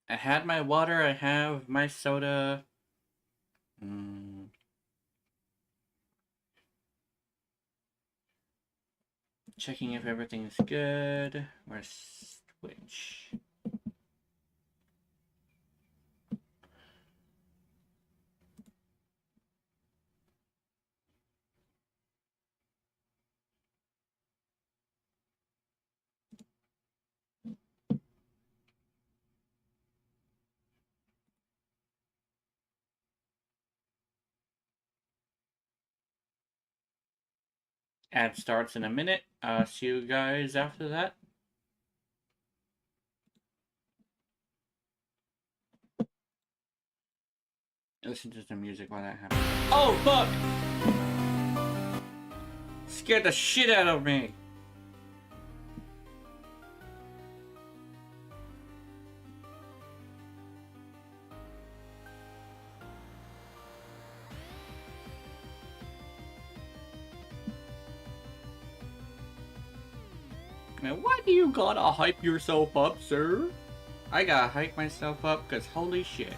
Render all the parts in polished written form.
I had my water, I have my soda. Checking if everything's good. Where's Twitch? Ad starts in a minute. See you guys after that. Listen to some music while that happens. Oh, fuck! Scared the shit out of me. Now, why do you gotta hype yourself up, sir? I gotta hype myself up because holy shit.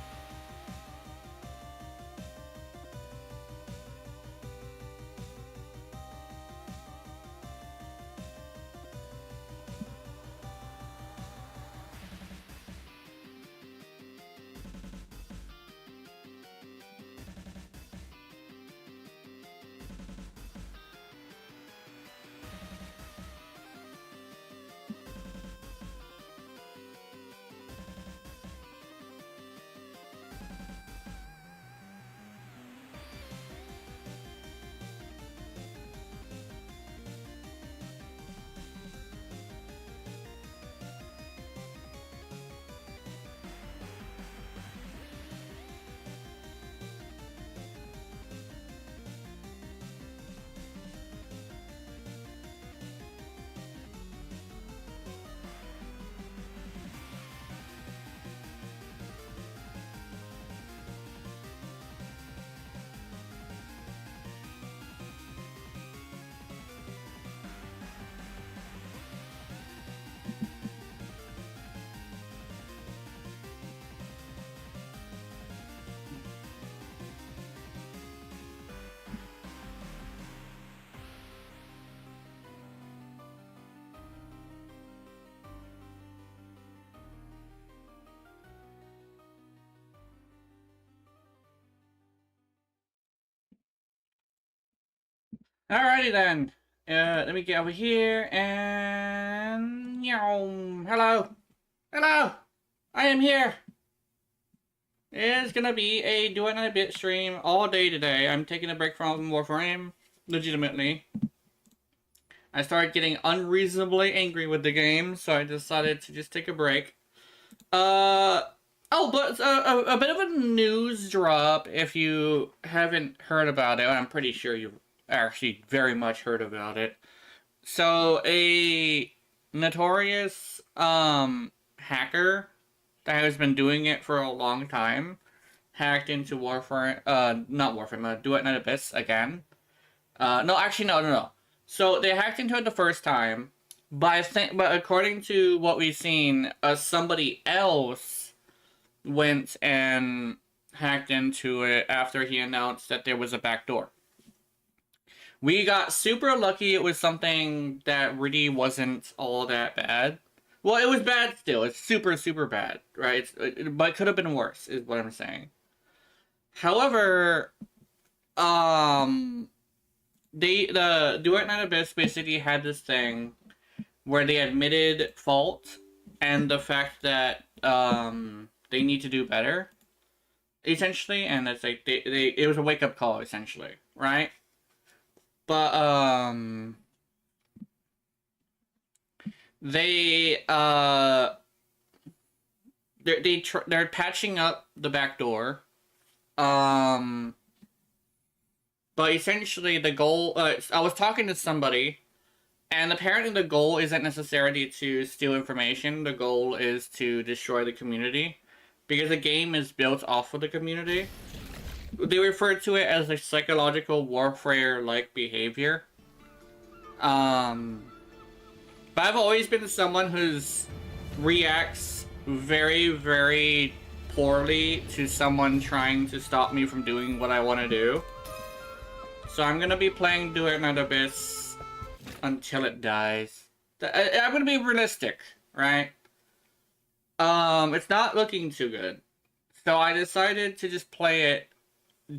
Alrighty then. Let me get over here and hello, hello. I am here. It's gonna be a Duet and a Bit stream all day today. I'm taking a break from Warframe, legitimately. I started getting unreasonably angry with the game, so I decided to just take a break. Oh, but a bit of a news drop if you haven't heard about it. I'm pretty sure you've actually very much heard about it. So, a notorious hacker that has been doing it for a long time hacked into Warframe, not Warframe, Duet Night Abyss again. No, actually, no. So, they hacked into it the first time, but according to what we've seen, somebody else went and hacked into it after he announced that there was a backdoor. We got super lucky it was something that really wasn't all that bad. Well, it was bad still. It's super, super bad, right? But it could have been worse, is what I'm saying. However, the Duet Night Abyss basically had this thing where they admitted fault and the fact that they need to do better, essentially, and it's like it was a wake up call, essentially, right? But they they're patching up the back door. But essentially the goal. I was talking to somebody, and apparently the goal isn't necessarily to steal information. The goal is to destroy the community, because the game is built off of the community. They refer to it as a psychological warfare-like behavior. But I've always been someone who's reacts very, very poorly to someone trying to stop me from doing what I want to do. So I'm gonna be playing Duet Abyss until it dies. I'm gonna be realistic, right? It's not looking too good. So I decided to just play it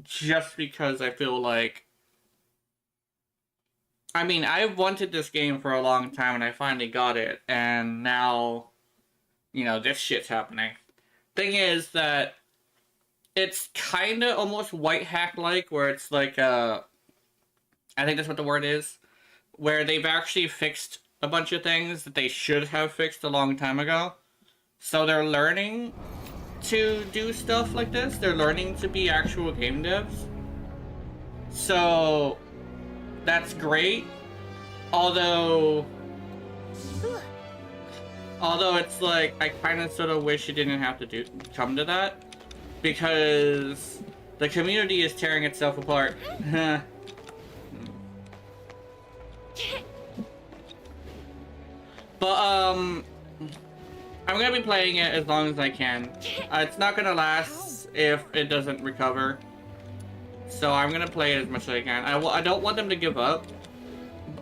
just because I feel like... I mean, I've wanted this game for a long time and I finally got it, and now, you know, this shit's happening. Thing is that it's kind of almost white hack-like, where it's like, I think that's what the word is, where they've actually fixed a bunch of things that they should have fixed a long time ago. So they're learning to do stuff like this. They're learning to be actual game devs. So that's great. Although it's like, I kind of sort of wish it didn't have to come to that, because the community is tearing itself apart. But I'm gonna be playing it as long as I can. It's not gonna last if it doesn't recover, so I'm gonna play it as much as I can. I don't want them to give up,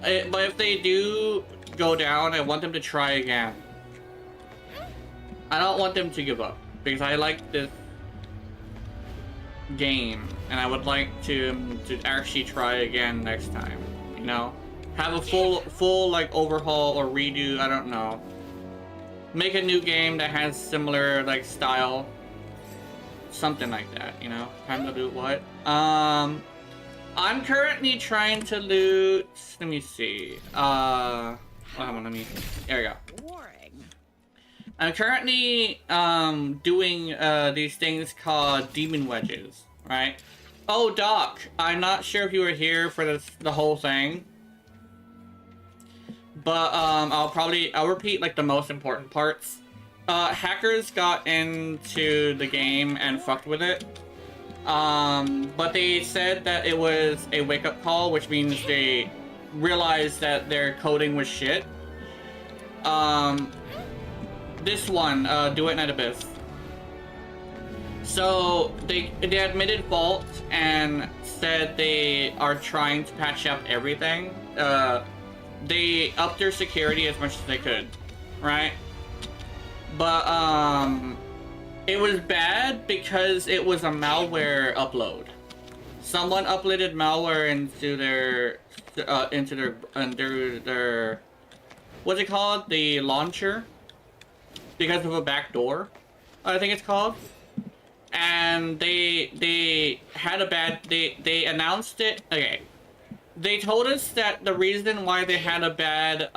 but if they do go down, I want them to try again. I don't want them to give up, because I like this game, and I would like to actually try again next time, you know? Have a full like overhaul or redo, I don't know. Make a new game that has similar like style. Something like that, you know? Time to loot what? I'm currently trying to loot, let me see. Hold on, let me, there we go. I'm currently doing these things called demon wedges, right? Oh, Doc, I'm not sure if you were here for the whole thing, but I'll repeat like the most important parts. Hackers got into the game and fucked with it, but they said that it was a wake-up call, which means they realized that their coding was shit. This one, Duet Abyss. So they admitted fault and said they are trying to patch up everything. They upped their security as much as they could, right? But it was bad because it was a malware upload. Someone uploaded malware into their what's it called? The launcher. Because of a backdoor, I think it's called. And they had a bad, they announced it, okay. They told us that the reason why they had a bad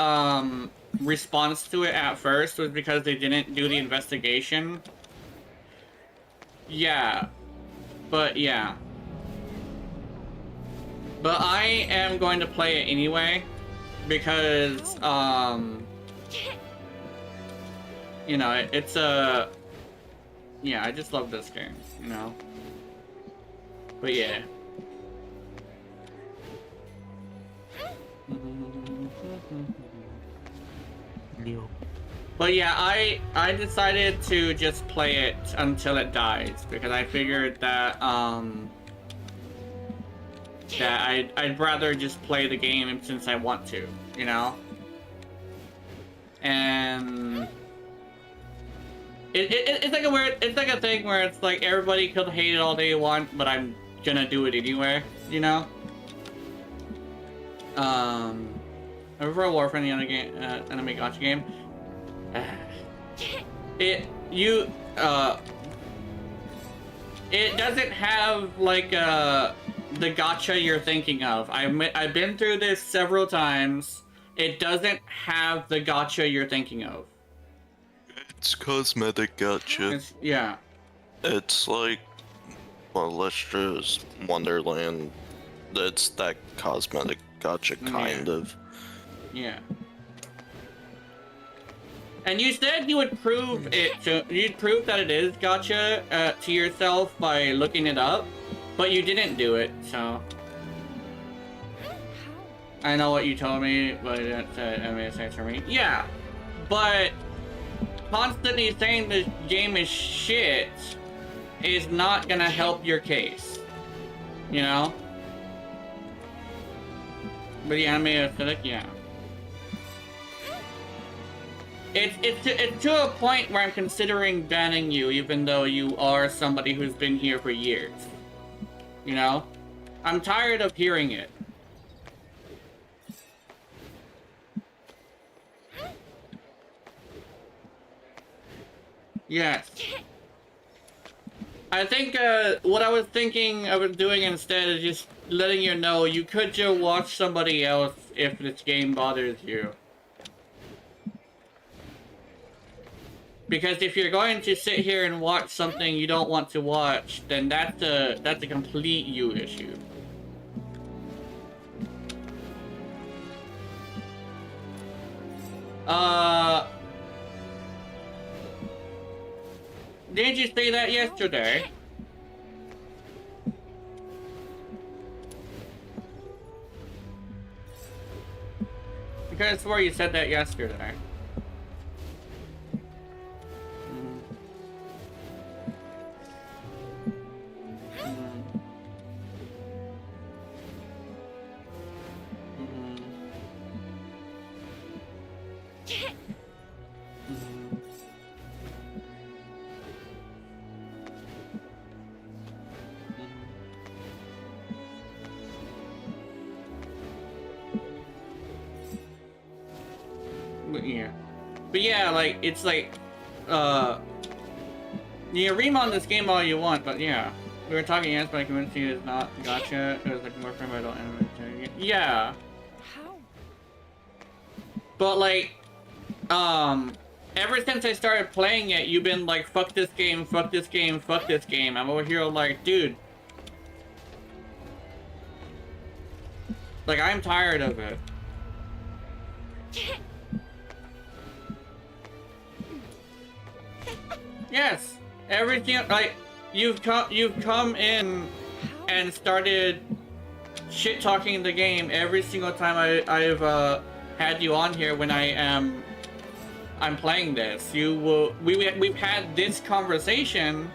response to it at first was because they didn't do the investigation. Yeah. But yeah. But I am going to play it anyway, because you know, it's a... Yeah, I just love this game, you know? But yeah. But yeah, I decided to just play it until it dies, because I figured that, I'd rather just play the game since I want to, you know? And... It's like a weird, it's like a thing where it's like everybody could hate it all they want, but I'm gonna do it anyway, you know? I prefer Warframe the other game, enemy gacha game. It doesn't have like the gacha you're thinking of. I've been through this several times. It doesn't have the gacha you're thinking of. It's cosmetic gacha. Yeah. It's like, well, let's just Wonderland. It's that cosmetic gacha kind of. Yeah. And you said you would prove you'd prove that it is gacha to yourself by looking it up, but you didn't do it, so. I know what you told me, but that's for me. Yeah, but constantly saying this game is shit is not gonna help your case. You know? But the anime aesthetic, yeah. It's to a point where I'm considering banning you, even though you are somebody who's been here for years. You know? I'm tired of hearing it. Yes. I think what I was thinking of doing instead is just letting you know you could just watch somebody else if this game bothers you. Because if you're going to sit here and watch something you don't want to watch, then that's a complete you issue. Didn't you say that yesterday? Because I swore you said that yesterday. But yeah, like, it's like, you ream on this game all you want, but yeah. We were talking yes, but I convinced you it's not gotcha. It was like more from adult anime. Yeah. How? But like, ever since I started playing it, you've been like, fuck this game, fuck this game, fuck this game. I'm over here like, dude. Like, I'm tired of it. Yes, everything, like, you've come in and started shit talking the game every single time I've had you on here when I'm playing this. We've had this conversation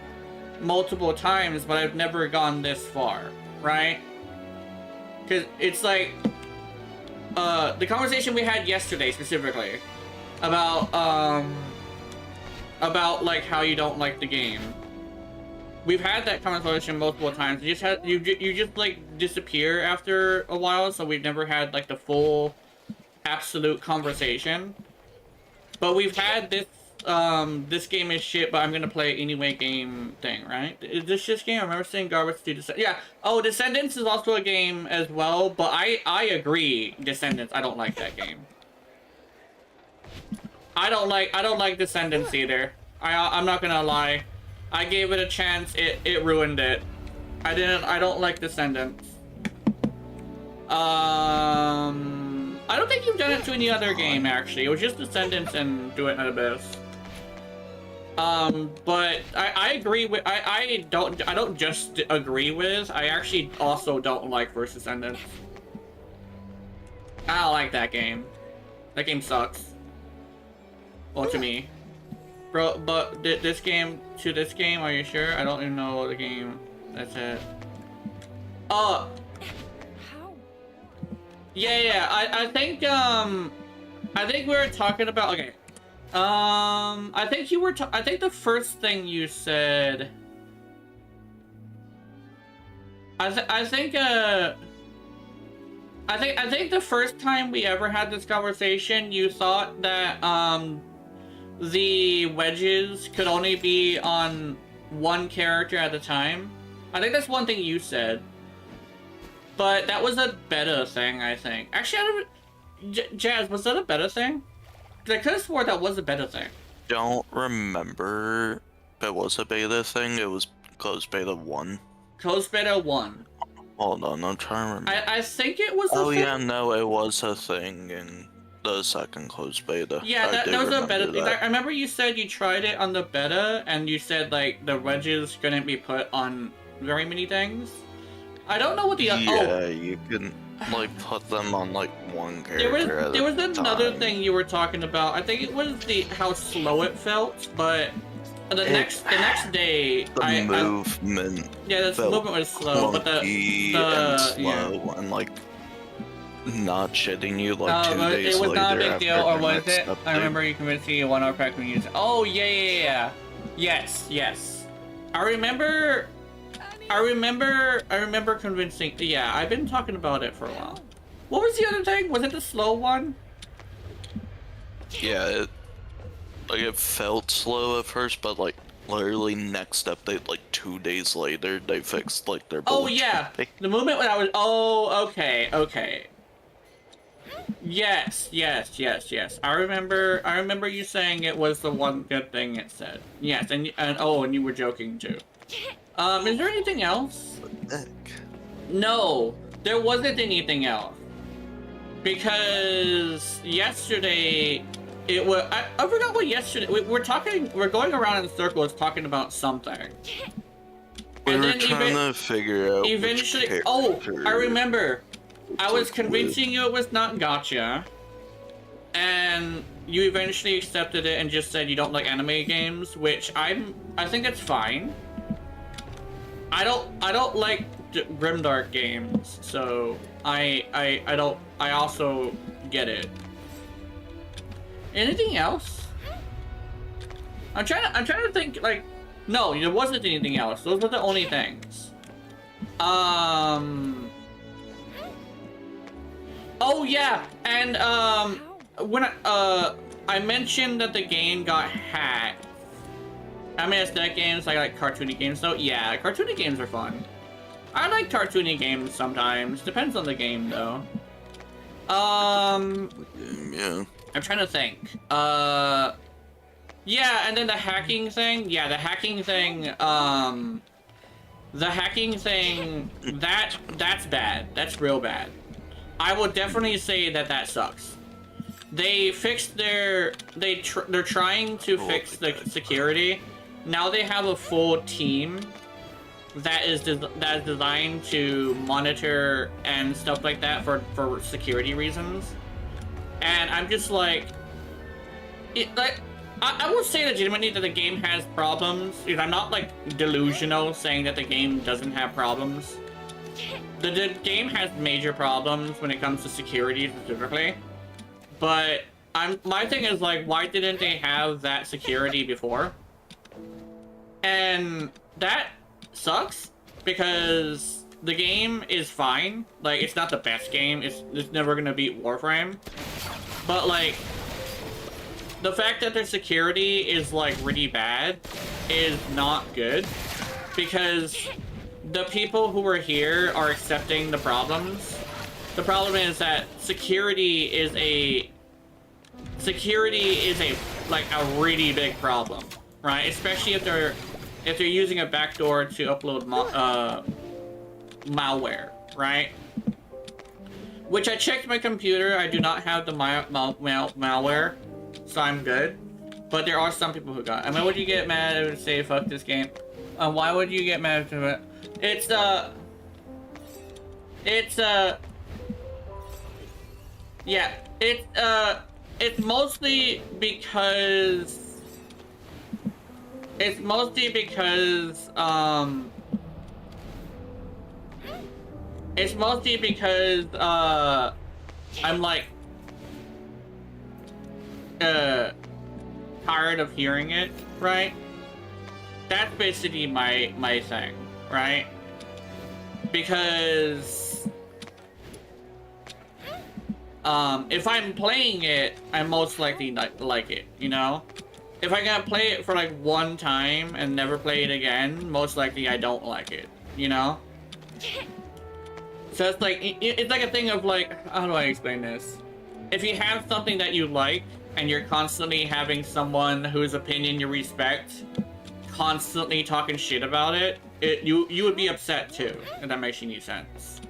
multiple times, but I've never gone this far, right? Cause it's like the conversation we had yesterday specifically about like how you don't like the game. We've had that conversation multiple times. You just like disappear after a while, so we've never had like the full absolute conversation. But we've had this this game is shit, but I'm gonna play anyway game thing, right? Is this just game? I remember saying garbage to Descendants. Yeah. Oh, Descendants is also a game as well, but I agree, Descendants. I don't like that game. I don't like Descendants either. I'm not gonna lie. I gave it a chance. It ruined it. I don't like Descendants. I don't think you've done it to any other game actually. It was just Descendants and Duet at Abyss. But I agree with I don't just agree with. I actually also don't like First Descendants. I don't like that game. That game sucks. Well, to me. Bro, but this game, are you sure? I don't even know the game. That's it. How? Yeah, I think we were talking about, okay. I think I think the first thing you said, I think the first time we ever had this conversation, you thought that, the wedges could only be on one character at a time. I think that's one thing you said. But that was a beta thing, I think. Actually, Jazz, was that a beta thing? Because I could have swore that was a beta thing. Don't remember if it was a beta thing. It was closed beta 1. Closed beta 1. Hold on, I'm trying to remember. I think it was a thing. Yeah, no, it was a thing in the second closed beta. Yeah, that was a beta thing. I remember you said you tried it on the beta, and you said, like, the wedges couldn't be put on very many things. I don't know what the... Yeah, you can... like put them on like one There was character at a another time. thing you were talking about. I think it was how slow it felt, but the next day The movement yeah, the felt movement was slow, but clunky and slow and like not shitting you like 2 days it was later not a big after deal, or the was next it? I update. remember you convinced me 1 hour pack when you used it. Oh yeah. Yes. I remember convincing. Yeah, I've been talking about it for a while. What was the other thing? Was it the slow one? Yeah, it felt slow at first, but like literally next update, like 2 days later, they fixed like their Oh bullet yeah, time. the movement when I was. Oh, okay. Yes. I remember you saying it was the one good thing it said. Yes, and you were joking too. Is there anything else? Heck. No, there wasn't anything else. Because yesterday, it was. I forgot what yesterday. We're going around in circles talking about something. We And were then trying to figure out eventually. which Oh, character I remember. I was like convincing you it was not gotcha. And you eventually accepted it and just said you don't like anime games, which I think it's fine. I don't like grimdark games, so I also get it. Anything else? I'm trying to think, like, no, there wasn't anything else. Those were the only things. Oh yeah, and when I mentioned that the game got hacked. I mean, aesthetic games, I like cartoony games, so yeah, cartoony games are fun. I like cartoony games sometimes. Depends on the game, though. Yeah. I'm trying to think. Yeah, and then the hacking thing. Yeah, the hacking thing. That's bad. That's real bad. I will definitely say that sucks. They fixed they're trying to fix the security. Now they have a full team that is designed to monitor and stuff like that for security reasons. And I'm just like, I will say legitimately that the game has problems, because I'm not like delusional saying that the game doesn't have problems. The game has major problems when it comes to security specifically, but my thing is like, why didn't they have that security before? And that sucks, because the game is fine. Like, it's not the best game. It's never gonna beat Warframe. But like, the fact that their security is like really bad is not good, because the people who are here are accepting the problems. The problem is that security is a like a really big problem, right? Especially if they're using a backdoor to upload malware, right? Which I checked my computer. I do not have the malware, so I'm good. But there are some people who got. I mean, would you get mad and say fuck this game? Why would you get mad at it? It's mostly because I'm like tired of hearing it, right? That's basically my thing, right? Because if I'm playing it, I most likely like it, you know? If I gotta play it for like one time and never play it again, most likely I don't like it, you know? So it's like a thing of like, how do I explain this? If you have something that you like and you're constantly having someone whose opinion you respect constantly talking shit about it, you would be upset too, if that makes any sense.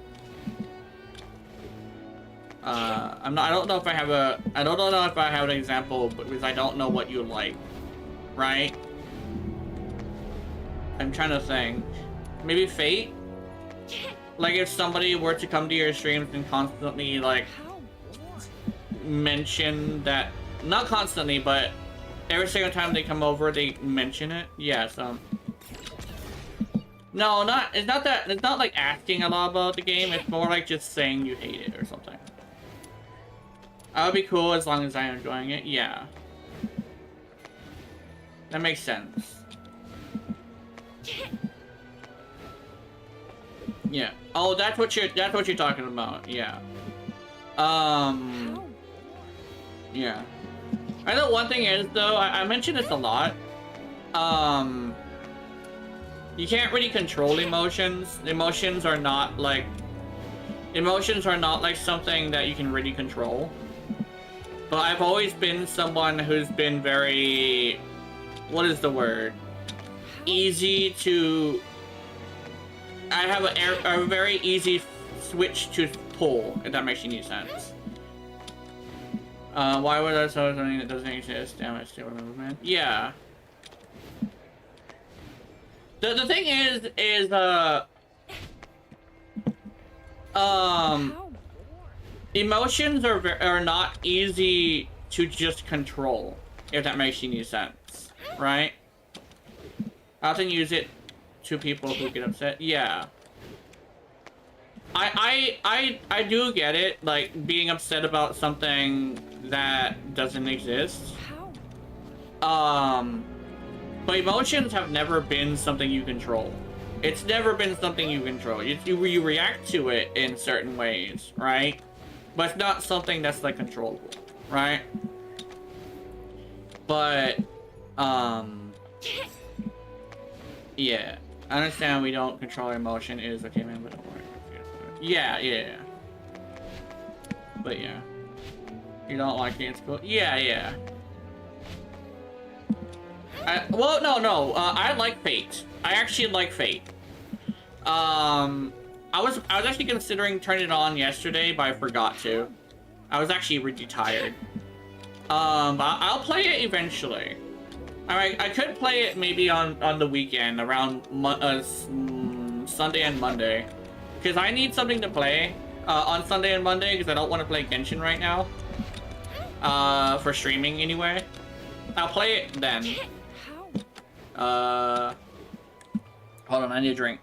I don't know if I have an example, because I don't know what you like, right? I'm trying to think. Maybe Fate? Like if somebody were to come to your streams and constantly like How? mention that, not constantly, but every single time they come over, they mention it. Yes. No, it's not that. It's not like asking a lot about the game. It's more like just saying you hate it or something. That would be cool as long as I'm enjoying it. Yeah. That makes sense. Yeah. Oh, that's what you're talking about. Yeah. How? Yeah. I know one thing is though, I mention this a lot. You can't really control emotions. Emotions are not like something that you can really control. But I've always been someone who's been very, what is the word? Easy to. I have a very easy switch to pull, if that makes any sense. Why would I sell something that doesn't exist? Damn it, still movement. Yeah. The thing is How? emotions are not easy to just control, if that makes any sense, right? I often use it to people who get upset. Yeah. I do get it, like being upset about something that doesn't exist. How? But emotions have never been something you control. It's never been something you control. You react to it in certain ways, right? But it's not something that's like controllable, right? But, yeah. I understand we don't control our emotion. It is okay, man, but yeah. But yeah. You don't like it in school? Yeah. Well, no. I like Fate. I actually like Fate. I was actually considering turning it on yesterday, but I forgot to. I was actually really tired. But I'll play it eventually. Alright, I could play it maybe on the weekend, around Sunday and Monday. Because I need something to play on Sunday and Monday, because I don't want to play Genshin right now. For streaming anyway. I'll play it then. How? Hold on, I need a drink.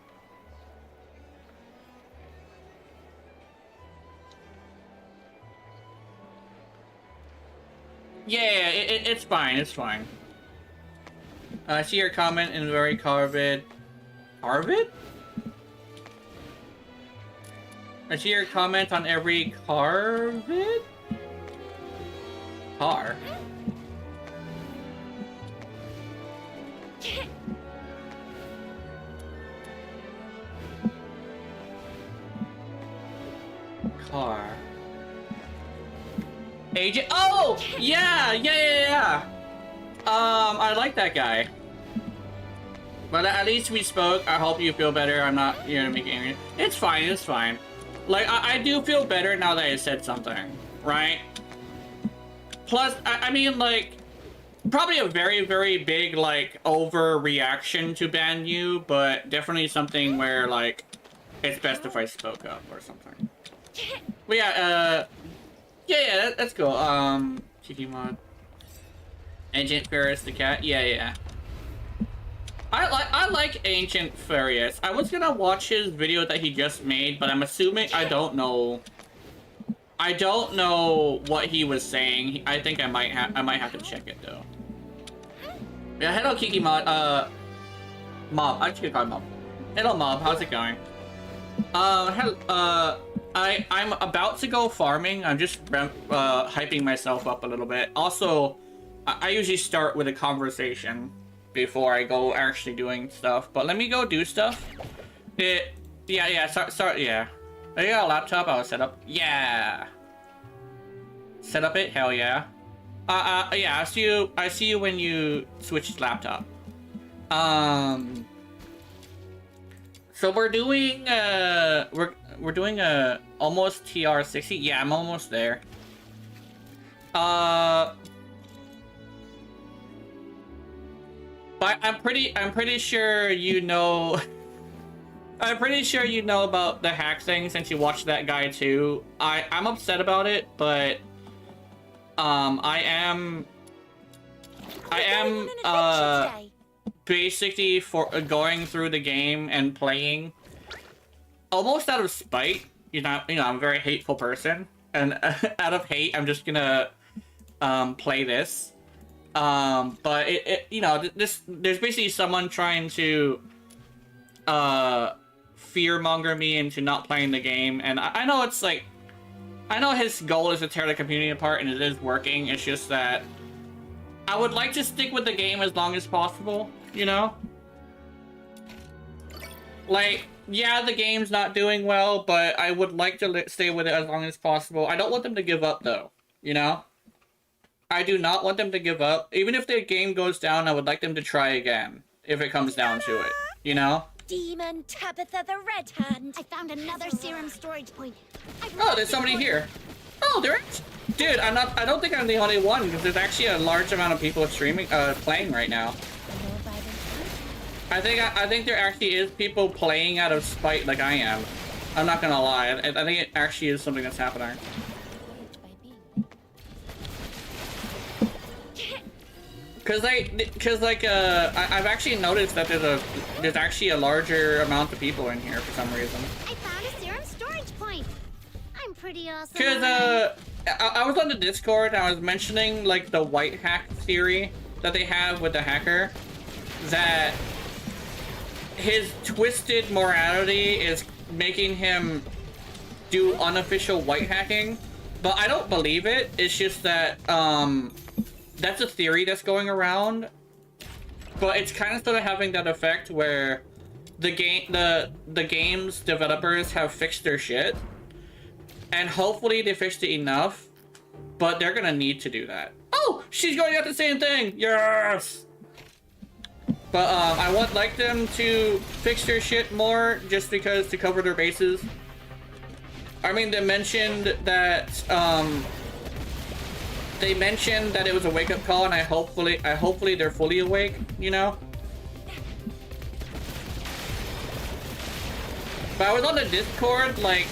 Yeah, it's fine, it's fine. I see your comment in very Carvid. Carvid? I see your comment on every Carvid? Car? Car. Agent. Oh! Yeah! I like that guy. But at least we spoke. I hope you feel better. I'm not, making angry. It's fine. Like, I do feel better now that I said something, right? Plus, I mean, like, probably a very, very big, like, overreaction to ban you, but definitely something where, like, it's best if I spoke up or something. But yeah, that's cool. Kiki mod. Ancient Furious the cat. Yeah. I like Ancient Furious. I was gonna watch his video that he just made, but I'm assuming I don't know what he was saying. I think I might have to check it though. Yeah, hello Kiki mod. Mob. I just gonna call him Mob. Hello Mob. How's it going? I'm about to go farming. I'm just hyping myself up a little bit. Also, I usually start with a conversation before I go actually doing stuff. But let me go do stuff. Yeah. Sorry. Yeah. I got a laptop. I was set up. Yeah. Set up it. Hell yeah. Yeah. I see you when you switch laptop. So we're doing we're doing a almost TR60. Yeah, I'm almost there. But I'm pretty sure you know I'm pretty sure you know about the hack thing since you watched that guy too. I'm upset about it, but I am basically for going through the game and playing almost out of spite. I'm a very hateful person, and out of hate, I'm just gonna play this. But there's basically someone trying to fearmonger me into not playing the game, and I know it's like, I know his goal is to tear the community apart, and it is working. It's just that I would like to stick with the game as long as possible, you know? Like, yeah, the game's not doing well, but I would like to stay with it as long as possible. I don't want them to give up, though, you know? I do not want them to give up. Even if their game goes down, I would like them to try again, if it comes down to it, you know? Demon Tabitha the Red Hand. I found another serum storage point. Oh, there's somebody here. Oh, there is. Dude, I don't think I'm the only one, because there's actually a large amount of people streaming, playing right now. I think there actually is people playing out of spite like I am. I'm not gonna lie. I think it actually is something that's happening. Cause I've actually noticed that there's actually a larger amount of people in here for some reason. I found a serum storage point. I'm pretty awesome. Cause I was on the Discord and I was mentioning like the white hack theory that they have with the hacker, that his twisted morality is making him do unofficial white hacking, but I don't believe it. It's just that that's a theory that's going around, but it's kind of sort of having that effect where the game's developers have fixed their shit, and hopefully they fixed it enough, but they're gonna need to do that. Oh, she's going at the same thing. Yes. But I would like them to fix their shit more, just because to cover their bases. I mean, they mentioned that it was a wake-up call, and I hopefully they're fully awake, you know? But I was on the Discord, like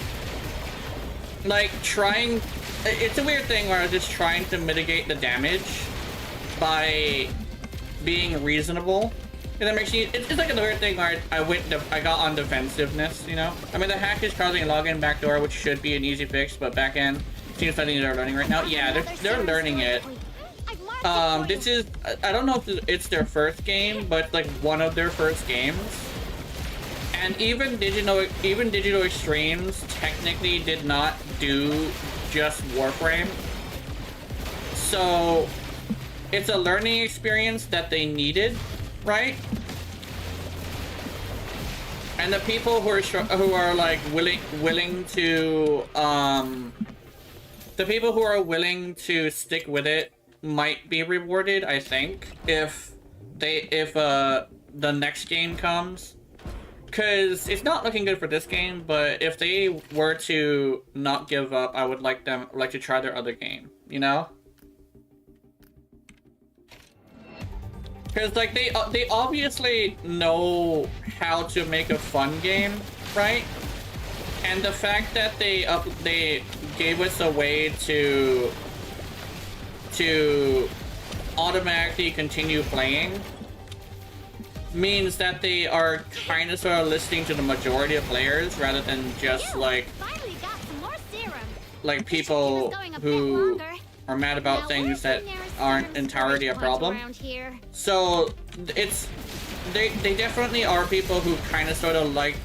trying, it's a weird thing where I was just trying to mitigate the damage by being reasonable. And that makes you, it's like a weird thing where I got on defensiveness, you know? I mean, the hack is causing a login backdoor, which should be an easy fix, but backend seems something they're learning right now. Yeah, they're learning it. This is, I don't know if it's their first game, but like one of their first games. And even Digital Extremes technically did not do just Warframe. So it's a learning experience that they needed, right? And the people who are like willing to the people who are willing to stick with it might be rewarded, I think, if the next game comes. Cause it's not looking good for this game, but if they were to not give up, I would like to try their other game, you know? Cause like they obviously know how to make a fun game, right? And the fact that they gave us a way to automatically continue playing means that they are kind of sort of listening to the majority of players rather than just like people who are mad about things that aren't entirely a problem. So it's they definitely are people who kind of sort of like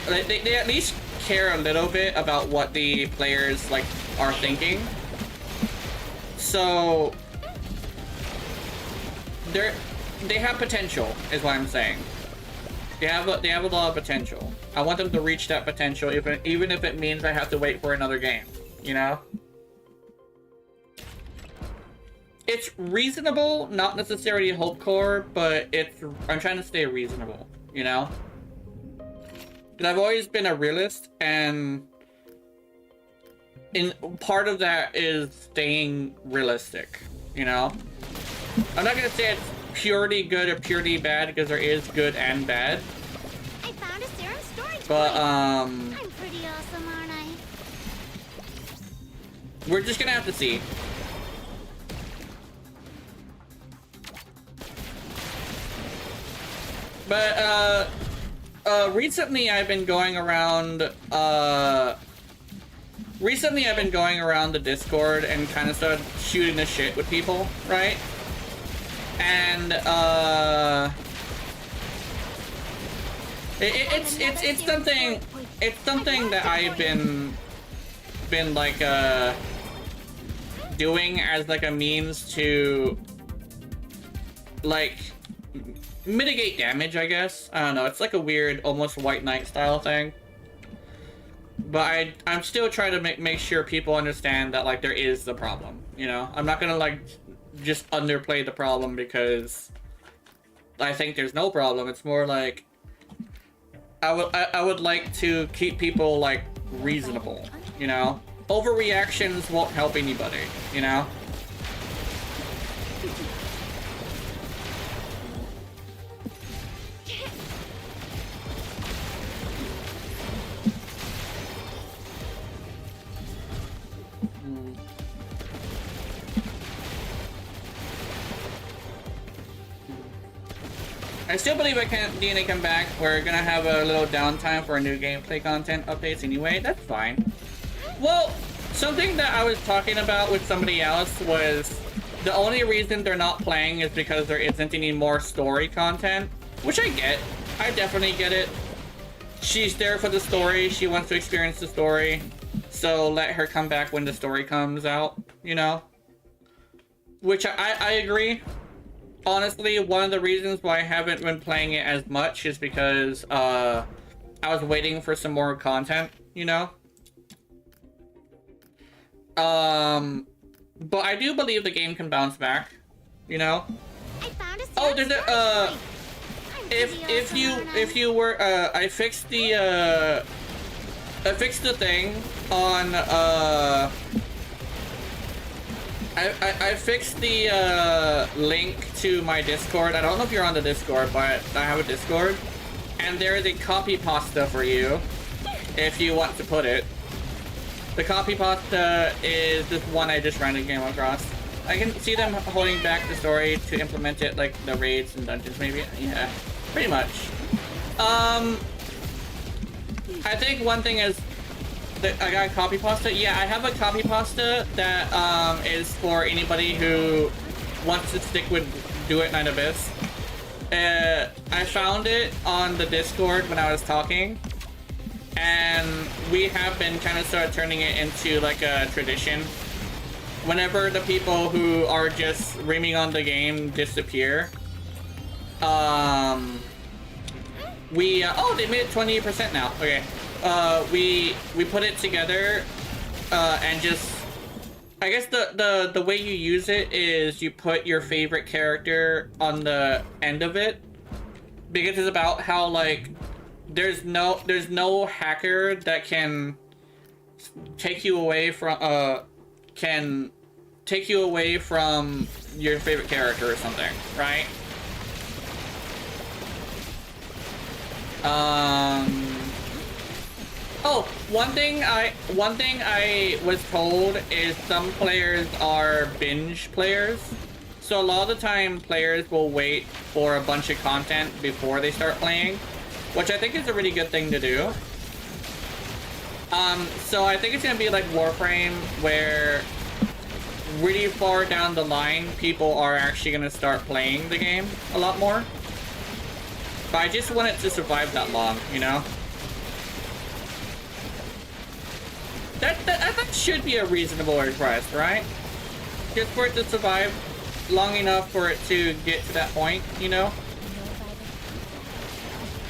they at least care a little bit about what the players like are thinking. So they have potential, is what I'm saying. They have a lot of potential. I want them to reach that potential, even if it means I have to wait for another game, you know? It's reasonable, not necessarily hopecore, but I'm trying to stay reasonable, you know? Because I've always been a realist, and part of that is staying realistic, you know? I'm not gonna say it's purely good or purely bad, because there is good and bad, But, I'm pretty awesome, aren't I? we're just gonna have to see. But, recently I've been going around, the Discord and kind of started shooting the shit with people, right? And, it's something that I've been like, doing as like a means to, like, mitigate damage, I guess. I don't know, it's like a weird, almost White Knight style thing. But I'm still trying to make sure people understand that, like, there is the problem, you know? I'm not gonna, like, just underplay the problem because I think there's no problem. It's more like, I would like to keep people, like, reasonable, you know? Overreactions won't help anybody, you know? I still believe DNA come back. We're gonna have a little downtime for new gameplay content updates anyway. That's fine. Well, something that I was talking about with somebody else was the only reason they're not playing is because there isn't any more story content, which I get. I definitely get it. She's there for the story. She wants to experience the story. So let her come back when the story comes out, you know? Which I agree. Honestly, one of the reasons why I haven't been playing it as much is because I was waiting for some more content, you know? But I do believe the game can bounce back, you know? I found a Oh, there's a if you were I fixed the thing on I fixed the link to my Discord. I don't know if you're on the Discord, but I have a Discord. And there is a copy pasta for you, if you want to put it. The copy pasta is this one I just randomly came across. I can see them holding back the story to implement it, like the raids and dungeons maybe. Yeah, pretty much. I think one thing is I got a copy pasta. Yeah, I have a copy pasta that is for anybody who wants to stick with Duet 9 Abyss. I found it on the Discord when I was talking, and we have been kind of started turning it into like a tradition. Whenever the people who are just reaming on the game disappear, we oh, they made it 20% now. Okay. We put it together, and just, I guess the way you use it is you put your favorite character on the end of it, because it's about how, like, there's no hacker that can take you away from your favorite character or something, right? Oh, one thing I was told is some players are binge players. So a lot of the time players will wait for a bunch of content before they start playing, which I think is a really good thing to do. So I think it's gonna be like Warframe, where really far down the line people are actually gonna start playing the game a lot more. But I just want it to survive that long, you know? That should be a reasonable request, right? Just for it to survive long enough for it to get to that point, you know?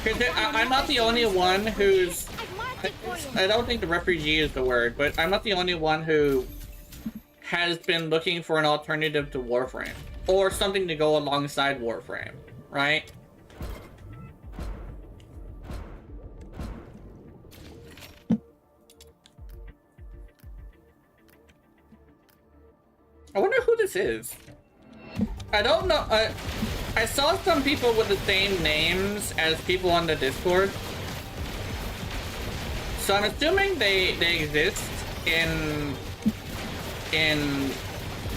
Because I'm not the only one who's... I don't think the refugee is the word, but I'm not the only one who has been looking for an alternative to Warframe. Or something to go alongside Warframe, right? I wonder who this is. I don't know. I saw some people with the same names as people on the Discord. So I'm assuming they exist in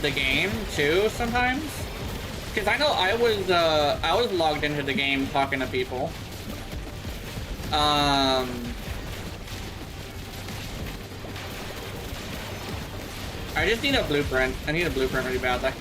the game too sometimes. Because I know I was logged into the game talking to people. I just need a blueprint. I need a blueprint really badly.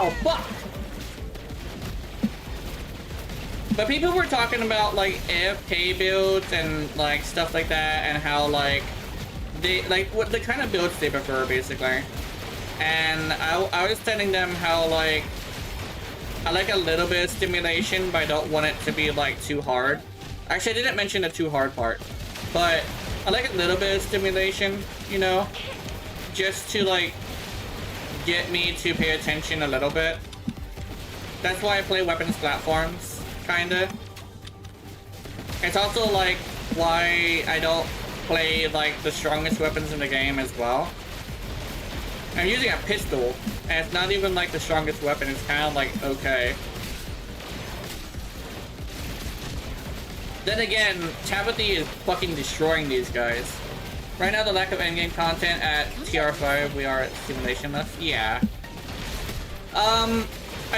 Oh, fuck! But people were talking about, like, AFK builds and, like, stuff like that, and how, like, they, like, what the kind of builds they prefer, basically. And I was telling them how, like, I like a little bit of stimulation, but I don't want it to be, like, too hard. Actually, I didn't mention the too hard part, but I like a little bit of stimulation, you know? Just to, like, get me to pay attention a little bit. That's why I play weapons platforms, kinda. It's also like why I don't play like the strongest weapons in the game as well. I'm using a pistol, and it's not even like the strongest weapon, it's kind of like okay. Then again, Tabitha is fucking destroying these guys. Right now, the lack of endgame content at TR5, we are at simulation left. Yeah. I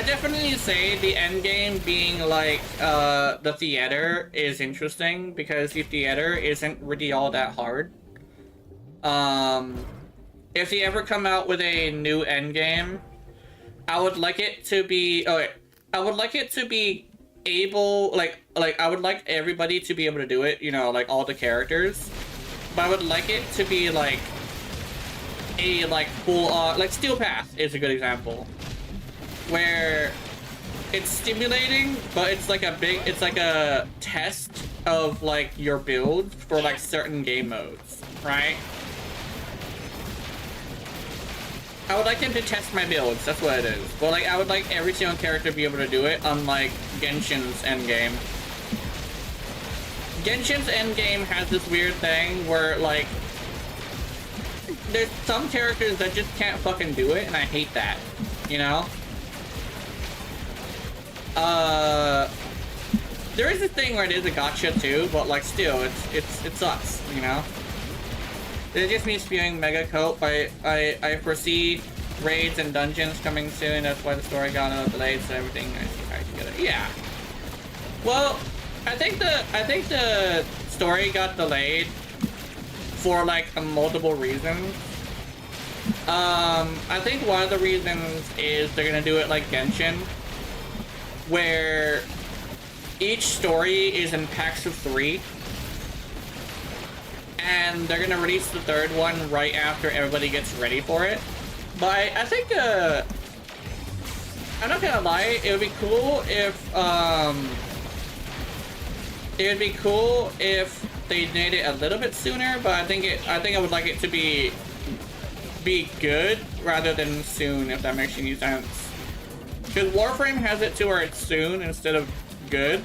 definitely say the endgame being like, the theater is interesting because the theater isn't really all that hard. If they ever come out with a new endgame, I would like it to be, I would like it to be able, like, I would like everybody to be able to do it, you know, like all the characters. But I would like it to be like a like full on, like Steel Path is a good example, where it's stimulating, but it's like a test of like your builds for like certain game modes, right? I would like them to test my builds, that's what it is. But like I would like every single character to be able to do it, unlike Genshin's endgame. Genshin's endgame has this weird thing where, like, there's some characters that just can't fucking do it, and I hate that, you know? There is a thing where it is a gotcha too, but like still, it sucks, you know? It's just me spewing Mega Coat, but I foresee raids and dungeons coming soon, that's why the story got a little delayed, so everything I see tied together. Yeah. Well, I think the story got delayed for like multiple reasons. I think one of the reasons is they're gonna do it like Genshin, where each story is in packs of 3, and they're gonna release the third one right after everybody gets ready for it. But I think I'm not gonna lie, it would be cool if they made it a little bit sooner, but I think I would like it to be good rather than soon, if that makes any sense. Because Warframe has it to where it's soon instead of good,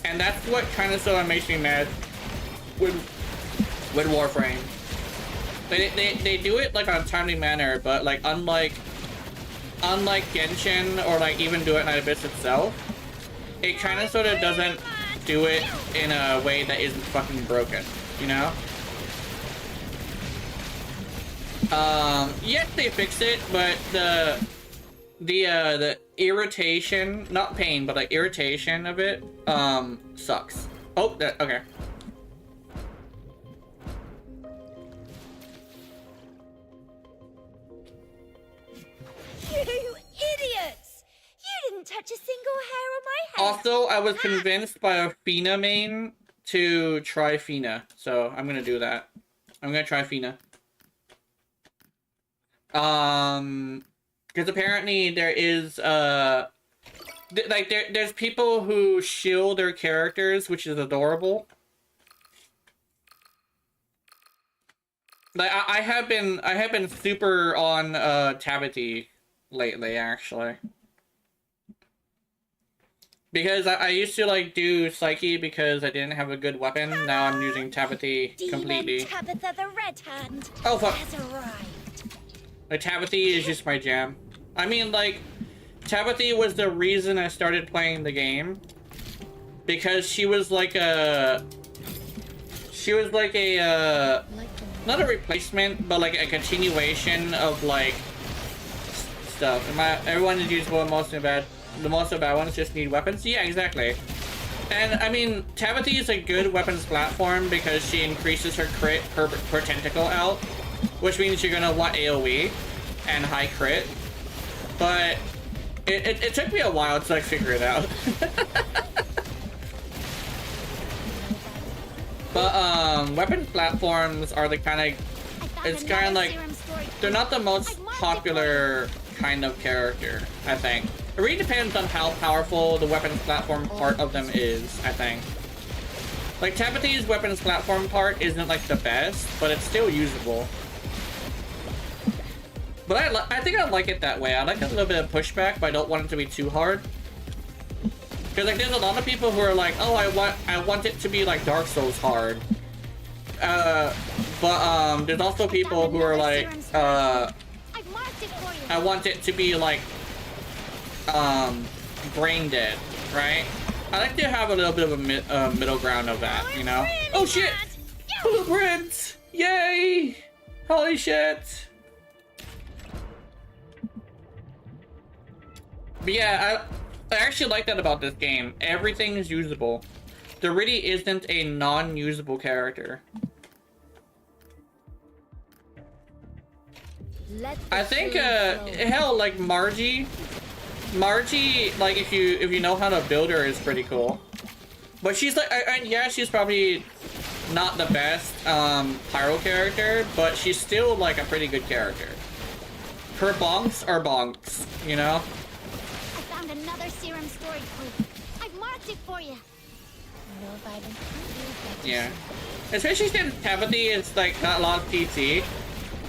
and that's what kind of so makes me mad with Warframe. They do it like on a timely manner, but like unlike Genshin or like even Duet Night Abyss itself, it kind of sort of doesn't do it in a way that isn't fucking broken, you know? Yes, they fixed it, but the irritation, not pain, but like irritation of it, sucks. Oh, okay. You idiots! You didn't touch a single hair on my head. Also, I was convinced by a Fina main to try Fina, so I'm gonna do that. I'm gonna try Fina. Because apparently there is, there's people who shield their characters, which is adorable. Like, I have been super on, Tabitha lately, actually. Because I used to like do Psyche because I didn't have a good weapon. Now I'm using Tapathy completely. Demon Tabitha the Red Hand Oh fuck! has arrived. Like Tapathy is just my jam. I mean, like Tapathy was the reason I started playing the game because she was like a not a replacement, but like a continuation of like stuff. Everyone is usable, most of the most of the bad ones just need weapons. Yeah, exactly. And I mean, Tapathy is a good weapons platform because she increases her crit per tentacle out, which means you're gonna want AoE and high crit. But it took me a while to like figure it out. But weapon platforms are the kind of, it's kind of like, they're not the most popular kind of character, I think. It really depends on how powerful the weapons platform part of them is, I think. Like Tapathy's weapons platform part isn't like the best, but it's still usable. But I think I like it that way. I like a little bit of pushback, but I don't want it to be too hard. Because like there's a lot of people who are like, oh, I want it to be like Dark Souls hard. But there's also people who are like, I want it to be like brain dead, right? I like to have a little bit of a middle ground of that, you know? Oh shit! Blueprints! Yay! Holy shit! But yeah, I actually like that about this game. Everything is usable. There really isn't a non-usable character. I think, hell, like Margie, like if you know how to build her, is pretty cool. But she's like, yeah, she's probably not the best pyro character, but she's still like a pretty good character. Her bonks are bonks, you know? Another serum storage point. I've marked it for you. Yeah. Especially since Tapathy is like not a lot of CC.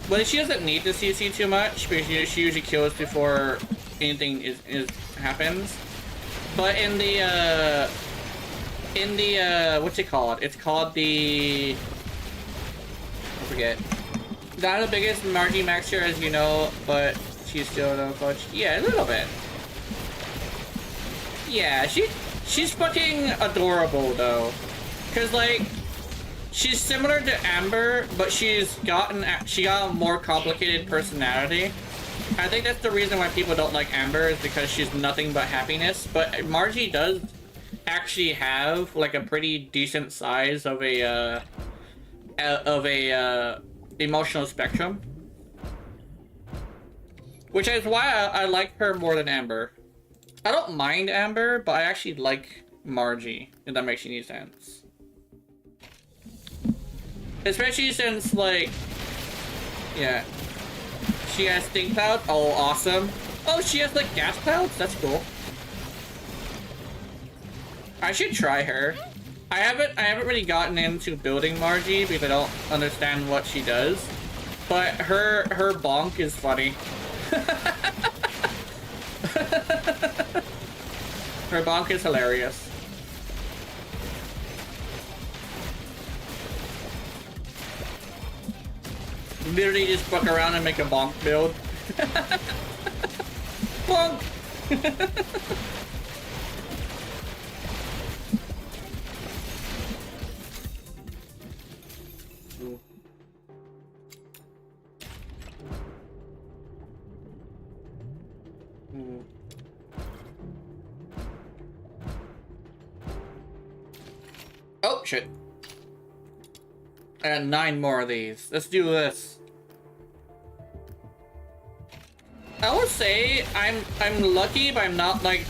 But she doesn't need the CC too much because she usually kills before anything happens. But in the what's it called? It's called the, I forget. Not the biggest Margie Maxer as you know, but she's still no coach. Yeah, a little bit. Yeah, she's fucking adorable though, cause like she's similar to Amber, but she got a more complicated personality. I think that's the reason why people don't like Amber, is because she's nothing but happiness. But Margie does actually have like a pretty decent size of a emotional spectrum, which is why I like her more than Amber. I don't mind Amber, but I actually like Margie, if that makes any sense. Especially since, like, yeah. She has stink cloud. Oh, awesome. Oh, she has, like, gas clouds? That's cool. I should try her. I haven't really gotten into building Margie because I don't understand what she does. But her bonk is funny. Her bonk is hilarious. Literally just fuck around and make a bonk build. Bonk! Oh, shit. I got 9 more of these. Let's do this. I would say I'm lucky, but I'm not like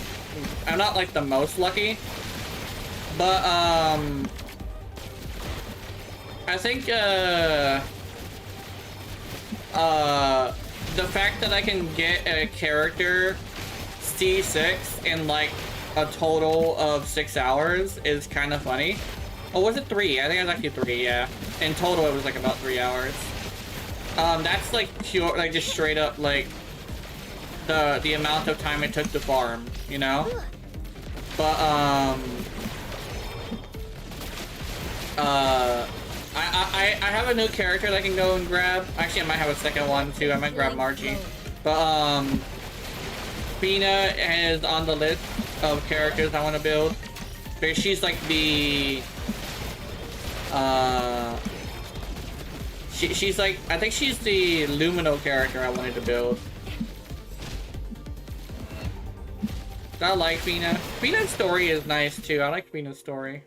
the most lucky. But I think the fact that I can get a character C6 in like a total of 6 hours is kind of funny. Oh, was it 3? I think it was actually 3, yeah. In total, it was like about 3 hours. That's like pure, like just straight up like the amount of time it took to farm, you know? But I have a new character that I can go and grab. Actually, I might have a second one too. I might grab Margie. But Fina is on the list of characters I want to build. Because she's like the she's like, I think she's the Lumino character I wanted to build. I like Fina. Fina's story is nice too. I like Fina's story.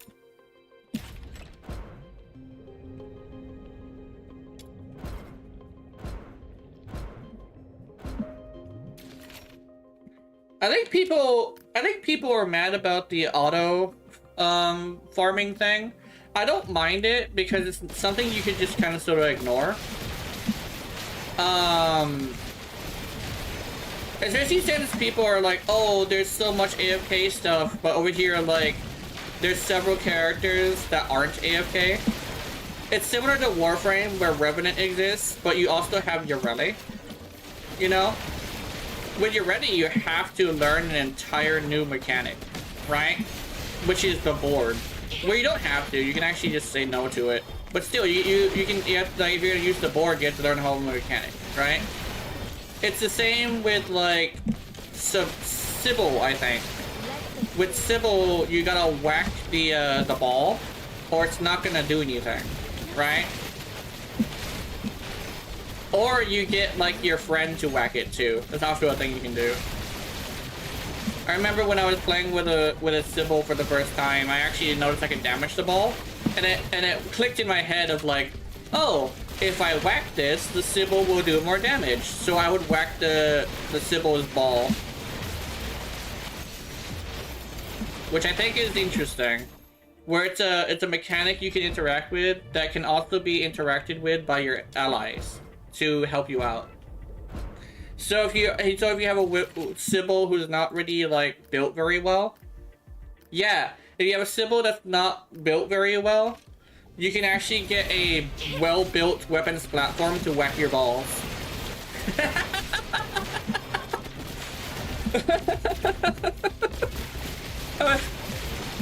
I think people are mad about the auto farming thing. I don't mind it because it's something you could just kind of sort of ignore. Especially since people are like, oh, there's so much AFK stuff, but over here, like, there's several characters that aren't AFK. It's similar to Warframe, where Revenant exists, but you also have Yoreli. You know? With Yoreli, you have to learn an entire new mechanic, right? Which is the board. Well, you don't have to. You can actually just say no to it. But still, you have to, like, if you're gonna use the board, you have to learn a whole new mechanic, right? It's the same with, like, Sybil, I think. With Sybil, you gotta whack the ball, or it's not gonna do anything, right? Or you get, like, your friend to whack it, too. That's also a thing you can do. I remember when I was playing with a Sybil for the first time, I actually noticed I could damage the ball, and it clicked in my head of like, oh, if I whack this, the Sybil will do more damage. So I would whack the Sybil's ball, which I think is interesting. Where it's a mechanic you can interact with that can also be interacted with by your allies to help you out. So if you have a Sybil who's not really, like, built very well, yeah, if you have a Sybil that's not built very well, you can actually get a well-built weapons platform to whack your balls.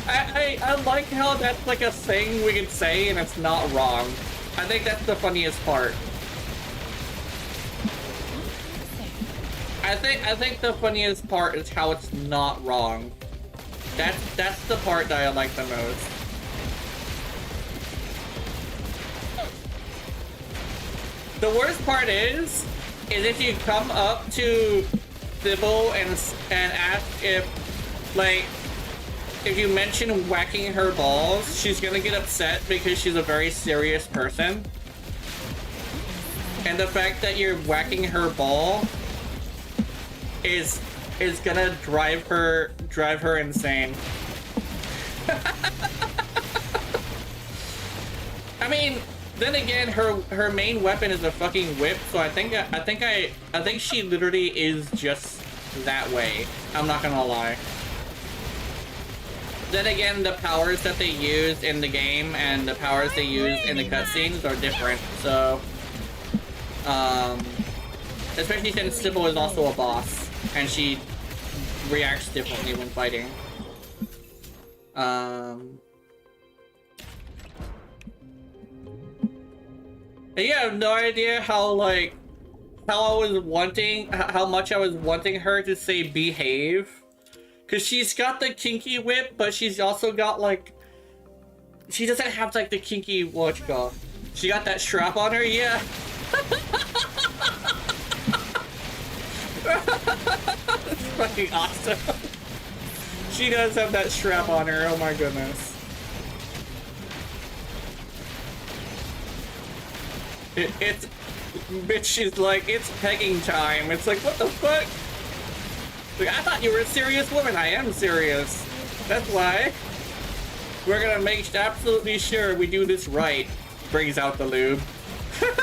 I like how that's like a thing we can say and it's not wrong. I think that's the funniest part. I think the funniest part is how it's not wrong. That's the part that I like the most. The worst part is if you come up to Sybil and ask if, like, if you mention whacking her balls, she's gonna get upset because she's a very serious person. And the fact that you're whacking her ball is gonna drive her insane. I mean, then again, her main weapon is a fucking whip, so I think she literally is just that way. I'm not gonna lie. Then again, the powers that they use in the game and the powers they use in the cutscenes are different, so especially since Sybil is also a boss and she reacts differently when fighting. You have no idea how much I was wanting her to say behave. Cause she's got the kinky whip, but she's also got, like, she doesn't have, like, the kinky whatchamacallit. She got that strap on her, yeah. That's fucking awesome. She does have that strap on her, oh my goodness. It's bitch is like, it's pegging time. It's like, what the fuck? Like, I thought you were a serious woman. I am serious. That's why. We're gonna make absolutely sure we do this right. Brings out the lube. What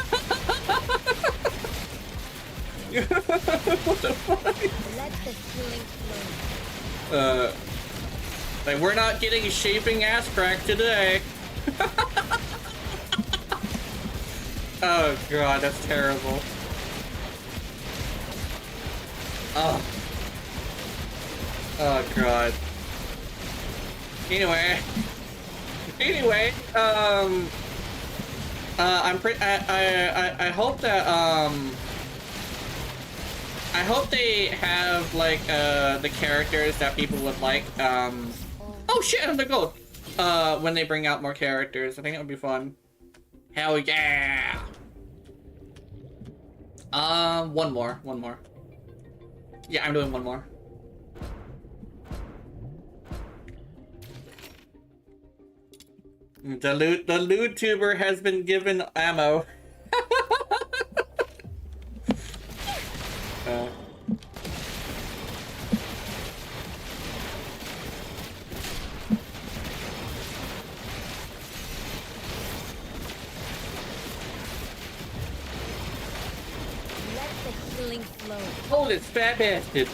the fuck? Let the feeling flow. Like, we're not getting shaping ass crack today. Oh god, that's terrible. Oh. Oh god. Anyway. I'm I hope that I hope they have like the characters that people would like. Oh shit, another gold. When they bring out more characters, I think it would be fun. Hell yeah. One more. Yeah, I'm doing one more. The loot tuber has been given ammo. Let the healing flow. Oh, this fat bastard.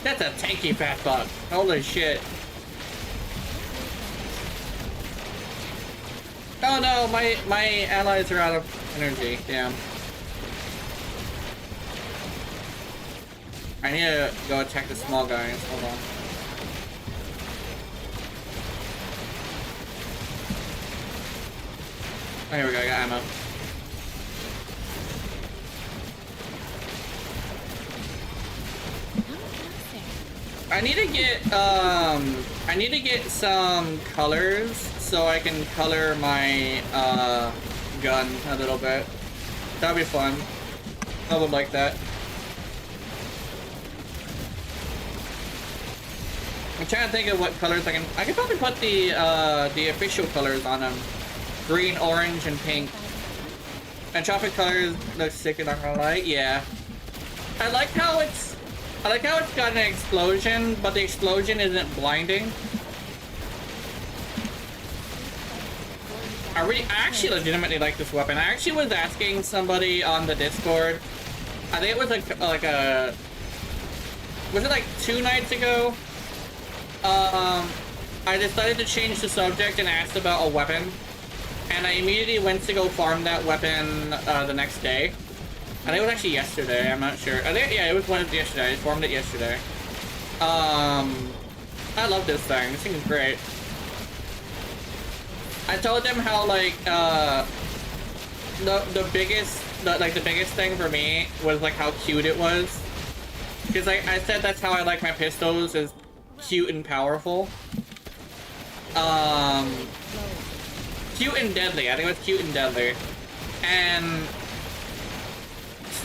That's a tanky fat fuck. Holy shit. Oh no, my allies are out of energy. Damn. I need to go attack the small guys. Hold on. Oh, here we go. I got ammo. I need to get some colors so I can color my gun a little bit. That'd be fun. I would like that. I'm trying to think of what colors I can probably put the official colors on them. Green, orange, and pink. And tropic colors look sick, and I'm gonna lie. Yeah. I like how it's got an explosion, but the explosion isn't blinding. I actually legitimately like this weapon. I actually was asking somebody on the Discord. I think it was was it like 2 nights ago? I decided to change the subject and asked about a weapon. And I immediately went to go farm that weapon the next day. I think it was actually yesterday, I'm not sure. I think, yeah, it was yesterday. I farmed it yesterday. I love this thing. This thing is great. I told them how, like, the biggest thing for me was, like, how cute it was. Because I said that's how I like my pistols, is cute and powerful. Cute and deadly. I think it was cute and deadly. And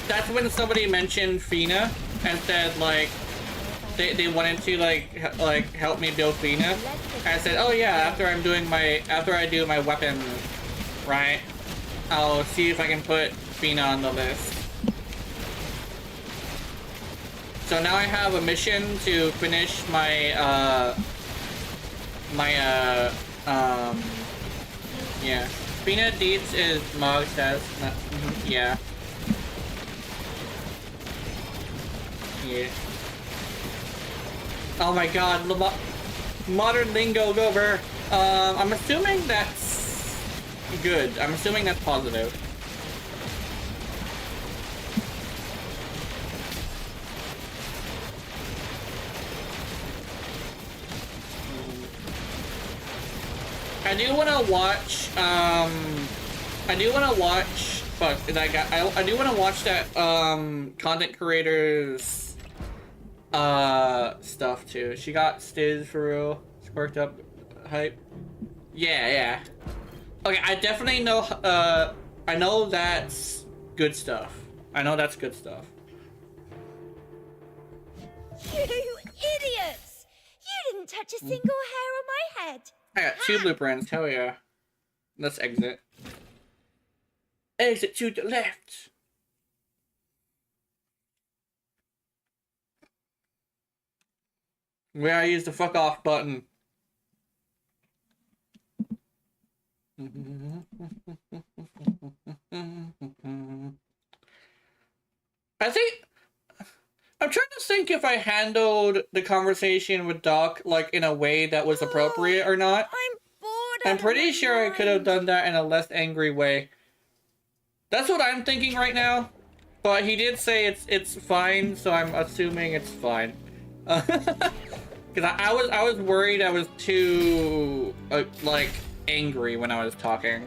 that's when somebody mentioned Fina and said, like, they wanted to like help me build Fina. I said, oh yeah, after I do my weapon, right, I'll see if I can put Fina on the list. So now I have a mission to finish my yeah. Fina Deets is Mog says. Yeah. Yeah. Oh my god, modern lingo gober. I'm assuming that's good. I'm assuming that's positive. I do want to watch, fuck, I do want to watch that, content creators, stuff too. She got Stiz for real. Sparked up hype. Yeah. Okay, I definitely know, I know that's good stuff. I know that's good stuff. You idiots! You didn't touch a single hair on my head. I got 2 blueprints, hell yeah. Let's exit. Exit to the left. Where I use the fuck off button. I think I'm trying to think if I handled the conversation with Doc like in a way that was appropriate or not. I'm bored. I'm pretty sure I could have done that in a less angry way. That's what I'm thinking right now. But he did say it's fine, so I'm assuming it's fine. Because I was worried I was too like angry when I was talking,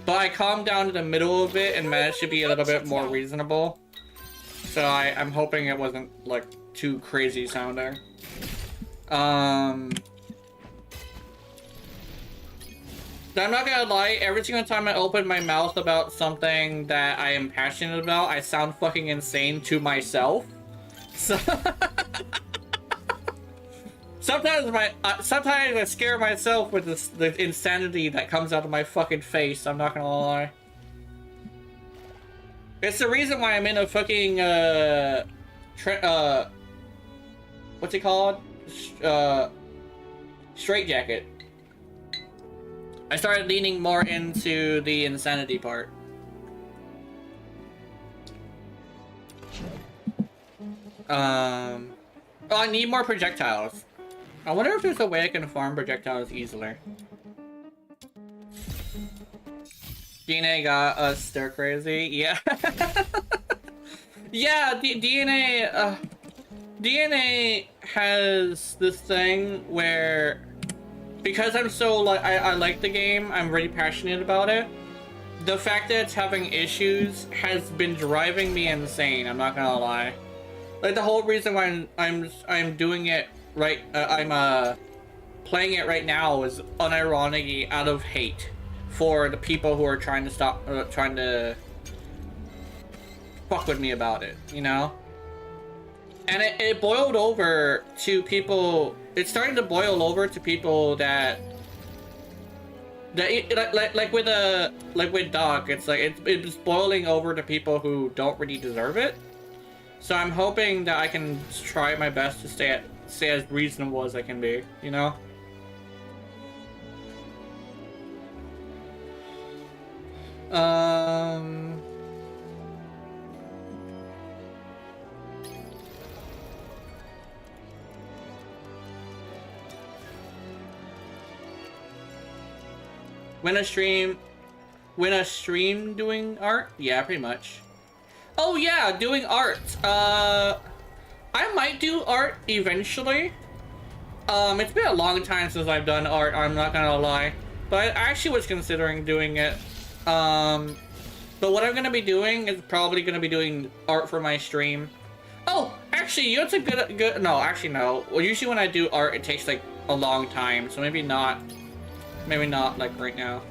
but I calmed down in the middle of it and managed to be a little bit more reasonable. So I'm hoping it wasn't like too crazy sounding. I'm not gonna lie, every single time I open my mouth about something that I am passionate about, I sound fucking insane to myself. So sometimes I scare myself with the insanity that comes out of my fucking face, I'm not gonna lie. It's the reason why I'm in a fucking, what's it called? Straitjacket. I started leaning more into the insanity part. Oh, I need more projectiles. I wonder if there's a way I can farm projectiles easily. DNA got us stir crazy. Yeah. Yeah, DNA has this thing where, because I'm so like, I like the game, I'm really passionate about it. The fact that it's having issues has been driving me insane, I'm not gonna lie. Like, the whole reason why I'm doing it right, I'm playing it right now is unironically out of hate for the people who are trying to stop, trying to fuck with me about it, you know? And it boiled over to people, it's starting to boil over to people that like with Doc, it's like it's boiling over to people who don't really deserve it. So I'm hoping that I can try my best to stay as reasonable as I can be, you know? Win a stream doing art? Yeah, pretty much. Oh yeah, doing art. I might do art eventually. It's been a long time since I've done art, I'm not gonna lie. But I actually was considering doing it. But what I'm gonna be doing is probably gonna be doing art for my stream. Oh, actually, you know, it's a good, no, actually no. Well, usually when I do art, it takes like a long time, so maybe not like right now.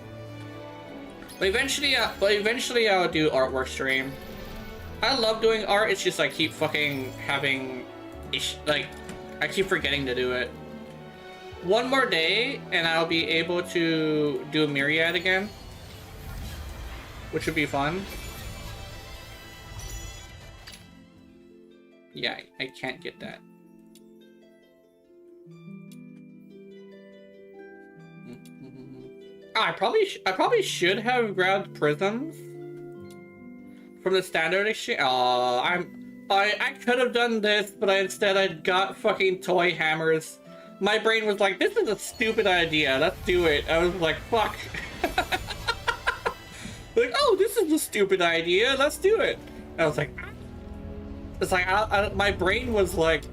But eventually I'll do artwork stream. I love doing art, it's just I keep fucking having, like, I keep forgetting to do it. One more day, and I'll be able to do a Myriad again, which would be fun. Yeah, I can't get that. Oh, I probably should have grabbed prisms from the standard exchange. I could have done this, but instead I got fucking toy hammers. My brain was like, this is a stupid idea, let's do it. I was like, fuck. Like, oh, this is a stupid idea, let's do it. I was like, it's like, my brain was like,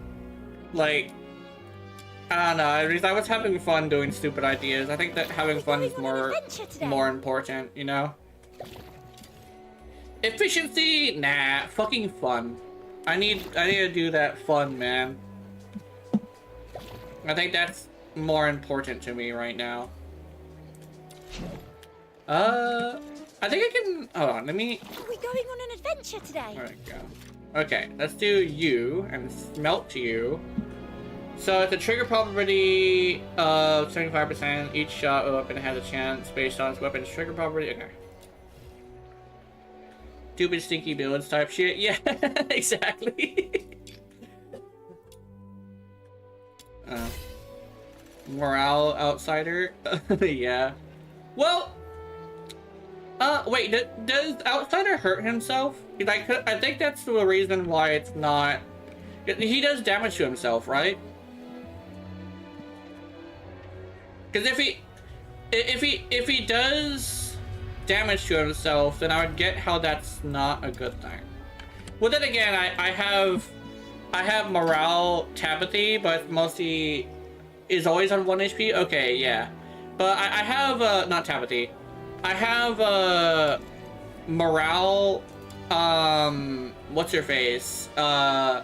I don't know, I was having fun doing stupid ideas. I think that having fun is more important, you know? Efficiency? Nah, fucking fun. I need to do that fun, man. I think that's more important to me right now. I think I can, hold on, let me... Are we going on an adventure today? There we go. Okay, let's do you and smelt you. So it's a trigger probability of 75%. Each shot of weapon has a chance based on its weapon's trigger probability. Okay. Stupid stinky builds type shit. Yeah, exactly. Morale outsider. Yeah. Well. Wait. Does outsider hurt himself? Like, I think that's the reason why it's not. He does damage to himself, right? Because if he does damage to himself, then I would get how that's not a good thing. Well, then again, I have morale Tabithy, but mostly is always on 1 HP. Okay, yeah, but I have not Tabithy. I have morale. What's your face? I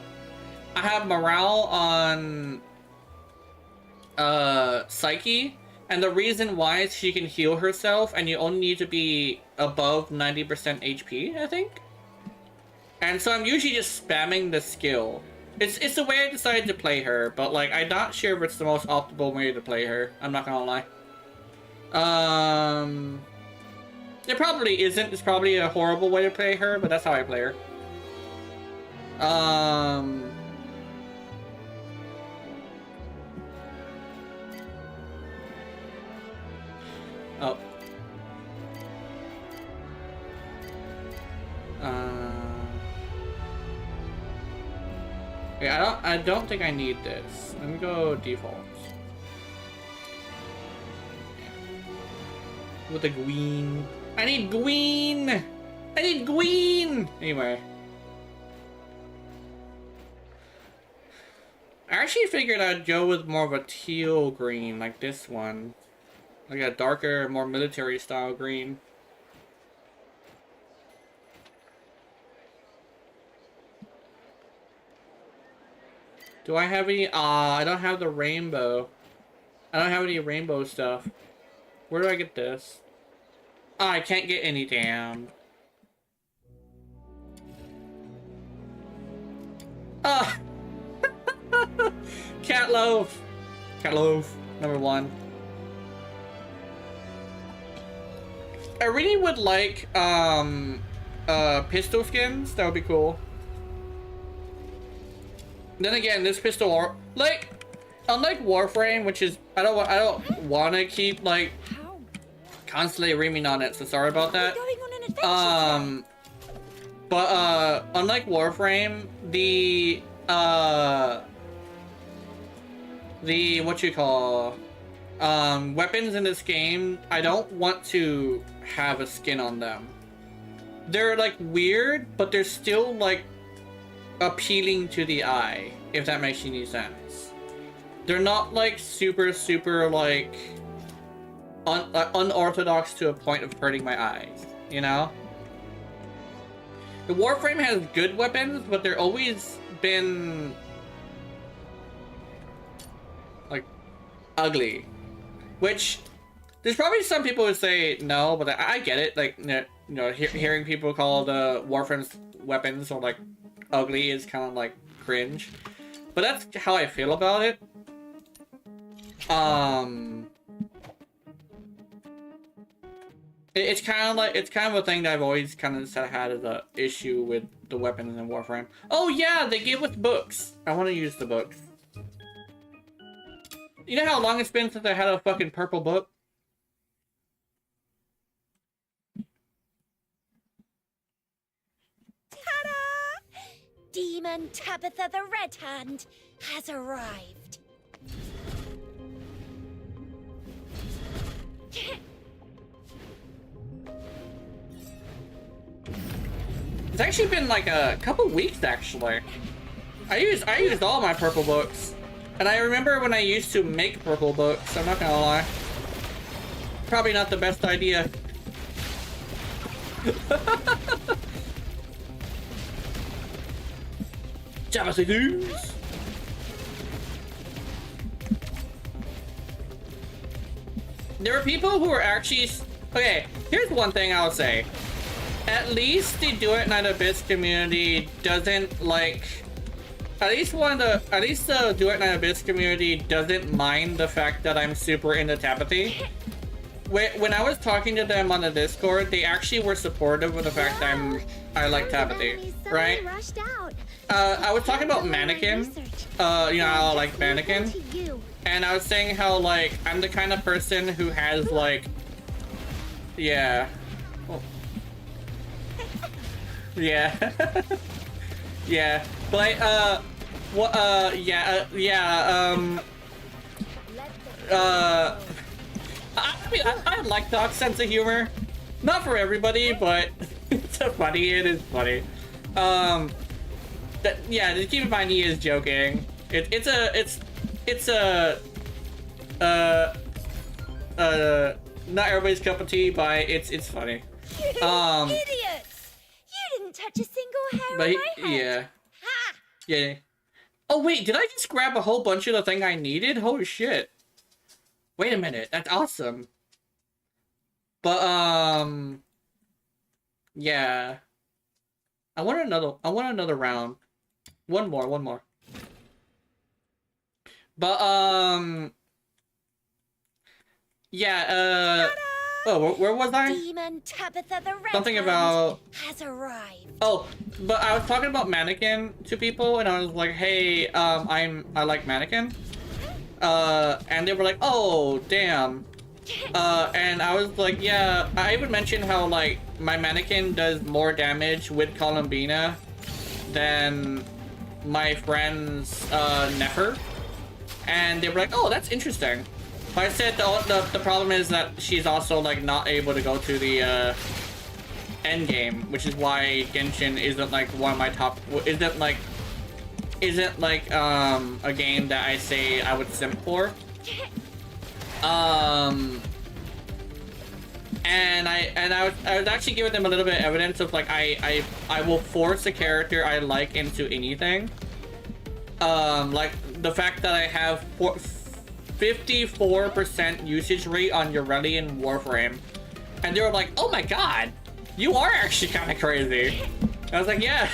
have morale on Psyche, and the reason why is she can heal herself, and you only need to be above 90% HP, I think. And so I'm usually just spamming the skill. It's the way I decided to play her, but like I'm not sure if it's the most optimal way to play her. I'm not gonna lie. It probably isn't. It's probably a horrible way to play her, but that's how I play her. Oh. Yeah, I don't think I need this. Let me go default. With the Gween. I need Gween! I need Gween! Anyway. I actually figured I'd go with more of a teal green, like this one. Like a darker, more military style green. Do I have any? I don't have the rainbow. I don't have any rainbow stuff. Where do I get this? Oh, I can't get any, damn. Ah! Cat loaf! Cat loaf, number 1. I really would like, pistol skins. That would be cool. Then again, this pistol, like, unlike Warframe, which is, I don't want to keep, like, constantly reaming on it, so sorry about that. But, unlike Warframe, the what you call, weapons in this game, I don't want to have a skin on them. They're, like, weird, but they're still, like, appealing to the eye, if that makes any sense. They're not like super like unorthodox to a point of hurting my eyes, you know? The Warframe has good weapons, but they're always been like ugly, which there's probably some people who say no, but I get it. Like, you know, hearing people call the Warframe's weapons or like ugly is kind of like cringe, but that's how I feel about it. It's kind of a thing that I've always kind of had as a issue with the weapons in Warframe. Oh yeah, they give us books. I want to use the books. You know how long it's been since I had a fucking purple book? Demon Tabitha the Red Hand has arrived. It's actually been like a couple weeks actually. I used all my purple books. And I remember when I used to make purple books, I'm not gonna lie. Probably not the best idea. Jabba-see-doos. There are people who are actually... Okay, here's one thing I'll say. At least the Duet Night Abyss community doesn't like... At least the Duet Night Abyss community doesn't mind the fact that I'm super into Tapathy. When I was talking to them on the Discord, they actually were supportive of the fact that I like Tapathy, right? I was talking about Mannequin. You know, I like Mannequin. And I was saying how, like, I'm the kind of person who has, like... Yeah. Oh. Yeah. Yeah. But, I mean, I like Doc's sense of humor. Not for everybody, but it's so funny. It is funny. Yeah, just keep in mind he is joking. It's a not everybody's cup of tea, but it's funny. You idiots! You didn't touch a single hair But on my head. yeah, Ha! yeah. Oh wait, did I just grab a whole bunch of the thing I needed? Holy shit! Wait a minute, that's awesome. But yeah. I want another round. One more. But yeah, oh, where was I? Demon Tabitha the Red Something Hand about has arrived. oh, but I was talking about mannequin to people, and I was like, hey, I like mannequin. And they were like, oh, damn. And I was like, yeah, I even mentioned how, like, my mannequin does more damage with Columbina than my friend's, Nefer. And they were like, oh, that's interesting. But I said the problem is that she's also, like, not able to go to the, end game, which is why Genshin isn't, like, one of my top, isn't like, a game that I say I would simp for. And I was actually giving them a little bit of evidence of, like, I will force a character I like into anything. Like the fact that I have 54% usage rate on Aurelian Warframe, and they were like, "Oh my god, you are actually kind of crazy." I was like, "Yeah,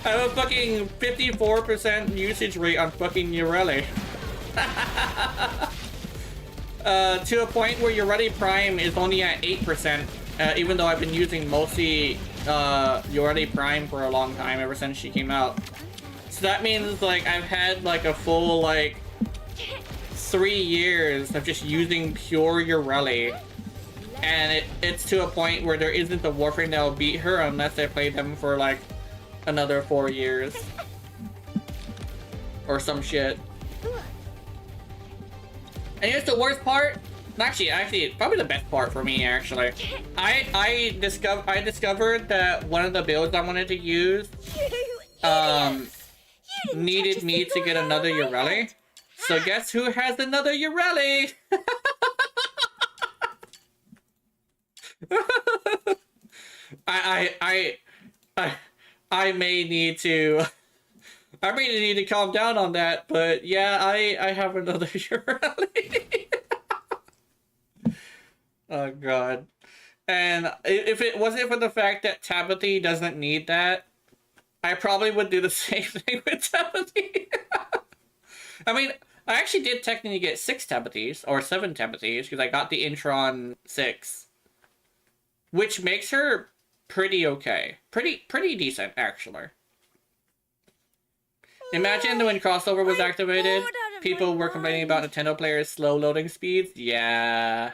I have a fucking 54% usage rate on fucking Ureli." To a point where Ureli Prime is only at 8%, even though I've been using mostly Ureli Prime for a long time, ever since she came out. So that means, like, I've had, like, a full, like, 3 years of just using pure Ureli. And it's to a point where there isn't a Warframe that will beat her unless I play them for, like, another 4 years. Or some shit. And here's the worst part. Actually, probably the best part for me, actually. I discovered that one of the builds I wanted to use, needed me to get another Ureli. So guess who has another Ureli? I may need to calm down on that, but yeah, I have another Ureli. Oh god. And if it wasn't for the fact that Tabitha doesn't need that, I probably would do the same thing with Tabitha. I mean, I actually did technically get 6 Tabithas, or 7 Tabithas, because I got the Intron 6. Which makes her pretty okay. Pretty decent, actually. Imagine when crossover was activated, people were complaining about Nintendo players' slow loading speeds. Yeah,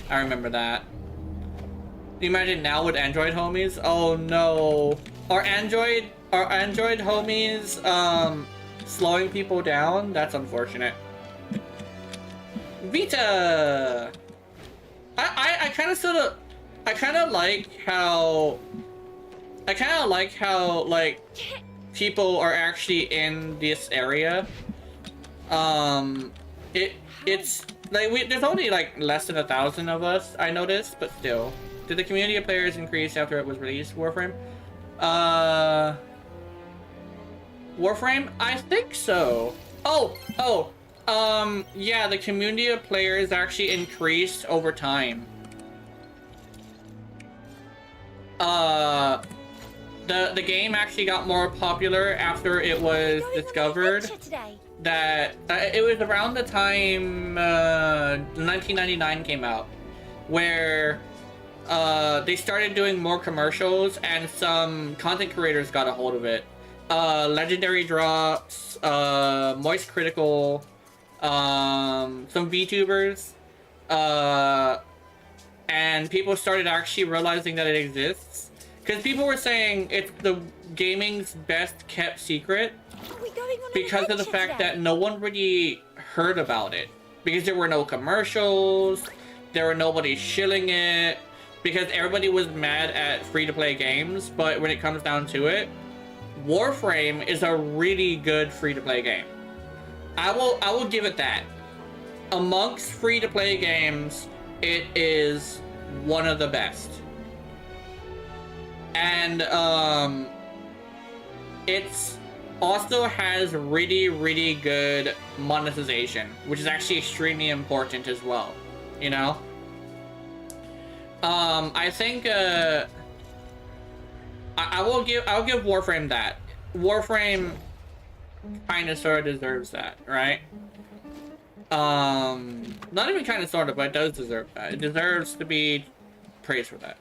I remember that. Imagine now with Android homies. Oh no, are Android homies slowing people down? That's unfortunate. Vita. I kind of like how like people are actually in this area. It's like there's only like less than 1,000 of us, I noticed, but still. Did the community of players increase after it was released, Warframe? Warframe? I think so. Yeah, the community of players actually increased over time. The game actually got more popular after it was discovered that it was around the time 1999 came out, where they started doing more commercials and some content creators got a hold of it. Legendary Drops, Moist Critical, some VTubers, and people started actually realizing that it exists. Because people were saying it's the gaming's best kept secret because of the fact that no one really heard about it. Because there were no commercials, there were nobody shilling it, because everybody was mad at free-to-play games, but when it comes down to it, Warframe is a really good free-to-play game. I will give it that. Amongst free-to-play games, it is one of the best. And it's also has really, really good monetization, which is actually extremely important as well, you know? I think I'll give Warframe that. Warframe kind of sort of deserves that, right? Not even kind of sort of, but it does deserve that. It deserves to be praised for that.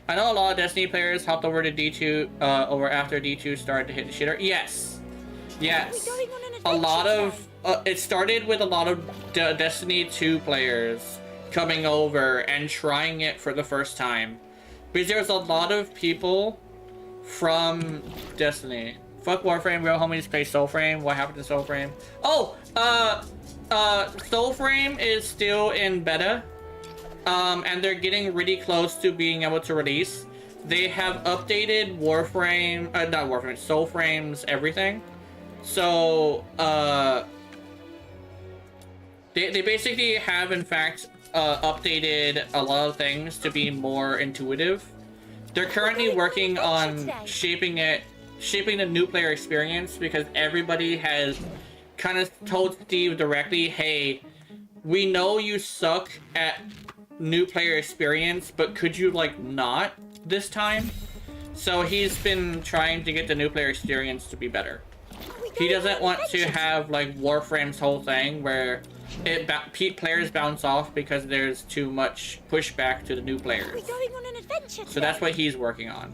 I know a lot of Destiny players hopped over to D2 over after D2 started to hit the shitter. Yes. Yes. A lot of it started with a lot of Destiny 2 players coming over and trying it for the first time. Because there's a lot of people from Destiny. Fuck Warframe, real homies play Soulframe. What happened to Soulframe? Oh, Soulframe is still in beta. And they're getting really close to being able to release. They have updated Warframe, not Warframe, Soulframe's everything. So, they basically have, in fact, updated a lot of things to be more intuitive. They're currently working on shaping the new player experience, because everybody has kind of told Steve directly, hey, we know you suck at new player experience, but could you, like, not this time? So he's been trying to get the new player experience to be better. He doesn't want to have, like, Warframe's whole thing where players bounce off because there's too much pushback to the new players. So that's what he's working on.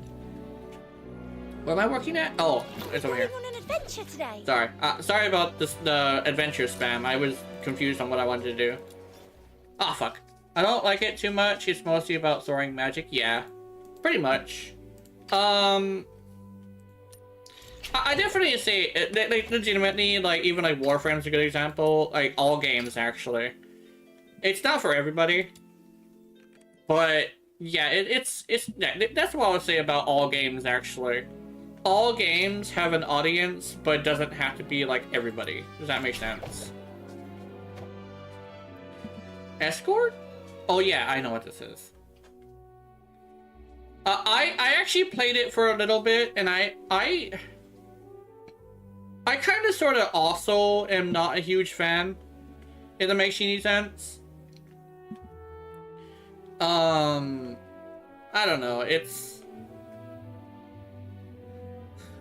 What am I working at? Oh, it's over here. Sorry. Sorry about the adventure spam. I was confused on what I wanted to do. Ah, fuck. I don't like it too much. It's mostly about throwing magic. Yeah, pretty much. I definitely say, like, legitimately, like, even, like, Warframe's a good example. Like, all games, actually. It's not for everybody. But, yeah, that's what I would say about all games, actually. All games have an audience, but it doesn't have to be, like, everybody. Does that make sense? Escort? Oh, yeah, I know what this is. I actually played it for a little bit, and I kind of sort of also am not a huge fan, if that makes any sense. I don't know,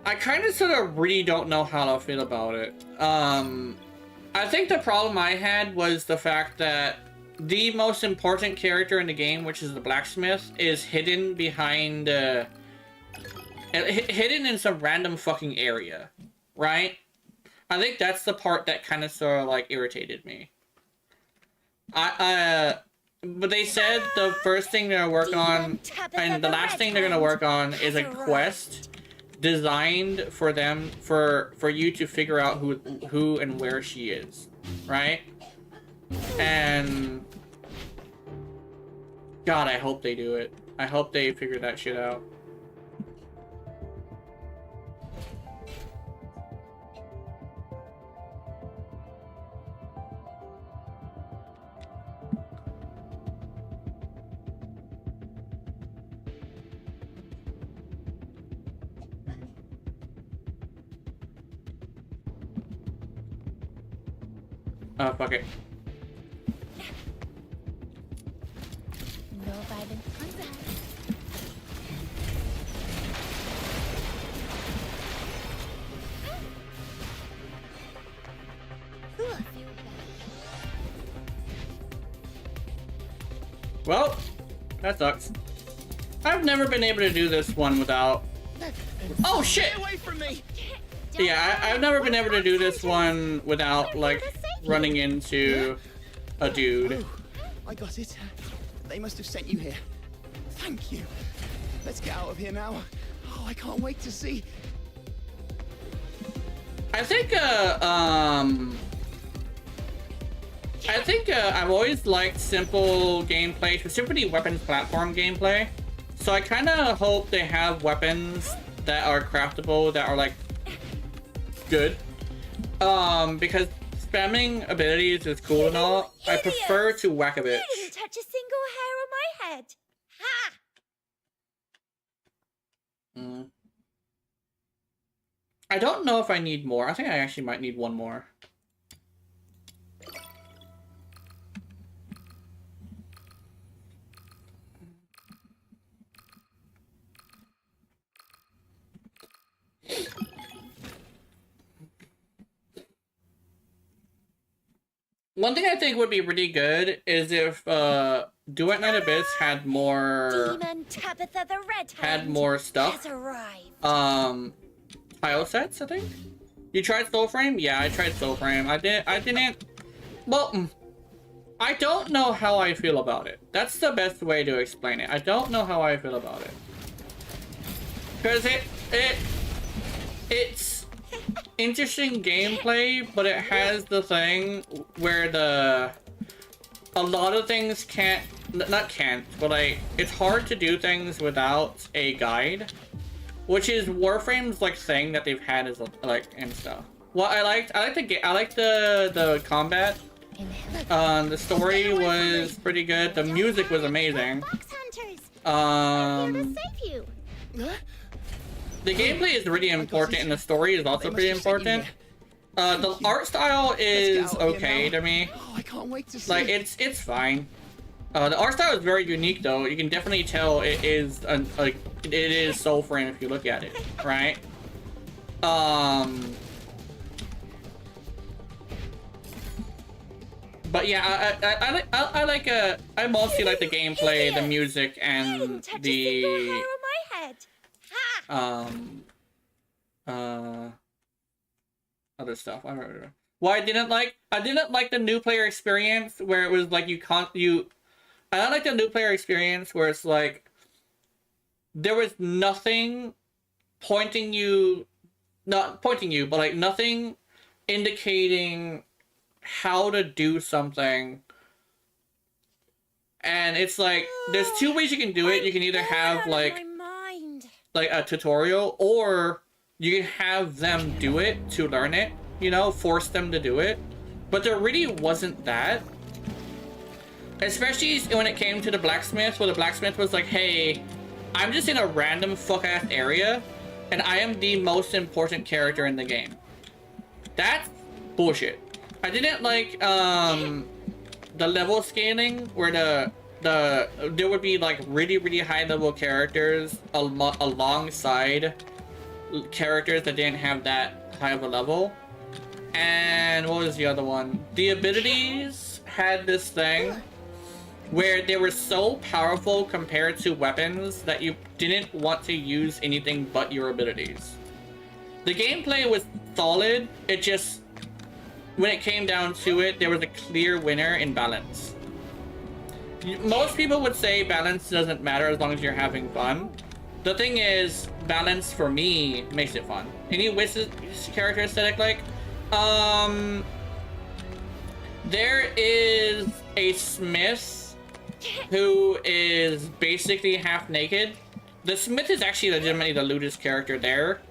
I kind of sort of really don't know how to feel about it. I think the problem I had was the fact that the most important character in the game, which is the blacksmith, is hidden behind, hidden in some random fucking area. Right? I think that's the part that kind of sort of, like, irritated me. But they said the first thing they're gonna work on, and the last thing they're gonna work on, is a quest designed for them, for you to figure out who and where she is. Right? And God, I hope they do it. I hope they figure that shit out. Oh, fuck it. No violent contact. Well, that sucks. I've never been able to do this one without... Oh, shit! Get away from me! Yeah, I've never been able to do this one without, like, running into a dude. Oh, I got it. They must have sent you here. Thank you. Let's get out of here now. Oh, I can't wait to see. I think, I think I've always liked simple gameplay, specifically weapons platform gameplay. So I kind of hope they have weapons that are craftable, that are like good. Because spamming abilities is cool and all. I prefer to whack a bitch. You didn't touch a single hair on my head. Ha! I don't know if I need more. I think I actually might need one more. One thing I think would be pretty good is if Duet Night Abyss had more Demon Tabitha the Red had more stuff. has arrived. Tile sets, I think. You tried Soul Frame? Yeah, I tried Soul Frame. I didn't. Well, I don't know how I feel about it. That's the best way to explain it. I don't know how I feel about it. Cause it's interesting gameplay, but it has the thing where a lot of things but like, it's hard to do things without a guide. Which is Warframe's like thing that they've had is like and stuff. Well, I liked the combat. The story was pretty good. The music was amazing. Fox hunters. I'm here to save you. The gameplay is really important, and the story is also pretty important. The art style is okay to me. Oh, I can't wait to see. Like it's fine. The art style is very unique, though. You can definitely tell it is like it is Soul Frame if you look at it, right? But yeah, I mostly like the gameplay, the music, and the other stuff. I remember. Well, I didn't like the new player experience where it was like I don't like the new player experience where it's like there was nothing pointing you, not pointing you, but like nothing indicating how to do something. And it's like there's two ways you can do it. You can either have like a tutorial, or you can have them do it to learn it, you know, force them to do it. But there really wasn't that. Especially when it came to the blacksmith, where the blacksmith was like, hey, I'm just in a random fuck-ass area, and I am the most important character in the game. That's bullshit. I didn't like, the level scaling, where there would be, like, really, really high-level characters alongside characters that didn't have that high of a level. And what was the other one? The abilities had this thing where they were so powerful compared to weapons that you didn't want to use anything but your abilities. The gameplay was solid, it just, when it came down to it, there was a clear winner in balance. Most people would say balance doesn't matter as long as you're having fun. The thing is, balance for me makes it fun. Any Wiz's character aesthetic like? There is a smith who is basically half naked. The smith is actually legitimately the lewdest character there.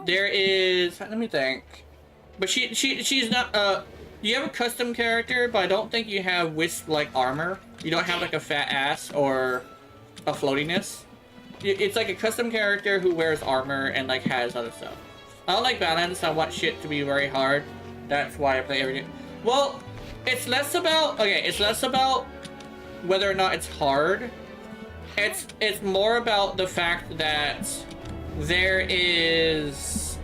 There is, let me think. But she's not, you have a custom character, but I don't think you have wisp-like armor. You don't have like a fat ass or a floatiness. It's like a custom character who wears armor and like has other stuff. I don't like balance, I want shit to be very hard. That's why I play everything. Well, it's less about, it's less about whether or not it's hard. It's more about the fact that there is,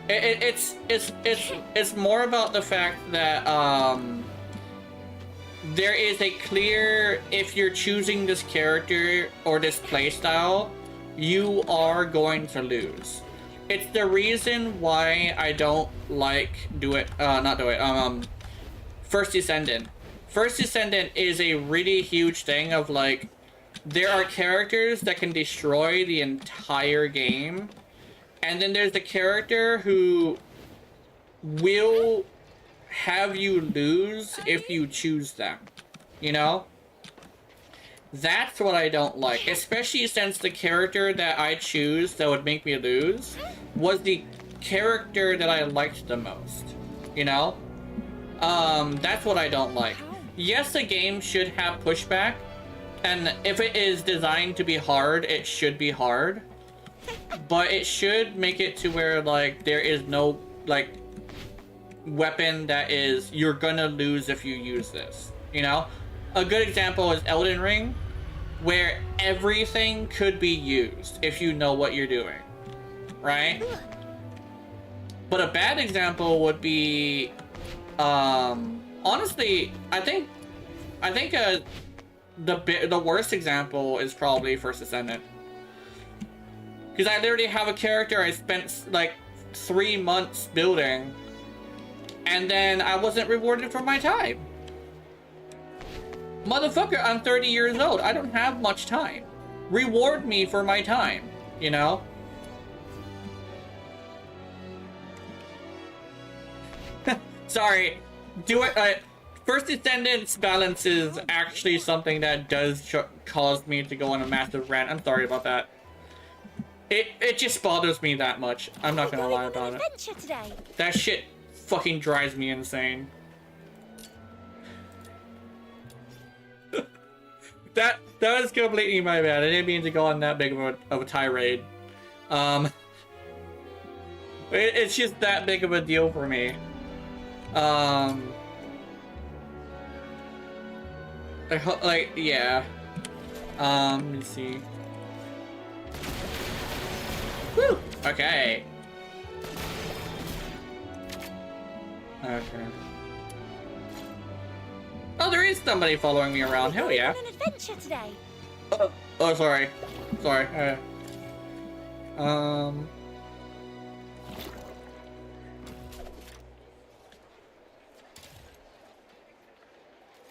it's more about the fact that, there is a clear, if you're choosing this character or this playstyle, you are going to lose. It's the reason why I don't like First Descendant. First Descendant is a really huge thing of like, there are characters that can destroy the entire game, and then there's the character who will have you lose if you choose them. You know? That's what I don't like. Especially since the character that I choose that would make me lose was the character that I liked the most. You know? That's what I don't like. Yes, the game should have pushback. And if it is designed to be hard, it should be hard. But it should make it to where, like, there is no, like, weapon that is, you're gonna lose if you use this. You know? A good example is Elden Ring, where everything could be used if you know what you're doing. Right? But a bad example would be, honestly, I think the worst example is probably First Ascendant. Because I literally have a character I spent like 3 months building, and then I wasn't rewarded for my time. Motherfucker, I'm 30 years old. I don't have much time. Reward me for my time, you know? Sorry. First Descendants balance is actually something that does cause me to go on a massive rant. I'm sorry about that. It just bothers me that much. I'm not gonna lie about it. Today. That shit fucking drives me insane. That was completely my bad. I didn't mean to go on that big of a tirade. It's just that big of a deal for me. Like, yeah. Let me see. Woo! Okay. Okay. Oh, there is somebody following me around. Hell yeah. On an adventure today. Oh, sorry. Sorry.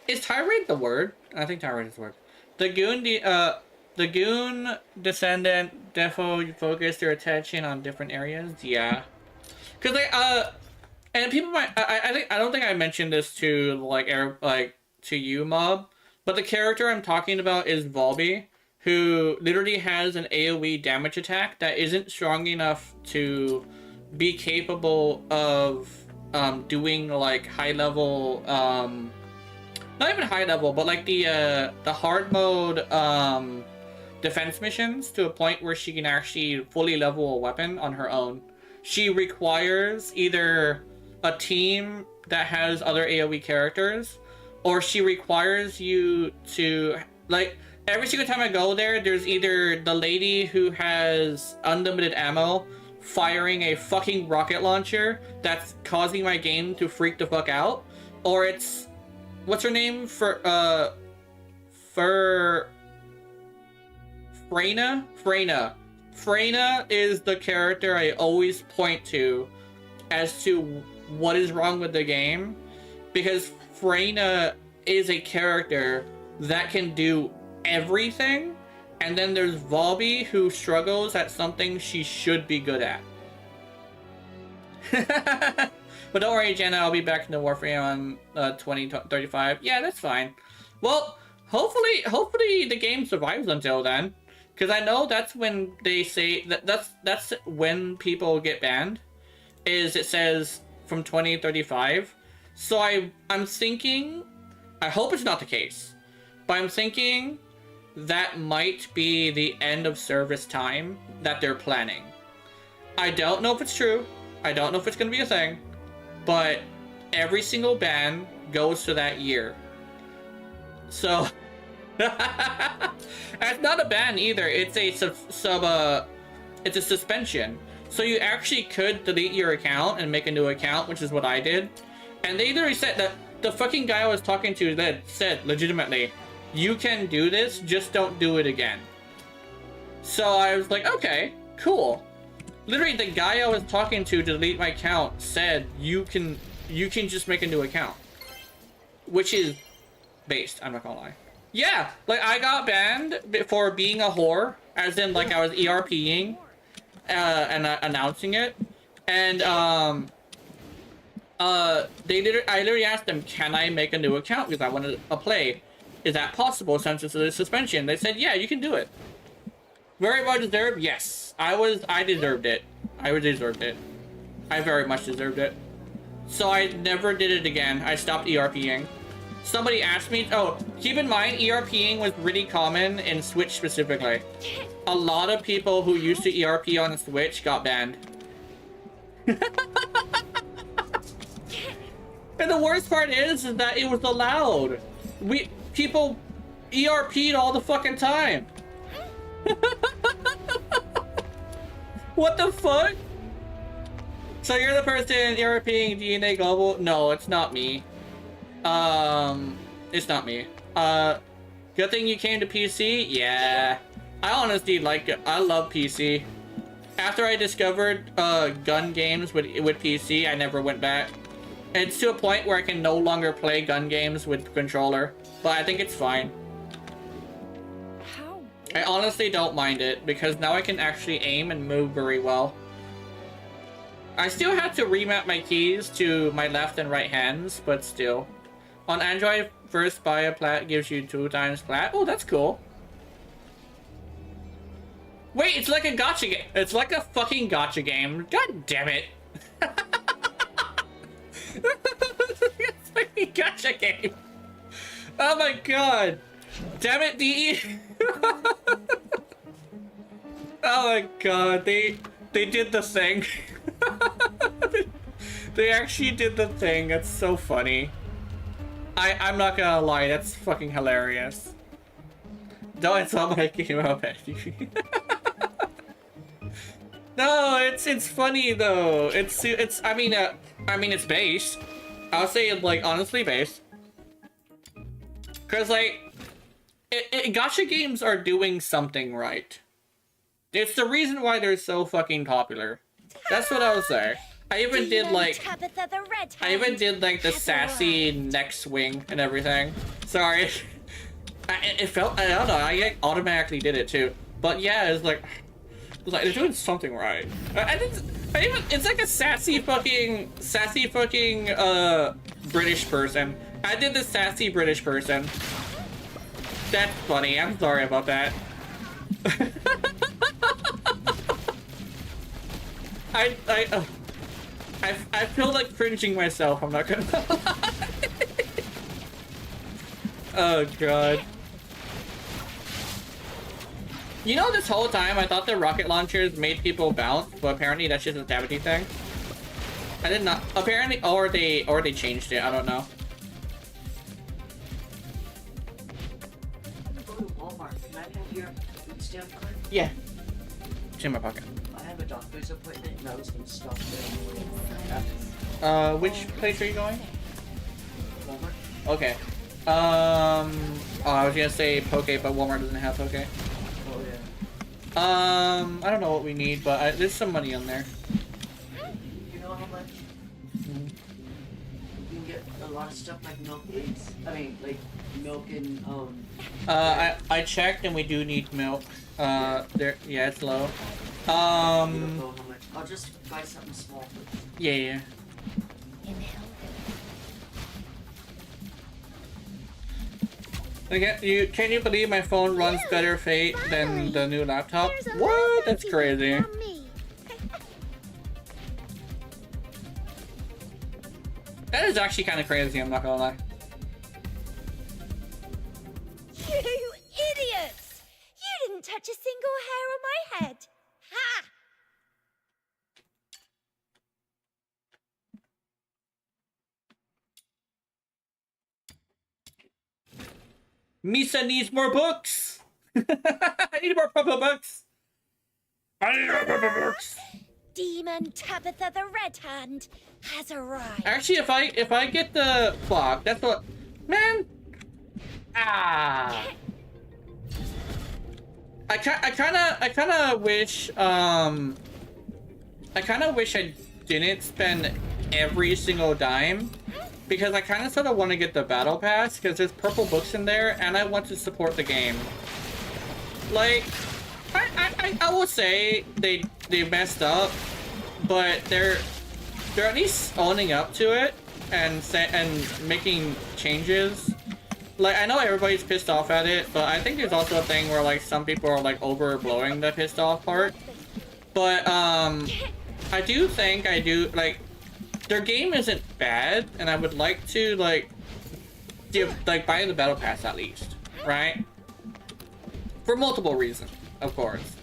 Is tirade the word? I think tirade is the word. The goon descendant defo focus their attention on different areas. Yeah. Cause and people might, I don't think I mentioned this to to you, Mob, but the character I'm talking about is Volby, who literally has an AoE damage attack that isn't strong enough to be capable of doing like high level, not even high level, but like the hard mode defense missions to a point where she can actually fully level a weapon on her own. She requires either a team that has other AoE characters, or she requires you to, like, every single time I go there, there's either the lady who has unlimited ammo firing a fucking rocket launcher that's causing my game to freak the fuck out, or it's, what's her name? Freyna? Freyna is the character I always point to as to what is wrong with the game, because Freyna is a character that can do everything, and then there's Volby who struggles at something she should be good at. But don't worry, Jenna, I'll be back in the Warframe on 2035. Yeah, that's fine. Well, hopefully the game survives until then, because I know that's when they say that's when people get banned. Is it says from 2035. So I'm thinking, I hope it's not the case, but I'm thinking that might be the end of service time that they're planning. I don't know if it's true. I don't know if it's going to be a thing, but every single ban goes to that year. So it's not a ban either. It's a it's a suspension. So you actually could delete your account and make a new account, which is what I did. And they literally said that the fucking guy I was talking to that said legitimately, you can do this, just don't do it again. So I was like, okay, cool. Literally the guy I was talking to delete my account said you can just make a new account. Which is based, I'm not gonna lie. Yeah, like I got banned for being a whore, as in like I was ERPing and announcing it, and I literally asked them, can I make a new account because I wanted to play? Is that possible since it's a suspension? They said, yeah, you can do it. Very well deserved, yes. I deserved it. I deserved it. I very much deserved it. So I never did it again. I stopped ERPing. Somebody asked me, oh, keep in mind, ERPing was really common in Switch specifically. A lot of people who used to ERP on Switch got banned. And the worst part is that it was allowed. People ERP'd all the fucking time. What the fuck? So you're the person ERPing DNA Global? No, it's not me. It's not me. Good thing you came to PC? Yeah. I honestly like it. I love PC. After I discovered gun games with PC, I never went back. It's to a point where I can no longer play gun games with controller, but I think it's fine. How? I honestly don't mind it because now I can actually aim and move very well. I still have to remap my keys to my left and right hands, but still. On Android, first buy a plat gives you 2 times plat. Oh, that's cool. Wait, it's like a gacha game. It's like a fucking gacha game. God damn it. It's like a gacha game. Oh my god. Damn it, DE. Oh my god, they did the thing. They actually did the thing. That's so funny. I'm not gonna lie, that's fucking hilarious. No, it's not my game about it. No, it's funny though. I mean it's based. I'll say like honestly based. Cause like gacha games are doing something right. It's the reason why they're so fucking popular. That's what I would say. I even did like the sassy neck swing and everything. Sorry. It felt, I don't know, I automatically did it too. But yeah, it's like they're doing something right. It's like a sassy fucking British person. I did the sassy British person. That's funny. I'm sorry about that. I feel like cringing myself. I'm not gonna lie. Oh god. You know, this whole time I thought the rocket launchers made people bounce, but apparently that's just a gravity thing. I did not. Apparently, or they changed it. I don't know. Go to Walmart. Can I have your food stamp card? Yeah. It's in my pocket. I have a doctor's appointment and I was gonna stop there. Which place are you going? Walmart? Okay. Oh, I was gonna say Poke, but Walmart doesn't have Poke. Oh yeah. I don't know what we need, but there's some money on there. You know how much? You can get a lot of stuff like milk eggs. I mean, like milk and I checked and we do need milk. There, yeah, it's low. I don't know how much. I'll just buy something small. Yeah. Okay, can you believe my phone runs better Fate than the new laptop? What? That's crazy. That is actually kind of crazy, I'm not gonna lie. You idiots! You didn't touch a single hair on my head. Ha! Misa needs more books! I need more proper books! I need more proper books! Demon Tabitha the Red Hand has arrived. Actually, if I get the clock, that's what... Man! Ah! I kinda wish, I kinda wish I didn't spend every single dime, because I kinda sorta want to get the battle pass, because there's purple books in there, and I want to support the game. Like, I will say they messed up, but they're at least owning up to it and making changes. Like, I know everybody's pissed off at it, but I think there's also a thing where, like, some people are, like, overblowing the pissed off part. But, I do think like, their game isn't bad, and I would like to, like, buy the battle pass at least, right? For multiple reasons, of course.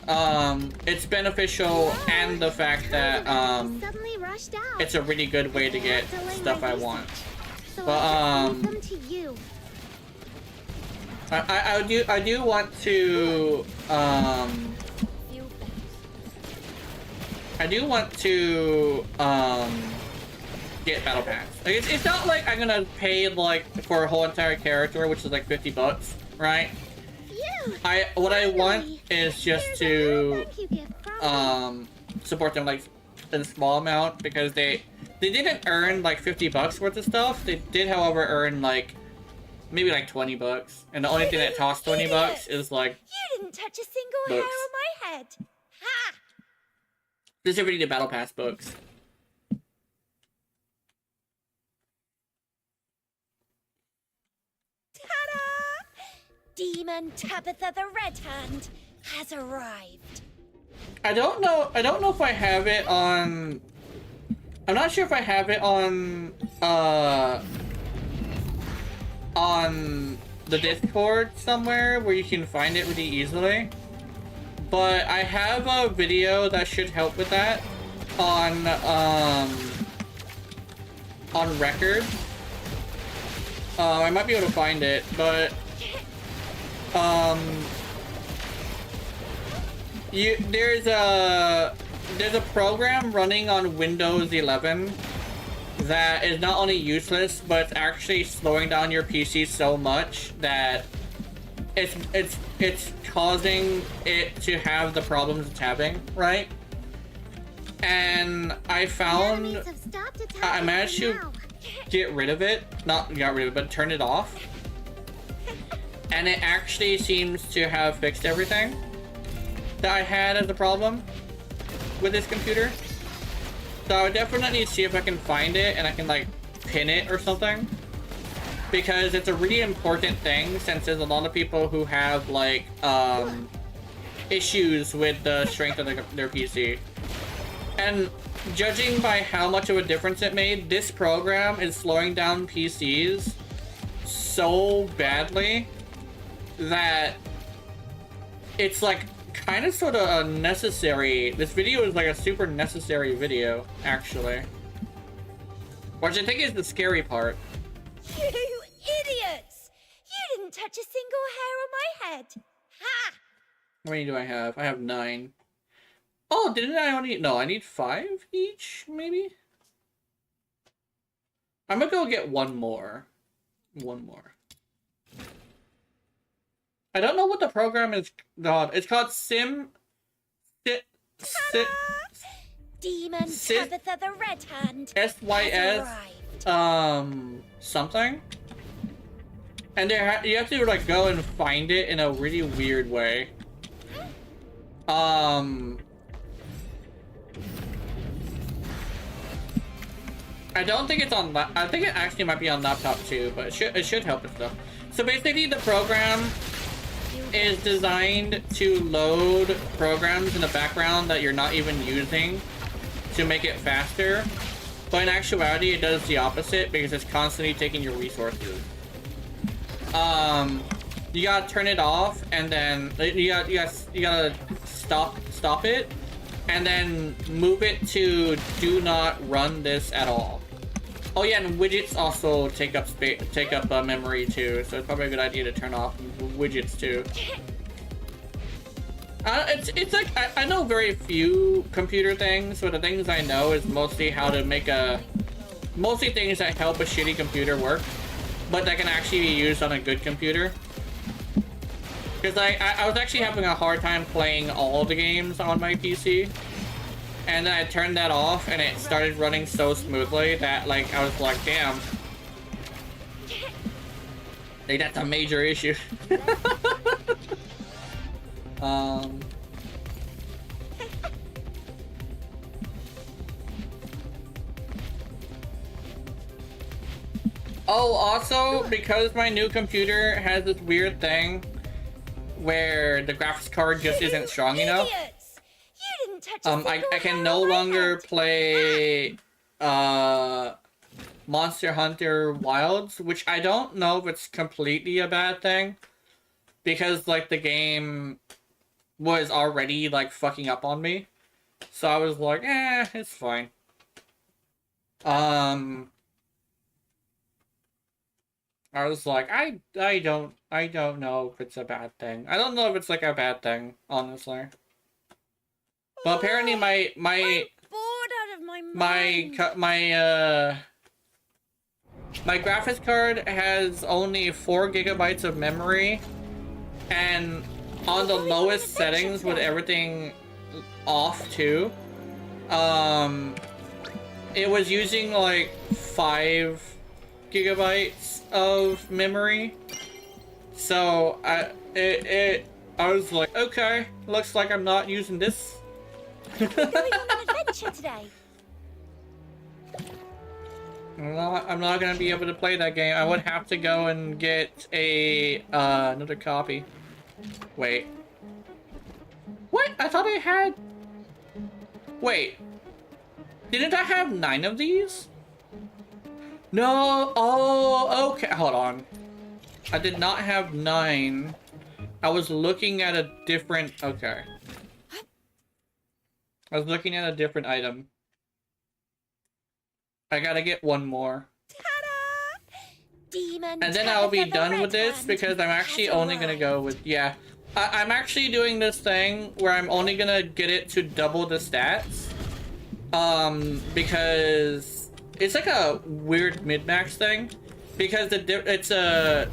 It's beneficial, and the fact that, Suddenly rushed out. it's a really good way to get stuff I want. So But, I just leave them to you. I do want to, I do want to, get battle pass. Like, it's not like I'm gonna pay, like, for a whole entire character, which is like 50 bucks, right? Phew. What I want Finally. is just Here's to, another thank you gift from me. support them, like, in a small amount, because they didn't earn, like, 50 bucks worth of stuff. They did, however, earn, like, maybe, like, 20 bucks. And the only thing that costs 20 bucks is, like, You didn't touch a single hair books. on my head. Ha! specifically the battle pass books. Ta-da! Demon Tabitha the Red Hand has arrived. I don't know if I have it on... I'm not sure if I have it on the Discord somewhere where you can find it really easily. But I have a video that should help with that on record. I might be able to find it, but there's a program running on Windows 11 that is not only useless, but it's actually slowing down your PC so much that it's causing it to have the problems it's having, right? And I found Enemies have stopped attacking I managed for to now. get rid of it. Not got rid of it, but turn it off. And it actually seems to have fixed everything that I had as a problem with this computer. So I would definitely see if I can find it and I can, like, pin it or something. Because it's a really important thing, since there's a lot of people who have, like, issues with the strength of their PC. And judging by how much of a difference it made, this program is slowing down PCs so badly that it's, like, kind of sort of a necessary... This video is, like, a super necessary video, actually. Which I think is the scary part. You idiots! You didn't touch a single hair on my head. Ha! How many do I have? I have 9. Oh, didn't I only... No, I need 5 each, maybe? I'm gonna go get one more. One more. I don't know what the program is called. It's called Demon Sis- Tabitha the Red Hand has SYS arrived. something. And you have to, like, go and find it in a really weird way. I don't think it's on I think it actually might be on laptop too, but it should help with stuff. So basically the program is designed to load programs in the background that you're not even using to make it faster. But in actuality, it does the opposite because it's constantly taking your resources. You gotta turn it off, and then you gotta stop it, and then move it to do not run this at all. Oh yeah, and widgets also take up memory too, so it's probably a good idea to turn off widgets too. It's like I know very few computer things, but the things I know is mostly how to make mostly things that help a shitty computer work, but that can actually be used on a good computer. Because I was actually having a hard time playing all the games on my PC, and then I turned that off, and it started running so smoothly that, like, I was like, damn. Like, that's a major issue. Oh, also, because my new computer has this weird thing where the graphics card just isn't strong enough, Idiots! You didn't touch a single I can hair no on my longer head. play Monster Hunter Wilds, which I don't know if it's completely a bad thing, because like the game was already like fucking up on me, so I was like, it's fine. I was like, I don't know if it's a bad thing. I don't know if it's like a bad thing, honestly. But apparently I'm my bored out of my my mind. cu- my graphics card has only 4 gigabytes of memory, and on the lowest settings with everything off too, it was using like 5 gigabytes of memory. So I was like, okay, looks like I'm not using this. We're going on an adventure today. I'm not gonna be able to play that game. I would have to go and get a another copy. Wait. What? I thought I had. Wait. Didn't I have 9 of these? No. Oh, okay. Hold on. I did not have 9. I was looking at a different. Okay. I was looking at a different item. I gotta get one more. Ta-da! Demon And then I'll be Tabitha the done Red with this Hand because I'm actually has only gonna arrived. go with, yeah. I'm actually doing this thing where I'm only gonna get it to double the stats. Because it's like a weird mid-max thing. Because it's a...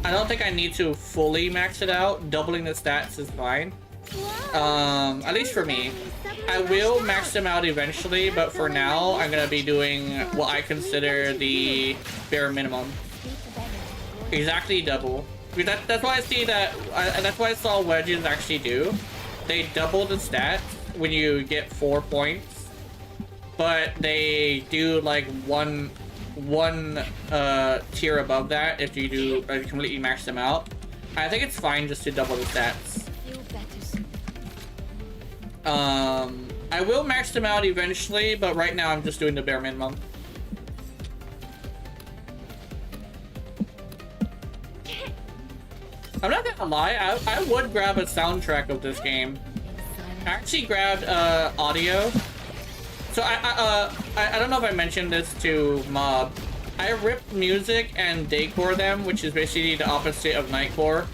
I don't think I need to fully max it out. Doubling the stats is fine. At least for me. I will max them out eventually, but for now, I'm gonna be doing what I consider the bare minimum. Exactly double. That's why I see that. That's why I saw wedges actually do. They double the stats when you get 4 points, but they do like one tier above that if you do completely max them out. I think it's fine just to double the stats. I will max them out eventually, but right now I'm just doing the bare minimum. I'm not gonna lie, I would grab a soundtrack of this game. I actually grabbed audio. So I don't know if I mentioned this to Mob. I ripped music and decor them, which is basically the opposite of Nightcore,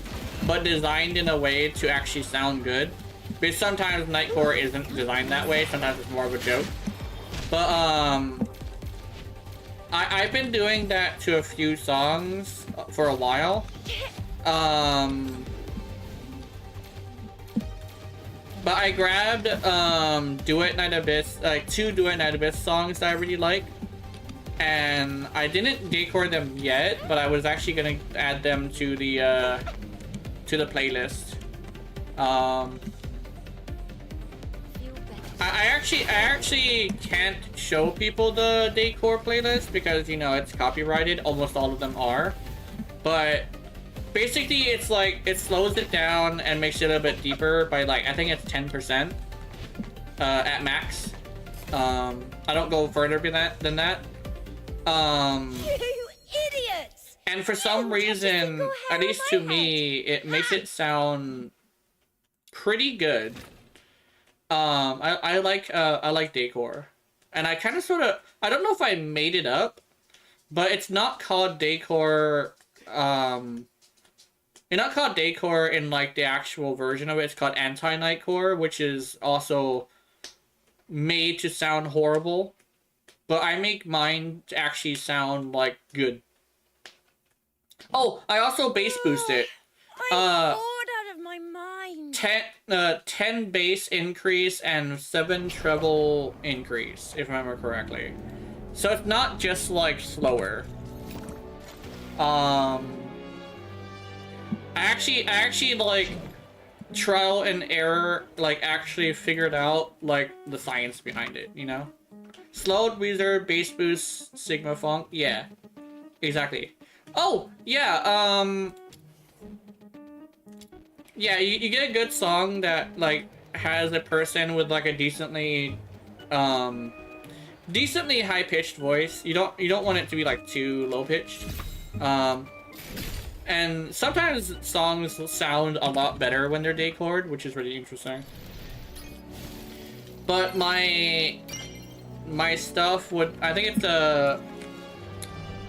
but designed in a way to actually sound good. Because sometimes Nightcore isn't designed that way, sometimes it's more of a joke. But I've been doing that to a few songs for a while. But I grabbed Duet Night Abyss, like 2 Duet Night Abyss songs that I really like. And I didn't decor them yet, but I was actually gonna add them to the playlist. I actually can't show people the decor playlist because, you know, it's copyrighted. Almost all of them are. But basically it's like, it slows it down and makes it a bit deeper by like, I think it's 10% at max. I don't go further than that. You idiots! And for some reason, at least to me, it makes it sound pretty good. I like decor, and I kind of sort of, I don't know if I made it up, but it's not called decor. It's not called decor in like the actual version of it. It's called anti-nightcore, which is also made to sound horrible, but I make mine to actually sound like good. Oh, I also bass boost it. I'm bored out of my mind. 10 bass increase and 7 treble increase, if I remember correctly. So it's not just like slower. I actually like trial and error, like actually figured out like the science behind it, you know? Slowed, Weezer, bass boost, Sigma Funk, yeah. exactly. Oh, yeah, yeah, you get a good song that, like, has a person with, like, a decently high-pitched voice. You don't want it to be, like, too low-pitched. And sometimes songs sound a lot better when they're decored, which is really interesting. But my stuff would, I think it's a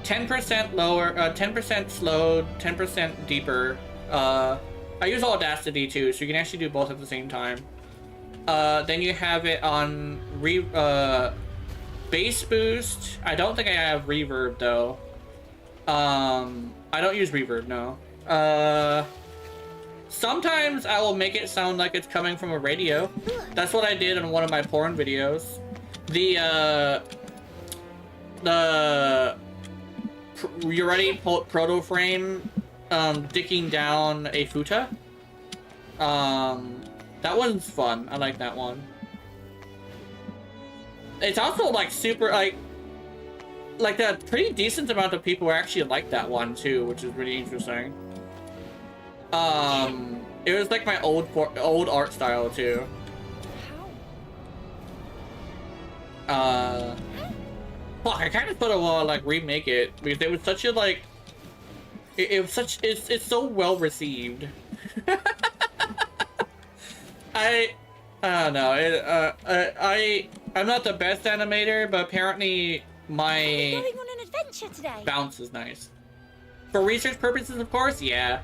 10% lower, 10% slowed, 10% deeper. I use Audacity too, so you can actually do both at the same time. Then you have it on bass boost. I don't think I have reverb though. I don't use reverb, no. Sometimes I will make it sound like it's coming from a radio. That's what I did in one of my porn videos. You ready? Proto frame, dicking down a futa. That one's fun. I like that one. It's also like super like a pretty decent amount of people actually like that one too, which is really interesting. It was like my old art style too. Fuck, I kind of thought I want to like remake it because it was such a like, it was such, it's so well received. I don't know. I'm not the best animator, but apparently my Going on an adventure today. bounce is nice. For research purposes, of course, yeah.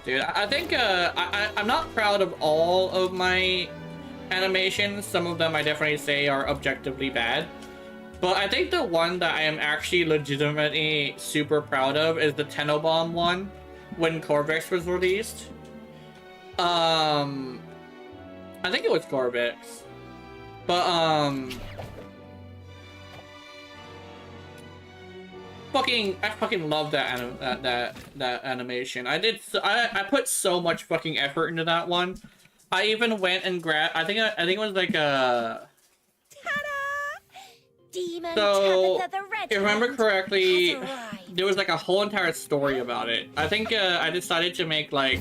Dude, I think I'm not proud of all of my animations. Some of them I definitely say are objectively bad. But I think the one that I am actually legitimately super proud of is the Tenobomb one, when Corvex was released. I think it was Corvex. But, I fucking love that animation. I put so much fucking effort into that one. I even went and grabbed, I think it was like a... Ta-da! Demon So, Tabitha the Red if I remember Hand correctly, has arrived. there was like a whole entire story about it. I think I decided to make like...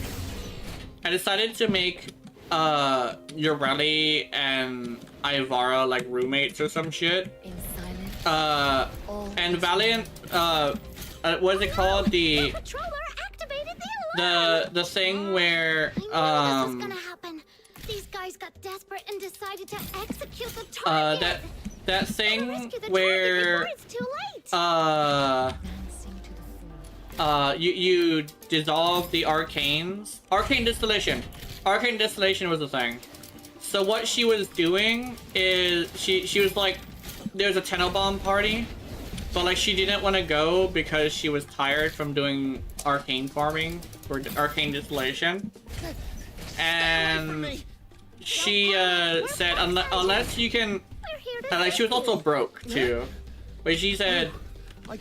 Ureli and Ivara like roommates or some shit. In silence. And Valiant, what is it called? The patroller activated the thing where, I knew this was gonna happen. These guys got desperate and decided to execute the target. that Gotta thing rescue the where, target before it's too late. Dancing to the floor. you dissolve the arcanes. Arcane distillation. Arcane distillation was a thing. So what she was doing is she was like, there's a Tenobomb party, but like she didn't want to go because she was tired from doing arcane farming or arcane distillation, and she said unless you can, We're here to and like she was also broke too, but she said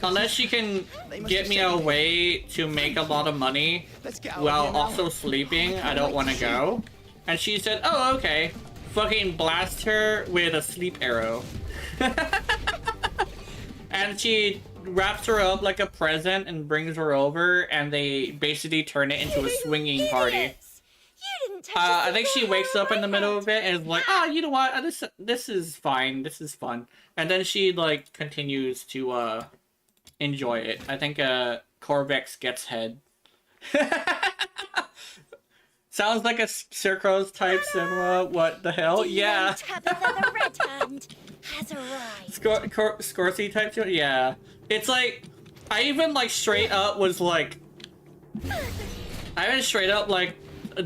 unless you can get me a way to make a lot of money Let's get out of while here now. also sleeping, I don't want to go. And she said, oh, okay. Fucking blast her with a sleep arrow. And she wraps her up like a present and brings her over, and they basically turn it into a swinging party. idiots. You didn't touch a I think she single wakes hair up on in the my middle head. of it and is like, oh, you know what? This is fine. This is fun. And then she like continues to enjoy it. I think Corvex gets head. Sounds like a Circos type cinema. What the hell? Demon Yeah. Tabitha the Red Hand has arrived. Scorsese type cinema? Yeah. It's like, I even like straight up was like, I even straight up like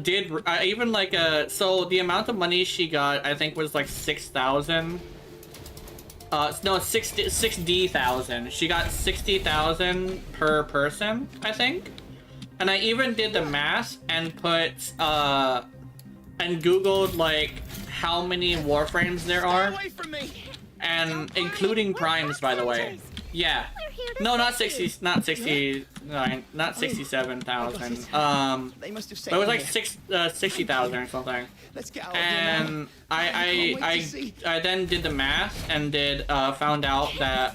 did, I even like, so the amount of money she got, I think was like 6,000. No, 60,000. She got 60,000 per person, I think. And I even did the math and put, and Googled like how many Warframes there Stay are, away from me. and including primes, by the way. Yeah. We're here to No, not save 60, you. not 69, not 67,000. They must have But sent it was you like here. 60,000 or something. Let's get out of here now. And can't wait to see. I then did the math and found out that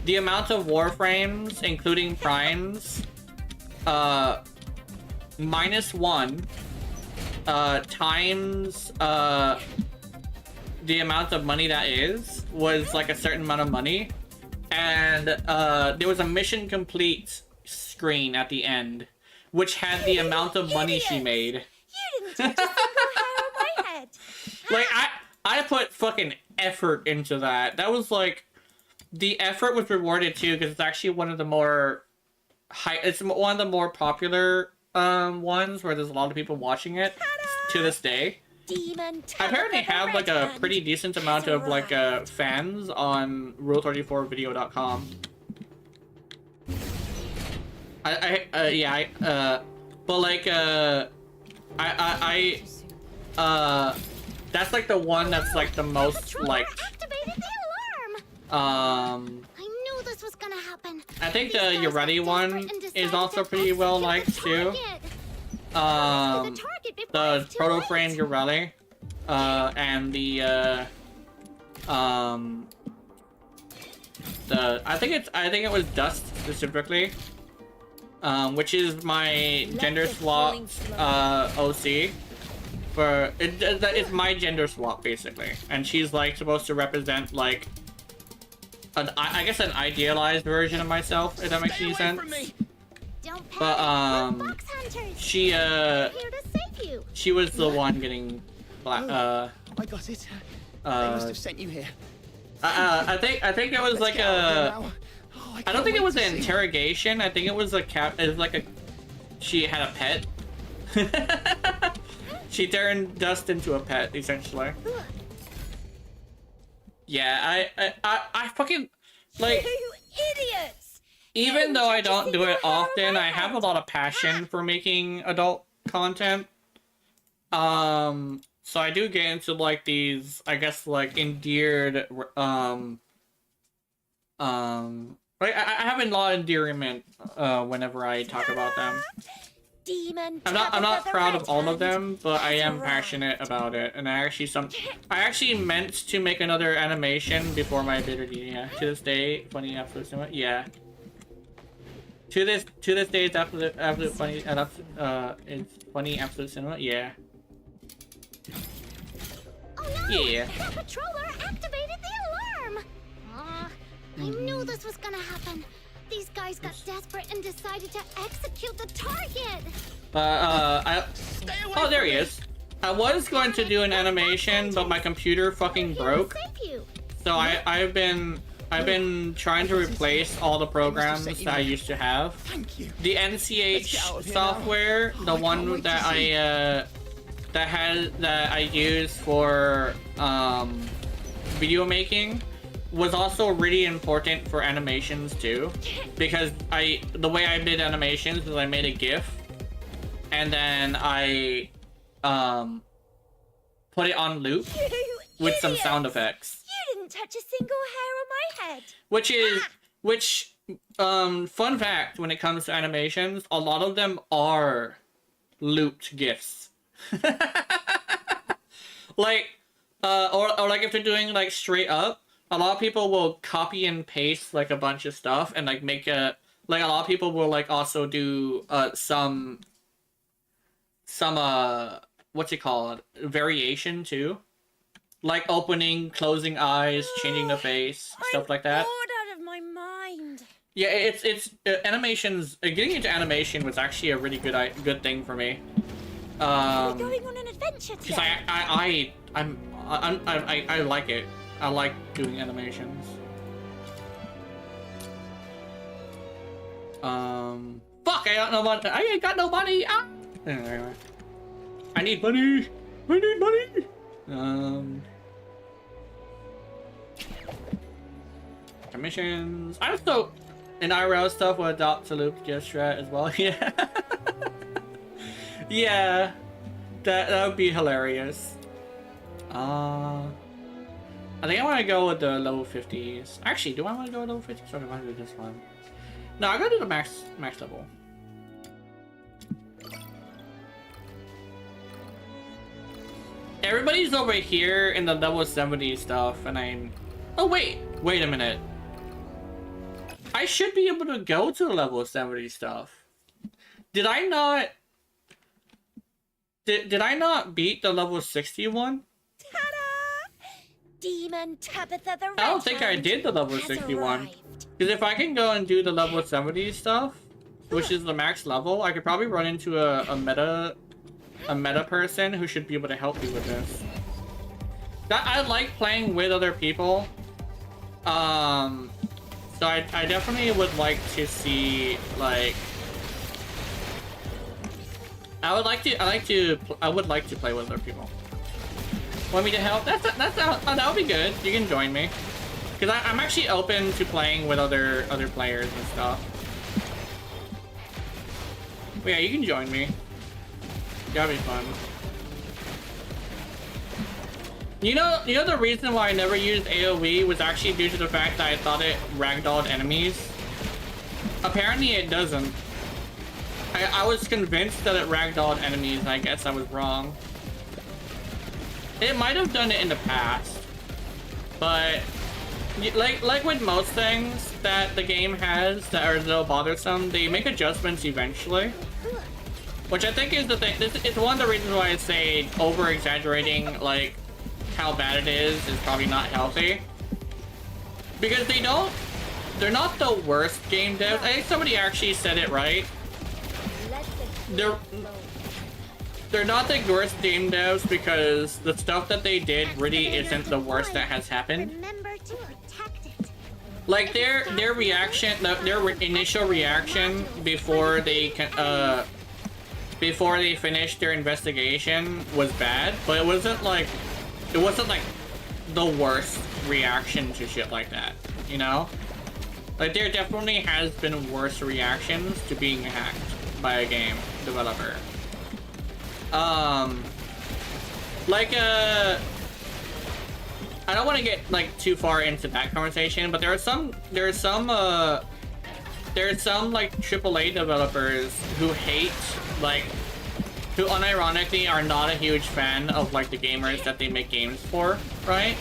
the amount of warframes, including primes, -1 times the amount of money that was like a certain amount of money, and there was a mission complete screen at the end, which had the amount of money she made. You didn't touch a single hair on my head. Like I put fucking effort into that. That was like, the effort was rewarded too, because it's actually one of the more it's one of the more popular ones where there's a lot of people watching it to this day. Demon. I apparently have like a pretty decent amount of like arrived. fans on rule34video.com. But like that's like the one that's like the most Patroller like activated the alarm. I knew this was gonna happen. I think These the guys got Uretti desperate one and is decided also to pretty well execute liked the too. target. The target before The it's too proto late. frame Urelli, and the I think it was Dust specifically, which is my gender swap OC. For it's my gender swap basically, and she's like supposed to represent like I guess an idealized version of myself, if that makes any sense. Don't panic. But We're fox hunters. she We're here to save you. she was the one getting I got it. They must have sent you here. I think it was Let's like get out of here a now. Oh, I can't don't think it wait was to an see. interrogation. I think it was she had a pet. She turned Dust into a pet, essentially. Yeah, I fucking like, You idiots! even though I don't do it Single hair on often, my I have a head. lot of passion for making adult content. So I do get into like these, I guess, like endeared like I have a lot of endearment whenever I talk about them. Demon. I'm not Tabitha the proud of Red all of Hand them, but I has am arrived. passionate about it, and I actually meant to make another animation before my ability. Yeah, to this day, funny absolute cinema. Yeah. To this day, it's absolute funny. It's funny absolute cinema. Yeah. Oh no! Yeah. The patroller activated the alarm! I knew this was gonna happen. These guys got desperate and decided to execute the target! Oh, there he is. I was going to do an animation, but my computer fucking broke. Save you. So I've been trying to replace all the programs that I used to have. Thank you. The Let's get out NCH of here software, now. the I can't one wait to that see. I use for video making, was also really important for animations too, because the way I did animations was I made a GIF, and then I put it on loop You with some idiots! sound effects. You didn't touch a single hair on my head. Fun fact, when it comes to animations, a lot of them are looped GIFs. Like, or like if they're doing like straight up, a lot of people will copy and paste like a bunch of stuff and like make a lot of people will like also do some what's it called, variation too, like opening, closing eyes, changing the face, stuff like that. Bored out of my mind. Yeah, it's animations. Getting into animation was actually a really good thing for me. We're going on an adventure Because today. I like it. I like doing animations. Fuck! I got no money. I ain't got no money. Ah! Anyway, I need money. I need money. Commissions. I also in IRL stuff will adopt to loop gift strat as well. Yeah. Yeah. That would be hilarious. I think I want to go with the level 50s. Actually, do I want to go with level 50s or do I want to do this one? No, I'll go to the max level. Everybody's over here in the level 70 stuff, and I'm... Oh, wait a minute. I should be able to go to the level 70 stuff. Did I not... Did I not beat the level 61? Ta-da! Demon Tabitha the Red I don't think I Hand did the level has 61. arrived. Because if I can go and do the level 70 stuff, which is the max level, I could probably run into a meta person who should be able to help me with this. I like playing with other people. So I definitely would like to see, like, I would like to play with other people. Want me to help? That would be good. You can join me. Because I'm actually open to playing with other players and stuff. But yeah, you can join me. That'd be fun. You know the reason why I never used AoE was actually due to the fact that I thought it ragdolled enemies? Apparently it doesn't. I was convinced that it ragdolled enemies, and I guess I was wrong. It might have done it in the past, but like with most things that the game has that are a little bothersome, they make adjustments eventually. Which I think is the thing. It's one of the reasons why I say over-exaggerating, like, how bad it is probably not healthy. Because they're not the worst game devs. I think somebody actually said it right. They're not the worst game devs because the stuff that they did really isn't the worst that has happened. Remember to protect it. Like their reaction, their initial reaction before they finished their investigation was bad, but it wasn't like the worst reaction to shit like that, you know? Like there definitely has been worse reactions to being hacked by a game developer. I don't want to get like too far into that conversation, but there are some like AAA developers who hate, like, who unironically are not a huge fan of like the gamers that they make games for, right?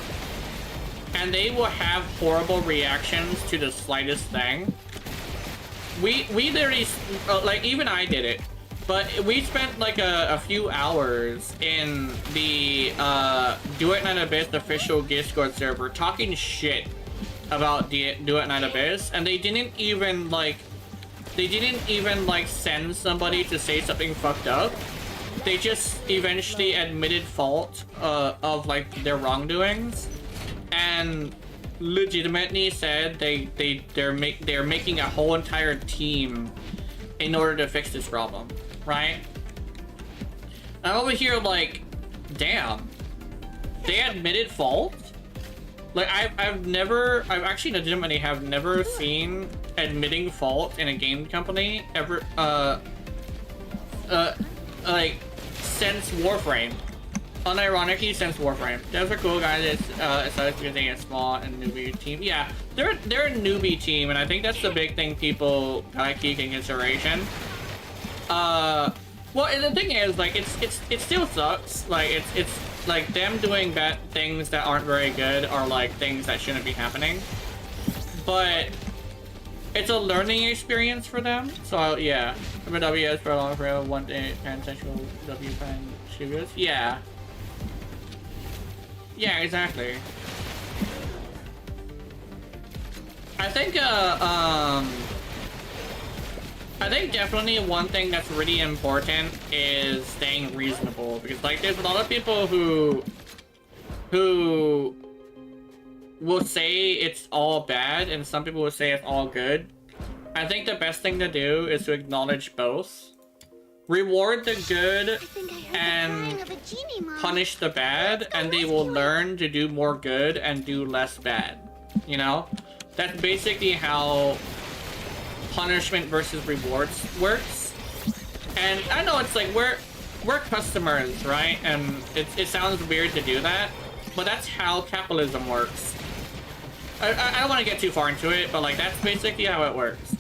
And they will have horrible reactions to the slightest thing. We literally, like, even I did it, but we spent like a few hours in the Duet Night Abyss official Discord server talking shit about Duet Night Abyss, and they didn't even like send somebody to say something fucked up. They just eventually admitted fault of like their wrongdoings, and legitimately said they're making a whole entire team in order to fix this problem, right? I'm over here like, damn, they admitted fault? Like I've actually legitimately have never seen admitting fault in a game company ever, like, since Warframe. Unironically, since Warframe. Those are cool guys. It's using a small and newbie team. Yeah, they're a newbie team, and I think that's the big thing people gotta keep in consideration. Well, and the thing is, like, it still sucks. Like, it's like them doing bad things that aren't very good are like things that shouldn't be happening. But it's a learning experience for them. So yeah, I've been WS for a long time. One day, pansexual W fan studios. Yeah. Yeah, exactly. I think definitely one thing that's really important is staying reasonable, because like there's a lot of people who will say it's all bad and some people will say it's all good. I think the best thing to do is to acknowledge both. Reward the good and punish the bad, and they will learn to do more good and do less bad. You know? That's basically how punishment versus rewards works. And I know it's like we're customers, right? And it sounds weird to do that, but that's how capitalism works. I don't want to get too far into it, but like that's basically how it works.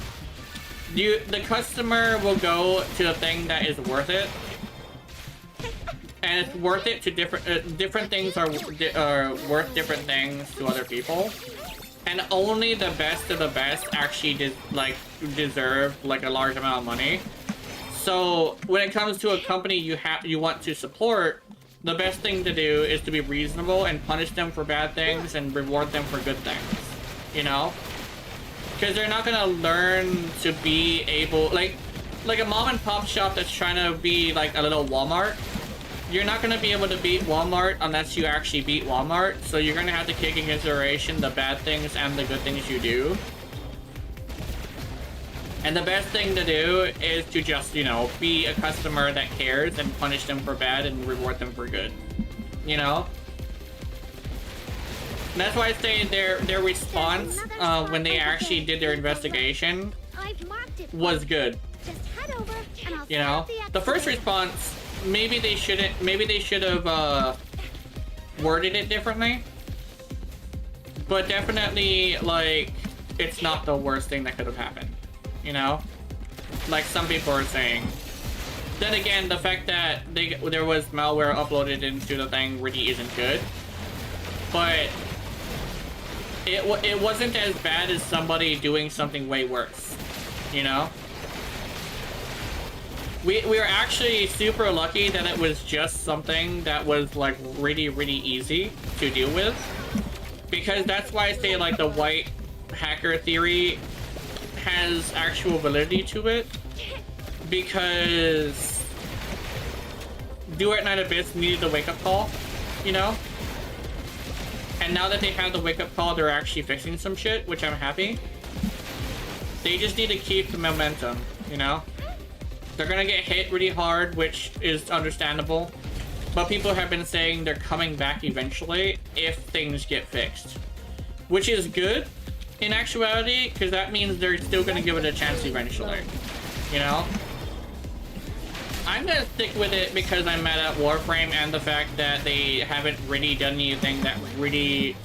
The customer will go to the thing that is worth it, and it's worth it to different things are worth different things to other people, and only the best of the best actually deserve like a large amount of money. So when it comes to a company you want to support, the best thing to do is to be reasonable and punish them for bad things and reward them for good things, you know? Because they're not gonna learn to be able, like a mom and pop shop that's trying to be like a little Walmart. You're not gonna be able to beat Walmart unless you actually beat Walmart, so you're gonna have to take into consideration the bad things and the good things you do. And the best thing to do is to just, you know, be a customer that cares and punish them for bad and reward them for good. You know? And that's why I say their response when they actually did their investigation was good. Just head over and I'll You know? set up The first response, maybe they should have worded it differently. But definitely, like, it's not the worst thing that could have happened. You know, like some people are saying. Then again, the fact that there was malware uploaded into the thing really isn't good. But it wasn't as bad as somebody doing something way worse. You know, we were actually super lucky that it was just something that was like really easy to deal with, because that's why I say like the white hacker theory has actual validity to it, because Duet 9 Abyss needed the wake-up call, you know? And now that they have the wake-up call, they're actually fixing some shit, which I'm happy. They just need to keep the momentum, you know? They're gonna get hit really hard, which is understandable, but people have been saying they're coming back eventually if things get fixed, which is good in actuality, because that means they're still gonna give it a chance eventually, you know? I'm gonna stick with it because I'm mad at Warframe and the fact that they haven't really done anything that really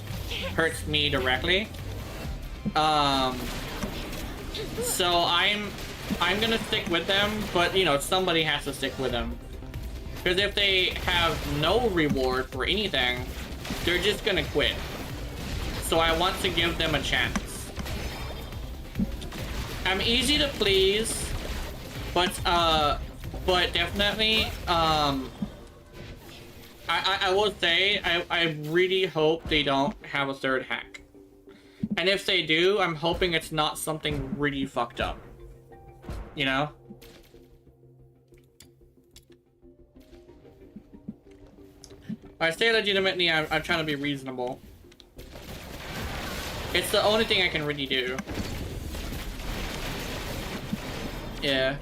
hurts me directly. So I'm gonna stick with them, but you know, somebody has to stick with them. Because if they have no reward for anything, they're just gonna quit. So I want to give them a chance. I'm easy to please, but definitely, I will say, I really hope they don't have a third hack. And if they do, I'm hoping it's not something really fucked up. You know? I say legitimately, I'm trying to be reasonable. It's the only thing I can really do. Yeah.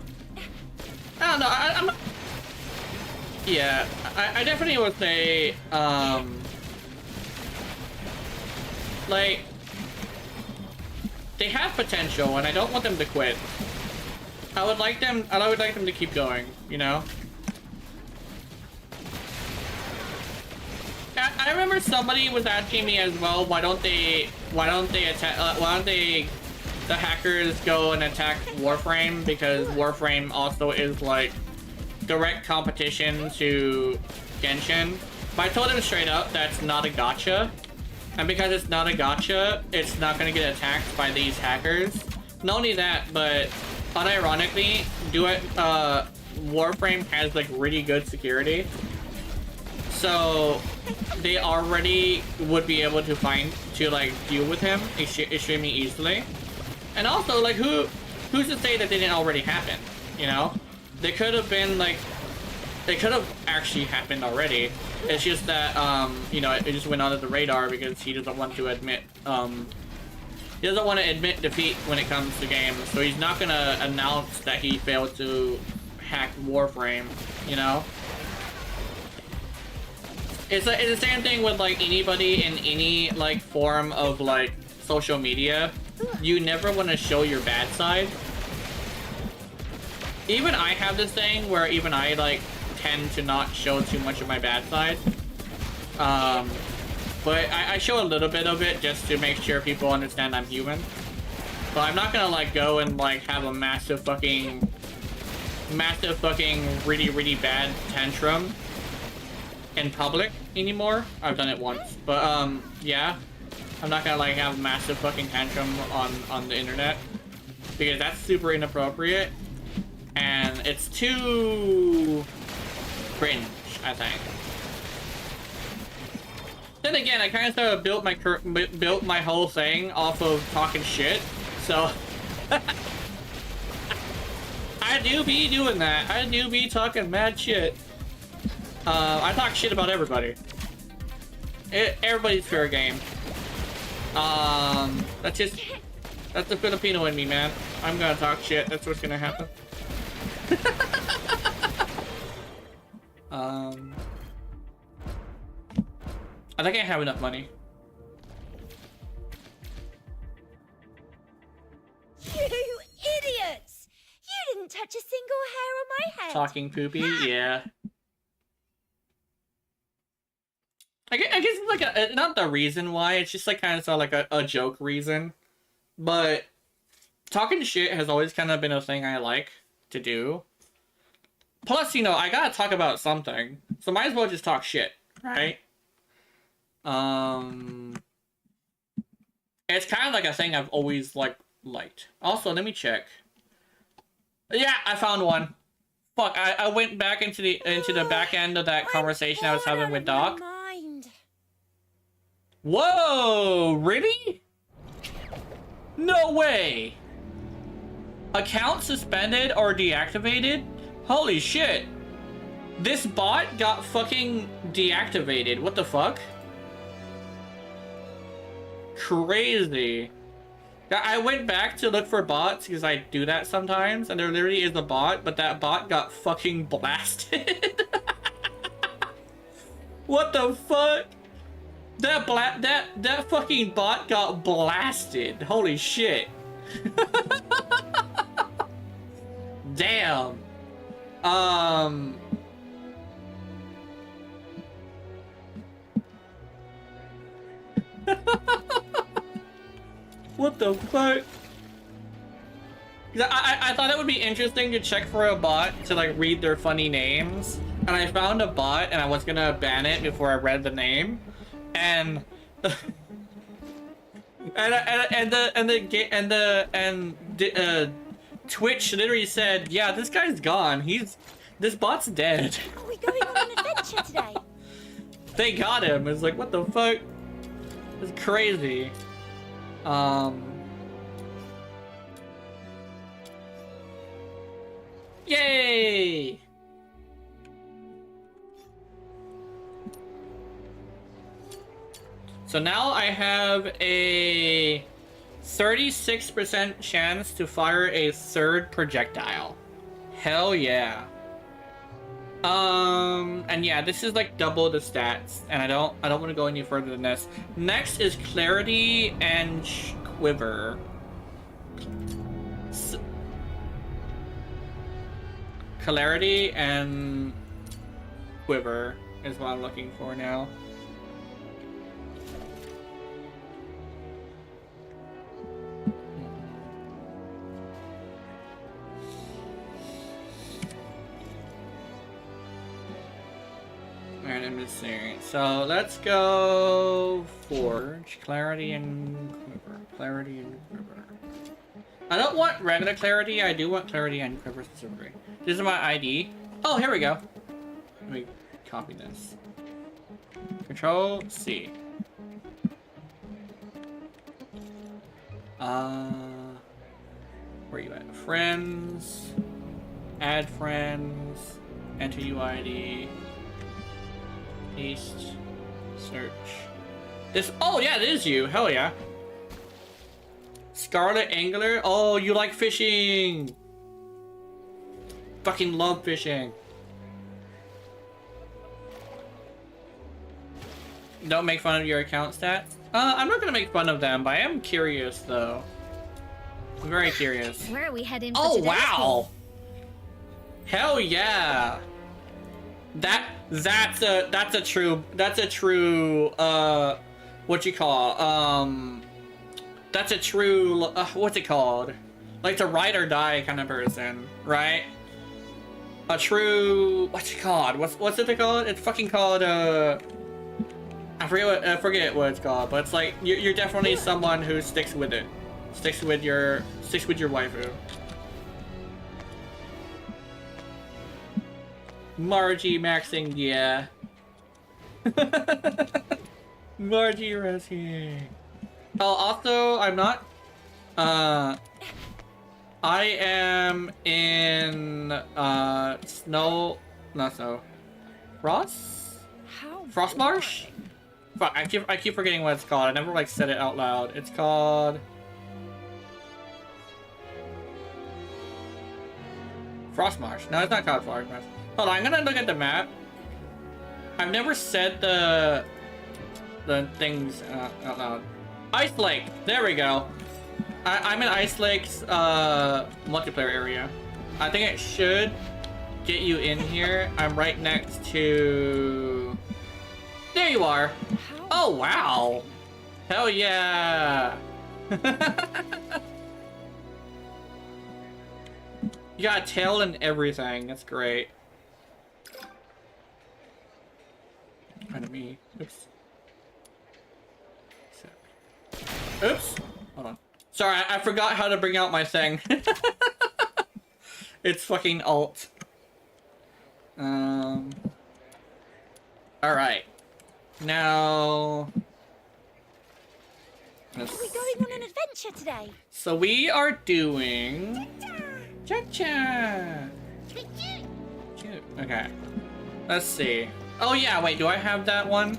I don't know, I'm... Yeah, I definitely would say, like, they have potential, and I don't want them to quit. I would like them to keep going, you know? I remember somebody was asking me as well, why don't the hackers go and attack Warframe, because Warframe also is like direct competition to Genshin. But I told him straight up that's not a gotcha. And because it's not a gotcha, it's not gonna get attacked by these hackers. Not only that, but unironically, Warframe has like really good security. So they already would be able to deal with him extremely easily. And also, like, who's to say that they didn't already happen, you know? They could have been, like, they could have actually happened already. It's just that, you know, it just went under the radar because he doesn't want to admit, he doesn't want to admit defeat when it comes to games. So he's not gonna announce that he failed to hack Warframe, you know? It's the same thing with, like, anybody in any, like, form of, like, social media. You never want to show your bad side. Even I have this thing where even I, like, tend to not show too much of my bad side. But I show a little bit of it just to make sure people understand I'm human. But I'm not gonna like go and like have a massive fucking really bad tantrum in public anymore. I've done it once, but yeah, I'm not gonna like have a massive fucking tantrum on the internet because that's super inappropriate and it's too cringe, I think. Then again, I kind of built my whole thing off of talking shit, so I do be doing that. I do be talking mad shit. I talk shit about everybody. Everybody's fair game. That's the Filipino in me, man. I'm gonna talk shit. That's what's gonna happen. I think I have enough money. You idiots! You didn't touch a single hair on my head. Talking poopy, yeah. I guess it's like a, not the reason why, it's just like kind of like a joke reason. But talking shit has always kind of been a thing I like to do. Plus, you know, I gotta talk about something. So might as well just talk shit, right? It's kind of like a thing I've always liked. Also, let me check. Yeah, I found one. Fuck, I went back into the back end of that conversation I was having with Doc. Whoa, really? No way. Account suspended or deactivated? Holy shit. This bot got fucking deactivated. What the fuck? Crazy. I went back to look for bots because I do that sometimes, and there literally is a bot, but that bot got fucking blasted. What the fuck? That fucking bot got blasted. Holy shit. Damn. What the fuck? I thought it would be interesting to check for a bot to like read their funny names, and I found a bot and I was gonna ban it before I read the name, and Twitch literally said, yeah, this guy's gone. This bot's dead. Are we going on an adventure today? They got him. It's like, what the fuck? It's crazy. Yay! So now I have a 36% chance to fire a third projectile. Hell yeah. And yeah, this is like double the stats, and I don't want to go any further than this. Next is clarity and quiver. Clarity and quiver is what I'm looking for now. Alright, I'm just saying. So let's go Forge, Clarity, and Quiver. Clarity and Quiver. I don't want regular Clarity, I do want Clarity and Quiver specifically. This is my ID. Oh, here we go. Let me copy this. Control C. Where are you at? Friends. Add friends. Enter UID. Paste. Search. This. Oh yeah, it is you. Hell yeah. Scarlet Angler. Oh, you like fishing. Fucking love fishing. Don't make fun of your account stats. I'm not gonna make fun of them, but I am curious though. I'm very curious. Where are we heading for Oh today? wow! Hell yeah! That's a true what you call, that's a true, what's it called? Like the ride or die kind of person, right? A true, what's it called? What's it called? It's fucking called, I forget what it's called, but it's like, you're definitely someone who sticks with it. Sticks with your waifu. Margie maxing, yeah. Margie rescuing. Oh, also, I'm not. I am in snow, not snow, frost marsh. Fuck, I keep forgetting what it's called. I never like said it out loud. It's called Frost Marsh. No, it's not called Frost Marsh. Hold on, I'm gonna look at the map. I've never said the things out loud. Ice Lake. There we go. I'm in Ice Lake's multiplayer area. I think it should get you in here. I'm right next to. There you are. Oh wow. Hell yeah. You got a tail and everything. That's great. Enemy. Oops. Oops. Hold on. Sorry, I forgot how to bring out my thing. It's fucking alt. Alright. Now... Are we going on an adventure today? So we are doing... Cha-cha! Cute. Okay. Let's see. Oh yeah, wait, do I have that one?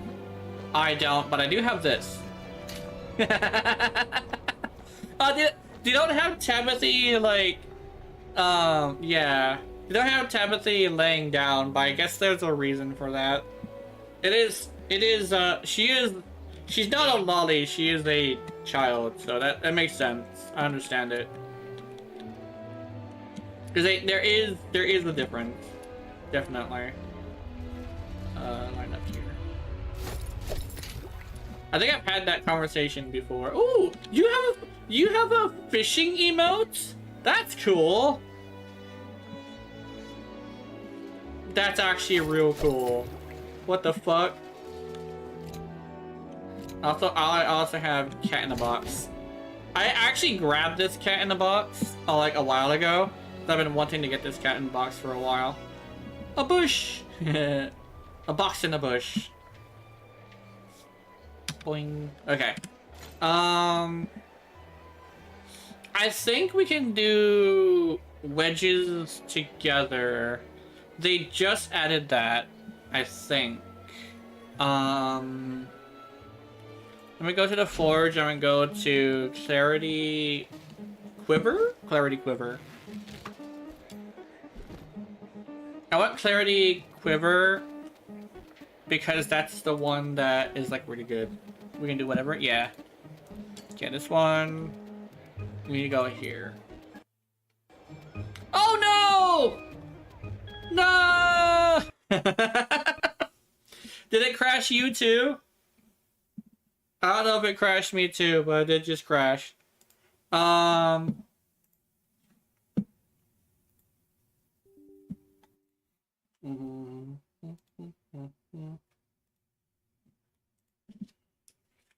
I don't, but I do have this. You don't have Tabithy, like... yeah. You don't have Tabithy laying down, but I guess there's a reason for that. She's not a lolly, she is a child, so that makes sense. I understand it. Because there is a difference. Definitely. Line up here. I think I've had that conversation before. Ooh, you have a fishing emote? That's cool. That's actually real cool. What the fuck? I also have cat in the box. I actually grabbed this cat in the box like a while ago. I've been wanting to get this cat in the box for a while. A bush. A box in a bush. Boing. Okay. I think we can do wedges together. They just added that, I think. Let me go to the forge. I'm gonna go to Clarity Quiver? Clarity Quiver. I want Clarity Quiver because that's the one that is like really good. We can do whatever. Yeah. Okay, this one. We need to go here. Oh no! No! Did it crash you too? I don't know if it crashed me too, but it did just crash.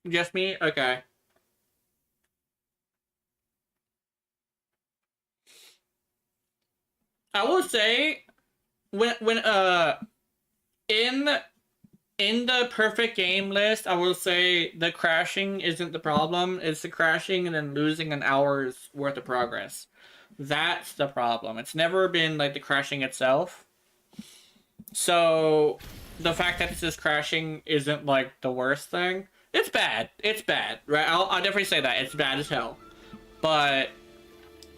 Just me? Okay. I will say when in the perfect game list, I will say the crashing isn't the problem. It's the crashing and then losing an hour's worth of progress. That's the problem. It's never been like the crashing itself. So the fact that it's just crashing isn't like the worst thing. It's bad. It's bad, right? I'll definitely say that. It's bad as hell. But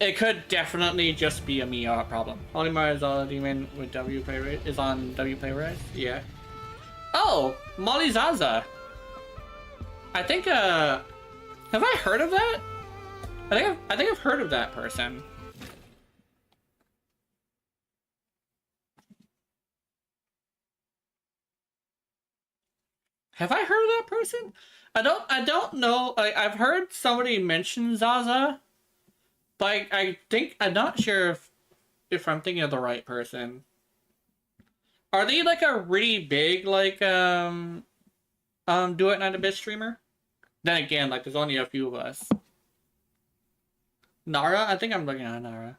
it could definitely just be a me problem. Olimar is all a demon with W playwright is on W playwright? Yeah. Oh, Molly Zaza. I think have I heard of that? I think I've heard of that person. Have I heard of that person? I don't know. I've heard somebody mention Zaza, but I think I'm not sure if I'm thinking of the right person. Are they like a really big like Do It Night Abyss streamer? Then again, like there's only a few of us. Nara? I think I'm looking at Nara.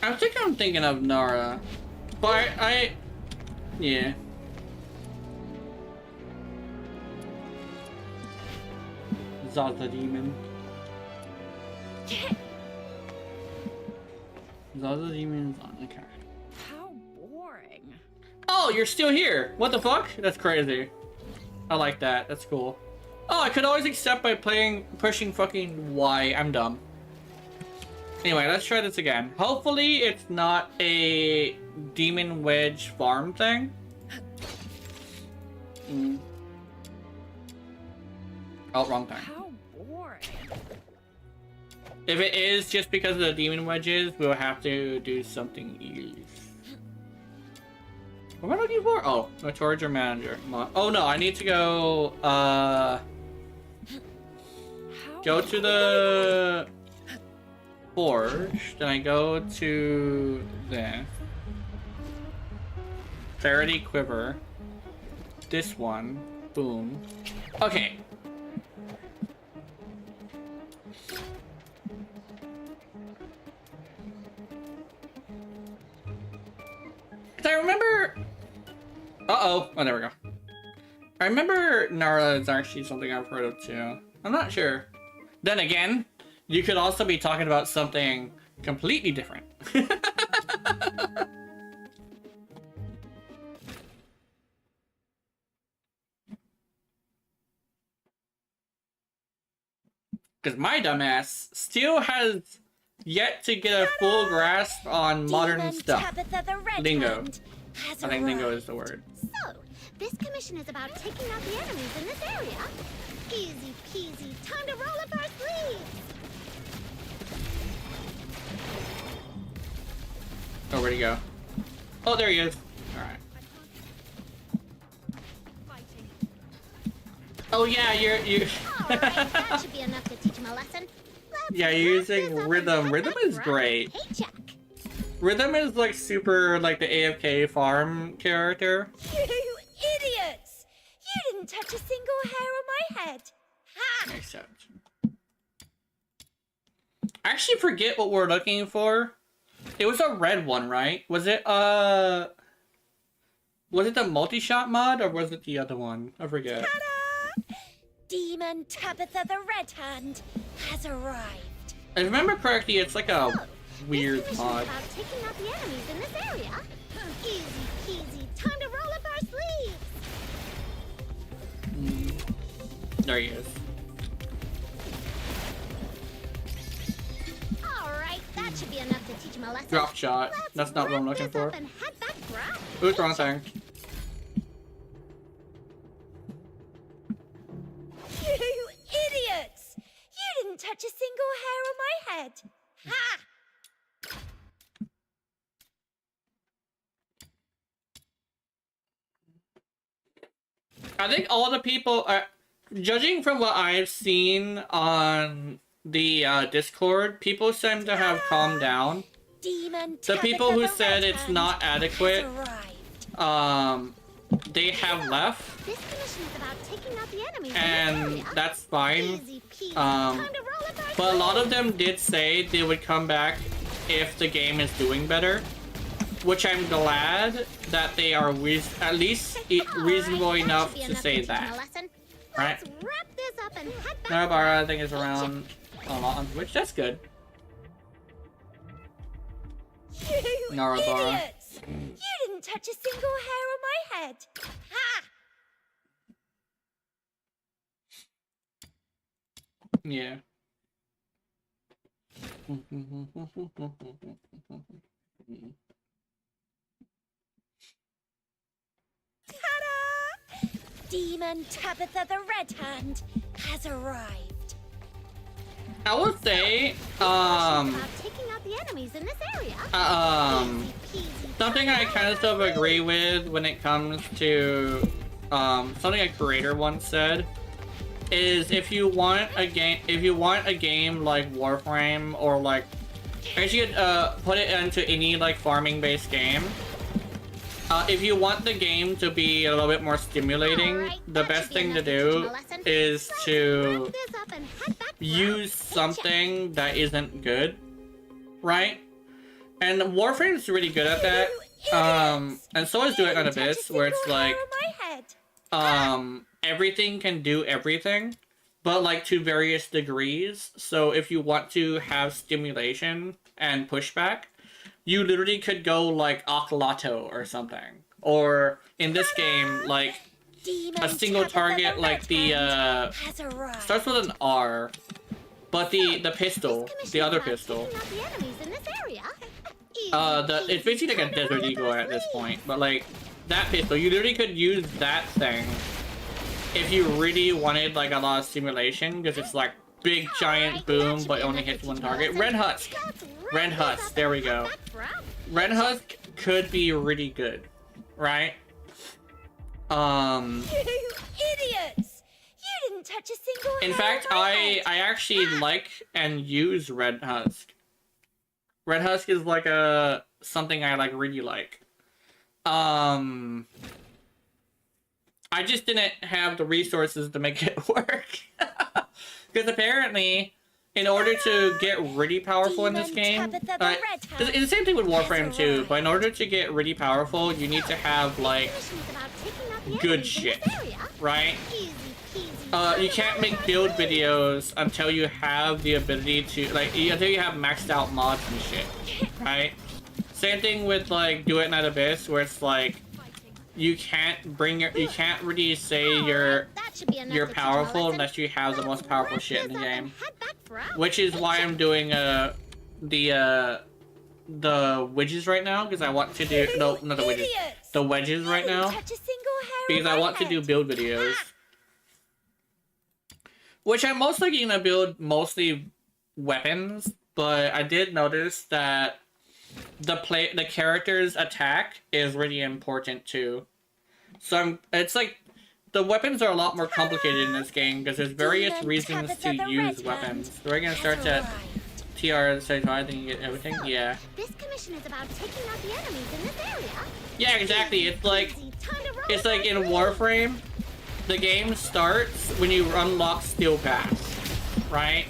I think I'm thinking of Nara. But yeah. Zaza Demon. Zaza Demon is on the card. How boring. Oh, you're still here! What the fuck? That's crazy. I like that. That's cool. Oh, I could always accept by pushing fucking Y. I'm dumb. Anyway, let's try this again. Hopefully it's not a Demon Wedge farm thing. Oh, wrong time. How boring. If it is just because of the Demon Wedges, we'll have to do something easy. What am I looking for? Oh, no, towards your manager. Oh no, I need to go, go to the forge, then I go to this. Clarity Quiver. This one. Boom. Okay. I remember... Uh-oh. Oh, there we go. I remember Nara is actually something I've heard of too. I'm not sure. Then again, you could also be talking about something completely different. Because my dumbass still has yet to get a full grasp on modern Demon stuff. Tabitha the Red Lingo. Hand has I think lingo arrived. is the word. So, this commission is about taking out the enemies in this area. Easy peasy, time to roll up our sleeves. Oh, where'd he go? Oh, there he is. Alright. Oh yeah, you Alright, that should be enough to teach him a lesson. Let's yeah, you're wrap this using up and rhythm. head Rhythm back is for our great. paycheck. Rhythm is like super like the AFK farm character. You idiots! You didn't touch a single hair on my head. Ha! Except I actually forget what we're looking for. It was a red one, right? Was it the multi-shot mod or was it the other one? I forget. Ta-da! Demon Tabitha the Red Hand has arrived. I remember correctly, it's like a So, weird this mod. commission is about taking out the enemies in this area. Easy peasy, time to roll up our sleeves. There he is. Alright, that should be enough to teach him a lesson. Drop shot. Let's That's not what I'm wrap looking this for. up and head back for our Oops, wrong thing. You idiots! You didn't touch a single hair on my head. Ha! I think all the people are, judging from what I've seen on the Discord, people seem to have calmed down. Demon The Tabitha people who the said Red it's Hand not has adequate, arrived. they have left, This commission is about taking out the enemies in and this area. that's fine. Easy peasy, Um, time to roll up our But a lot of sleeves. them did say they would come back if the game is doing better, which I'm glad that they are at least reasonable Alright, enough should be to enough say teach him a that. lesson. Right? Let's wrap this up and head back Narabara, I think, is around a lot on Twitch. That's good. You Narabara. idiots! You didn't touch a single hair on my head. Ha! Yeah. Ta-da! Demon Tabitha the Red Hand has arrived. I would say, about taking out the enemies in this area. Easy peasy. Something I kind of still agree with when it comes to something a creator once said is if you want a game like Warframe or like I guess you could put it into any like farming based game. If you want the game to be a little bit more stimulating, the best thing to do is to use something that isn't good, right? And Warframe's really good at that. And so is Duet on Abyss, where it's like, everything can do everything, but like to various degrees. So if you want to have stimulation and pushback, you literally could go like Ochlato or something. Or in this game, like a single target, like the starts with an R, but the pistol, the other pistol. It's basically like a Desert Eagle at this point, but like that pistol, you literally could use that thing if you really wanted like a lot of stimulation, because it's like big giant boom, but only hits one target. Red Husk, there we go. Red Husk could be really good, right? You idiots! You didn't touch a single hair In fact, on my I head. actually like and use Red Husk. Red Husk is like something I like really like. I just didn't have the resources to make it work. Because apparently, in order to get really powerful in this game, it's the same thing with Warframe too, but in order to get really powerful, you need to have like good shit, right? You can't make build videos until you have the ability to, like, until you have maxed out mods and shit, right? Same thing with like Duet Night Abyss, where it's like you can't really say you're powerful unless you have the most powerful shit in the game. Which is why I'm doing the wedges right now, because I want to do not the wedges, the wedges right now, because I want to do build videos. Which I'm mostly gonna build mostly weapons, but I did notice that the character's attack is really important too. So it's like the weapons are a lot more complicated in this game because there's various reasons to use weapons. So we're gonna start at TR so I think you get everything. Yeah. This commission is about taking out the enemies in this area. Yeah, exactly. It's like in Warframe, the game starts when you unlock Steel Pass, right?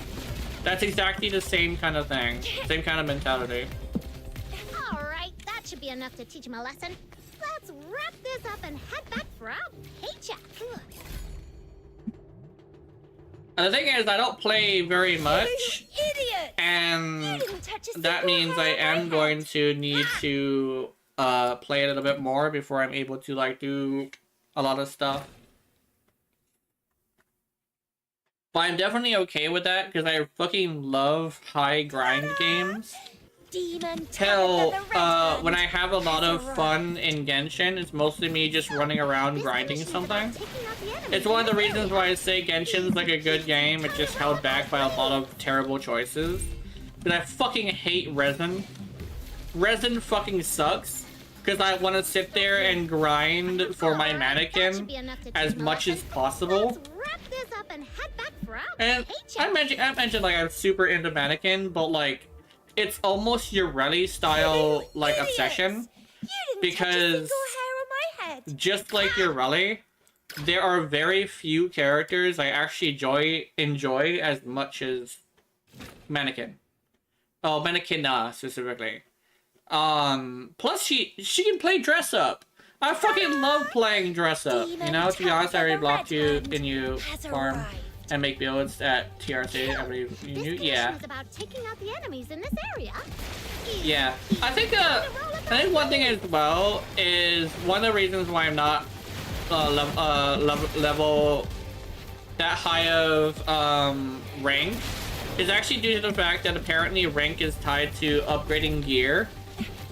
That's exactly the same kind of thing, same kind of mentality. Alright, that should be enough to teach him a lesson. Let's wrap this up and head back for our paycheck. And the thing is, I don't play very much, You idiot! and You didn't touch a that single means hair I on my am head. going to need to play a little bit more before I'm able to like do a lot of stuff. But I'm definitely okay with that because I fucking love high grind games. Demon Hell, Tabitha the Red when I Hand have a lot has of fun in Genshin, it's mostly me just running around grinding something. It's one of the reasons why I say Genshin's like a good game. It's just held back by a lot of terrible choices. But I fucking hate Resin. Resin fucking sucks. Because I want to sit there and grind for my mannequin as much as possible. And I mentioned like I'm super into mannequin, but like it's almost Urelli style like obsession. Because just like Urelli, there are very few characters I actually enjoy as much as Mannequin. Oh, Mannequin specifically. Plus she can play dress up. I fucking love playing dress up. You know, to be honest, I already blocked you and you farm and make builds at TRC. I believe you knew. Yeah. Yeah. I think one thing as well is one of the reasons why I'm not level that high of rank is actually due to the fact that apparently rank is tied to upgrading gear.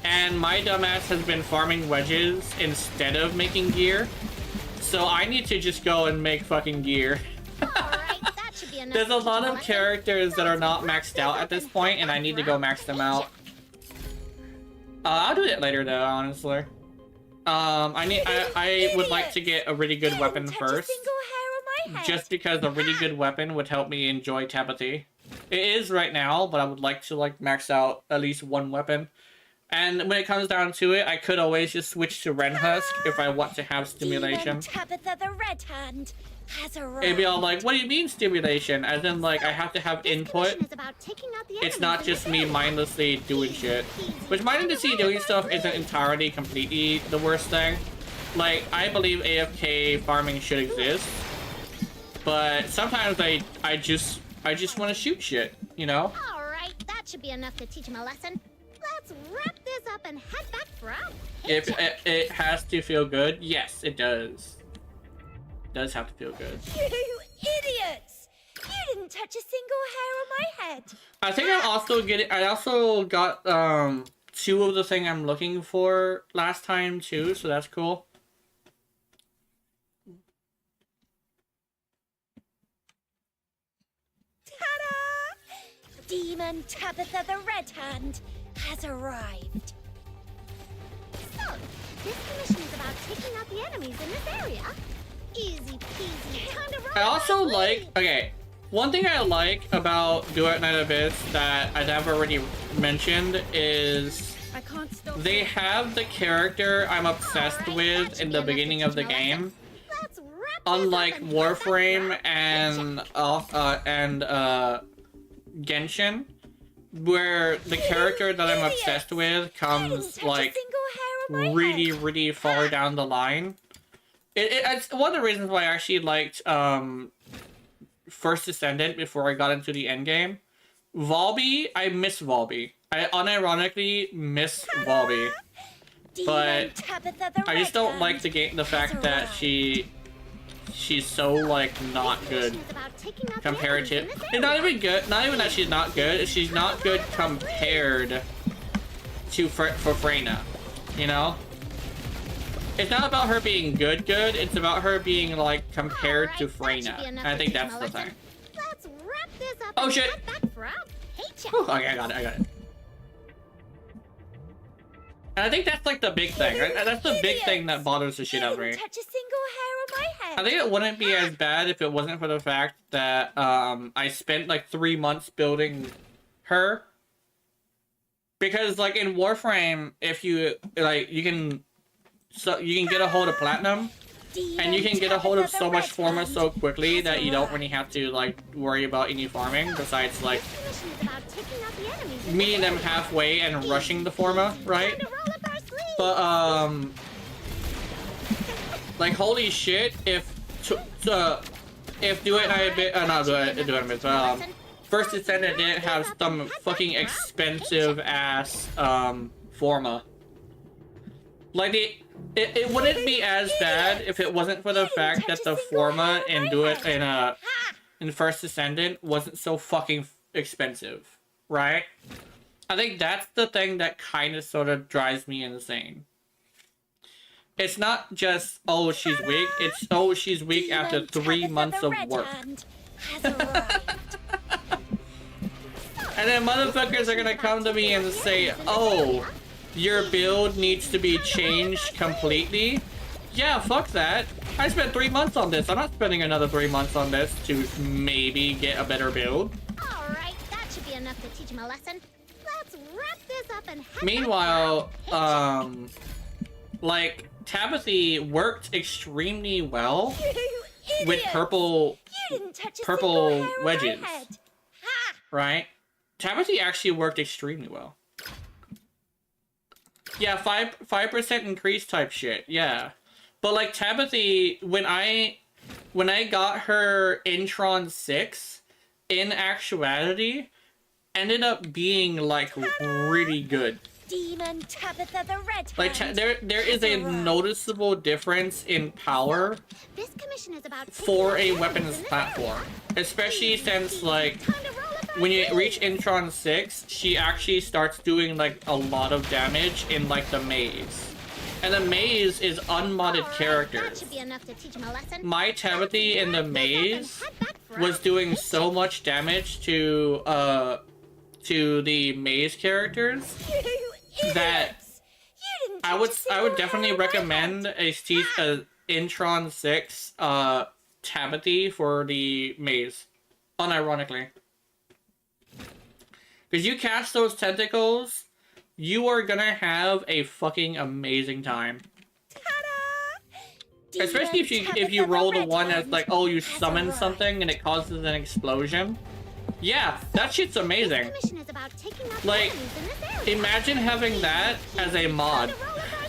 And my dumbass has been farming wedges instead of making gear. So I need to just go and make fucking gear. There's a lot of characters that are not maxed out at this point, and I need to go max them out. I'll do it later though, honestly. I would like to get a really good weapon first. Just because a really good weapon would help me enjoy Telepathy. It is right now, but I would like to like max out at least one weapon. And when it comes down to it, I could always just switch to Ren Husk if I want to have stimulation. Tabitha the Red Hand has arrived. It'd be all like, what do you mean stimulation? As in like I have to have input. It's not just me mindlessly doing shit. Which mindlessly doing stuff isn't entirely completely the worst thing. Like, I believe AFK farming should exist. But sometimes I just want to shoot shit, you know? Alright, that should be enough to teach him a lesson. Let's wrap this up and head back for our If paycheck. it has to feel good, yes, it does. It does have to feel good. You idiots! You didn't touch a single hair on my head. I think I also got 2 of the thing I'm looking for last time too, so that's cool. Ta-da! Demon Tabitha the Red Hand has arrived. So, this commission is about taking out the enemies in this area. Easy peasy, time to roll. I also our like, sleeve. okay, one thing I like about Duet Night Abyss that I've already mentioned is I can't stop. they have the character I'm obsessed with in the beginning of the game. Let's wrap this Unlike up and head back for our Warframe and Genshin, where the character that I'm obsessed with You didn't comes touch like a single hair on my really, head. really far down the line. It's one of the reasons why I actually liked First Descendant before I got into the end game. Volby, I miss Volby. I unironically miss Volby. But Demon Tabitha the I just Red don't like Hand the fact that she's so like not good Commission is about taking out the compared to. enemies in this It's not area. even good. Not even that she's not good. She's not good compared to for Freyna. You know. It's not about her being good. It's about her being like compared to Alright, that should Freyna. be enough And I to think teach that's him the a lesson. thing. Let's wrap this up Oh, and shit. head back for our paycheck. Whew, okay, I got it. And I think that's like the big thing, right? That's the big thing that bothers the shit out of You me. didn't touch a single hair on my head. I think it wouldn't be as bad if it wasn't for the fact that I spent like 3 months building her. Because like in Warframe, if you like you can get a hold of platinum, and you can get a hold of so much Forma so quickly that you don't really have to like worry about any farming besides like This commission is about taking out the enemies in meeting this them area. halfway and rushing the Forma, right? Time to roll up our sleeves. But like holy shit, if Duet Night Abyss, not Duet Night Abyss, First Descendant didn't have some fucking expensive ass Forma. Like it wouldn't be as bad if it wasn't for the fact that the Forma in Duet in First Descendant wasn't so fucking expensive, right? I think that's the thing that kind of sort of drives me insane. It's not just, oh, she's weak. It's, oh, she's weak after 3 months of work. And then motherfuckers are gonna come to me and say, oh, your build needs to be changed completely. Yeah, fuck that. I spent 3 months on this. I'm not spending another 3 months on this to maybe get a better build. Alright, that should be enough to teach him a lesson. Let's wrap this up and head Meanwhile, back for our paycheck. like, Tabithy worked extremely well You with idiot. purple, You didn't touch a purple single hair on my wedges. head. Ha! right? Tabithy actually worked extremely well. Yeah, 5% increase type shit, yeah. But like Tabithy, when I got her Intron 6, in actuality, ended up being like really good. Demon Tabitha the Red Like Hand there is a has arrived. noticeable difference in power This commission is about for a taking out weapons enemies in this platform, especially since like area. Time to roll up our when you sleeves. reach Intron 6, she actually starts doing like a lot of damage in like the maze. And the maze is unmodded Alright, that characters. should be enough to teach him a lesson. My Tabithy in the Let's wrap this up and maze head back for was our doing paycheck. so much damage to the maze characters You idiots. that didn't I touch would a single definitely hair of my recommend head. a Intron 6 Tabithy for the maze. Unironically. Because you catch those tentacles, you are gonna have a fucking amazing time. Ta-da! Especially if Demon you Tabitha roll the Red one that's Hand like, oh, you has summon arrived. something and it causes an explosion. Yeah, that shit's amazing. This mission is about taking out the Like, enemies in this area. imagine having that as a mod,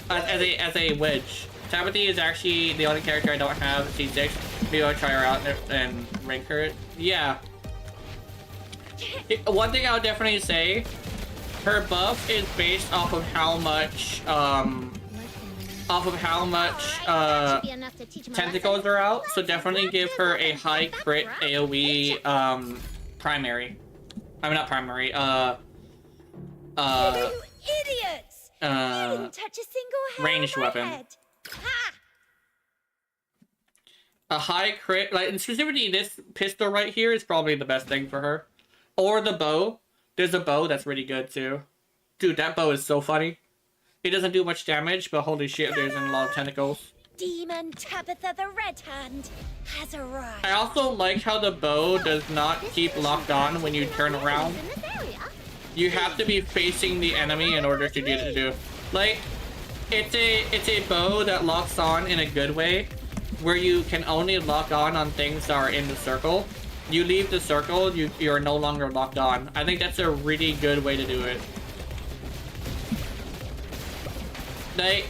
as a wedge. Tabithy is actually the only character I don't have at C6. Maybe I'll try her out and rank her. Yeah. One thing I would definitely say, her buff is based off of how much Should be enough to teach him a tentacles lesson. are out. So definitely give her a high crit AoE primary. I mean not primary. You idiots! You didn't touch a single hair ranged on my weapon. head. Ha! A high crit, like, and specifically this pistol right here is probably the best thing for her. Or the bow. There's a bow that's really good too. Dude, that bow is so funny. It doesn't do much damage, but holy shit, there's a lot of tentacles. Demon Tabitha the Red Hand has arrived. I also like how the bow does not keep locked on when you turn around. In this area. You have to be facing the enemy in order to get it to do. Like, it's a bow that locks on in a good way, where you can only lock on things that are in the circle. You leave the circle, you're no longer locked on. I think that's a really good way to do it. Like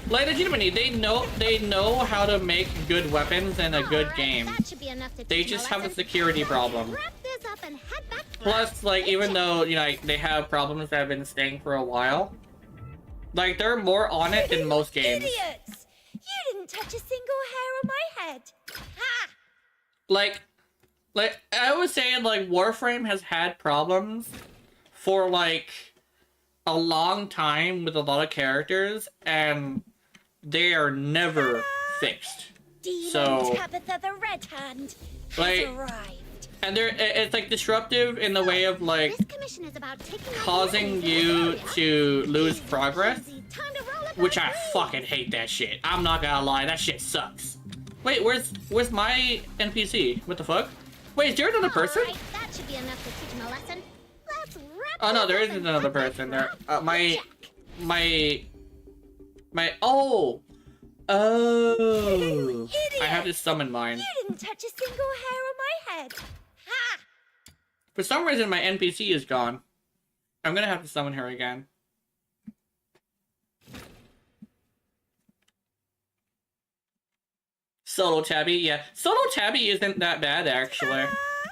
legitimately, they know how to make good weapons in a good Alright, game. that should be enough to They teach him just a have a lesson. security problem. Wrap this up and head back for Plus, like, even though, you know, like, they have problems that have been staying for a while, like, they're more on it than most games. Idiots! You didn't touch a single hair on my head. Ha! Like, I was saying, like, Warframe has had problems for, like, a long time with a lot of characters, and they are never fixed. Demon So, Tabitha the Red Hand has like, arrived. and it's, like, disruptive in the way of, like, This commission is about taking out the causing enemies in you this area. to lose Easy progress, peasy, time to roll up which our I sleeves. fucking hate that shit. I'm not gonna lie, that shit sucks. Wait, where's my NPC? What the fuck? Wait, is there another person? Alright, that should be enough to teach him a lesson. Let's wrap Oh no, this there up isn't and another head back person for there. our Oh! Oh! You I have to idiot! summon mine. You didn't touch a single hair on my head. Ha! For some reason, my NPC is gone. I'm gonna have to summon her again. Solo Tabby, yeah. Solo Tabby isn't that bad, actually.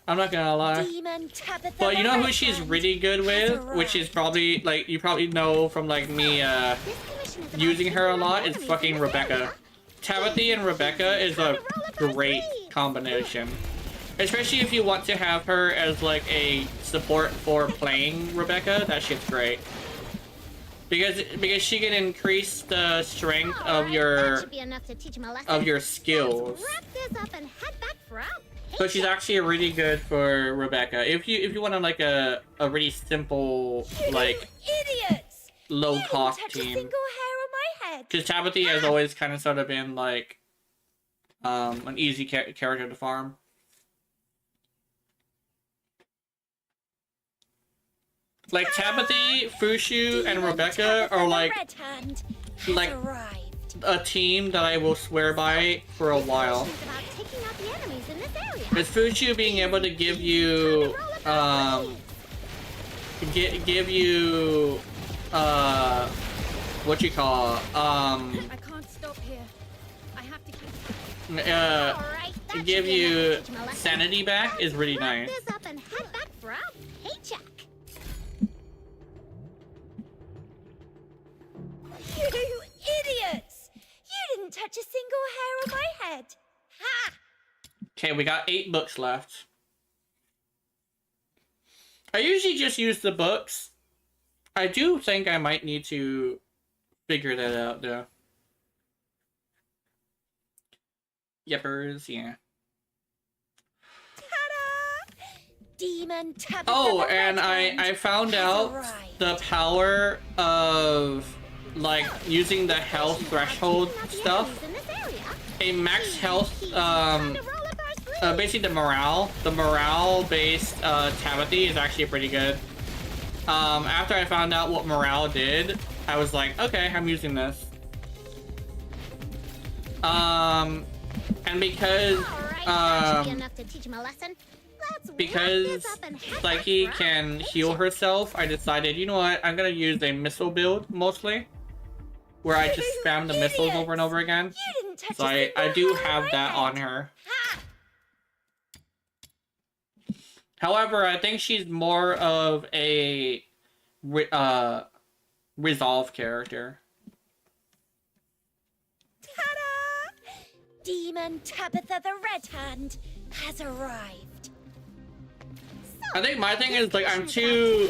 I'm not gonna lie. Demon Tabitha But you the know who Red she's Hand really good has with? Which is arrived. probably, like, you probably know from, like, me, This commission is about using her a taking out lot the is enemies fucking in this Rebecca. area. Tabithy and Rebecca is a great combination. Especially if you want to have her as, like, a support for playing Rebecca, that shit's great. Because she can increase the strength of Alright, that your should be enough to teach him a lesson. skills. Let's wrap this up and head back for our So she's actually really good for Rebecca. If you want to like a really simple, like, Idiots! low You didn't cost touch a team. single hair on my head. Because Tabithy has always kind of sort of been like an easy character to farm. Like Tabithy, Fushu, and Demon Rebecca Tabitha are the like Red Hand has like arrived. a team that I will swear by for a while. This commission is about taking out the enemies in this area. Is Fushu being able to give you give you what you call I can't stop here. I have to keep. Alright, that should give be enough you to teach him a lesson. sanity back is really Let's wrap nice. this up and head back for our paycheck. You idiots! You didn't touch a single hair on my head. Ha! Okay, we got 8 books left. I usually just use the books. I do think I might need to figure that out, though. Yepers, yeah. Ta-da! Demon Tabitha Oh, the Red and Hand I found has out arrived. the power of like using the health threshold stuff. A max health, basically the morale based Tabithy is actually pretty good. After I found out what morale did, I was like, okay, I'm using this. And because Psyche can heal herself, I decided, you know what, I'm gonna use a missile build mostly, where I just spam the missiles over and over again. So I do have that on her. However, I think she's more of a resolve character. Ta-da! Demon Tabitha the Red Hand has arrived. I think my thing is like I'm too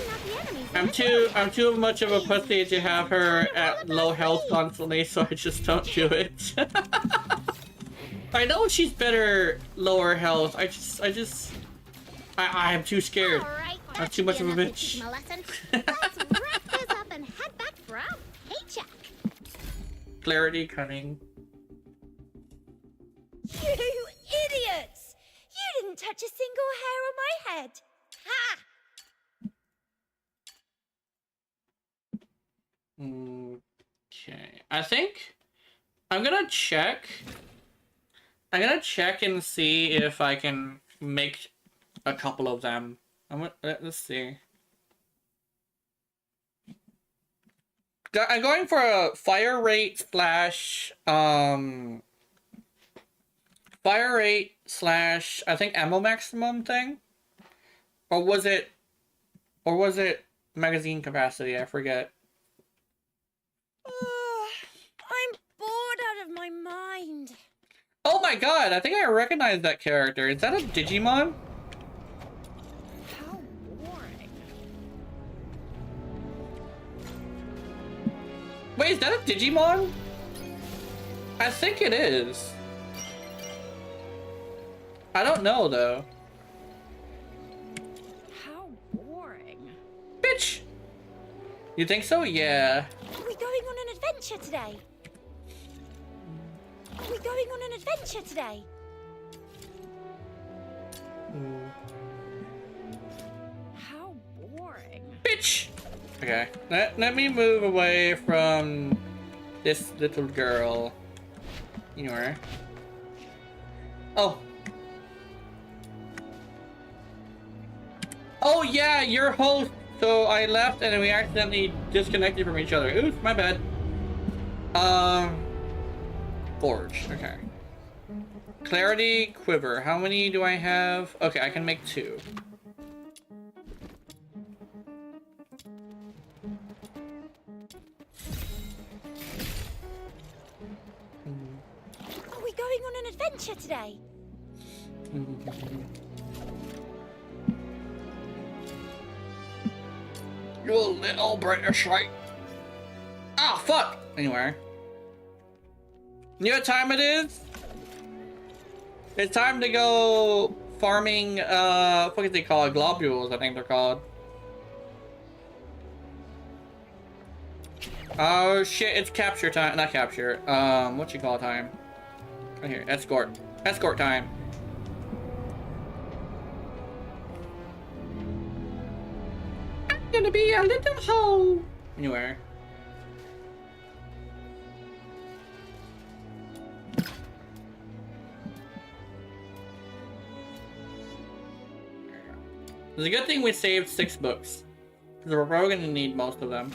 much of a pussy to have her at low health constantly, so I just don't do it. I know she's better lower health. I am too scared. I'm too much of a bitch. Let's wrap this up and head back for our paycheck. Clarity, cunning. You idiots! You didn't touch a single hair on my head. Ha! Okay, I think I'm gonna check. I'm gonna check and see if I can make a couple of them. Let's see. I'm going for a fire rate slash I think ammo maximum thing, or was it magazine capacity? I forget. I'm bored out of my mind. Oh my god! I think I recognize that character. Is that a Digimon? How boring. Wait, is that a Digimon? I think it is. I don't know though. How boring. Bitch! You think so? Yeah. Are we going on an adventure today? Are we going on an adventure today? How boring. Bitch! Okay, let me move away from this little girl. You know her. Oh. Oh yeah, you're host. So I left and then we accidentally disconnected from each other. Oops, my bad. Forge, okay. Clarity, quiver. How many do I have? Okay, I can make 2. Are we going on an adventure today? You little British shite. Ah, fuck! Anyway. You know what time it is? It's time to go farming, what is they called? Globules, I think they're called. Oh shit, it's capture time. Not capture. What you call time? Right here, escort. Escort time. I'm gonna be a little hoe. Anywhere. It's a good thing we saved 6 books, because we're probably gonna need most of them.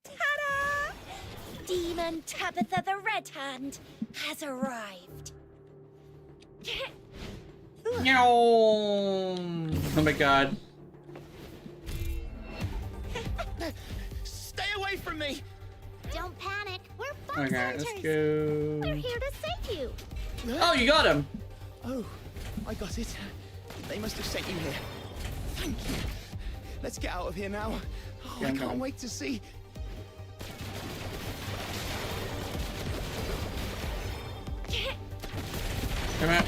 Ta-da! Demon Tabitha the Red Hand has arrived. No. Oh my god. Stay away from me! Don't panic. We're fox Okay, hunters. let's go. We're here to save you. Oh, you got him. Oh, I got it. They must have sent you here. Thank you. Let's get out of here now. Oh, Yeah, I I'm can't coming. wait to see. Come on.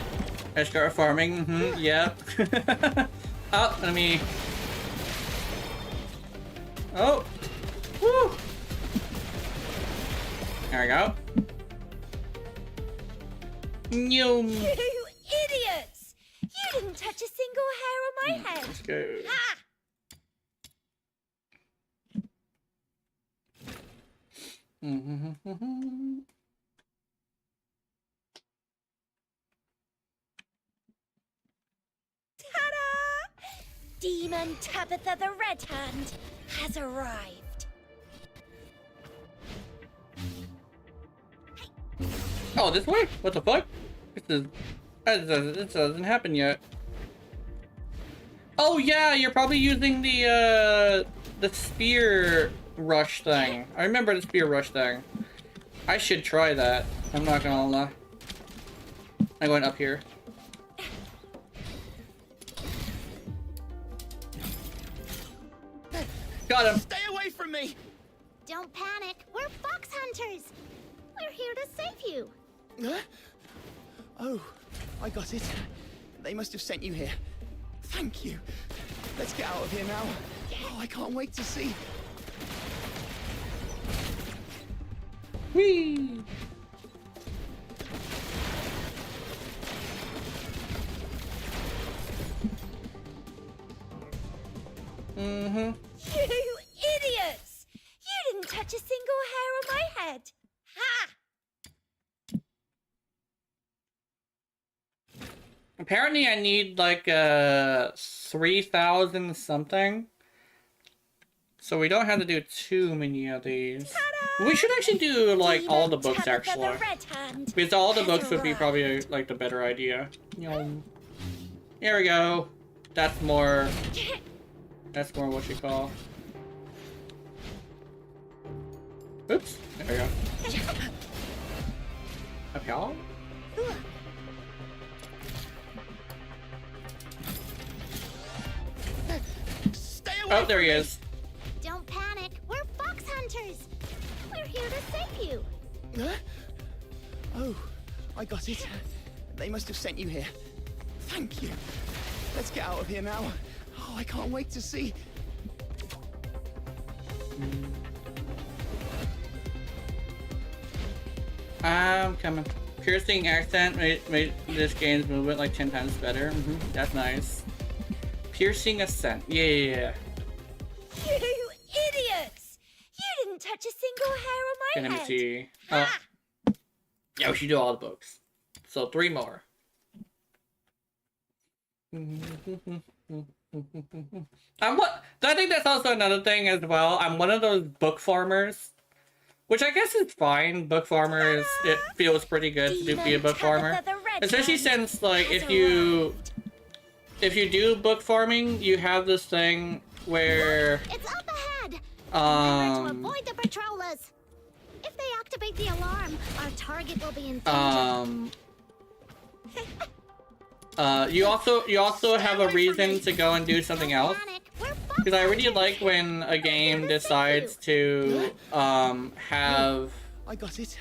Escort farming, yep. Oh, let me... Oh! Woo! There we go. Nyum. You idiots! You didn't touch a single hair on my head. Let's go. Ha! Ta-da! Demon Tabitha the Red Hand has arrived. Oh, this way? What the fuck? This doesn't happen yet. Oh yeah, you're probably using the spear rush thing. I remember the spear rush thing. I should try that. I'm not gonna lie. I'm going up here. Got him. Stay away from me! Don't panic. We're fox hunters. We're here to save you. Huh? Oh, I got it. They must have sent you here. Thank you. Let's get out of here now. Oh, I can't wait to see. Whee! You idiots! You didn't touch a single hair on my head. Ha! Apparently I need like 3,000 something. So we don't have to do too many of these. We should actually do like all the books actually. Because all the books would be probably like the better idea. Here we go. That's more what you call. Oops. There we go. Up y'all? Stay away! Oh, there he is. Don't panic. We're fox hunters. We're here to save you. Huh? Oh, I got it. They must have sent you here. Thank you. Let's get out of here now. Oh, I can't wait to see. I'm coming. Piercing accent made this game's movement like 10 times better. That's nice. Piercing accent. Yeah. You idiots! You didn't touch a single hair on my Let me head. see. Ha! Yeah, we should do all the books. So 3 more. I think that's also another thing as well. I'm one of those book farmers, which I guess is fine. Book farmers, it feels pretty good to be a book farmer, especially since like if you do book farming, you have this thing where It's up ahead. Remember to um avoid the patrollers. If they activate the alarm, our target will be in danger. you also have a reason to go and do something else. Because I really like when a game decides to have I got it.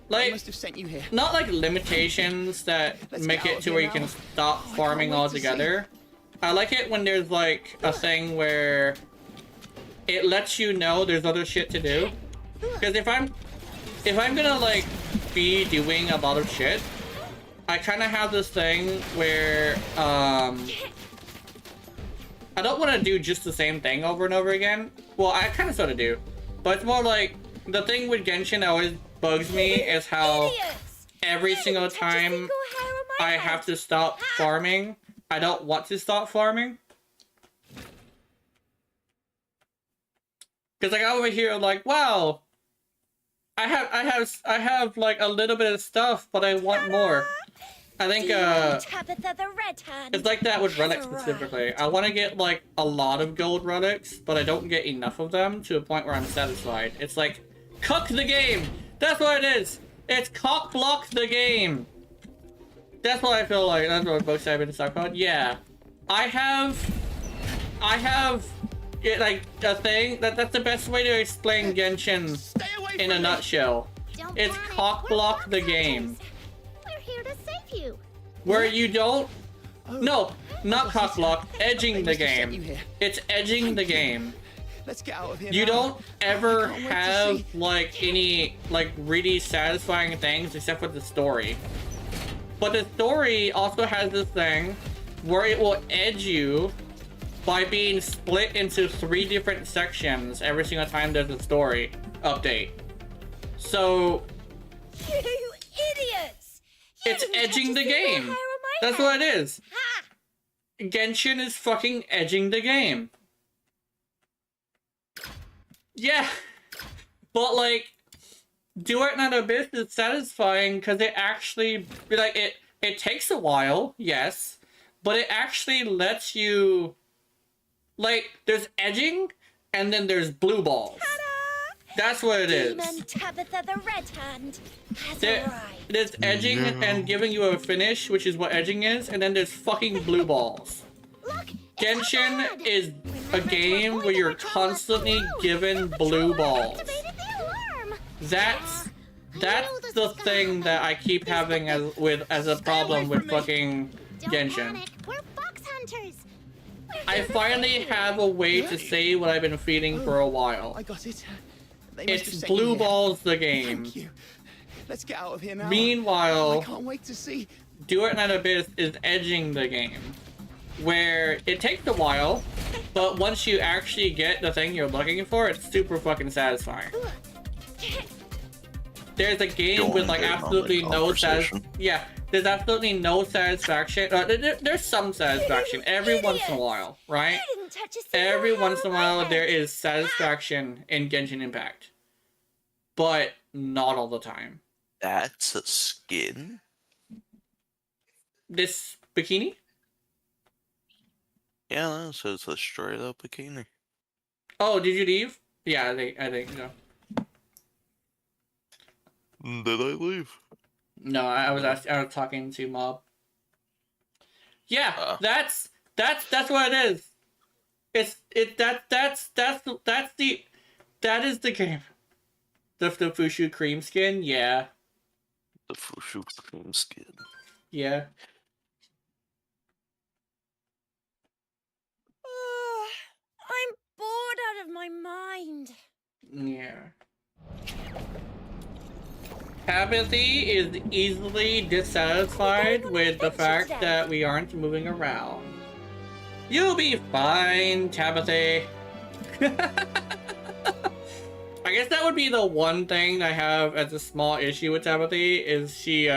They like must have sent you here. not like limitations that Let's make get out it of to here where you now. can stop Oh, I farming can't wait to see. altogether. I like it when there's like a thing where it lets you know there's other shit to do. Because if I'm gonna like be doing a lot of shit, I kind of have this thing where I don't want to do just the same thing over and over again. Well, I kind of sort of do, but it's more like the thing with Genshin that always bugs me is how Idiots! every You single didn't touch a time single hair on my I head. have to stop farming, I don't want to stop farming. Because like over here, like, wow, I have like a little bit of stuff, but I want more. I think Tabitha the Red Hand it's like that with has relics arrived. specifically. I want to get like a lot of gold relics, but I don't get enough of them to a point where I'm satisfied. It's like, cook the game! That's what it is! It's cock block the game! That's what I feel like. That's what books I've been talking about. Yeah. I have it, like a thing that's the best way to explain Genshin Stay away in a from me. nutshell. Don't It's panic. cock We're block fox the hunters. game. We're here to save you. where you don't. Oh, No, not cock block. Edging They the must have sent you game. here. It's edging the game. Let's get out of here You now. don't ever I can't wait to have see. like any like really satisfying things except for the story. But the story also has this thing where it will edge you by being split into 3 different sections every single time there's a story update. So You idiots! You it's didn't touch edging a the single game. hair on my That's head. what it is. Ha! Genshin is fucking edging the game. Yeah. But like, Duet Not Abyss is satisfying because it actually, like, it takes a while, yes, but it actually lets you, like, there's edging and then there's blue balls. That's what it is. Demon Tabitha the Red Hand has There, arrived. there's edging and giving you a finish, which is what edging is, and then there's fucking blue balls. Look, Genshin is a game where you're constantly given blue balls. activated the alarm. That's I that's knew this the was gonna thing that I keep having as a problem with fucking Don't Genshin. panic. We're fox hunters. I finally have a way to say what I've been feeling for a while. I got it. They must have It's sent you blue here. balls the game. Thank you. Let's get out of here now. I Meanwhile, can't wait to see. Duet Not Abyss is edging the game, where it takes a while, but once you actually get the thing you're looking for, it's super fucking satisfying. There's a game with like Going good on the absolutely no conversation. there's absolutely no satisfaction. There's some satisfaction every once in a while, right? You didn't touch a single Every hair once in a on my while head. there is satisfaction in Genshin Impact, but not all the time. That's a skin? This bikini? Yeah, that says a straight up bikini. Oh, did you leave? Yeah, I think so. Did I leave? No, I was talking to Mob. Yeah, that's what it is. That is the game. The Fushu cream skin, yeah. The Fushu cream skin. Yeah. I'm bored out of my mind. Yeah. Apathy is easily dissatisfied with the fact that we aren't moving around. You'll be fine, Tabitha. I guess that would be the one thing I have as a small issue with Tabitha is she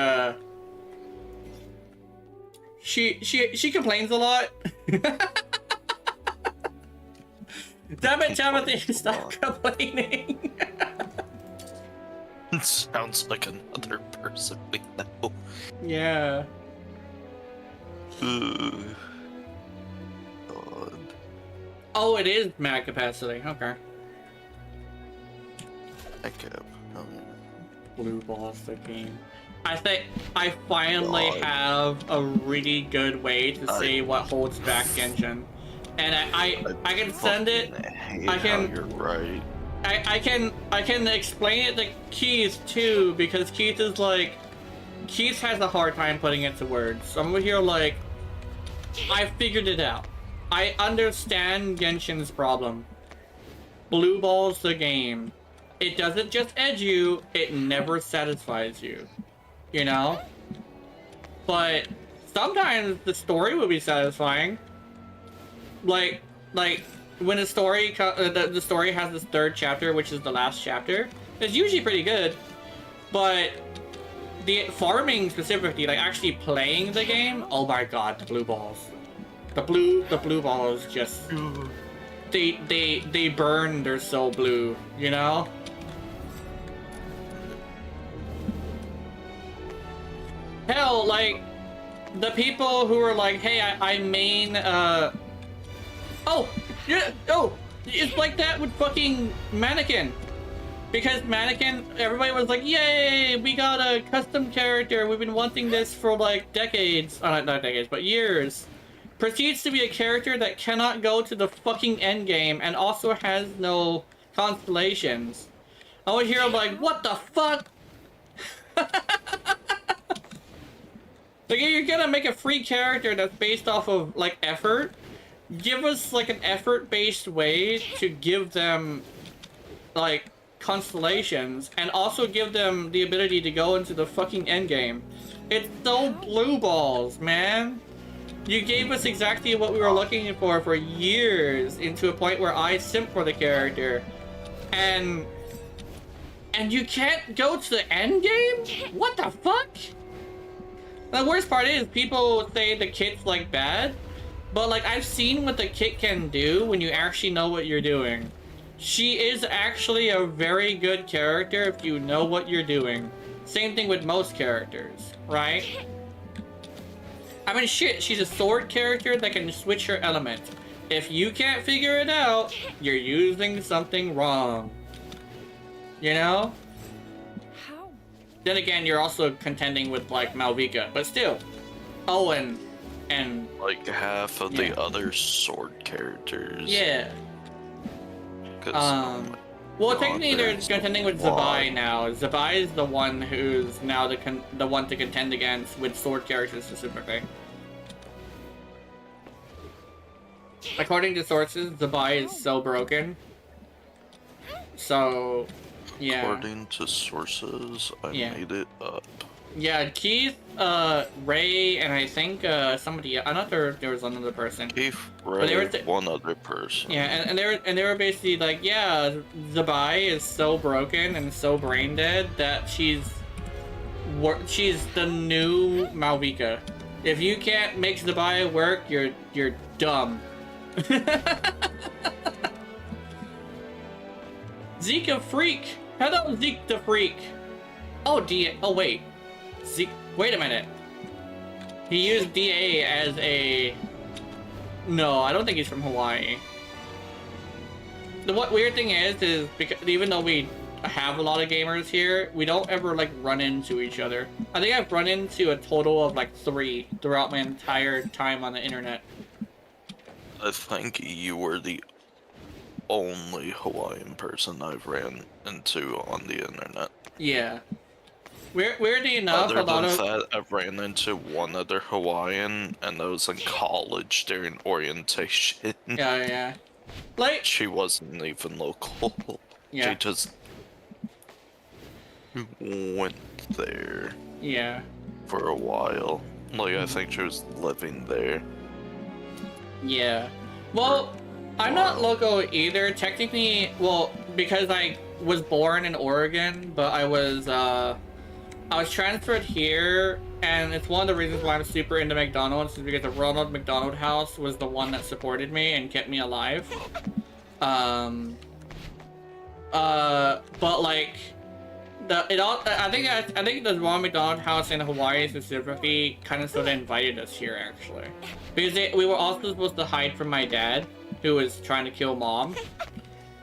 complains a lot. Damn it, Tabitha, stop complaining. It sounds like another person we know. Yeah. Ugh. God. Oh, it is mag capacity. Okay. I kept Blue balls the game. I think I finally God. have a really good way to say what holds back Genshin, and I can send it. I can- You're right. I can explain it to Keith too, because Keith is like, Keith has a hard time putting it to words. So I'm over here like, I figured it out. I understand Genshin's problem. Blue balls the game. It doesn't just edge you, it never satisfies you. You know? But sometimes the story will be satisfying. Like when the story the story has this 3rd chapter, which is the last chapter, it's usually pretty good. But the farming specifically, like actually playing the game, oh my god, the blue balls. The blue balls just they burn, they're so blue, you know? Hell, like the people who are like, hey, I main oh, yeah, oh, it's like that with fucking Mannequin. Because Mannequin, everybody was like, yay, we got a custom character. We've been wanting this for like decades. Not decades, but years. Proceeds to be a character that cannot go to the fucking endgame and also has no constellations. I would hear like, what the fuck? Like, if you're gonna make a free character that's based off of, like, effort, give us, like, an effort-based way to give them, like, constellations, and also give them the ability to go into the fucking endgame. It's so blue balls, man. You gave us exactly what we were looking for years, into a point where I simp for the character. And you can't go to the endgame? What the fuck? The worst part is, people say the kit's, like, bad, but, like, I've seen what the kit can do when you actually know what you're doing. She is actually a very good character if you know what you're doing. Same thing with most characters, right? I mean, shit, she's a sword character that can switch her element. If you can't figure it out, you're using something wrong. You know? How? Then again, you're also contending with, like, Malvika, but still. Oh, and Like half of Yeah. the other sword characters. yeah. 'Cause, Well, God, technically they're there's contending with a lot. Zabai now. Zabai is the one who's now the one to contend against with sword characters specifically. According to sources, Zabai is so broken. So, yeah. According to sources, I Yeah. made it up. Yeah, Keith, Ray, and I think somebody. I'm not sure if there was another person. Keith, they were Ray, one other person. Yeah, and they were basically like, yeah, Zabai is so broken and so brain dead that she's the new Malvika. If you can't make Zabai work, you're dumb. Zika Freak! Hello, Zeke the Freak! Oh, oh wait. Zeke, wait a minute. He used DA as a... No, I don't think he's from Hawaii. The what weird thing is because even though we have a lot of gamers here, we don't ever, like, run into each other. I think I've run into a total of, like, 3 throughout my entire time on the internet. I think you were the only Hawaiian person I've ran into on the internet. Yeah. Weirdly enough, Other a lot than of... that, I've ran into one other Hawaiian, and that was in college during orientation. Yeah. Like... She wasn't even local. Yeah. She just went there Yeah. for a while. Like, I think she was living there. Yeah. Well, I'm not local either. Technically, well, because I was born in Oregon, but I was transferred here, and it's one of the reasons why I'm super into McDonald's, is because the Ronald McDonald House was the one that supported me and kept me alive. But like, I think the Ronald McDonald House in Hawaii specifically kind of sort of invited us here, actually, because we were also supposed to hide from my dad, who was trying to kill Mom.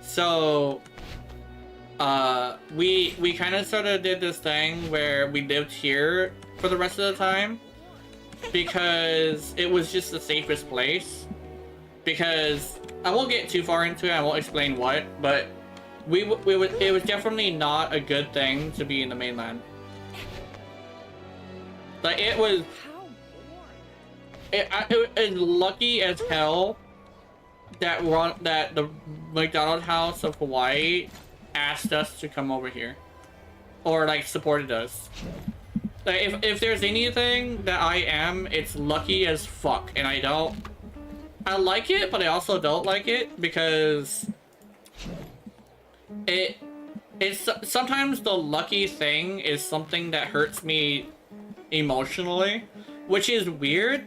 So we kind of sort of did this thing where we lived here for the rest of the time, because it was just the safest place. Because I won't get too far into it, I won't explain what, but it was definitely not a good thing to be in the mainland. Like, it was... It was lucky as hell that the McDonald House of Hawaii asked us to come over here. Or, like, supported us. Like, if there's anything that I am, it's lucky as fuck. And I like it, but I also don't like it, because it's sometimes the lucky thing is something that hurts me emotionally, which is weird,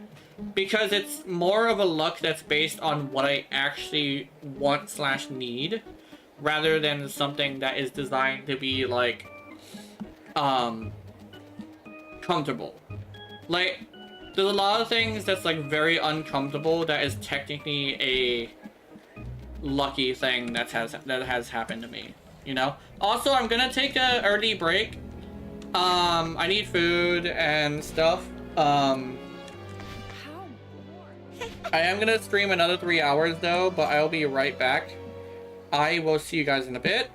because it's more of a luck that's based on what I actually want/need, rather than something that is designed to be, like, comfortable. Like, there's a lot of things that's, like, very uncomfortable that is technically a lucky thing that has happened to me, you know? Also, I'm gonna take a early break. I need food and stuff. I am gonna stream another 3 hours though, but I'll be right back. I will see you guys in a bit.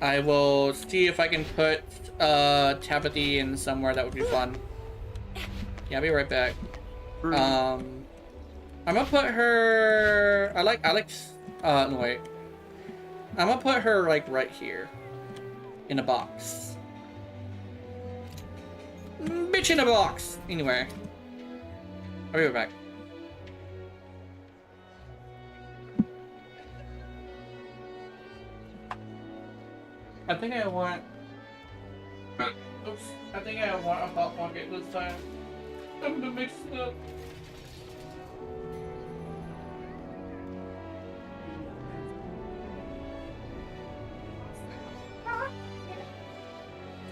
I will see if I can put Tabithy in somewhere that would be fun. Yeah, I'll be right back. I'm gonna put her. I like. No wait. I'm gonna put her like right here, in a box. Bitch in a box. Anyway, I'll be right back. I think I want. Oops. I think I want a hot pocket this time. I'm gonna mix it up.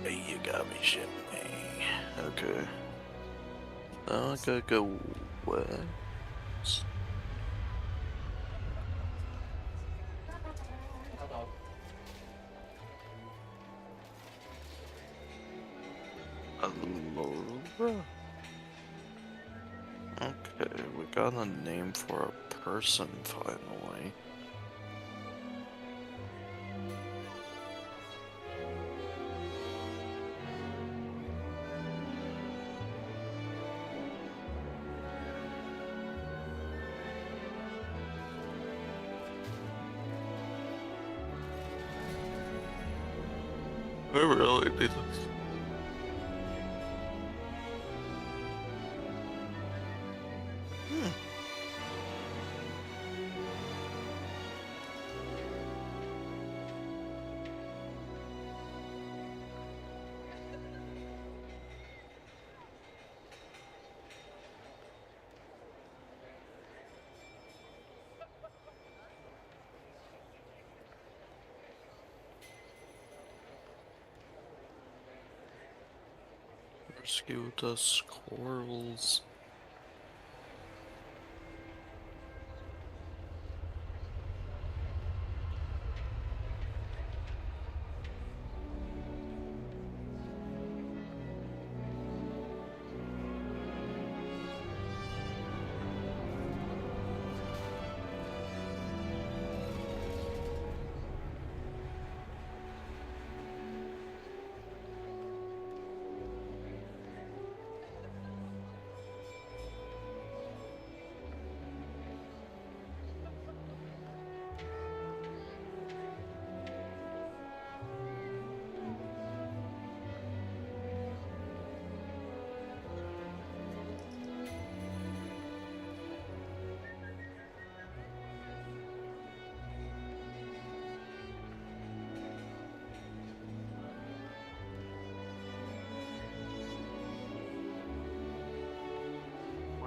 Hey, you got me shitting me. Okay. Now I gotta go west. Allura? Okay, we got a name for a person finally. I really need this. Rescue the squirrels.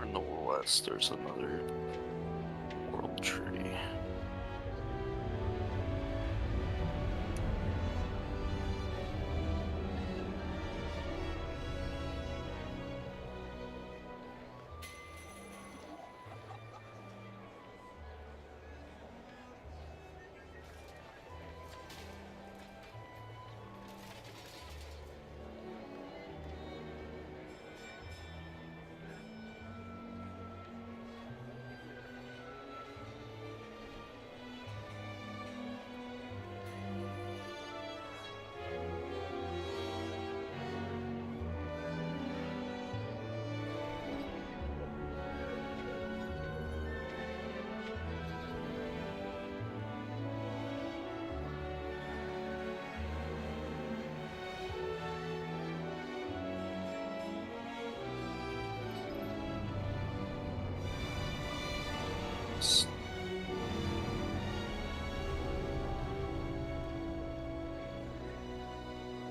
In the west, there's another world tree.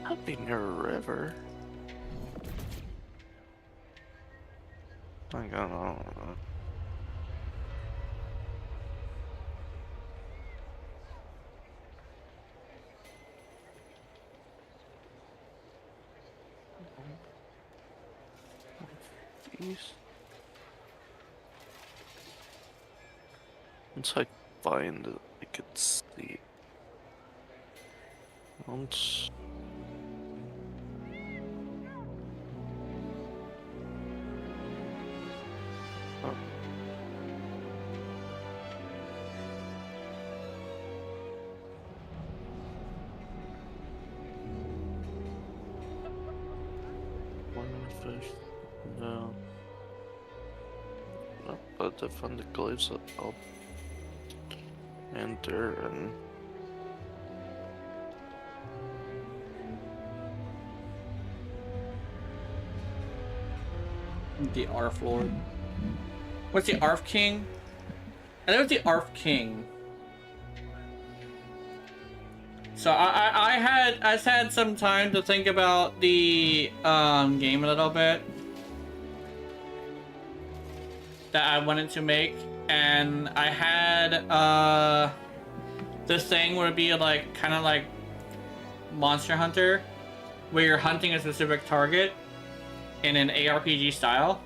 That'd be near a river. I don't know. East. Once I find it, I could see. Once. Oh. One fish. No. defend the glaives up. Enter and The Arf Lord. What's the Arf King? I think it was the Arf King. So I had some time to think about the game a little bit that I wanted to make, and I had this thing would be like kind of like Monster Hunter, where you're hunting a specific target in an ARPG style,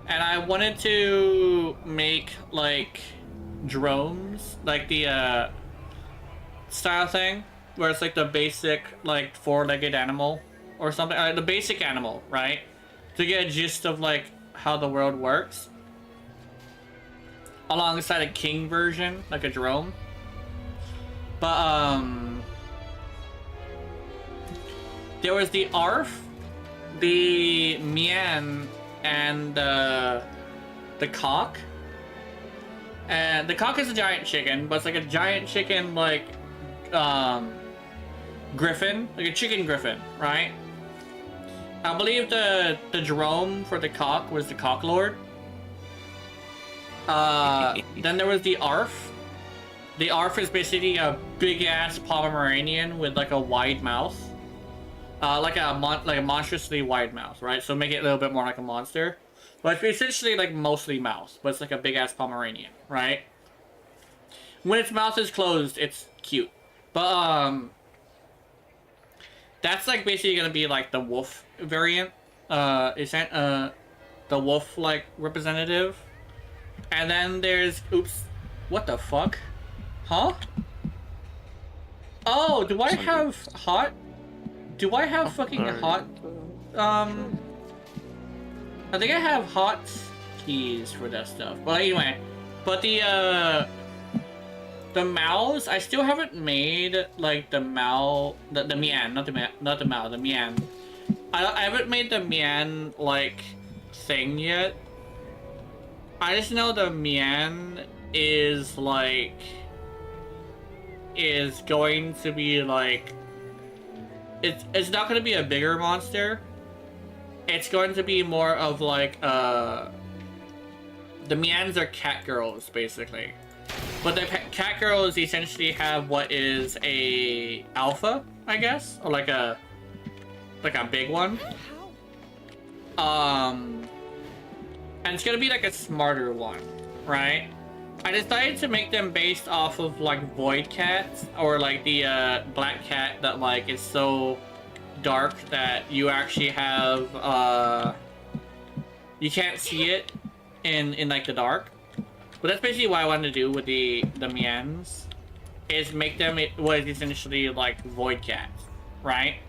and I wanted to make like drones, like the style thing, where it's like the basic like four-legged animal or something, the basic animal, right? To get a gist of like how the world works, alongside a king version, like a drone. But there was the Arf, the Mian, and the cock. And the cock is a giant chicken, but it's like a giant chicken like griffin, like a chicken griffin, right? I believe the drone for the cock was the cock lord. Then there was the Arf. The Arf is basically a big ass Pomeranian with like a wide mouth, like a monstrously wide mouth, right? So make it a little bit more like a monster, but it's essentially like mostly mouse, but it's like a big ass Pomeranian, right? When its mouth is closed, it's cute, but that's like basically gonna be like the wolf variant, the wolf like representative, and then there's what the fuck? Huh? Oh, do I have hot? Do I have fucking hot? I think I have hot keys for that stuff. But anyway, but the mouse, I still haven't made like the Mian, the Mian. I haven't made the Mian like thing yet. I just know the Mian is going to be like, it's not going to be a bigger monster. It's going to be more of like the Mians are cat girls basically, but the cat girls essentially have what is a alpha, I guess, or like a big one. And it's gonna be like a smarter one, right? I decided to make them based off of like void cats, or like the black cat that like is so dark that you actually have you can't see it in like the dark. But that's basically what I wanted to do with the Mians, is make them what is essentially like void cats, right?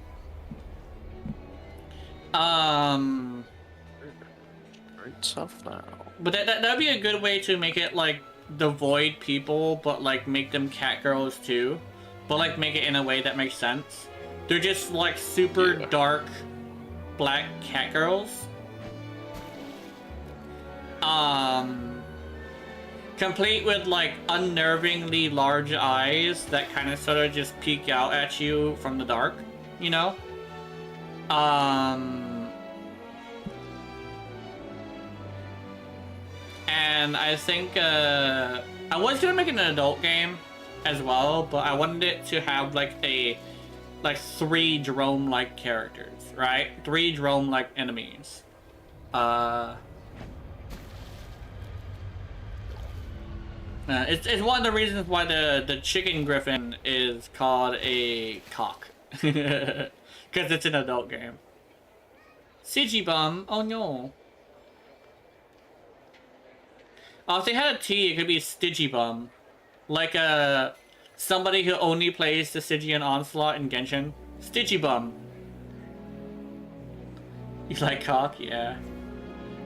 great stuff now. But that'd be a good way to make it like the void people, but like make them cat girls too, but like make it in a way that makes sense. They're just like super dark black cat girls, complete with like unnervingly large eyes that kind of sort of just peek out at you from the dark, you know. And I think I was gonna make an adult game as well, but I wanted it to have like 3 drone-like characters, right? 3 drone-like enemies. It's one of the reasons why the chicken griffin is called a cock, because it's an adult game. Sigibum, oh no. If they had a T, it could be Stigibum. Like somebody who only plays the Stygian Onslaught in Genshin. Stigibum. You like cock? Yeah.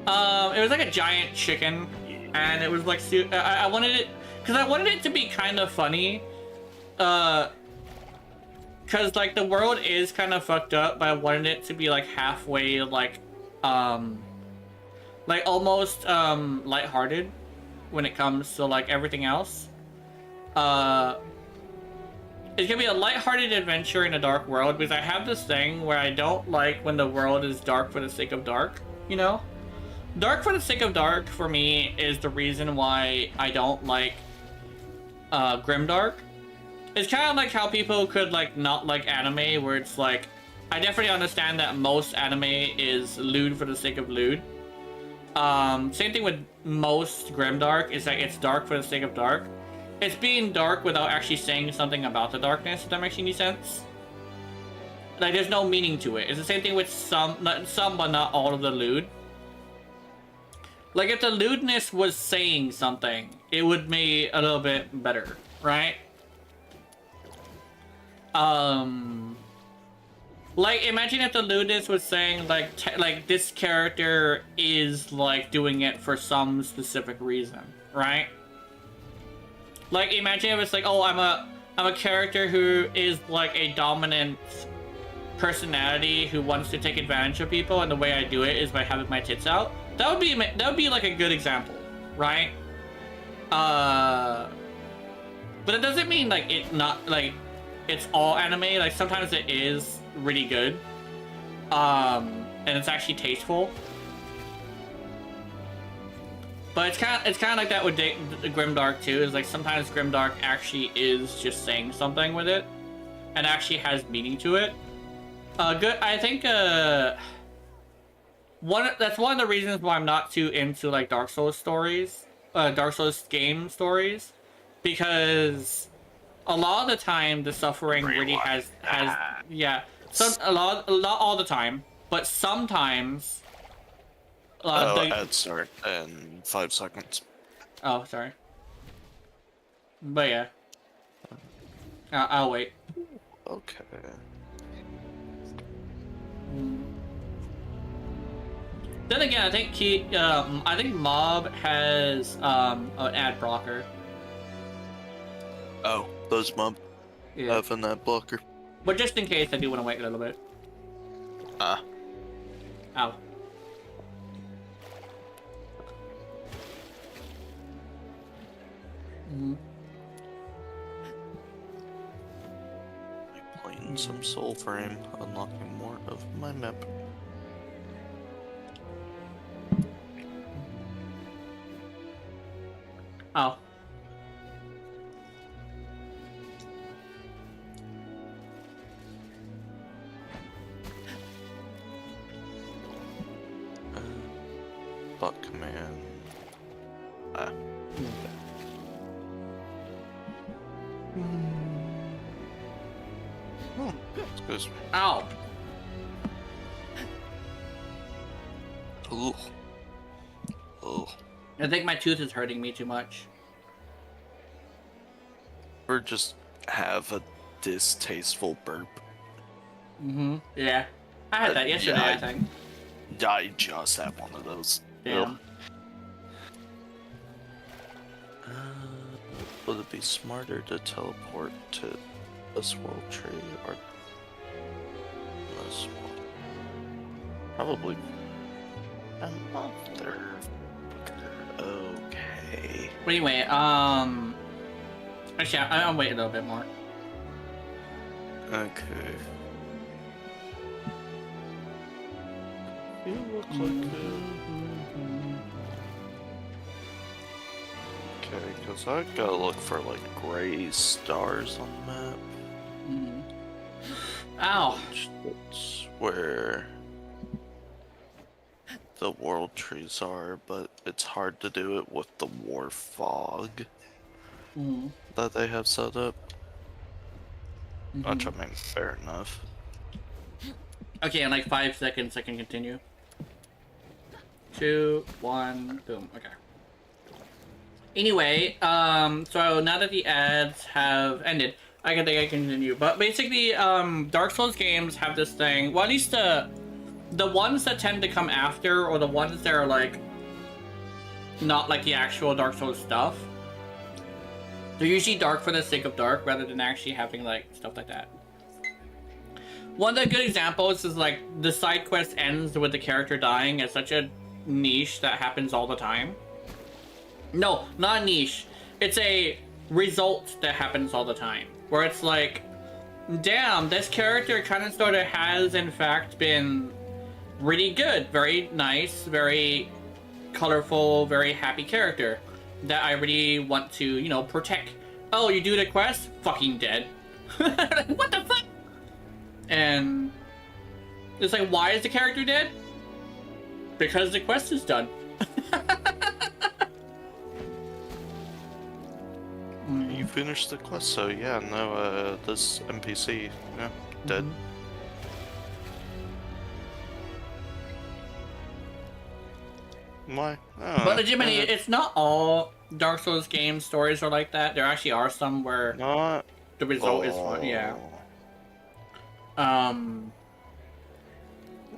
It was like a giant chicken, and it was like I wanted it because I wanted it to be kind of funny. Because like the world is kind of fucked up, but I wanted it to be like halfway like like almost lighthearted when it comes to like everything else. It's gonna be a lighthearted adventure in a dark world because I have this thing where I don't like when the world is dark for the sake of dark, you know? Dark for the sake of dark for me is the reason why I don't like grimdark. It's kind of like how people could like not like anime, where it's like I definitely understand that most anime is lewd for the sake of lewd. Same thing with most grimdark is that it's dark for the sake of dark. It's being dark without actually saying something about the darkness, if that makes any sense. Like, there's no meaning to it. It's the same thing with some but not all of the lewd. Like, if the lewdness was saying something, it would be a little bit better, right? Like, imagine if the lewdness was saying, like, this character is, like, doing it for some specific reason, right? Like, imagine if it's like, oh, I'm a character who is, like, a dominant personality who wants to take advantage of people, and the way I do it is by having my tits out. That would be, like, a good example, right? But it doesn't mean, like, it's all anime. Like, sometimes it is really good. And it's actually tasteful. But it's kind of like that with grimdark too. Is like sometimes grimdark actually is just saying something with it, and actually has meaning to it. Good. I think that's one of the reasons why I'm not too into like Dark Souls stories, Dark Souls game stories, because a lot of the time the suffering really has a lot all the time, but sometimes. Ad start in 5 seconds. Oh, sorry. But yeah. I'll wait. Okay. Then again, I think Mob has an ad blocker. Oh, those mob have an ad blocker. But just in case, I do want to wait a little bit. Ow. Playing some Soul Frame, unlocking more of my map. Oh. Butt command. Excuse me. Ow. Ooh. Ooh. I think my tooth is hurting me too much. Or just have a distasteful burp. Yeah. I had that yesterday, yeah, I think. I just had one of those. Damn. Would it be smarter to teleport to this world tree or this one? Probably another. Okay. But anyway, actually, I'll wait a little bit more. Okay. You look like Okay, because I gotta look for like gray stars on the map. Ow. That's where the world trees are, but it's hard to do it with the war fog that they have set up. Which I mean, fair enough. Okay, in like 5 seconds I can continue. 2, 1, boom. Okay. Anyway, so now that the ads have ended, I think I can continue. But basically, Dark Souls games have this thing. Well, at least the ones that tend to come after, or the ones that are like not like the actual Dark Souls stuff, they're usually dark for the sake of dark, rather than actually having like stuff like that. One of the good examples is like the side quest ends with the character dying at such a niche that happens all the time. No, not niche. It's a result that happens all the time. Where it's like, damn, this character kind of sort of has in fact been really good. Very nice, very colorful, very happy character that I really want to, you know, protect. Oh, you do the quest? Fucking dead. What the fuck? And it's like, why is the character dead? Because the quest is done. You finished the quest, so yeah, no, this NPC, yeah, dead. Why? But legitimately, it's not all Dark Souls game stories are like that. There actually are some where Not the result is fun. Yeah.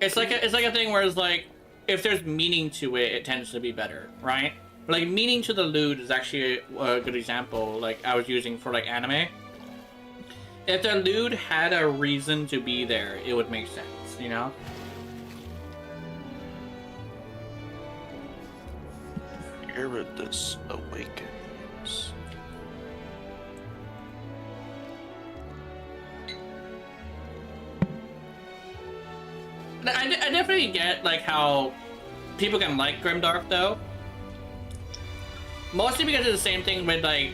It's like a thing where it's like, if there's meaning to it, it tends to be better, right? Like, meaning to the loot is actually a good example, like, I was using for, like, anime. If the loot had a reason to be there, it would make sense, you know? Iridus awakens. I definitely get, like, how people can like Grimdark, though. Mostly because it's the same thing with, like,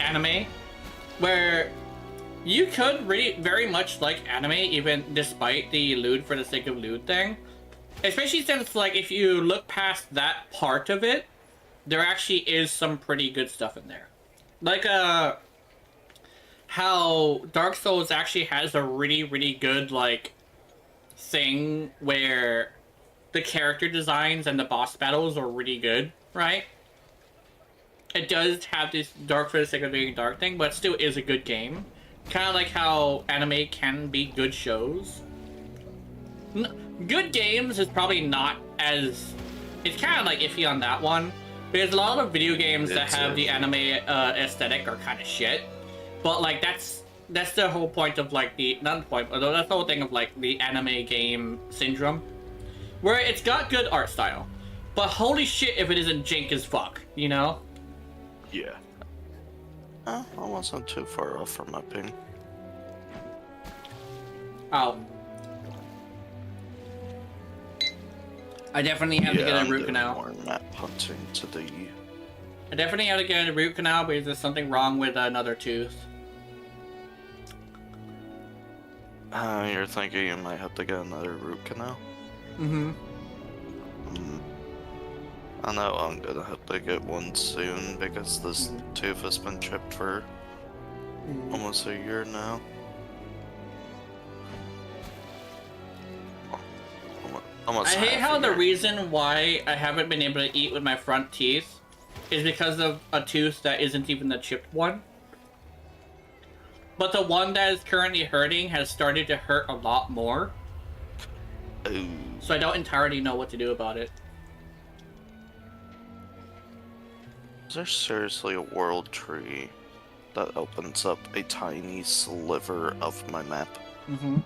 anime, where you could really very much like anime even despite the loot for the sake of loot thing. Especially since, like, if you look past that part of it, there actually is some pretty good stuff in there. Like, how Dark Souls actually has a really, really good, like, thing where the character designs and the boss battles are really good, right? It does have this dark for the sake of being dark thing, but still is a good game. Kind of like how anime can be good shows. Good games is probably not as... It's kind of like iffy on that one. Because a lot of video games that have the anime aesthetic are kind of shit. But like that's the whole point of like the... Not the point, but that's the whole thing of like the anime game syndrome. Where it's got good art style. But holy shit if it isn't jank as fuck, you know? Yeah. I wasn't too far off from my ping. Oh. I definitely have to get a root canal. More map hunting today. I definitely have to get a root canal because there's something wrong with another tooth. You're thinking you might have to get another root canal? Mm-hmm. I know I'm gonna have to get one soon because this tooth has been chipped for almost a year now. I hate how the reason why I haven't been able to eat with my front teeth is because of a tooth that isn't even the chipped one. But the one that is currently hurting has started to hurt a lot more. Ooh. So I don't entirely know what to do about it. Is there seriously a world tree that opens up a tiny sliver of my map? Mm-hmm.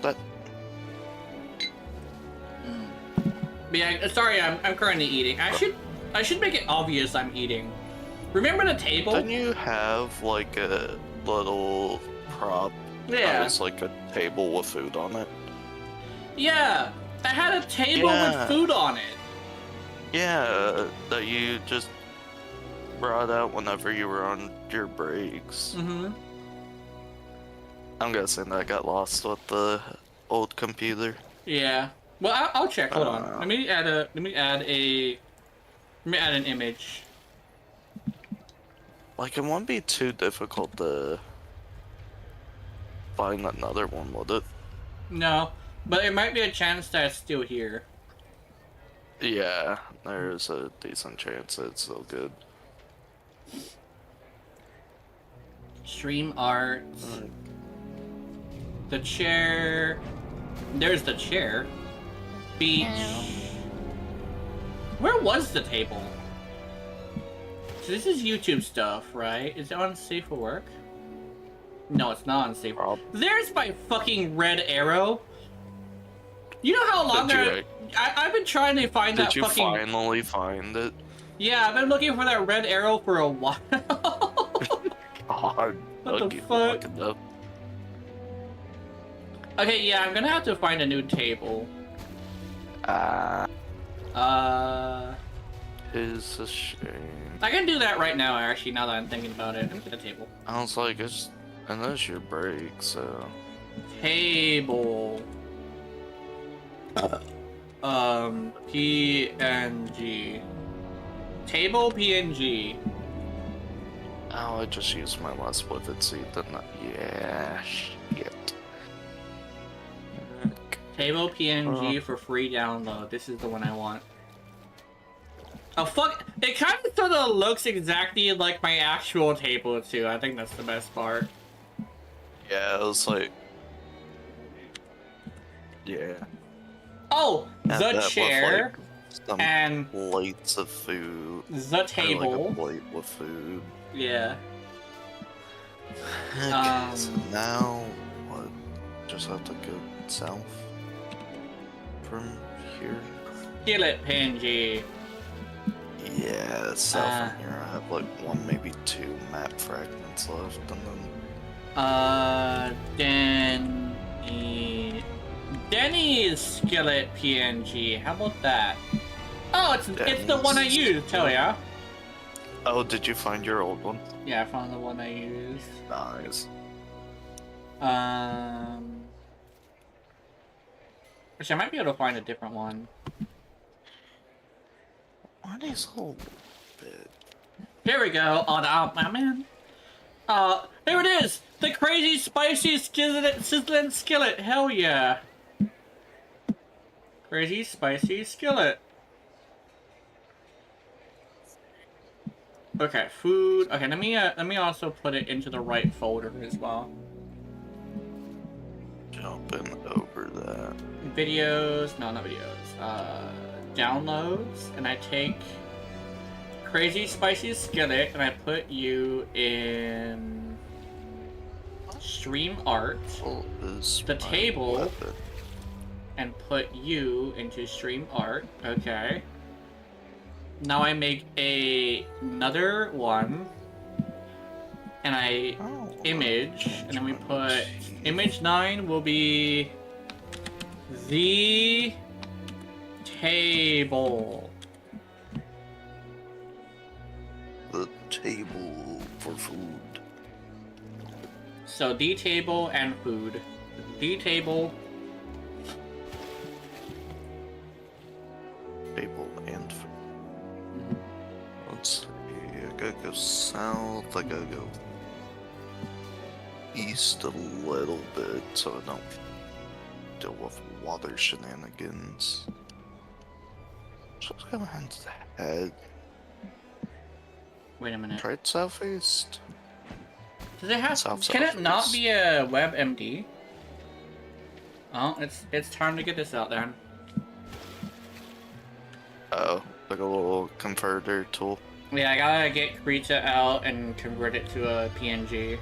That... But yeah, sorry, I'm currently eating. I should make it obvious I'm eating. Remember the table? Didn't you have like a little prop? Yeah. That was like a table with food on it? Yeah, I had a table with food on it. Yeah, that you just brought out whenever you were on your breaks. Mm-hmm. I'm guessing that got lost with the old computer. Yeah. Well, I'll check. Hold on. Let me add an image. Like, it won't be too difficult to find another one, would it? No, but it might be a chance that it's still here. Yeah, there's a decent chance it's still good. Stream art. The chair. There's the chair. Beach. Where was the table? So this is YouTube stuff, right? Is it on Safe for Work? No, it's not on Safe. There's my fucking red arrow. You know how long Did I've been trying to find that you fucking. finally find it? Yeah, I've been looking for that red arrow for a while. God, What the I'll keep fuck? looking up. Okay, yeah, I'm gonna have to find a new table. Is a shame. I can do that right now, actually, now that I'm thinking about it. Let me get a table. I was like, it's unless you break, so. Table. PNG. Table PNG. Oh, I just used my last withered seed, didn't I? Yeah, shit. Table PNG for free download. This is the one I want. Oh fuck! It kind of sort of looks exactly like my actual table too. I think that's the best part. Yeah, it was like. Yeah. Oh, And the that chair with, like, some and plates of food. the Or table. like a plate with food. Yeah. Okay, so now what? Just have to go south from here. Kill it, PNG. Yeah, south from here. I have like one, maybe two map fragments left, and then. Denny's skillet PNG. How about that? Oh, it's the one I used. Hell yeah. Oh, did you find your old one? Yeah, I found the one I used. Nice. Which I might be able to find a different one. What is a little bit? Here we go. Oh, my man. Here it is. The crazy spicy sizzling skillet. Hell yeah. Crazy spicy skillet. Okay, food. Okay, let me also put it into the right folder as well. Jumping over that. Videos. No, not videos. Downloads, and I take crazy spicy skillet and I put you in stream art. The table. Weapon. And put you into stream art. Okay. Now I make another one. And I image. And then we put image 9 will be the table. The table for food. So the table and food. The table. Table and food. Let's see. I gotta go south. I gotta go east a little bit so I don't deal with water shenanigans. Just gonna head. Wait a minute. Try it southeast. Does it have? South, Can it not southeast. be a WebMD? Oh, it's time to get this out then. Oh, like a little converter tool. Yeah, I gotta get Krita out and convert it to a PNG.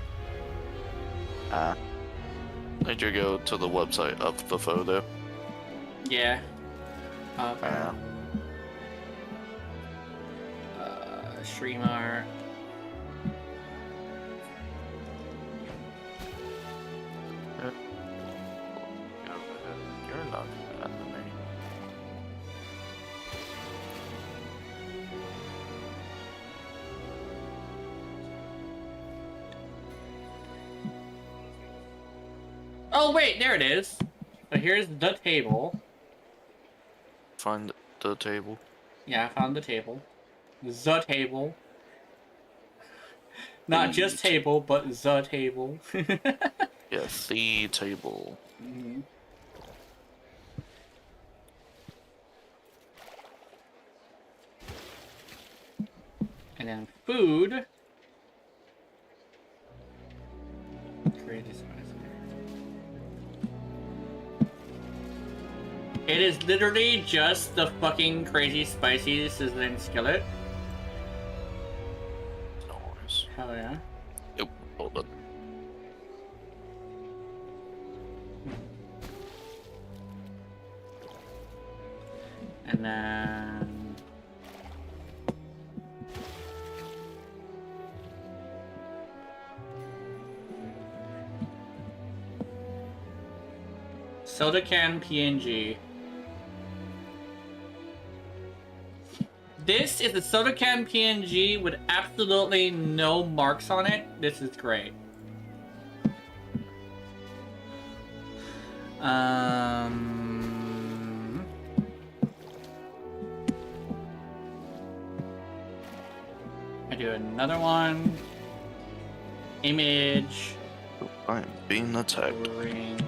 Did you go to the website of the photo? Yeah. Okay. Streamer. You're not that to me. Oh wait, there it is. So here's the table. Find the table. Yeah, I found the table. The table. Not just table, but the table. Yeah, the table. Mhm. And then food. Crazy spicy. It is literally just the fucking crazy spicy sizzling skillet. Nice. Hell yeah. Nope, hold on. And then... soda can PNG. This is a soda can PNG with absolutely no marks on it. This is great. I do another one. Image. I'm being attacked. Ring.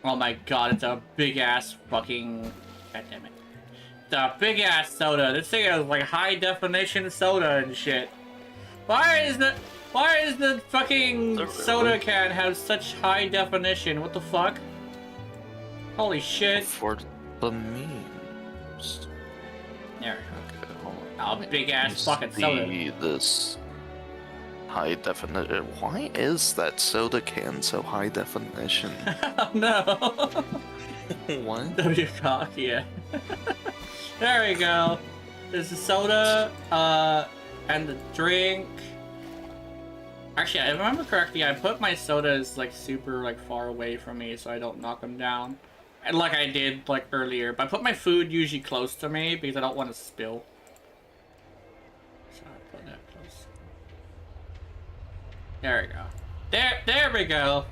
Oh my god, it's a big ass fucking... God damn it. It's a big ass soda. This thing is like high definition soda and shit. Why is the fucking soda can have such high definition? What the fuck? Holy shit. For the memes. There we Okay, hold go. on. Oh, big ass You fucking soda. see this high definition. Why is that soda can so high definition? Oh no. What? W cock, yeah. There we go. There's the soda, and the drink. Actually, if I remember correctly, I put my sodas like super like far away from me so I don't knock them down. And like I did like earlier, but I put my food usually close to me because I don't want to spill. So I put that close. There we go. There we go.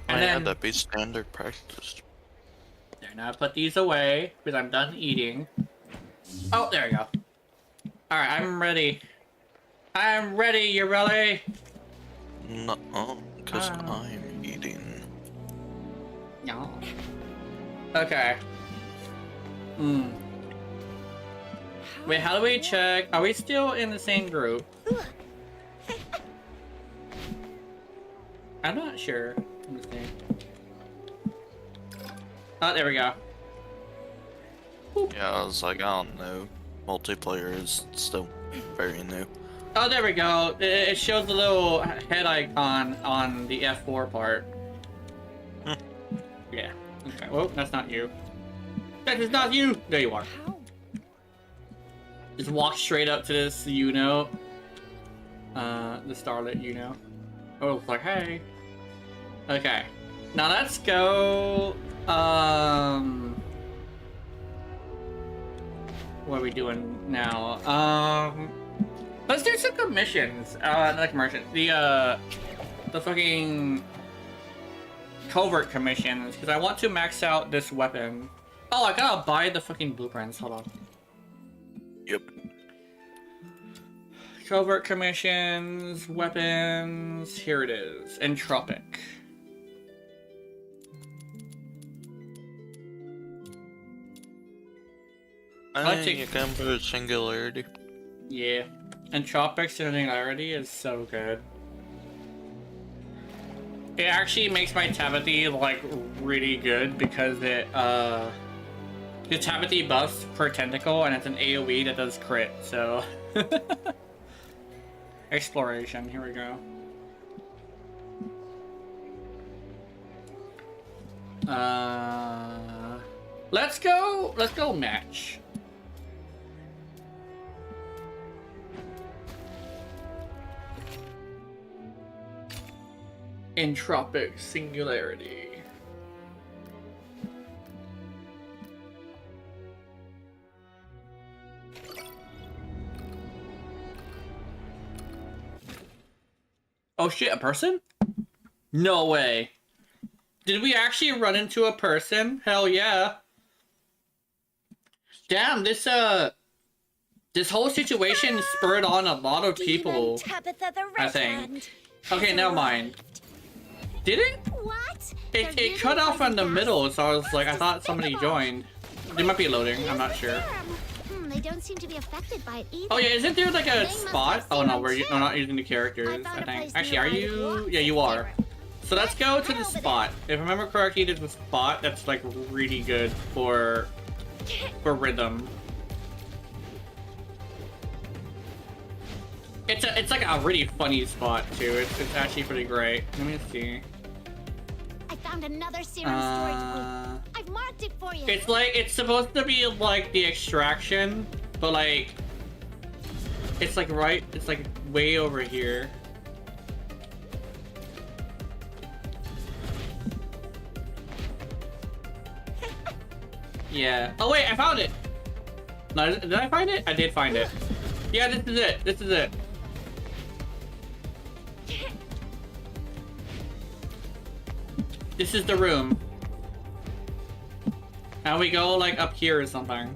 And Yeah, then that'd be standard practice. there, now I put these away because I'm done eating. Oh, there we go. Alright, I'm ready. I'm ready, you ready? No, because I'm eating. No. Okay. Wait, how do we check? Are we still in the same group? I'm not sure. Let me see. Oh, there we go. Yeah, I was like, I don't know. Multiplayer is still very new. Oh, there we go. It shows the little head icon on the F4 part. Yeah. Okay. Well, that's not you. That is not you. There you are. Just walk straight up to this, you know. The starlet, you know. Oh, it's like, hey. Okay. Now let's go. What are we doing now? Let's do some commissions. Not commission. The fucking covert commissions, because I want to max out this weapon. Oh, I gotta buy the fucking blueprints. Hold on. Yep. Covert commissions, weapons. Here it is. Entropic. I like think to- you can put singularity. Yeah. Entropic Singularity is so good. It actually makes my Tabithy like really good because it the Tabithy buffs per tentacle and it's an AoE that does crit, so exploration, here we go. Let's go match. Entropic Singularity. Oh shit, a person? No way. Did we actually run into a person? Hell yeah. Damn, this whole situation spurred on a lot of people, Tabitha the I Red think. Hand. Okay, never mind. Did it? What? It cut off in the middle, so I was like, I thought somebody joined. They might be loading, I'm not sure. They don't seem to be affected by it either. Oh yeah, isn't there like a spot? Oh no, we're not using the characters, I think. Actually, are you? Yeah, you are. So let's go to the spot. If I remember correctly, there's a spot that's like really good for for rhythm. It's like a really funny spot too. It's actually pretty great. Let me see. I found another serum storage point. I've marked it for you. It's like it's supposed to be like the extraction, but like it's like right. It's like way over here. Yeah. Oh wait, I found it. No, did I find it? I did find it. Yeah, this is it. This is it. This is the room. Now we go like up here or something.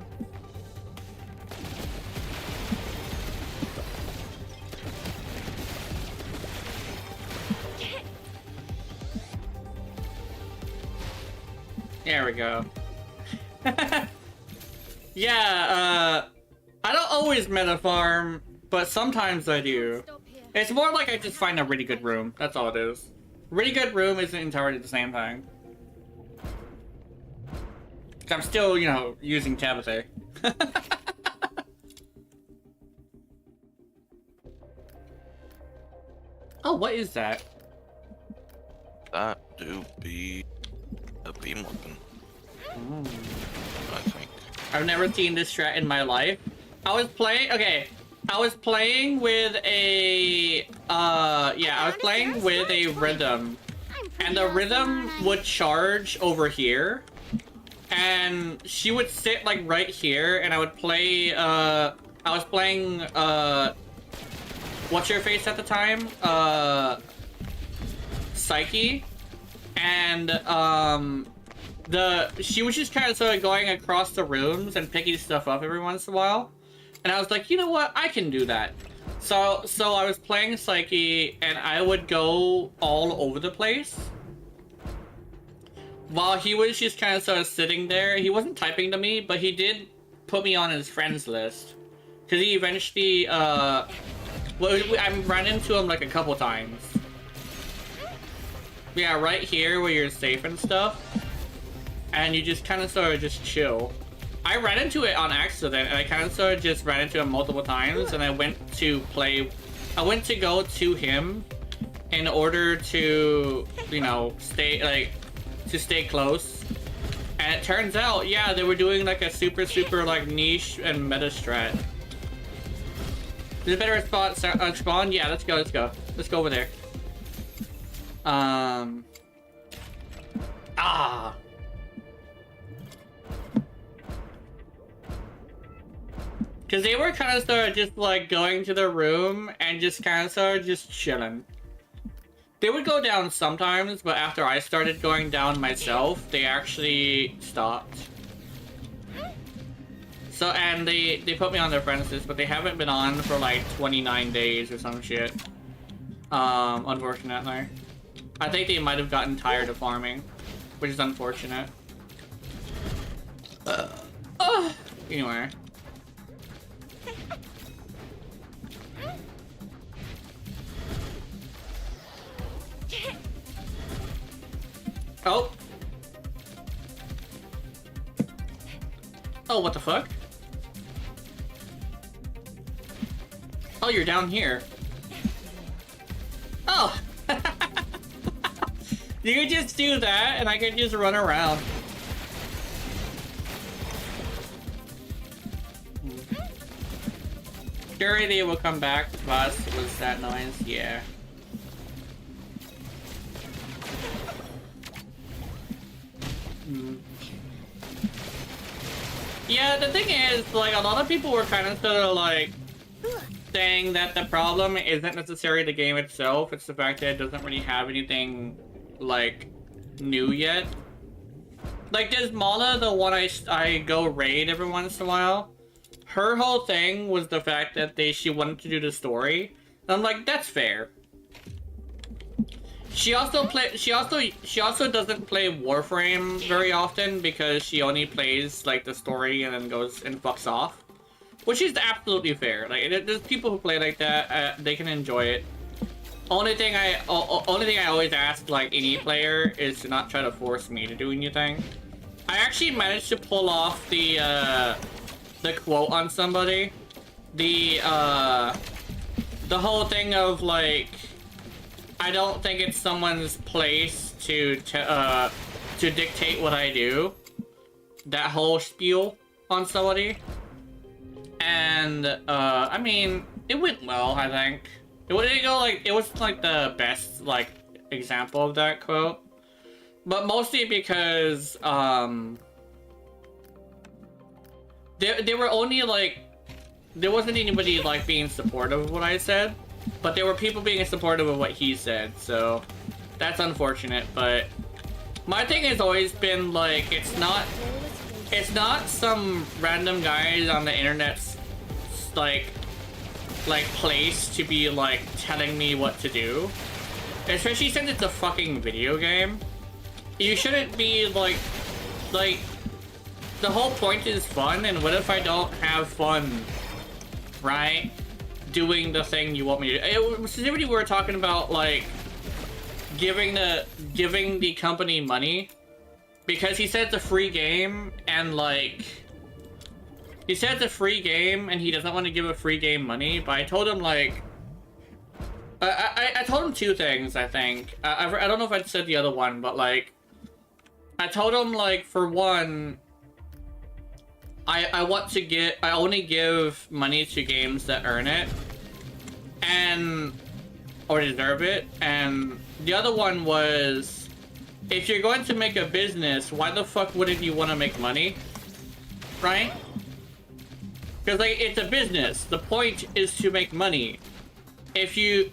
There we go. Yeah, I don't always meta farm, but sometimes I do. Stop here. It's more like I just find a really good room. That's all it is. Really good room isn't entirely the same thing. I'm still, you know, using Tabitha. Oh, what is that? That do be a beam weapon. I think. I've never seen this strat in my life. I was playing with a, I was playing with a rhythm. And the rhythm would charge over here. And she would sit like right here, and I would play, I was playing, what's your face at the time? Psyche. And, she was just kind of sort of going across the rooms and picking stuff up every once in a while. And I was like, you know what? I can do that. So I was playing Psyche, and I would go all over the place. While he was just kind of sort of sitting there. He wasn't typing to me, but he did put me on his friends list. Because he eventually, I ran into him like a couple times. Yeah, right here where you're safe and stuff. And you just kind of sort of just chill. I ran into it on accident, and I kind of sort of just ran into him multiple times, and I went to go to him in order to, you know, stay close. And it turns out, yeah, they were doing like a super like niche and meta strat. Is it a better spot spawn? Yeah, let's go. Let's go over there. Because they were kind of sort of just like going to the room and just kind of sort of just chilling. They would go down sometimes, but after I started going down myself, they actually stopped. So, and they put me on their friends list, but they haven't been on for like 29 days or some shit. Unfortunately. I think they might have gotten tired of farming, which is unfortunate. Anyway. Oh. Oh, what the fuck? Oh, you're down here. Oh! You could just do that, and I could just run around. Sure, they will come back. Boss, was that noise? Yeah. Yeah, the thing is, like, a lot of people were kind of sort of like saying that the problem isn't necessarily the game itself, it's the fact that it doesn't really have anything, like, new yet. Like, there's Mala, the one I go raid every once in a while. Her whole thing was the fact that she wanted to do the story. And I'm like, that's fair. She also doesn't play Warframe very often because she only plays like the story and then goes and fucks off, which is absolutely fair. Like, there's people who play like that. They can enjoy it. Only thing I always ask like any player is to not try to force me to do anything, I actually managed to pull off the quote on somebody. The whole thing of like, I don't think it's someone's place to dictate what I do. That whole spiel on somebody. And I mean, it went well, I think. It wasn't like the best like example of that quote. But mostly because there were only like, there wasn't anybody like being supportive of what I said, but there were people being supportive of what he said, so that's unfortunate. But my thing has always been like, it's not some random guys on the internet's like place to be like telling me what to do, especially since it's a fucking video game. You shouldn't be like the whole point is fun, and what if I don't have fun, right? Doing the thing you want me to. Specifically, we were talking about like giving the company money, because he said it's a free game, and like he said it's a free game, and he doesn't want to give a free game money. But I told him like, I told him two things. I think I don't know if I said the other one, but like I told him like, for one, I only give money to games that earn it or deserve it. And the other one was, if you're going to make a business, why the fuck wouldn't you want to make money? Right? Because like, it's a business. The point is to make money. If you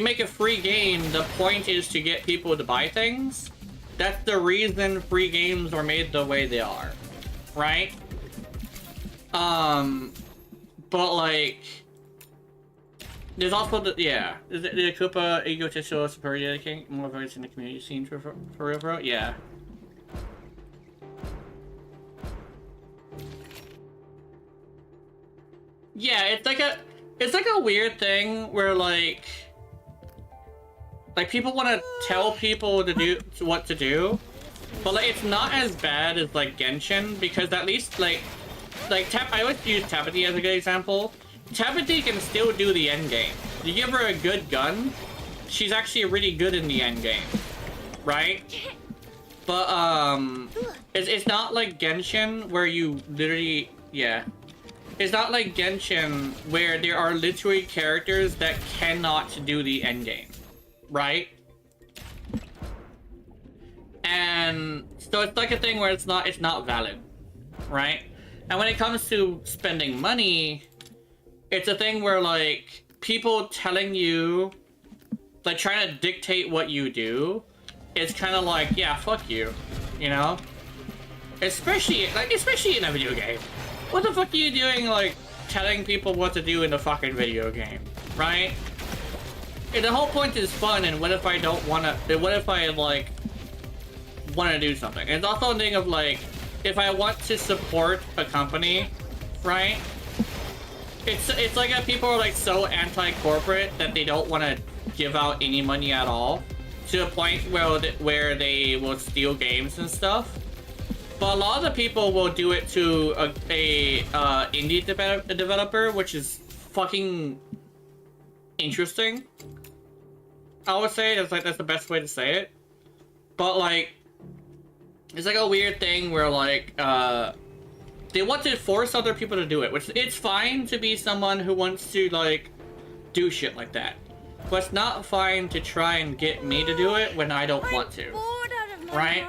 make a free game, the point is to get people to buy things. That's the reason free games are made the way they are, right? But like, there's also the Koopa egotistical superior king, more voice in the community scene for River. Yeah. Yeah, it's like a weird thing where like people want to tell people to do what to do, but like it's not as bad as like Genshin, because at least like I always use Tapati as a good example. Tapati can still do the end game. You give her a good gun, she's actually really good in the end game, right? But it's not like Genshin where you literally It's not like Genshin where there are literally characters that cannot do the end game, right? And so it's like a thing where it's not valid, right? And when it comes to spending money, it's a thing where like people telling you, like trying to dictate what you do, is kind of like, yeah, fuck you, you know? Especially in a video game. What the fuck are you doing, like, telling people what to do in a fucking video game, right? And the whole point is fun, and what if I don't wanna, what if I, like, wanna do something? And it's also a thing of, like, if I want to support a company, right? It's like that people are, like, so anti-corporate that they don't want to give out any money at all, to a point where they will steal games and stuff. But a lot of the people will do it to a indie developer, which is fucking interesting. I would say that's the best way to say it. But like, it's like a weird thing where like they want to force other people to do it, which it's fine to be someone who wants to like do shit like that. But it's not fine to try and get me to do it when I don't want to. Right?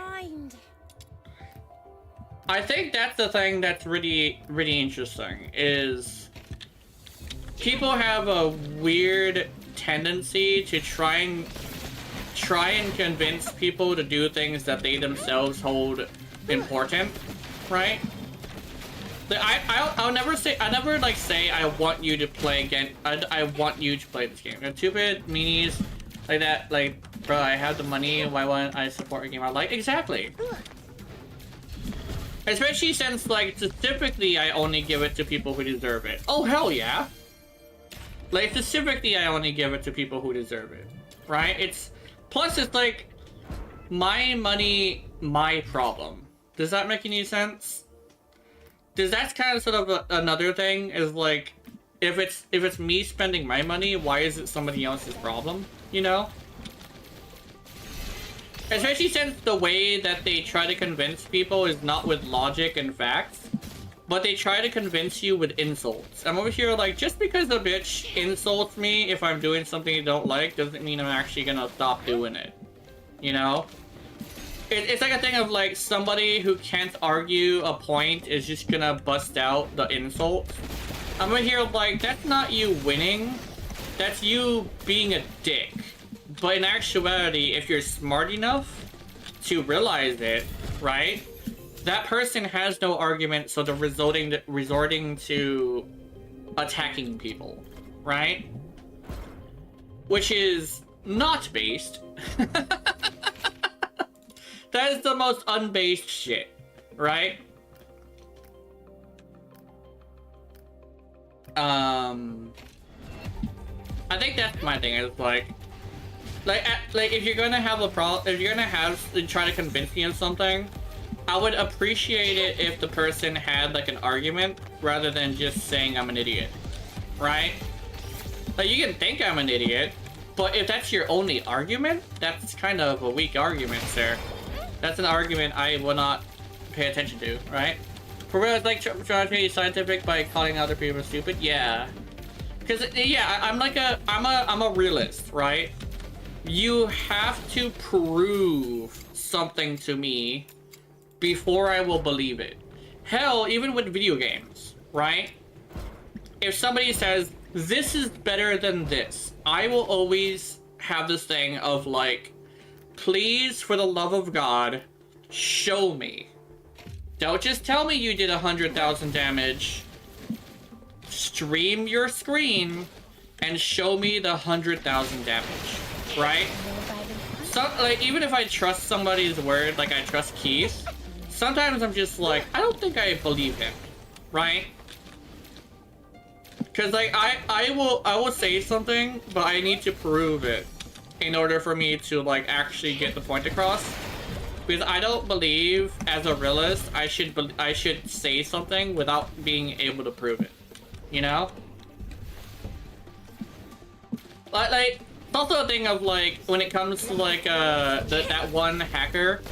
I think that's the thing that's really, really interesting, is people have a weird tendency to try and convince people to do things that they themselves hold important, right? I'll never say, I want you to play again. I want you to play this game. And stupid meanies like that, like, bro, I have the money, why wouldn't I support a game I like? Exactly. Especially since, like, specifically I only give it to people who deserve it. Oh, hell yeah! Like, specifically I only give it to people who deserve it. Right? Plus, it's like, my money, my problem. Does that make any sense? Does that's kind of sort of another thing, is like, if it's me spending my money, why is it somebody else's problem? You know? Especially since the way that they try to convince people is not with logic and facts, but they try to convince you with insults. I'm over here like, just because a bitch insults me if I'm doing something you don't like doesn't mean I'm actually gonna stop doing it. You know? It's like a thing of like, somebody who can't argue a point is just gonna bust out the insult. I'm over here like, that's not you winning, that's you being a dick. But in actuality, if you're smart enough to realize it, right? That person has no argument, so they're resorting to attacking people, right? Which is not based. That is the most unbased shit, right? I think that's my thing, is like if you're gonna have a problem, if you're gonna try to convince me of something, I would appreciate it if the person had like an argument rather than just saying I'm an idiot, right? Like, you can think I'm an idiot, but if that's your only argument, that's kind of a weak argument, sir. That's an argument I will not pay attention to, right? For real, it's like trying to be scientific by calling other people stupid. Yeah, because yeah, I'm a realist, right? You have to prove something to me before I will believe it. Hell, even with video games, right? If somebody says, this is better than this, I will always have this thing of like, please, for the love of God, show me. Don't just tell me you did 100,000 damage. Stream your screen and show me the 100,000 damage, right? So, like, even if I trust somebody's word, like I trust Keith, sometimes I'm just like, I don't think I believe him, right? Cause like I will say something, but I need to prove it in order for me to like actually get the point across. Because I don't believe, as a realist, I should say something without being able to prove it. You know? Like it's also a thing of like, when it comes to like that one hacker,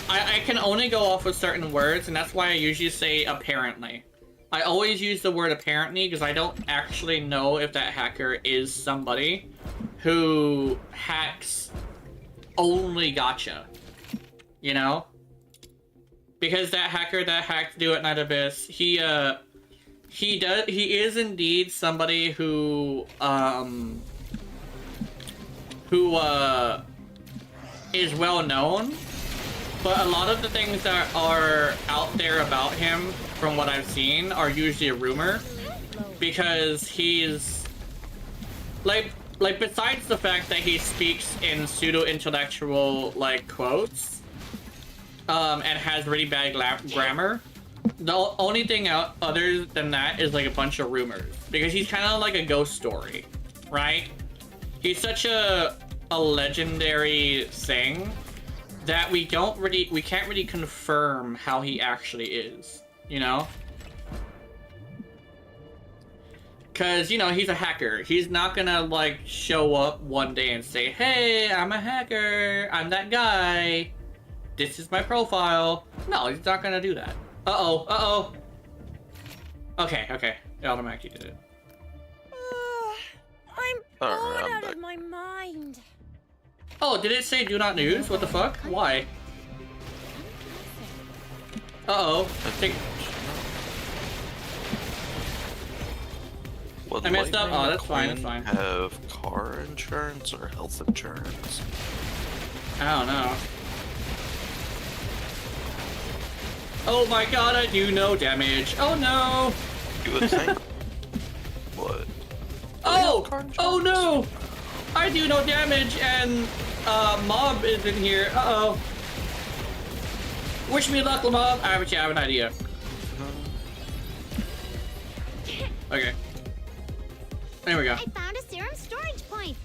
I can only go off with certain words, and that's why I usually say apparently. I always use the word apparently because I don't actually know if that hacker is somebody who hacks only gacha. You know? Because that hacker that hacked Duet Night Abyss, he is indeed somebody who is well known, but a lot of the things that are out there about him, from what I've seen, are usually a rumor, because he's like besides the fact that he speaks in pseudo-intellectual like quotes, and has really bad grammar, the only thing other than that is like a bunch of rumors, because he's kind of like a ghost story, right? He's such a legendary thing that we can't really confirm how he actually is, you know? Because, you know, he's a hacker. He's not gonna, like, show up one day and say, hey, I'm a hacker, I'm that guy, this is my profile. No, he's not gonna do that. Uh-oh. Okay, it automatically did it. I'm Alright, bored I'm out back. of my mind. Oh, did it say do not news? What the fuck? Why? Uh-oh. I messed up. Oh, that's fine, that's fine. Have car insurance or health insurance? I don't know. Oh my god, I do no damage. Oh no! You would think. What? Oh no! I do no damage and Mob is in here. Uh-oh. Wish me luck, Mob. I actually have an idea. Okay. There we go. I found a serum storage point.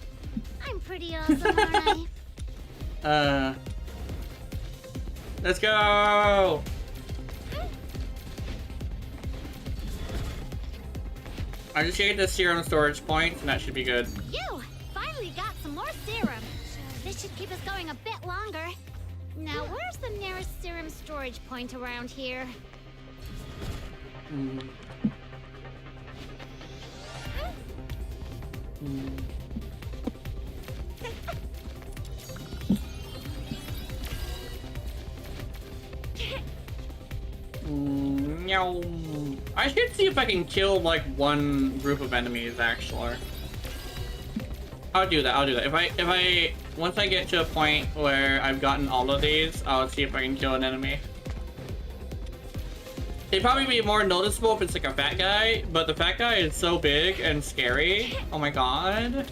I'm pretty awesome, aren't I? Let's go! I just get the serum storage points, and that should be good. You finally got some more serum. This should keep us going a bit longer. Now, where's the nearest serum storage point around here? Meow. I should see if I can kill like one group of enemies actually. I'll do that. Once I get to a point where I've gotten all of these, I'll see if I can kill an enemy. It'd probably be more noticeable if it's like a fat guy, but the fat guy is so big and scary. Oh my god.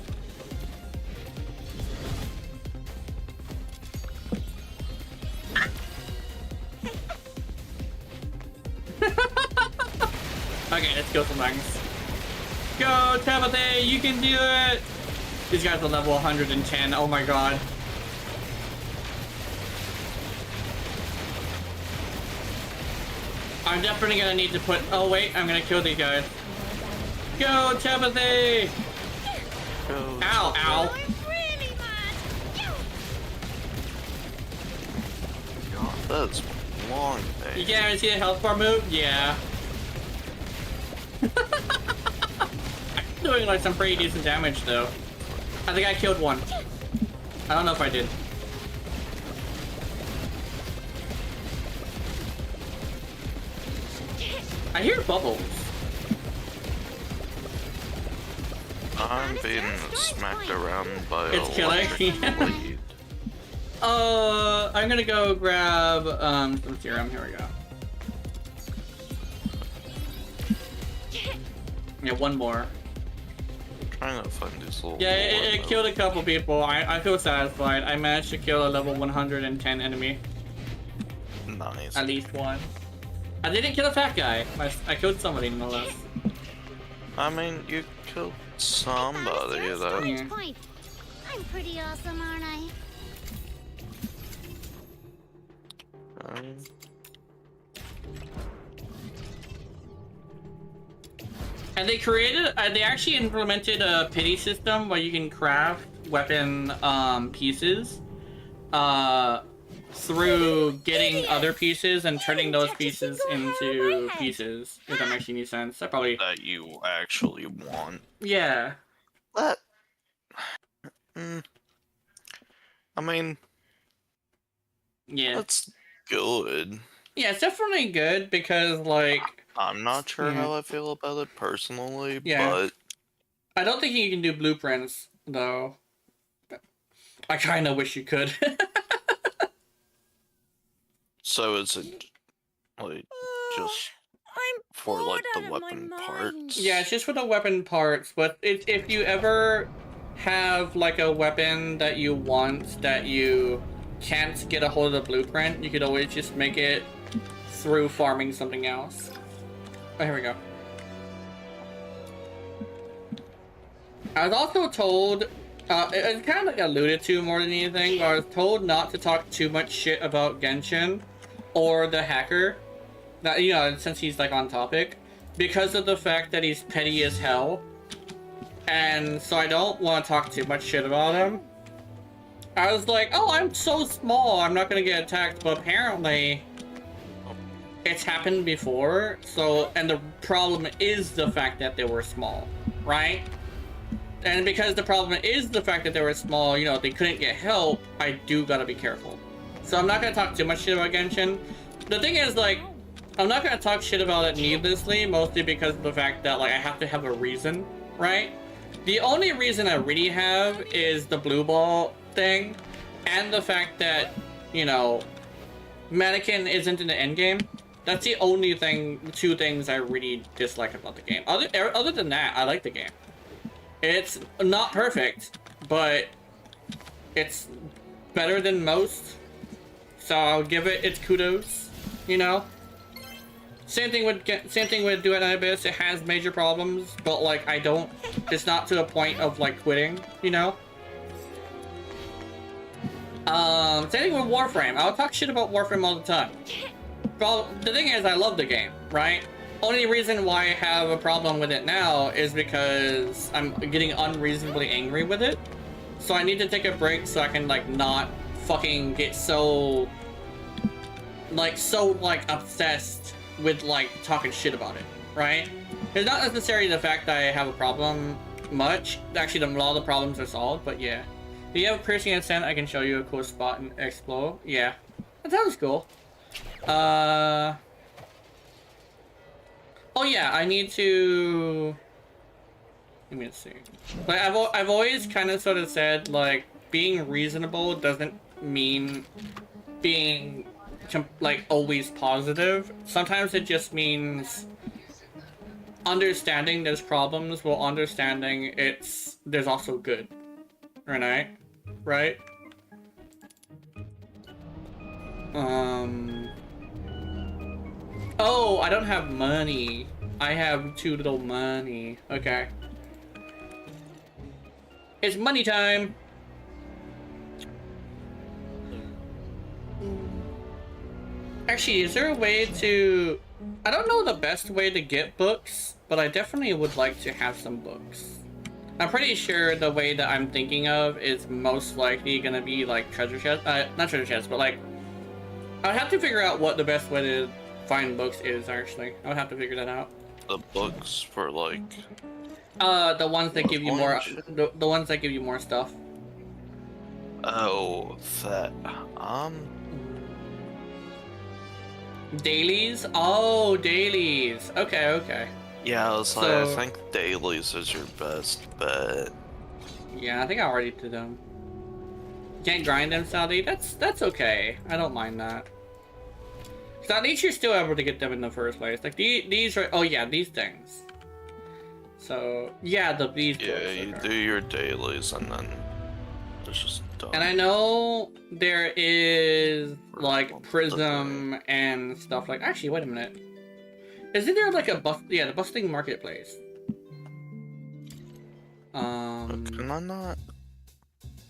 Okay, let's kill some things. Go, Timothy, you can do it! These guys are level 110, oh my god. I'm definitely gonna need to put... Oh wait, I'm gonna kill these guys. Go, Timothy! Go, Ow, ow. Really mad. God, that's long, man. You can't even see the health bar move? Yeah. I'm doing like some pretty decent damage though. I think I killed one. I don't know if I did. I hear bubbles. I'm being smacked around by It's a killing. electric blade. I'm gonna go grab some serum. Here we go. Yeah, one more. I'm trying to find this little. Yeah, it killed a couple people. I feel satisfied. I managed to kill a level 110 enemy. Nice. At least one. I didn't kill a fat guy. I killed somebody nonetheless. I mean, you killed somebody. Found a That. storage Yeah. point. I'm pretty awesome, aren't I? And they actually implemented a pity system where you can craft weapon pieces through getting other pieces and turning those pieces into pieces, if that makes any sense. That probably... That you actually want. Yeah. That. I mean, Yeah. that's good. Yeah, it's definitely good because, like... I'm not sure how I feel about it personally, Yeah. but I don't think you can do blueprints, though. I kind of wish you could. so is it like just I'm for like bored the out of my weapon mind. parts? Yeah, it's just for the weapon parts, but if you ever have like a weapon that you want that you can't get a hold of the blueprint, you could always just make it through farming something else. Oh, here we go. I was also told, it's kind of like alluded to more than anything, but I was told not to talk too much shit about Genshin or the hacker. That, you know, since he's like on topic, because of the fact that he's petty as hell. And so I don't want to talk too much shit about him. I was like, oh, I'm so small, I'm not gonna get attacked, but apparently it's happened before, so, and the problem is the fact that they were small, right? And because the problem is the fact that they were small, you know, they couldn't get help, I do gotta be careful. So I'm not gonna talk too much shit about Genshin. The thing is, like, I'm not gonna talk shit about it needlessly, mostly because of the fact that, like, I have to have a reason, right? The only reason I really have is the blue ball thing, and the fact that, you know, Mannequin isn't in the endgame. That's the only thing, two things I really dislike about the game. Other than that, I like the game. It's not perfect, but it's better than most, so I'll give it its kudos, you know? Same thing with Duet and Abyss. It has major problems, but like it's not to a point of like quitting, you know? Same thing with Warframe. I'll talk shit about Warframe all the time. Well, the thing is, I love the game, right? Only reason why I have a problem with it now is because I'm getting unreasonably angry with it. So I need to take a break so I can, like, not fucking get so obsessed with, like, talking shit about it, right? It's not necessarily the fact that I have a problem much. Actually, a lot of the problems are solved, but yeah. Do you have a piercing ascent? I can show you a cool spot and explore. Yeah. That sounds cool. Oh yeah, I need to... Let me see. Like, I've always kind of sort of said, like, being reasonable doesn't mean being, like, always positive. Sometimes it just means understanding there's problems while understanding there's also good. Right? Right? Oh, I don't have money. I have too little money. Okay. It's money time! Actually, is there a way to... I don't know the best way to get books, but I definitely would like to have some books. I'm pretty sure the way that I'm thinking of is most likely gonna be like treasure chest. Not treasure chest, but like... I'd have to figure out what the best way to find books is, actually. I would have to figure that out. The books for like... The ones that give you more... The ones that give you more stuff. Oh, that... Dailies? Oh, dailies. Okay, okay. Yeah, I So- think dailies is your best bet. Yeah, I think I already did them. Can't grind them, Saudi? That's okay. I don't mind that. Cause at least you're still able to get them in the first place. Like these are... Oh yeah, these things. So, yeah, these Yeah, books, you okay. do your dailies and then it's just done. And I know there is, like, Prism and stuff like... Actually, wait a minute. Isn't there, like, a Yeah, the bustling marketplace. Can I not?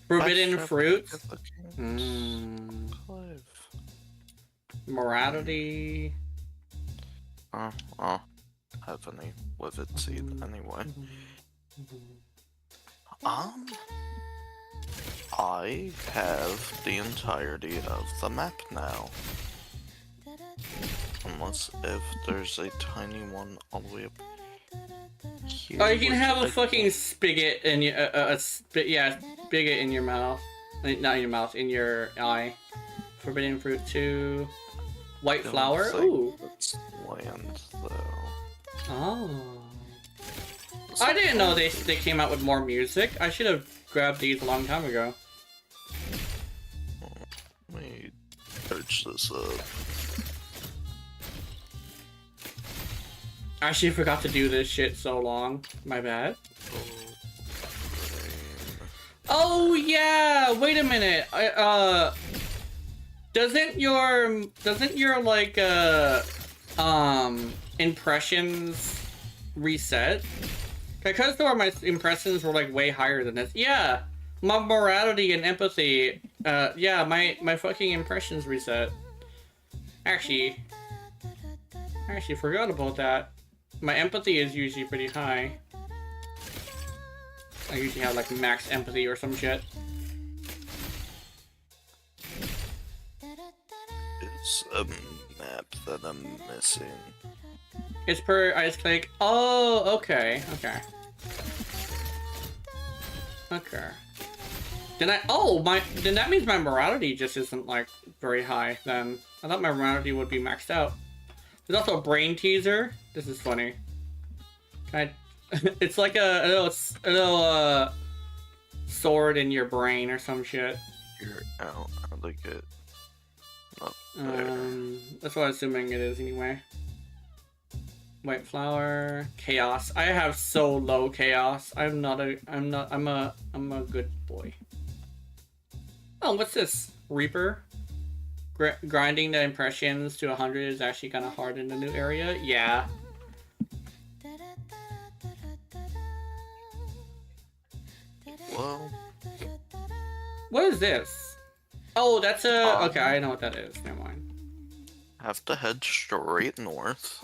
Forbidden I fruits. forget the games. Clive. Morality. Oh, have any with it seed anyway. I have the entirety of the map now. Unless if there's a tiny one all the way up here. Oh, you can which have a I fucking spigot in your spigot in your mouth. Not in your mouth, in your eye. Forbidden fruit 2. White don't flower. think Ooh. It's land though. Oh. I didn't know they came out with more music. I should have grabbed these a long time ago. Let me search this up. I actually forgot to do this shit so long. My bad. Oh yeah! Wait a minute. Doesn't your like impressions reset? Because though my impressions were like way higher than this. Yeah, my morality and empathy. Yeah, my fucking impressions reset. Actually, I actually forgot about that. My empathy is usually pretty high. I usually have like max empathy or some shit. It's a map that I'm missing. It's per ice click. Oh, okay, okay. Okay. Then that means my morality just isn't like very high then. I thought my morality would be maxed out. There's also a brain teaser. This is funny. It's like a little sword in your brain or some shit. You're out. I like it. Up there. That's what I'm assuming it is anyway. White flower, chaos. I have so low chaos. I'm a good boy. Oh, what's this? Reaper? Grinding the impressions to 100 is actually kind of hard in the new area. Yeah. Well, What is this? Oh, that's a... Okay, I know what that is. Never mind. Have to head straight north.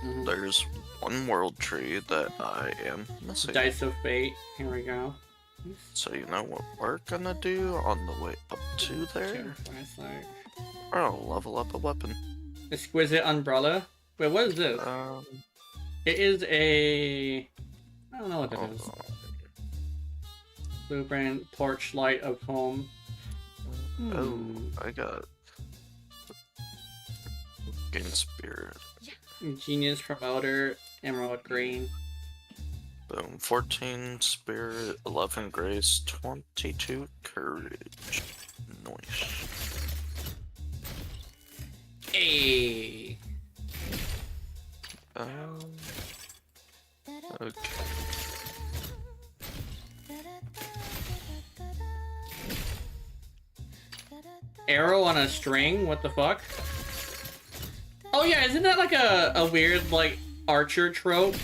Mhm. There's one world tree that I am missing. Dice of Fate. Here we go. So you know what we're gonna do on the way up to there? Flashlight. We're gonna level up a weapon. Exquisite Umbrella. Wait, what is this? It is a... I don't know what that hold is. on. Blueprint, Porch Light of Home. Oh, I got Gain Spirit. Genius Promoter, Emerald Green. Boom. 14 Spirit, 11 Grace, 22 Courage. Nice. Hey. Okay. Arrow on a string? What the fuck? Oh yeah, isn't that like a weird like archer trope?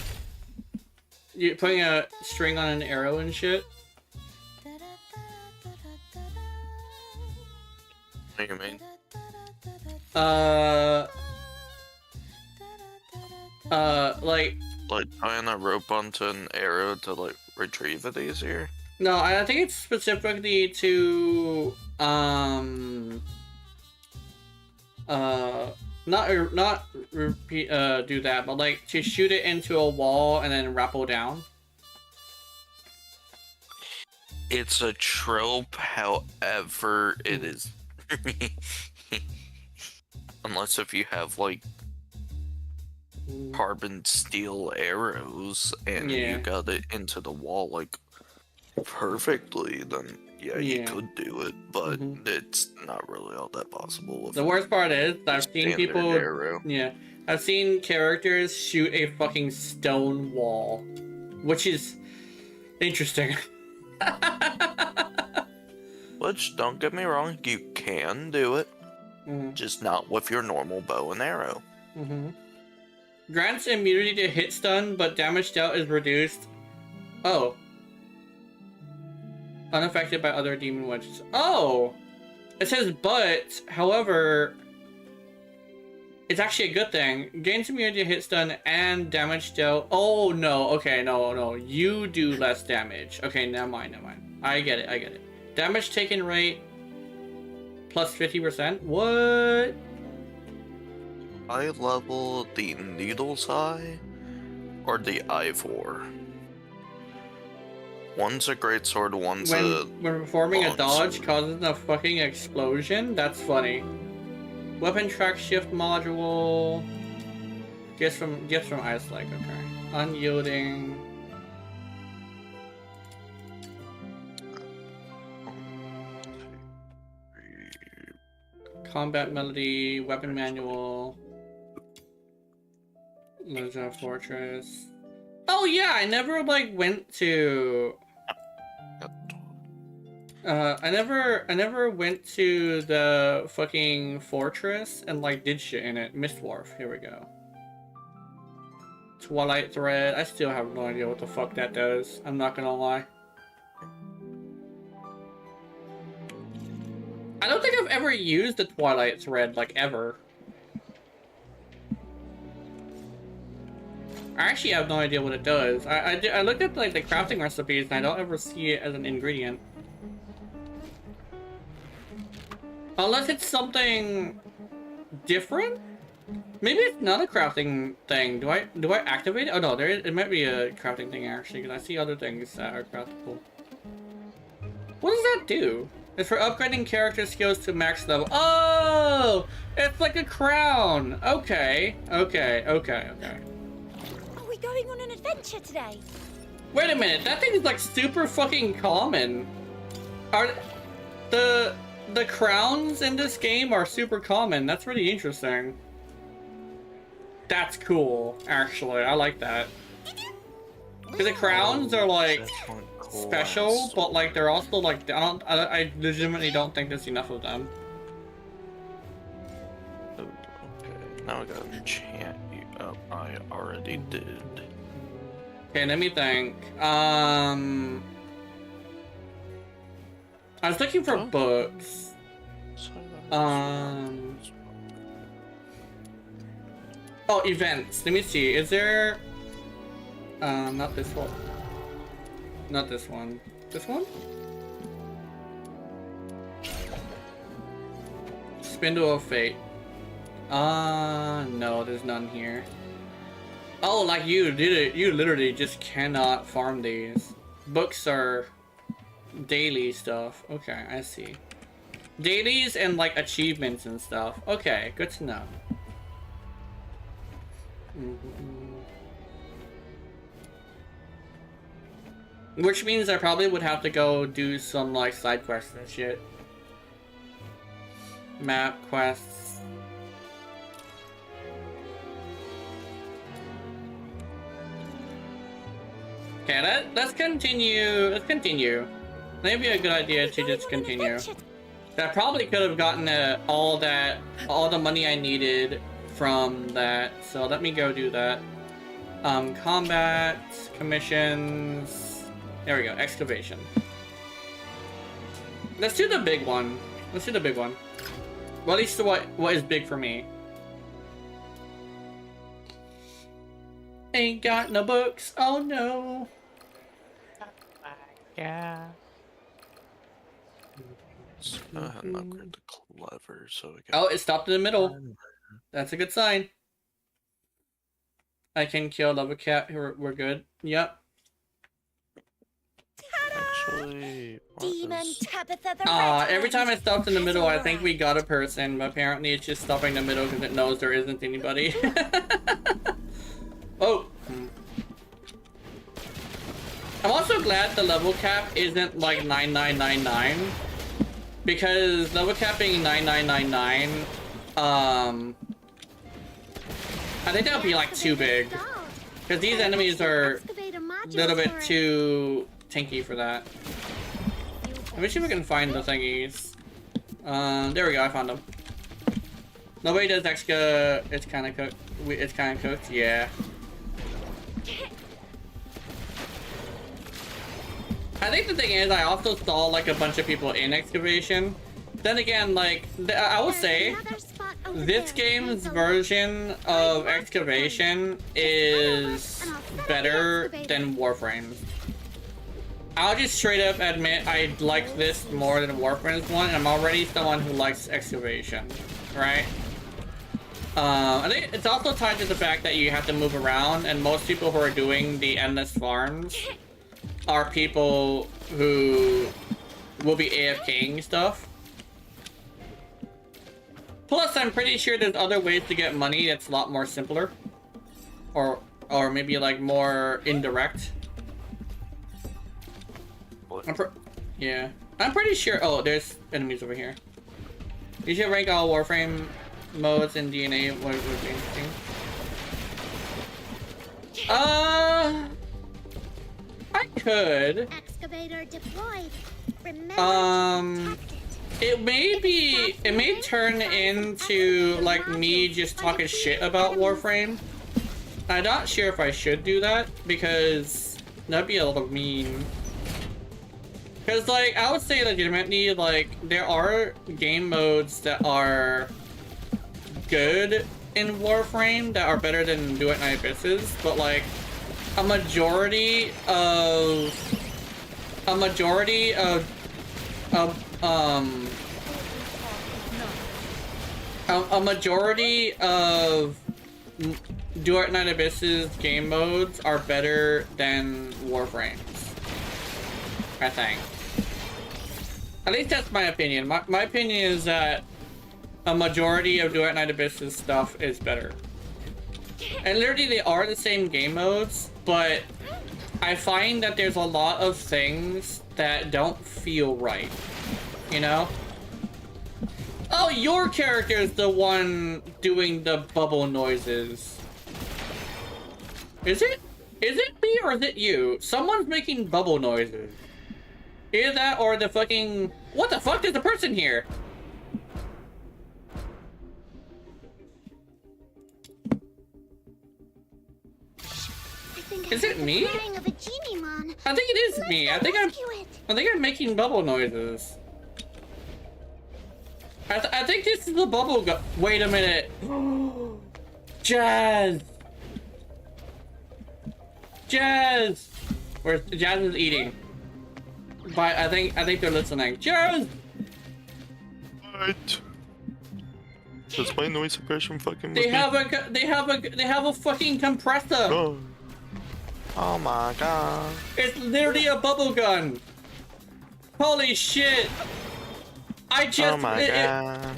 You putting a string on an arrow and shit? What do you mean? Like tying a rope onto an arrow to like retrieve it easier? no, I think it's specifically to not repeat do that, but like to shoot it into a wall and then rappel down. It's a trope, however, it is. Unless if you have like carbon steel arrows and Yeah. you got it into the wall like perfectly, then yeah, you could do it, but it's not really all that possible with The worst part is I've seen standard people arrow. yeah, I've seen characters shoot a fucking stone wall, which is interesting. Which, don't get me wrong, you can do it, just not with your normal bow and arrow. Grants immunity to hit stun, but damage dealt is reduced. Oh. Unaffected by other demon wedges. Oh! It says but, however, it's actually a good thing. Gains immunity to hit stun and damage dealt. Oh no, okay, no. You do less damage. Okay, never mind. I get it. Damage taken rate plus 50%? What? I level the Needle's Eye or the Ivor. One's a great sword, one's a When performing a long dodge sword. causes a fucking explosion? That's funny. Weapon track shift module. Gifts from Ice Lake, okay. Unyielding. Combat melody, weapon manual. Legend Fortress. Oh yeah, I never like went to I never went to the fucking fortress and like did shit in it. Mistwharf, here we go. Twilight Thread, I still have no idea what the fuck that does. I'm not gonna lie. I don't think I've ever used the Twilight Thread, like, ever. I actually have no idea what it does. I looked at, like, the crafting recipes, and I don't ever see it as an ingredient. Unless it's something different? Maybe it's not a crafting thing. Do I activate it? Oh no, it might be a crafting thing actually, because I see other things that are craftable. What does that do? It's for upgrading character skills to max level. Oh! It's like a crown! Okay. Are we going on an adventure today? Wait a minute, that thing is like super fucking common. Are the crowns in this game are super common. That's really interesting. That's cool, actually. I like that. Because the crowns are like special, but like they're also like I legitimately don't think there's enough of them. Okay, now I gotta enchant you up. I already did. Okay, let me think. I was looking for books. Oh, events. Let me see. Is there... not this one. Not this one. This one? Spindle of Fate. No, there's none here. Oh, like you did it. You literally just cannot farm these. Books are daily stuff. Okay, I see. Dailies and like achievements and stuff. Okay, good to know. Which means I probably would have to go do some like side quests and shit. Map quests. Okay, let's continue. Let's continue. Maybe a good idea to just continue. I probably could have gotten all the money I needed from that. So let me go do that. Combat, commissions. There we go, excavation. Let's do the big one. Let's do the big one. Well, at least what is big for me. Ain't got no books. Oh no. Yeah. I hadn't upgraded the clever, so we got. Oh, it stopped in the middle. That's a good sign. I can kill level cap. We're good. Yep. Actually, Demon Tabitha the Every time it stops in the middle, I think we got a person, but apparently it's just stopping in the middle because it knows there isn't anybody. Oh. I'm also glad the level cap isn't like 9999, because level cap being 9999, I think that would be like too big, because these enemies are a little bit too tanky for that. Let me see if we can find the thingies. There we go, I found them. Nobody does extra. It's kind of cooked. It's kind of cooked, yeah. I think the thing is, I also saw like a bunch of people in excavation. Then again, like, I will say, this game's version of excavation is better than Warframe's. I'll just straight up admit I like this more than Warframe's one, and I'm already someone who likes excavation, right? I think it's also tied to the fact that you have to move around, and most people who are doing the endless farms are people who will be AFKing stuff. Plus, I'm pretty sure there's other ways to get money that's a lot more simpler. Or maybe like more indirect. Yeah. I'm pretty sure. Oh, there's enemies over here. You should rank all Warframe modes in DNA. What would be interesting? I could. Excavator deployed. Remember it may turn into like me just talking shit about Warframe. I'm not sure if I should do that, because that'd be a little mean. Because like, I would say legitimately, like, there are game modes that are good in Warframe that are better than Duet Night Abysses, but like, a majority of Duet Night Abysses game modes are better than Warframe's, I think. At least that's my opinion. My opinion is that a majority of Duet Night Abysses stuff is better. And literally they are the same game modes, but I find that there's a lot of things that don't feel right, you know? Oh, your character is the one doing the bubble noises. Is it? Is it me or is it you? Someone's making bubble noises. Either that or the fucking... What the fuck? There's a person here! Is it me? Of a genie mon. I think it is me. I think I'm making bubble noises. I think this is the bubble gun. Wait a minute. Jazz! Jazz! Where's Jazz is eating. But I think they're listening. Jazz! What? Does my noise suppression fucking They with have a fucking compressor. me? Oh my god. It's literally a bubble gun. Holy shit! I just Oh my god.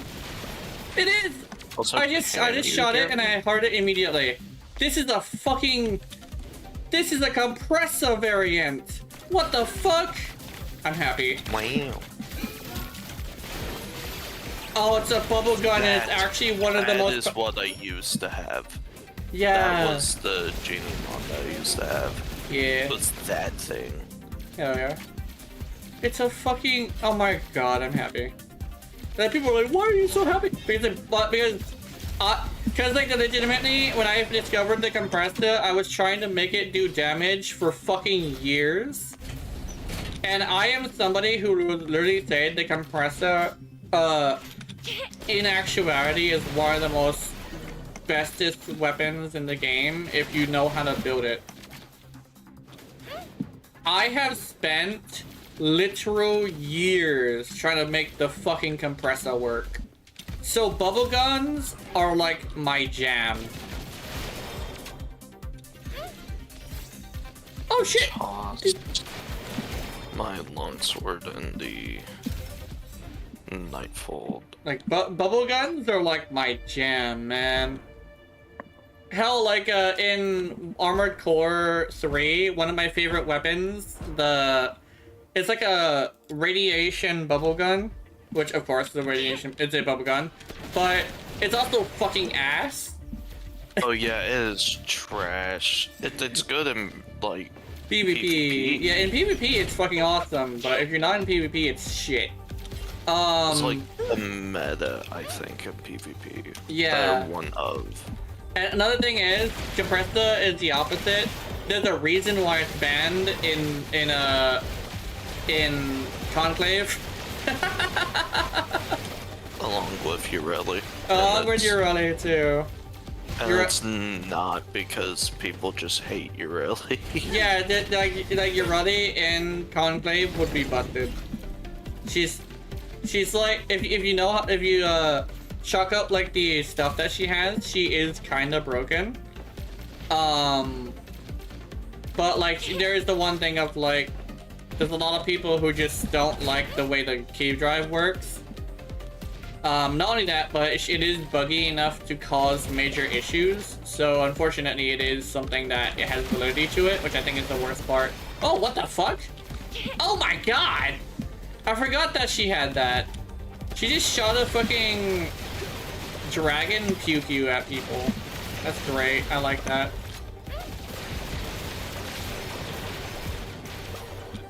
It is. Also, I just shot it and I heard it immediately. This is a compressor variant. What the fuck? I'm happy. Wow. Oh, it's a bubble gun and it's actually one of the most. That is what I used to have. Yeah. That was the genie mod that I used to have. Yeah. It was that thing. Hell yeah. It's a fucking. Oh my god, I'm happy. And people are like, why are you so happy? Because like legitimately, when I discovered the compressor, I was trying to make it do damage for fucking years. And I am somebody who would literally say the compressor, in actuality, is one of the most bestest weapons in the game if you know how to build it. I have spent literal years trying to make the fucking compressor work. So bubble guns are like my jam. Oh shit! Tossed my longsword in the nightfold. Like bubble guns are like my jam, man. Hell, like in Armored Core 3, one of my favorite weapons, it's like a radiation bubble gun, which of course the radiation it's a bubble gun, but it's also fucking ass. Oh yeah, it is trash. It's good in like PvP. Yeah, in PvP it's fucking awesome, but if you're not in PvP, it's shit. It's like the meta, I think, in PvP. Yeah. One of. And another thing is, compressor is the opposite. There's a reason why it's banned in Conclave. Along with Urelli. Along with Urelli too. And it's not because people just hate Urelli. Yeah, like Urelli in Conclave would be busted. She's like, if you chalk up like the stuff that she has, she is kind of broken. But like there is the one thing of like, there's a lot of people who just don't like the way the cave drive works. Not only that, but it is buggy enough to cause major issues. So unfortunately, it is something that it has validity to it, which I think is the worst part. Oh, what the fuck? Oh my god! I forgot that she had that. She just shot a fucking dragon pew at people. That's great. I like that.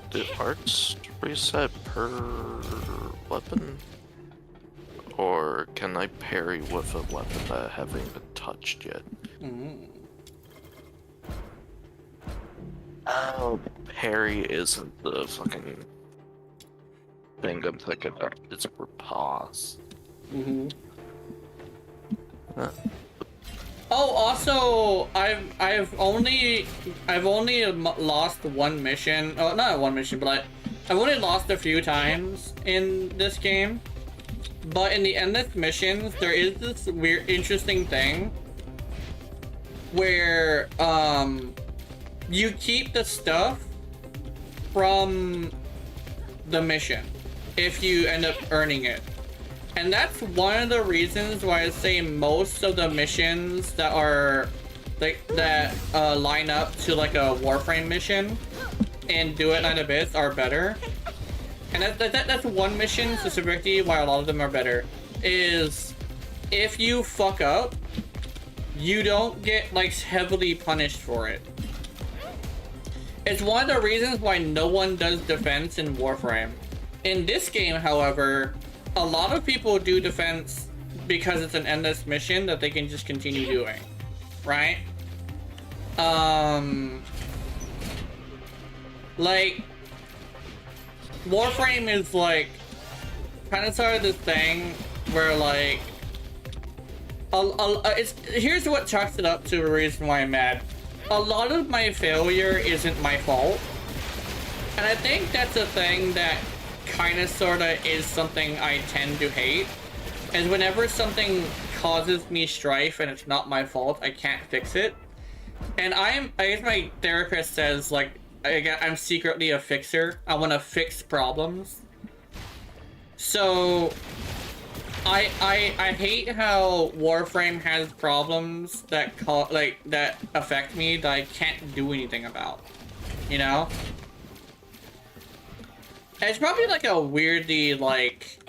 Did arts reset per weapon? Or can I parry with a weapon that haven't been touched yet? Oh, parry isn't the fucking thing I'm thinking of. It's for pause. Oh, also, I've only lost one mission. Oh, not one mission, but I've only lost a few times in this game. But in the endless missions, there is this weird, interesting thing where you keep the stuff from the mission if you end up earning it. And that's one of the reasons why I say most of the missions that are like line up to like a Warframe mission and Duet Night Abyss are better. And that's one mission specifically why a lot of them are better. Is if you fuck up, you don't get like heavily punished for it. It's one of the reasons why no one does defense in Warframe. In this game, however, a lot of people do defense because it's an endless mission that they can just continue doing, right? Like, Warframe is like kind of started this thing where like here's what chalks it up to the reason why I'm mad. A lot of my failure isn't my fault, and I think that's a thing that kind of sorta is something I tend to hate, is whenever something causes me strife and it's not my fault, I can't fix it. And I guess my therapist says, like, I'm secretly a fixer. I want to fix problems. So I hate how Warframe has problems that that affect me that I can't do anything about. You know? And it's probably like a weirdly like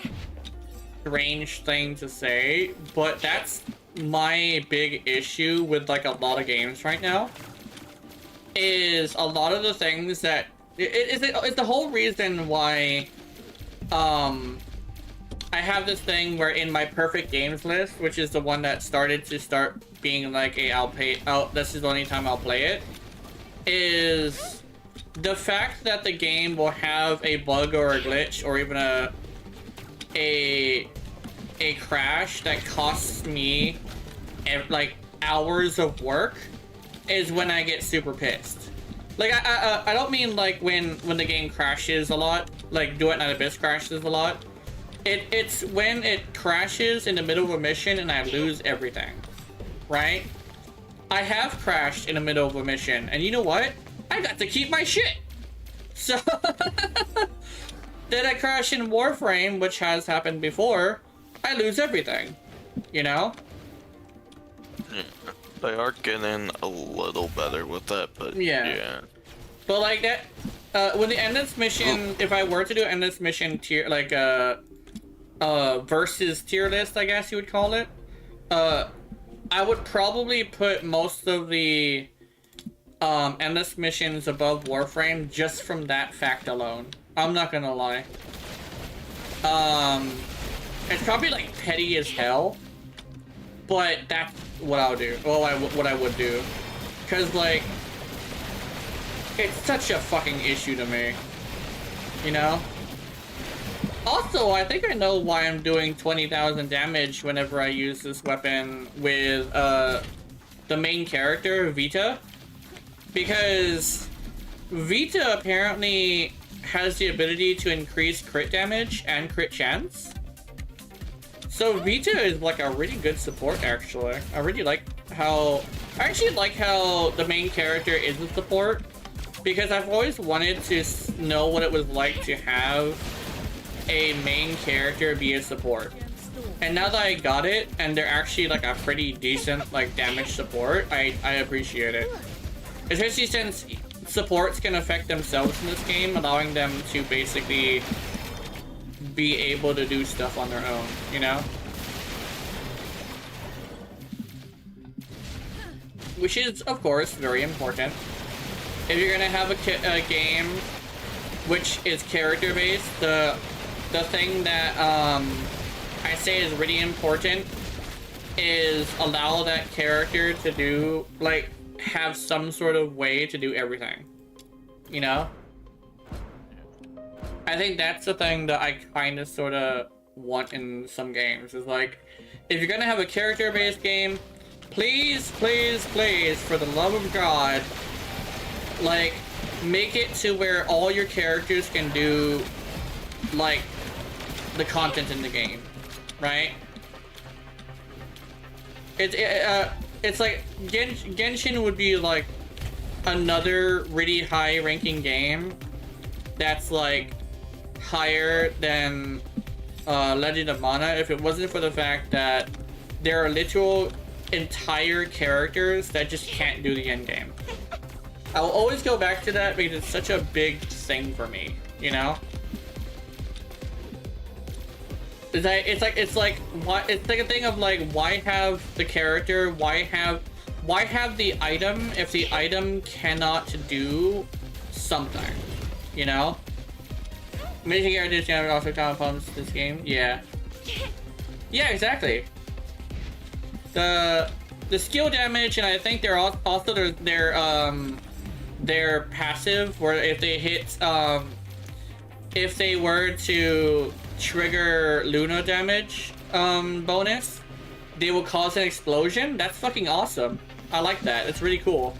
strange thing to say, but that's my big issue with like a lot of games right now. Is a lot of the things that it's the whole reason why I have this thing where in my perfect games list, which is the one that started being like this is the only time I'll play it, is the fact that the game will have a bug or a glitch or even a crash that costs me like hours of work is when I get super pissed. Like I don't mean like when the game crashes a lot, like Duet Night Abyss crashes a lot. It's when it crashes in the middle of a mission and I lose everything, right? I have crashed in the middle of a mission, and you know what? I got to keep my shit. So then I crash in Warframe, which has happened before. I lose everything, you know? Yeah, they are getting a little better with that, but yeah. But like that, with the endless mission, if I were to do endless mission tier, like versus tier list, I guess you would call it, I would probably put most of the endless missions above Warframe just from that fact alone. I'm not gonna lie. It's probably like petty as hell, but that's what I'll do. Well, what I would do, cause like it's such a fucking issue to me, you know. Also, I think I know why I'm doing 20,000 damage whenever I use this weapon with the main character Vita, because Vita apparently has the ability to increase crit damage and crit chance. So Vita is like a really good support, actually. I actually like how the main character is a support, because I've always wanted to know what it was like to have a main character be a support. And now that I got it, and they're actually like a pretty decent like damage support, I appreciate it. Especially since supports can affect themselves in this game, allowing them to basically be able to do stuff on their own, you know? Which is, of course, very important. If you're gonna have a game which is character-based, the thing that I say is really important is allow that character to do, like, have some sort of way to do everything, you know? I think that's the thing that I kind of sort of want in some games, is like, if you're gonna have a character-based game, please, please, please, for the love of God, like, make it to where all your characters can do, like, the content in the game, right? It's like, Genshin would be, like, another really high-ranking game that's, like, higher than Legend of Mana if it wasn't for the fact that there are literal entire characters that just can't do the end game. I'll always go back to that because it's such a big thing for me, you know? It's like a thing of like, why have the character, why have the item if the item cannot do something, you know? Making characters can also count opponents this game. Yeah, exactly. The skill damage, and I think they're also their passive, where if they hit if they were to trigger Luna damage, bonus, they will cause an explosion. That's fucking awesome. I like that. It's really cool.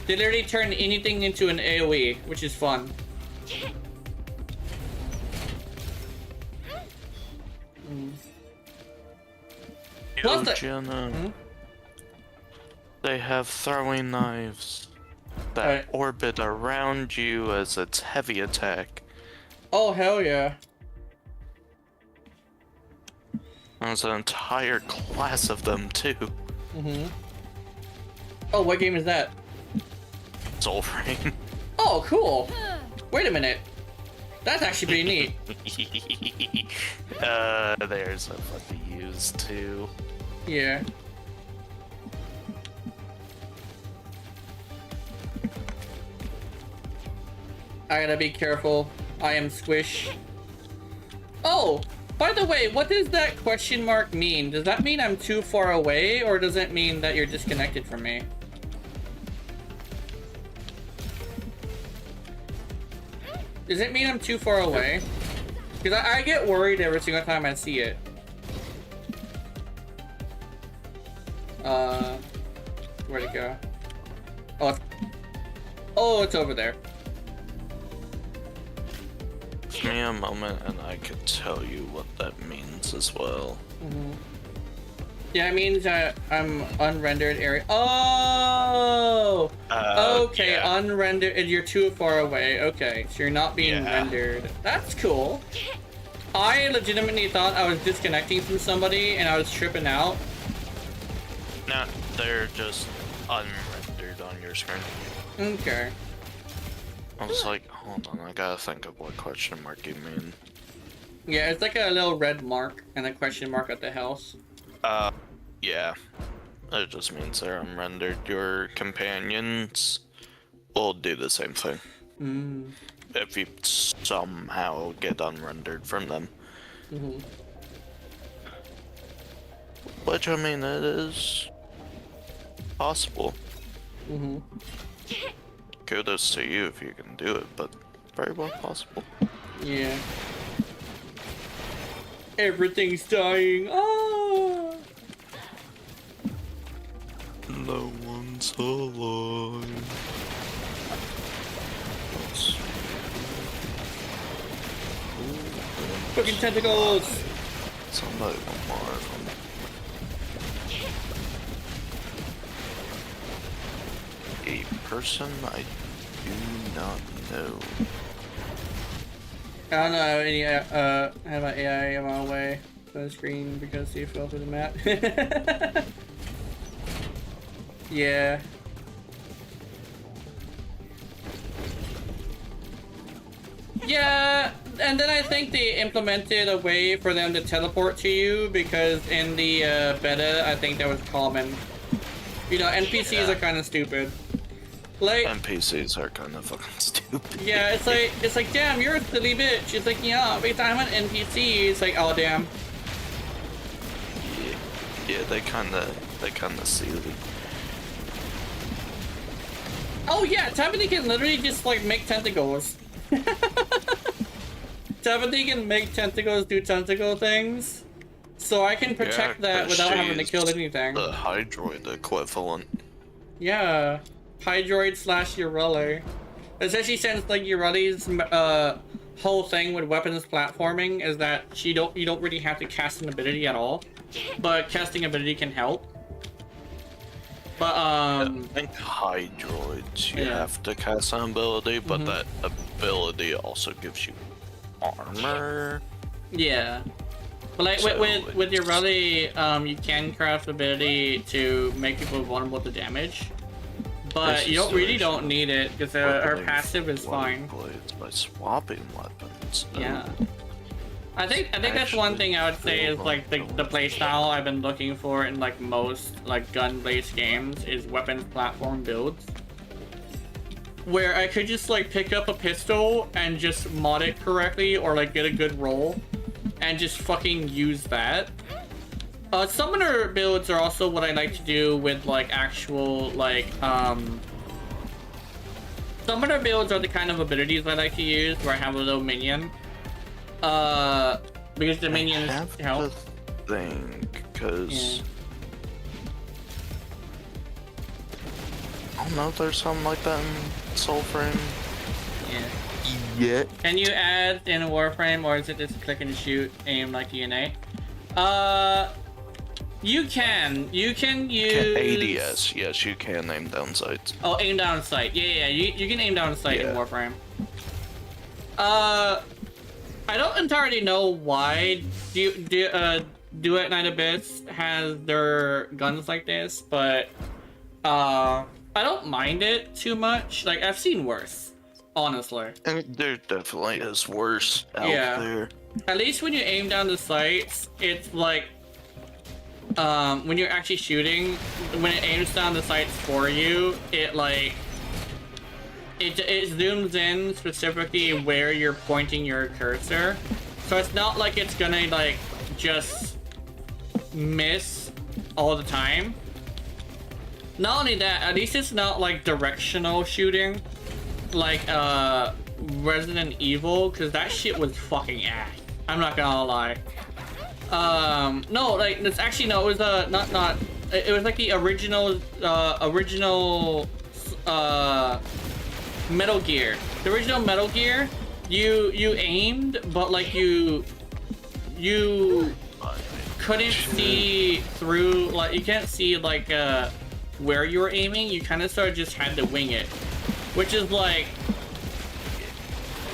They literally turn anything into an AoE, which is fun. Plus the- Jenna, they have throwing knives that Right. orbit around you as its heavy attack. Oh, hell yeah. There's an entire class of them too. Oh, what game is that? Soul Frame. Oh, cool. Wait a minute. That's actually pretty neat. There's a fun to use too. Yeah. I gotta be careful. I am Squish. Oh, by the way, what does that question mark mean? Does that mean I'm too far away, or does it mean that you're disconnected from me? Does it mean I'm too far away? Because I get worried every single time I see it. Where'd it go? Oh, it's over there. Give me a moment and I could tell you what that means as well. Yeah, it means I'm unrendered area. Oh! Okay, yeah. unrendered. And you're too far away. Okay, so you're not being rendered. That's cool. I legitimately thought I was disconnecting from somebody and I was tripping out. Nah, they're just unrendered on your screen. Okay. I was like, hold on, I gotta think of what question mark you mean. Yeah, it's like a little red mark and a question mark at the house. Yeah. It just means they're unrendered. Your companions will do the same thing. If you somehow get unrendered from them. Which, I mean, it is possible. Kudos to you if you can do it, but very well possible. Yeah. Everything's dying. Oh! No one's alive. Fucking tentacles! Somebody want more of them. A person I do not know. I don't know any have an AI on my way to the screen because he fell through the map. Yeah. Yeah, and then I think they implemented a way for them to teleport to you because in the beta, I think that was common. You know, NPCs are kind of stupid. Like, NPCs are kind of fucking stupid. yeah, it's like, damn, you're a silly bitch. It's like, yeah, because I'm an NPC. It's like, oh, damn. Yeah, they kind of silly. Oh yeah, Tabitha can literally just like make tentacles. Tabitha can make tentacles do tentacle things. So I can protect that without having to kill anything. The Hydroid equivalent. Yeah. Hydroid / Urella. Especially since like Urelli's whole thing with weapons platforming is that you don't really have to cast an ability at all. But casting ability can help. But I think Hydroids you have to cast an ability, but that ability also gives you armor. Yeah. But like So with Urella, you can craft ability to make people vulnerable to damage. But you don't need it because her passive is fine. Blades by swapping weapons. Yeah. I think that's one thing I would say is like the playstyle I've been looking for in like most like gun-based games is weapons platform builds. Where I could just like pick up a pistol and just mod it correctly or like get a good roll and just fucking use that. Summoner builds are also what I like to do with like actual like summoner builds are the kind of abilities I like to use where I have a little minion. because the minions I have help. to think, because I don't know if there's something like that in Soulframe. Yeah. Yeah. Can you add in Warframe, or is it just click and shoot, aim like DNA? You can use ADS. Yes, you can aim down sights. Oh, aim down sight. Yeah. You can aim down sight in Yeah. Warframe. I don't entirely know why Duet Night Abyss has their guns like this, but I don't mind it too much. Like, I've seen worse, honestly. I mean, there definitely is worse out Yeah. there. At least when you aim down the sights, it's like when you're actually shooting, when it aims down the sights for you, it like it zooms in specifically where you're pointing your cursor, so it's not like it's gonna like just miss all the time. Not only that, at least it's not like directional shooting like Resident Evil, because that shit was fucking ass. I'm not gonna lie. No, like, it's actually, no, it was, it was like the original, Metal Gear. The original Metal Gear, you aimed, but, like, you couldn't see through, like, you can't see, like, where you were aiming. You kind of sort of just had to wing it. Which is, like,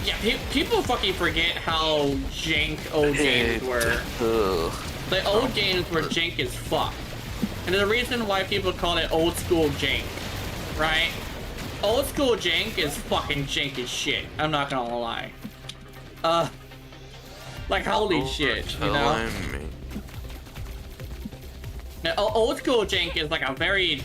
yeah, people fucking forget how jank old games were. The old games were jank as fuck. And there's a reason why people call it old school jank, right? Old school jank is fucking jank as shit. I'm not gonna lie. Like, holy shit, you know? Now, old school jank is like a very...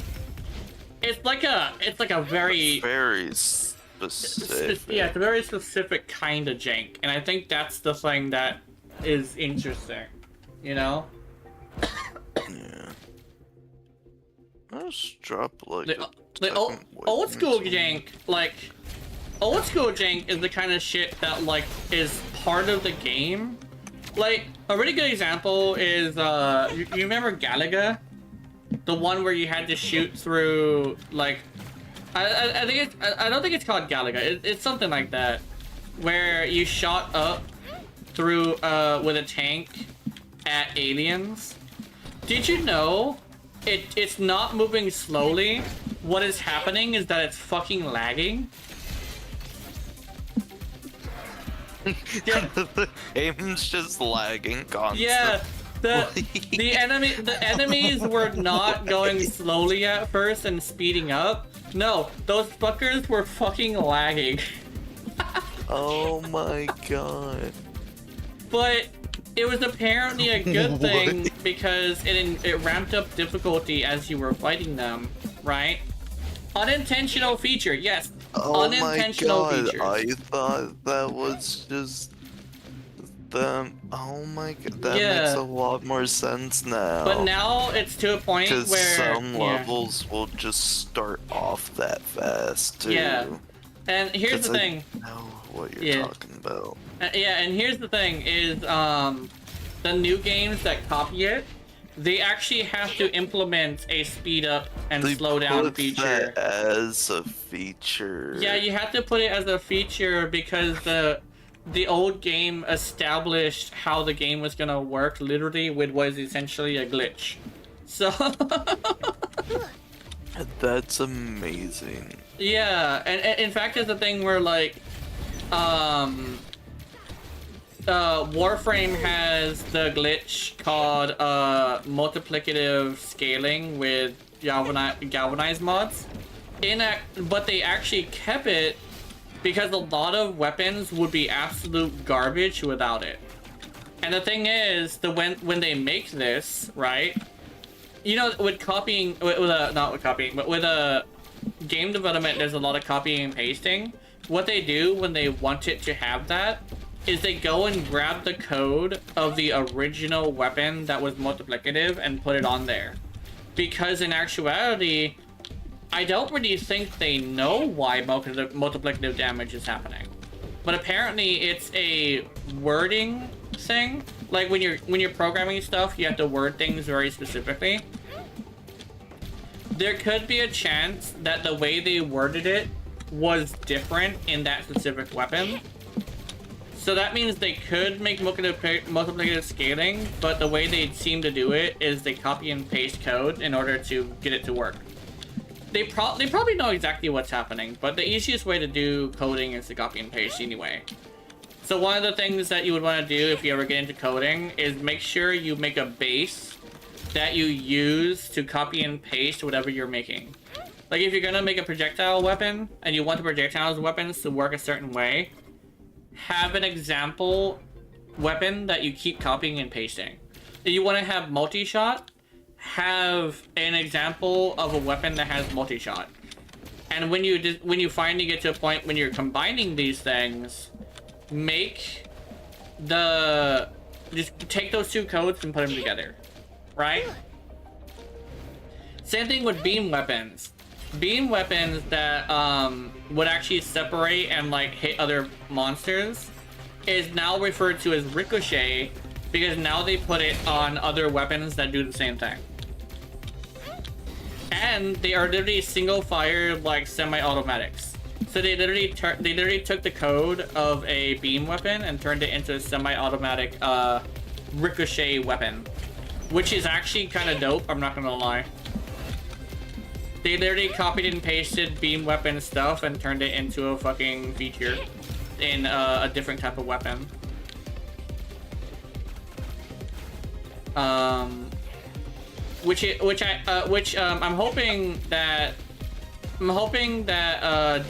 It's like a very... Very specific. Yeah, it's a very specific kind of jank, and I think that's the thing that is interesting, you know? Yeah. Let's drop like the old school jank, like, old school jank is the kind of shit that, like, is part of the game. Like, a really good example is, you remember Galaga? The one where you had to shoot through, like, I think it's, I don't think it's called Galaga. It's something like that, where you shot up through with a tank at aliens. Did you know it's not moving slowly? What is happening is that it's fucking lagging. The aim's just lagging constantly. Yeah, the enemies were not going slowly at first and speeding up. No, those fuckers were fucking lagging. Oh my god. But it was apparently a good thing because it ramped up difficulty as you were fighting them, right? Unintentional feature, yes. Oh unintentional my god, features. I thought that was just them. Oh my god, that makes a lot more sense now. But now it's to a point where... Because some levels will just start off that fast, too. Yeah. And here's the thing. I know what you're talking about. Yeah, and here's the thing is, the new games that copy it, they actually have to implement a speed up and slow down feature. That as a feature. Yeah, you have to put it as a feature because the old game established how the game was gonna work literally with what is essentially a glitch. So that's amazing. Yeah, and in fact there's a thing where like Warframe has the glitch called multiplicative scaling with galvanized mods. But they actually kept it because a lot of weapons would be absolute garbage without it. And the thing is, when they make this, right? You know, with copying, not with copying, but with game development, there's a lot of copying and pasting. What they do when they want it to have that is they go and grab the code of the original weapon that was multiplicative and put it on there. Because in actuality, I don't really think they know why multiplicative damage is happening. But apparently it's a wording thing. Like when you're programming stuff, you have to word things very specifically. There could be a chance that the way they worded it was different in that specific weapon. So that means they could make multiplicative scaling, but the way they seem to do it is they copy and paste code in order to get it to work. They probably know exactly what's happening, but the easiest way to do coding is to copy and paste anyway. So one of the things that you would want to do if you ever get into coding is make sure you make a base that you use to copy and paste whatever you're making. Like if you're gonna make a projectile weapon and you want the projectiles weapons to work a certain way, have an example weapon that you keep copying and pasting. If you want to have multi-shot, have an example of a weapon that has multi-shot. And when you finally get to a point when you're combining these things, just take those two codes and put them together. Right? Same thing with beam weapons. Beam weapons that would actually separate and like hit other monsters is now referred to as ricochet because now they put it on other weapons that do the same thing. And they are literally single fire like semi-automatics. So they literally took the code of a beam weapon and turned it into a semi-automatic ricochet weapon. Which is actually kind of dope, I'm not gonna lie. They literally copied and pasted beam weapon stuff and turned it into a fucking feature in a different type of weapon. I'm hoping that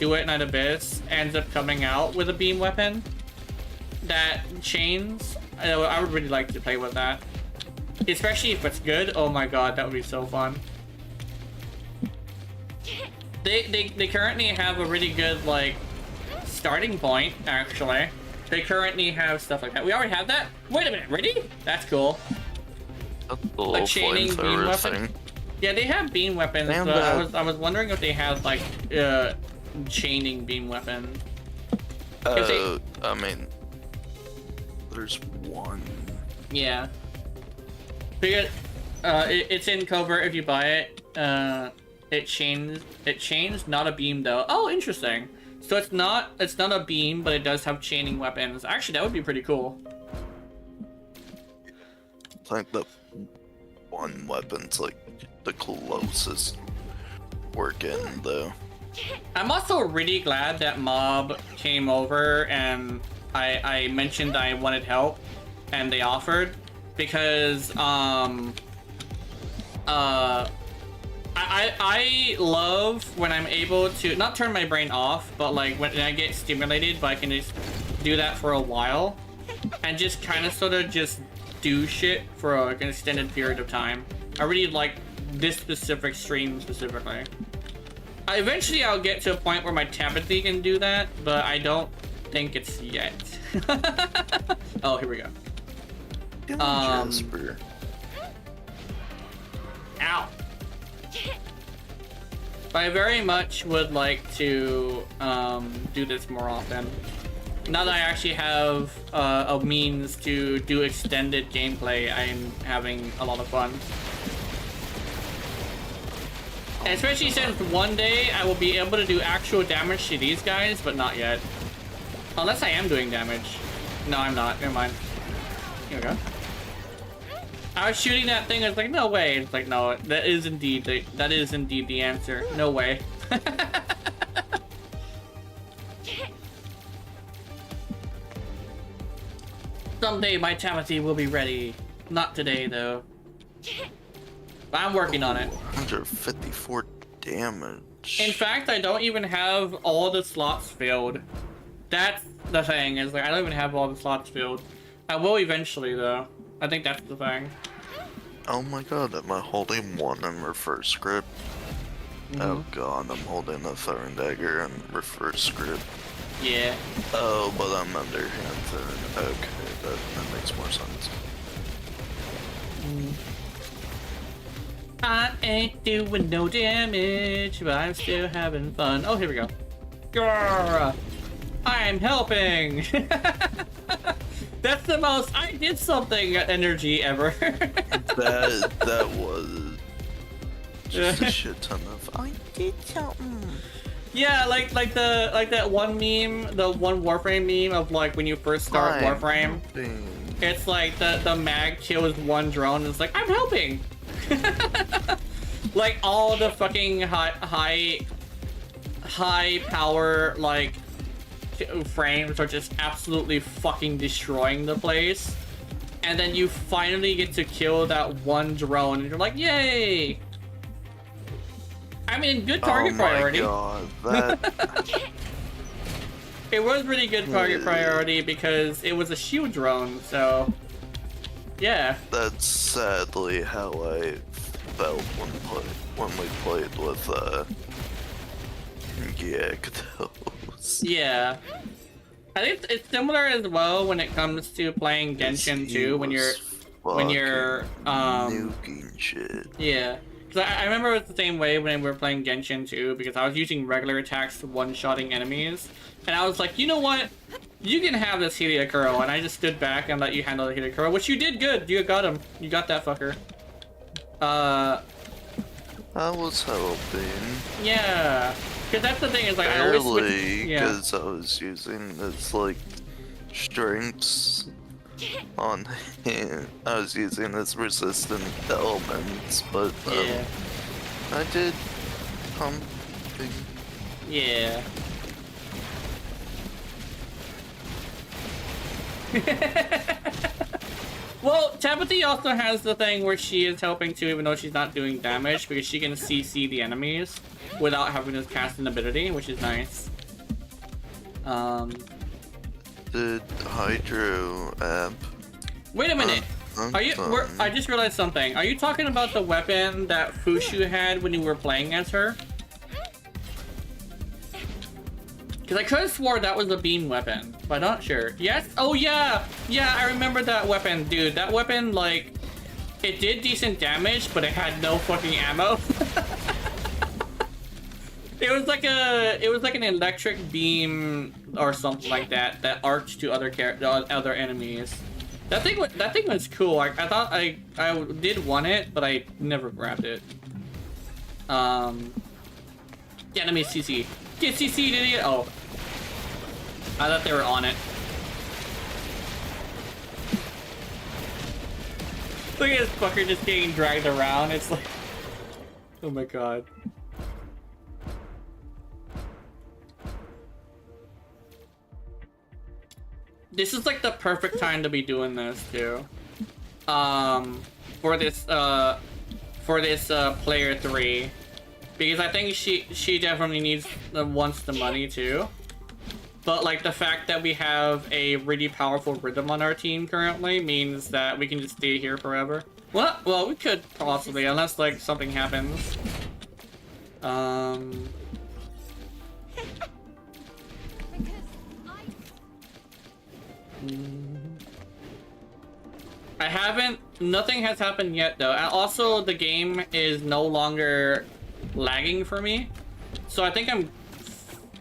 Duet Night Abyss ends up coming out with a beam weapon that chains. I would really like to play with that. Especially if it's good. Oh my god, that would be so fun. They currently have a really good like starting point, actually. They currently have stuff like that. We already have that? Wait a minute, really? That's cool. A chaining beam weapon. Yeah, they have beam weapons, Damn, but I was wondering if they had like chaining beam weapon. I mean, there's one. Yeah. Because it's in covert if you buy it. It chains, not a beam though. Oh, interesting. So it's not a beam, but it does have chaining weapons. Actually, that would be pretty cool. I think the one weapon's like the closest working though. I'm also really glad that Mob came over and I mentioned I wanted help and they offered because I love when I'm able to not turn my brain off, but like when I get stimulated, but I can just do that for a while and just kind of sort of just do shit for like an extended period of time. I really like this specific stream specifically. Eventually I'll get to a point where my telepathy can do that, but I don't think it's yet. Oh, here we go. Jasper. Ow. But I very much would like to do this more often. Now that I actually have a means to do extended gameplay, I'm having a lot of fun. And especially since one day I will be able to do actual damage to these guys, but not yet. Unless I am doing damage. No, I'm not. Never mind. Here we go. I was shooting that thing, I was like, no way. It's like, no, that is indeed the answer. No way. Someday my telepathy will be ready. Not today, though. But I'm working on it. 154 damage. In fact, I don't even have all the slots filled. That's the thing, is like, I don't even have all the slots filled. I will eventually, though. I think that's the thing. Oh my god, am I holding one in reverse script? Oh god, I'm holding a throwing dagger in reverse script. Yeah. Oh, but I'm underhand third. Okay, that makes more sense. I ain't doing no damage, but I'm still having fun. Oh, here we go. Grrr! I'm helping! That's the most I did something energy ever. that was just a shit ton of I did something. Yeah, like that one meme, the one Warframe meme of like when you first start Warframe. It's like the mag kills one drone and it's like, I'm helping. Like all the fucking high power like frames are just absolutely fucking destroying the place. And then you finally get to kill that one drone and you're like, yay! I mean, good target priority. Oh my god, that... It was really good target priority because it was a shield drone, so... Yeah. That's sadly how I felt when we played with, Gyarados. Yeah. I think it's similar as well when it comes to playing Genshin 2 when you're nuking shit. Yeah. Cause I remember it was the same way when we were playing Genshin 2 because I was using regular attacks one-shotting enemies. And I was like, you know what? You can have this Heliocurl, and I just stood back and let you handle the Heliocurl, which you did good. You got him. You got that fucker. I was hoping. Yeah. Because that's the thing is like barely, I always because I was using this like strengths on him. I was using his resistant elements, but yeah. I did pumping. Yeah. Well, Tabitha also has the thing where she is helping too, even though she's not doing damage, because she can CC the enemies without having to cast an ability, which is nice. The Hydro app. Wait a minute. Are you? I just realized something. Are you talking about the weapon that Fushu had when you were playing as her? Because I could have swore that was a beam weapon, but I'm not sure. Yes? Oh yeah! Yeah, I remember that weapon, dude. That weapon, like, it did decent damage, but it had no fucking ammo. It was like an electric beam or something like that that arced to other enemies. That thing was cool. I thought I did want it, but I never grabbed it. Yeah, let me CC. Get CC'd, idiot! Oh. I thought they were on it. Look at this fucker just getting dragged around. It's like... Oh my god. This is like the perfect time to be doing this too. For this player 3. Because I think she definitely wants the money too. But like the fact that we have a really powerful rhythm on our team currently means that we can just stay here forever. Well, we could possibly, unless like something happens. Nothing has happened yet though. And also the game is no longer lagging for me. So I think I'm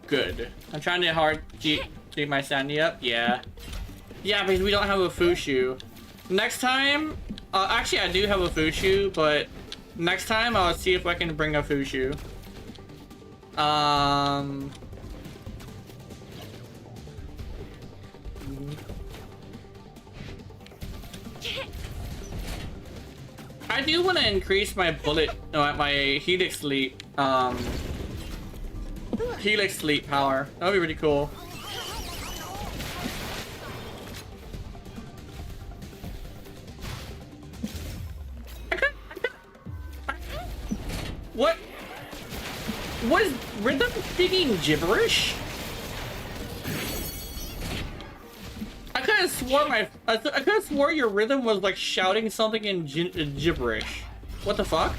good. I'm trying to keep my sanity up. Yeah. Yeah, because we don't have a Fushu. Next time, actually I do have a Fushu, but next time I'll see if I can bring a Fushu. I do want to increase my my Helix Leap, Helix Leap power. That would be really cool. What? Was Rhythm speaking gibberish? I could have swore I could have swore your Rhythm was like shouting something in gibberish. What the fuck?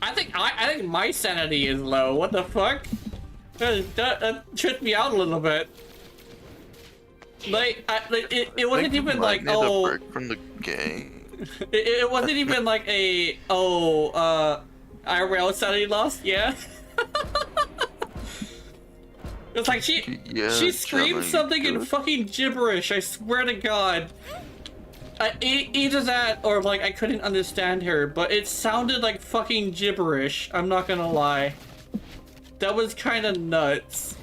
I think my sanity is low. What the fuck? That tripped me out a little bit. Like, it wasn't even like, oh, break from the game. It wasn't even like a IRL sanity loss. Yeah. It's like she screamed something in fucking gibberish, I swear to God. Either that or like I couldn't understand her, but it sounded like fucking gibberish, I'm not gonna lie. That was kind of nuts.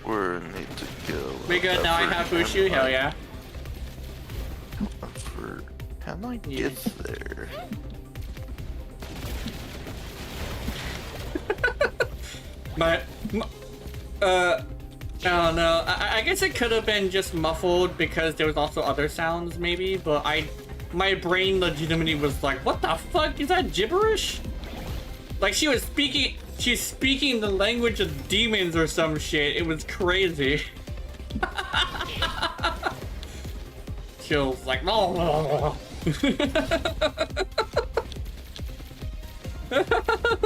Where I need to go. We good now, I have Bushu? Hell yeah. How do I get there? I don't know. I guess it could have been just muffled because there was also other sounds maybe, but my brain legitimately was like, what the fuck? Is that gibberish? Like she's speaking the language of demons or some shit. It was crazy. She was like, no.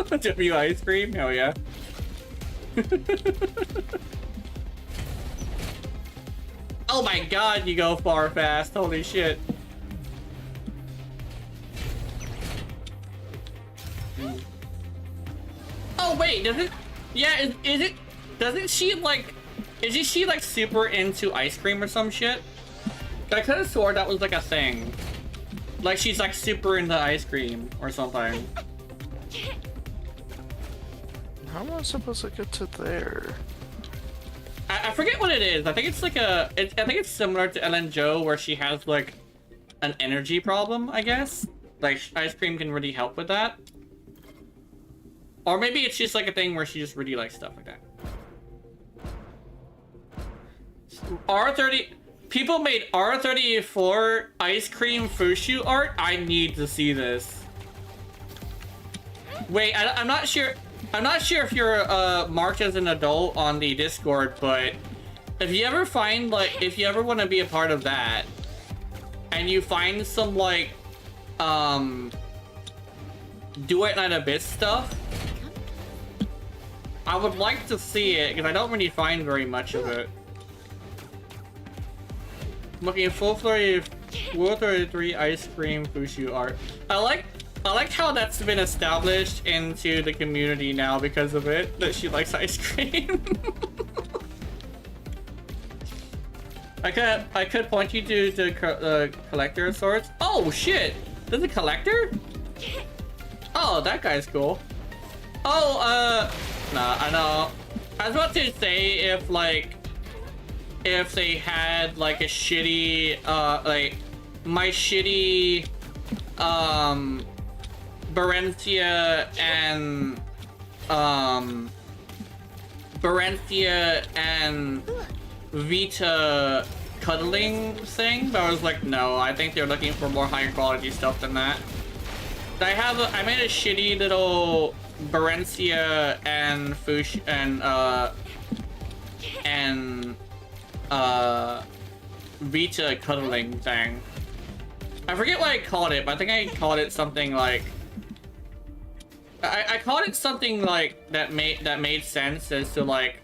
W ice cream? Hell yeah. Oh my God, you go far fast. Holy shit. Oh wait, does it? Yeah, is it? Doesn't she like? Isn't she like super into ice cream or some shit? I could have swore that was like a thing. Like she's like super into ice cream or something. How am I supposed to get to there? I forget what it is. I think it's like I think it's similar to Ellen Jo where she has like an energy problem, I guess. Like ice cream can really help with that. Or maybe it's just like a thing where she just really likes stuff like that. R30... People made R34 ice cream Fushu art? I need to see this. Wait, I'm not sure... I'm not sure if you're marked as an adult on the Discord, but if you ever find, like... If you ever want to be a part of that, and you find some, like... Duet Night Abyss stuff, I would like to see it, because I don't really find very much of it. Looking at full 33 ice cream Fushu art. I like how that's been established into the community now because of it, that she likes ice cream. I could point you to the collector of sorts. Oh shit! There's a collector? Oh, that guy's cool. Oh, nah, I know. I was about to say if they had like a shitty, like my shitty, Barentia and Vita cuddling thing, but I was like, no, I think they're looking for more higher quality stuff than that. I made a shitty little Barencia and Fush and Vita cuddling thing. I forget what I called it, but I think I called it something like I called it something like that made sense as to like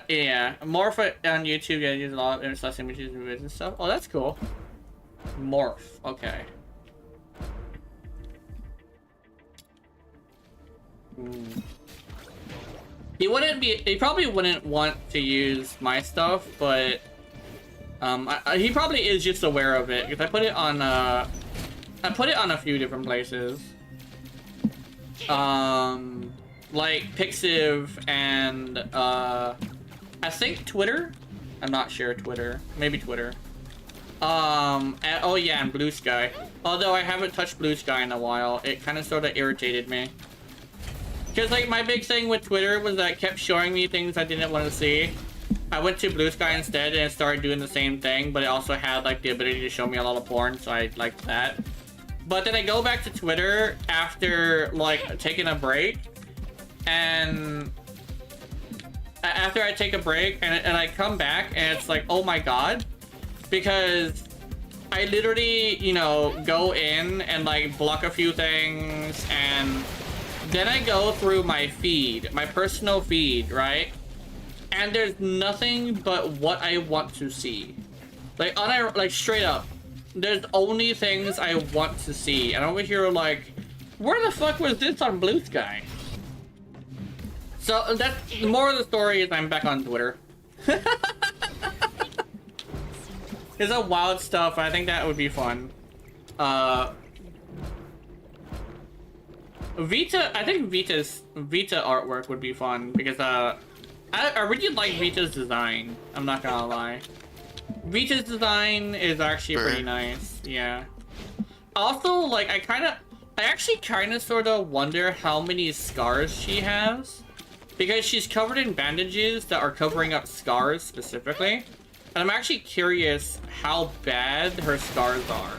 yeah, Morph on YouTube. Yeah, use a lot of images and stuff. Oh, that's cool. Morph. Okay. He probably wouldn't want to use my stuff, but he probably is just aware of it because I put it on a few different places. Like Pixiv and I think Twitter. I'm not sure. Twitter, maybe Twitter. And, oh yeah, and Blue Sky. Although I haven't touched Blue Sky in a while, it kind of sort of irritated me. Because like my big thing with Twitter was that it kept showing me things I didn't want to see. I went to Blue Sky instead and it started doing the same thing, but it also had like the ability to show me a lot of porn, so I liked that. But then I go back to Twitter after like taking a break, and after I take a break and I come back and it's like, oh my god, because I literally, you know, go in and like block a few things, and then I go through my feed, my personal feed, right? And there's nothing but what I want to see. Like straight up. there's only things I want to see. And over here, like, where the fuck was this on Blue Sky? So that's the more of the story is I'm back on Twitter. There's a wild stuff. I think that would be fun. Vita, I think Vita artwork would be fun because I really like Vita's design. I'm not gonna lie. Vita's design is actually pretty nice. Yeah. Also, like I actually kind of sort of wonder how many scars she has because she's covered in bandages that are covering up scars specifically. And I'm actually curious how bad her scars are.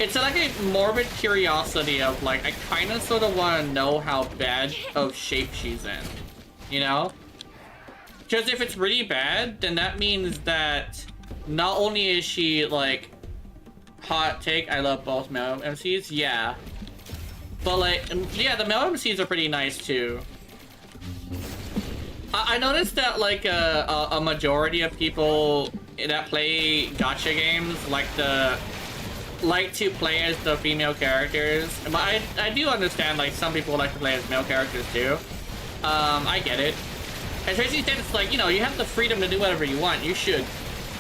It's like a morbid curiosity of like, I kind of sort of want to know how bad of shape she's in, you know? Because if it's really bad, then that means that not only is she like, hot take, I love both male MCs, yeah. But like, yeah, the male MCs are pretty nice too. I noticed that like a majority of people that play gacha games like to play as the female characters. But I do understand like some people like to play as male characters too. I get it. Especially since it's like, you know, you have the freedom to do whatever you want. You should,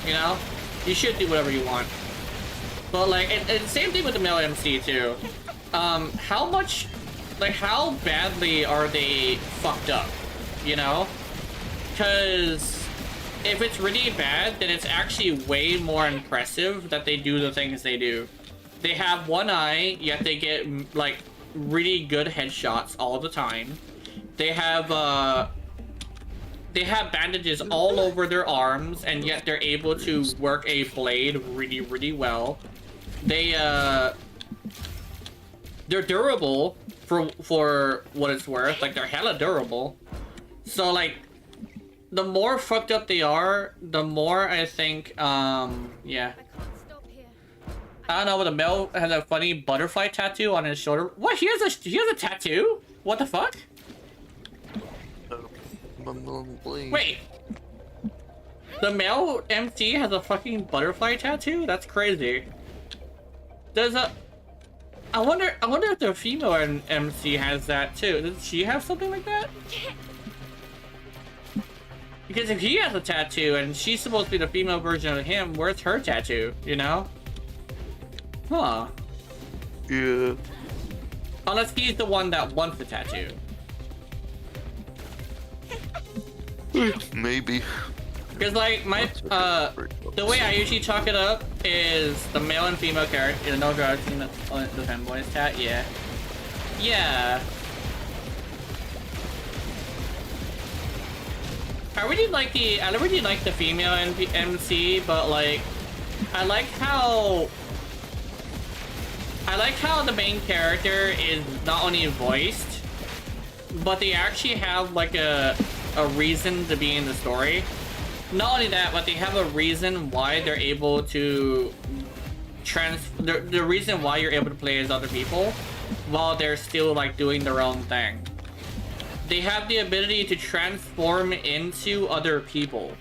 you know? You should do whatever you want. But like, and same thing with the male MC too. How much, like how badly are they fucked up, you know? Because if it's really bad, then it's actually way more impressive that they do the things they do. They have one eye, yet they get like really good headshots all the time. They have bandages all over their arms, and yet they're able to work a blade really, really well. They're durable for what it's worth. Like they're hella durable. So like, the more fucked up they are, the more I think, yeah. I can't stop here. I don't know, but the male has a funny butterfly tattoo on his shoulder. What? He has a tattoo? What the fuck? Wait. The male MC has a fucking butterfly tattoo? That's crazy. There's a... I wonder if the female MC has that too. Does she have something like that? Because if he has a tattoo and she's supposed to be the female version of him, where's her tattoo, you know? Huh. Yeah. Unless he's the one that wants the tattoo. Maybe. Because like, the way I usually chalk it up is the male and female character, no drugs in the femboys tat, yeah. Yeah. I really like the female MC, but like, I like how the main character is not only voiced, but they actually have like a reason to be in the story. Not only that, but they have a reason why they're able to the reason why you're able to play as other people while they're still like doing their own thing. They have the ability to transform into other people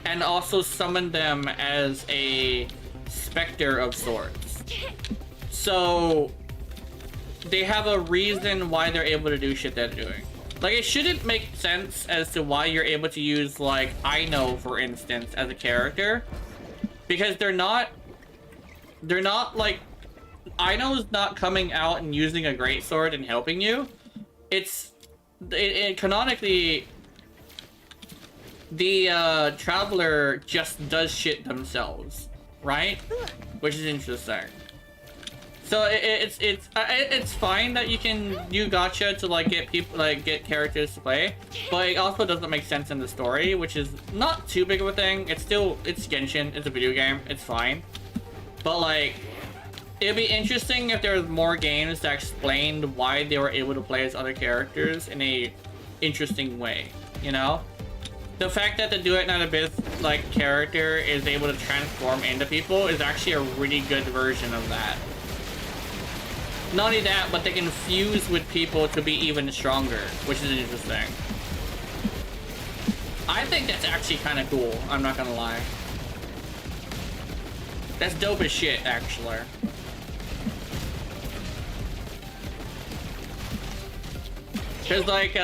and also summon them as a specter of sorts. So they have a reason why they're able to do shit they're doing. Like, it shouldn't make sense as to why you're able to use, like, Aino, for instance, as a character. Because they're not, like, Aino's not coming out and using a greatsword and helping you. Canonically, the Traveler just does shit themselves, right? Which is interesting. So it's fine that you can do gacha to like get characters to play, but it also doesn't make sense in the story, which is not too big of a thing. It's Genshin, it's a video game, it's fine. But like, it'd be interesting if there was more games that explained why they were able to play as other characters in a interesting way, you know? The fact that the Duet Not Abyss like character is able to transform into people is actually a really good version of that. Not only that, but they can fuse with people to be even stronger, which is interesting. I think that's actually kind of cool, I'm not gonna lie. That's dope as shit, actually. Cause like,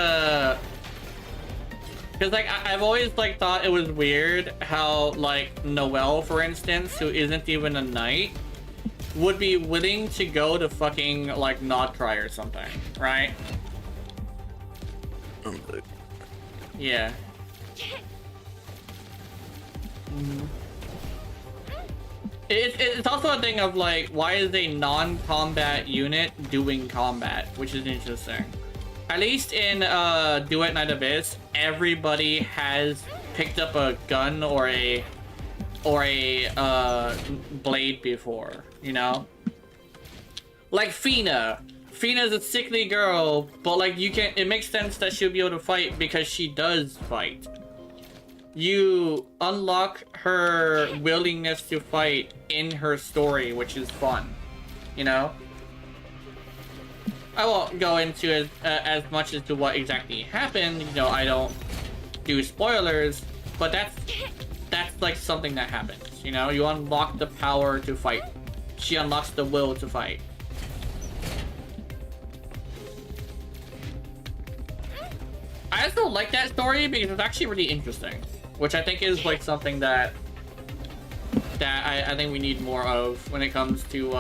I've always like thought it was weird how like Noelle, for instance, who isn't even a knight, would be willing to go to fucking like Nodcry or something, right? Yeah. It's also a thing of like, why is a non-combat unit doing combat, which is interesting. At least in Duet Night Abyss, everybody has picked up a gun or a blade before, you know? Like Fina. Fina's a sickly girl, but like it makes sense that she'll be able to fight because she does fight. You unlock her willingness to fight in her story, which is fun, you know? I won't go into as much as to what exactly happened, you know, I don't do spoilers, but that's like something that happens, you know? You unlock the power to fight. She unlocks the will to fight. I also like that story because it's actually really interesting, which I think is like something that I think we need more of when it comes to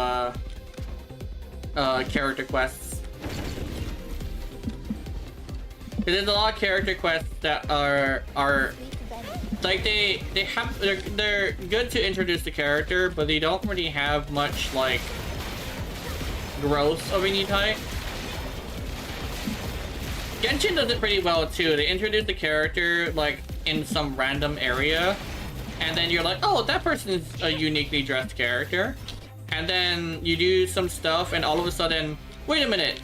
character quests. There's a lot of character quests that are like they're good to introduce the character, but they don't really have much like growth of any type. Genshin does it pretty well too. They introduce the character like in some random area, and then you're like, oh, that person is a uniquely dressed character, and then you do some stuff, and all of a sudden, wait a minute,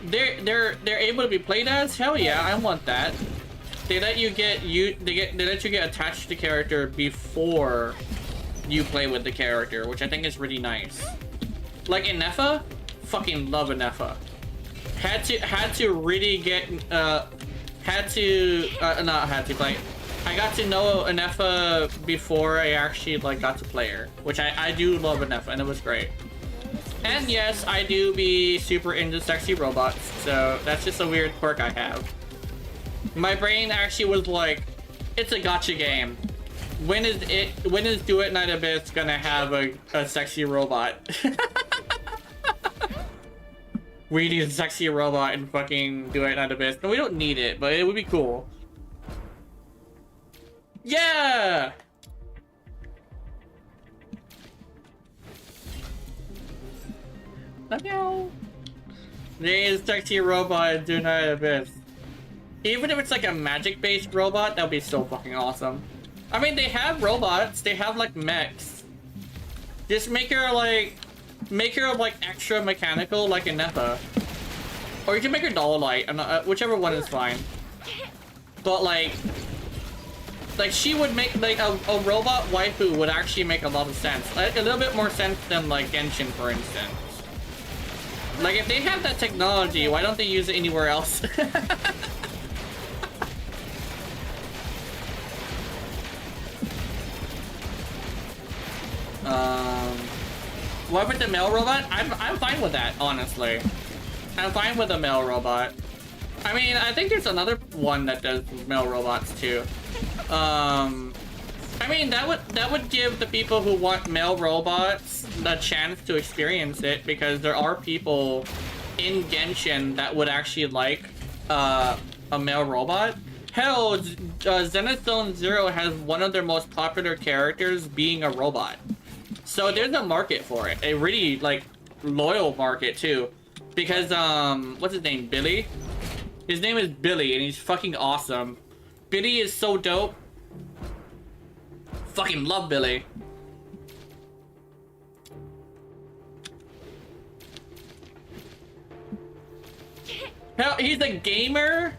they're able to be played as? Hell yeah, I want that. They let you get they let you get attached to the character before you play with the character, which I think is really nice. Like Inefa, fucking love Inefa. Had to really get not had to, like, I got to know Inefa before I actually like got to play her, which I do love Inefa, and it was great. And yes, I do be super into sexy robots, so that's just a weird quirk I have. My brain actually was like, it's a gacha game. When is Duet Night Abyss gonna have a sexy robot? We need a sexy robot in fucking Duet Night Abyss. No, we don't need it, but it would be cool. Yeah! Meow. There is a sexy robot in Duet Night Abyss. Even if it's like a magic-based robot, that would be so fucking awesome. I mean, they have robots. They have like mechs. Just make her like extra mechanical, like Inefa. Or you can make her doll-like, whichever one is fine. But like she would make like a robot waifu would actually make a lot of sense. A little bit more sense than like Genshin, for instance. Like if they have that technology, why don't they use it anywhere else? What with the male robot? I'm fine with that, honestly. I'm fine with a male robot. I mean, I think there's another one that does male robots too. I mean, that would give the people who want male robots the chance to experience it, because there are people in Genshin that would actually like a male robot. Hell, Zenith Zone Zero has one of their most popular characters being a robot. So there's a market for it. A really, like, loyal market, too. Because, what's his name? Billy? His name is Billy, and he's fucking awesome. Billy is so dope. Fucking love Billy. Hell, he's a gamer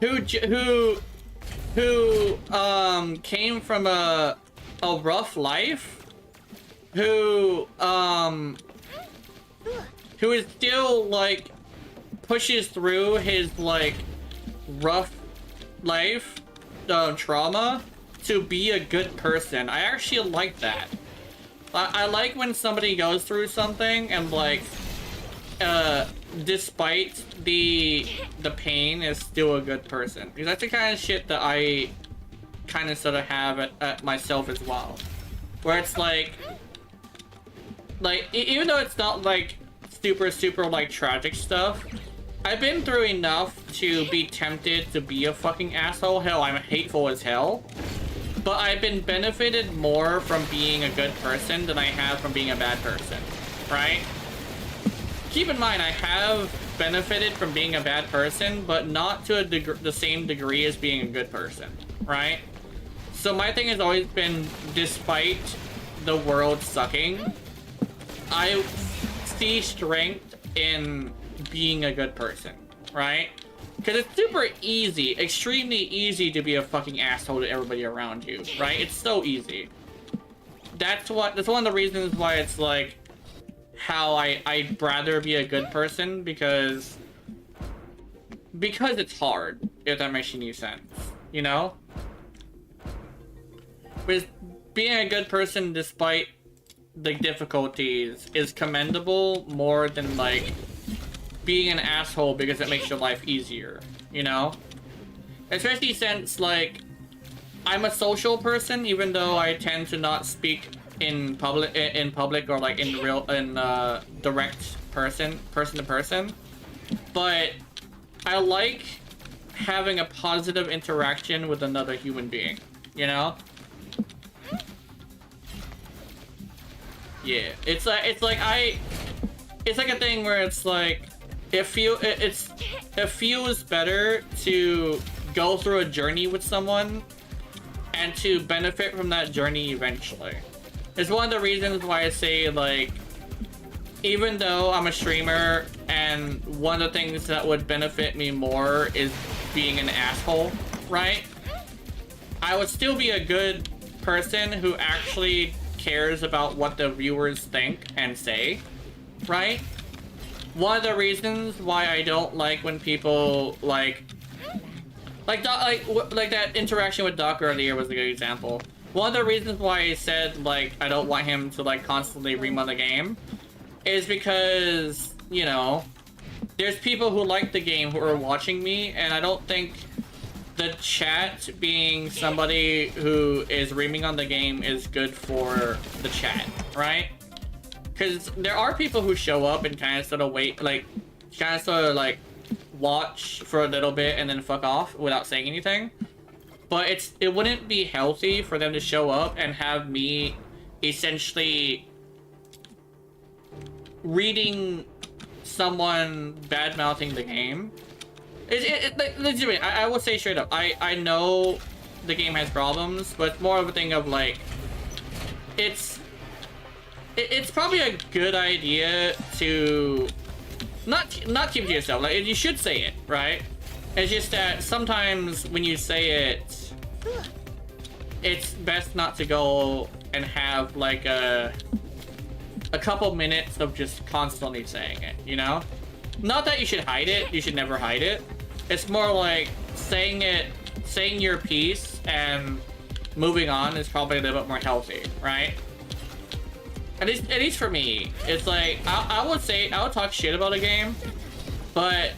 who came from a rough life. Who is still like pushes through his like rough life trauma to be a good person. I actually like that. I like when somebody goes through something and like, despite the pain, is still a good person. Because that's the kind of shit that I kind of sort of have at myself as well. Where it's like even though it's not like super like tragic stuff, I've been through enough to be tempted to be a fucking asshole. Hell, I'm hateful as hell. But I've been benefited more from being a good person than I have from being a bad person, right? Keep in mind, I have benefited from being a bad person, but not to the same degree as being a good person, right? So my thing has always been, despite the world sucking, I see strength in being a good person, right? Because it's super easy, extremely easy to be a fucking asshole to everybody around you, right? It's so easy. That's one of the reasons why it's like how I'd rather be a good person, because it's hard, if that makes any sense, you know? Because being a good person despite the difficulties is commendable more than like being an asshole because it makes your life easier, you know? Especially since like I'm a social person, even though I tend to not speak in public or like in direct person to person, but I like having a positive interaction with another human being, you know? Yeah, it's like a thing where it's like it feels better to go through a journey with someone and to benefit from that journey eventually. It's one of the reasons why I say, like, even though I'm a streamer and one of the things that would benefit me more is being an asshole, right? I would still be a good person who actually cares about what the viewers think and say, right? One of the reasons why I don't like when people like that interaction with Doc earlier was a good example. One of the reasons why I said like I don't want him to like constantly rerun the game is because, you know, there's people who like the game who are watching me, and I don't think the chat being somebody who is reaming on the game is good for the chat, right? Because there are people who show up and kind of sort of wait, like, kind of sort of like watch for a little bit and then fuck off without saying anything. But it wouldn't be healthy for them to show up and have me essentially reading someone bad-mouthing the game. Legitimately, I will say straight up, I know the game has problems, but it's more of a thing of like, it's probably a good idea to not keep to yourself. Like, you should say it, right? It's just that sometimes when you say it, it's best not to go and have like a couple minutes of just constantly saying it, you know? Not that you should hide it, you should never hide it. It's more like saying your piece and moving on is probably a little bit more healthy, right? At least for me, it's like, I would talk shit about a game, but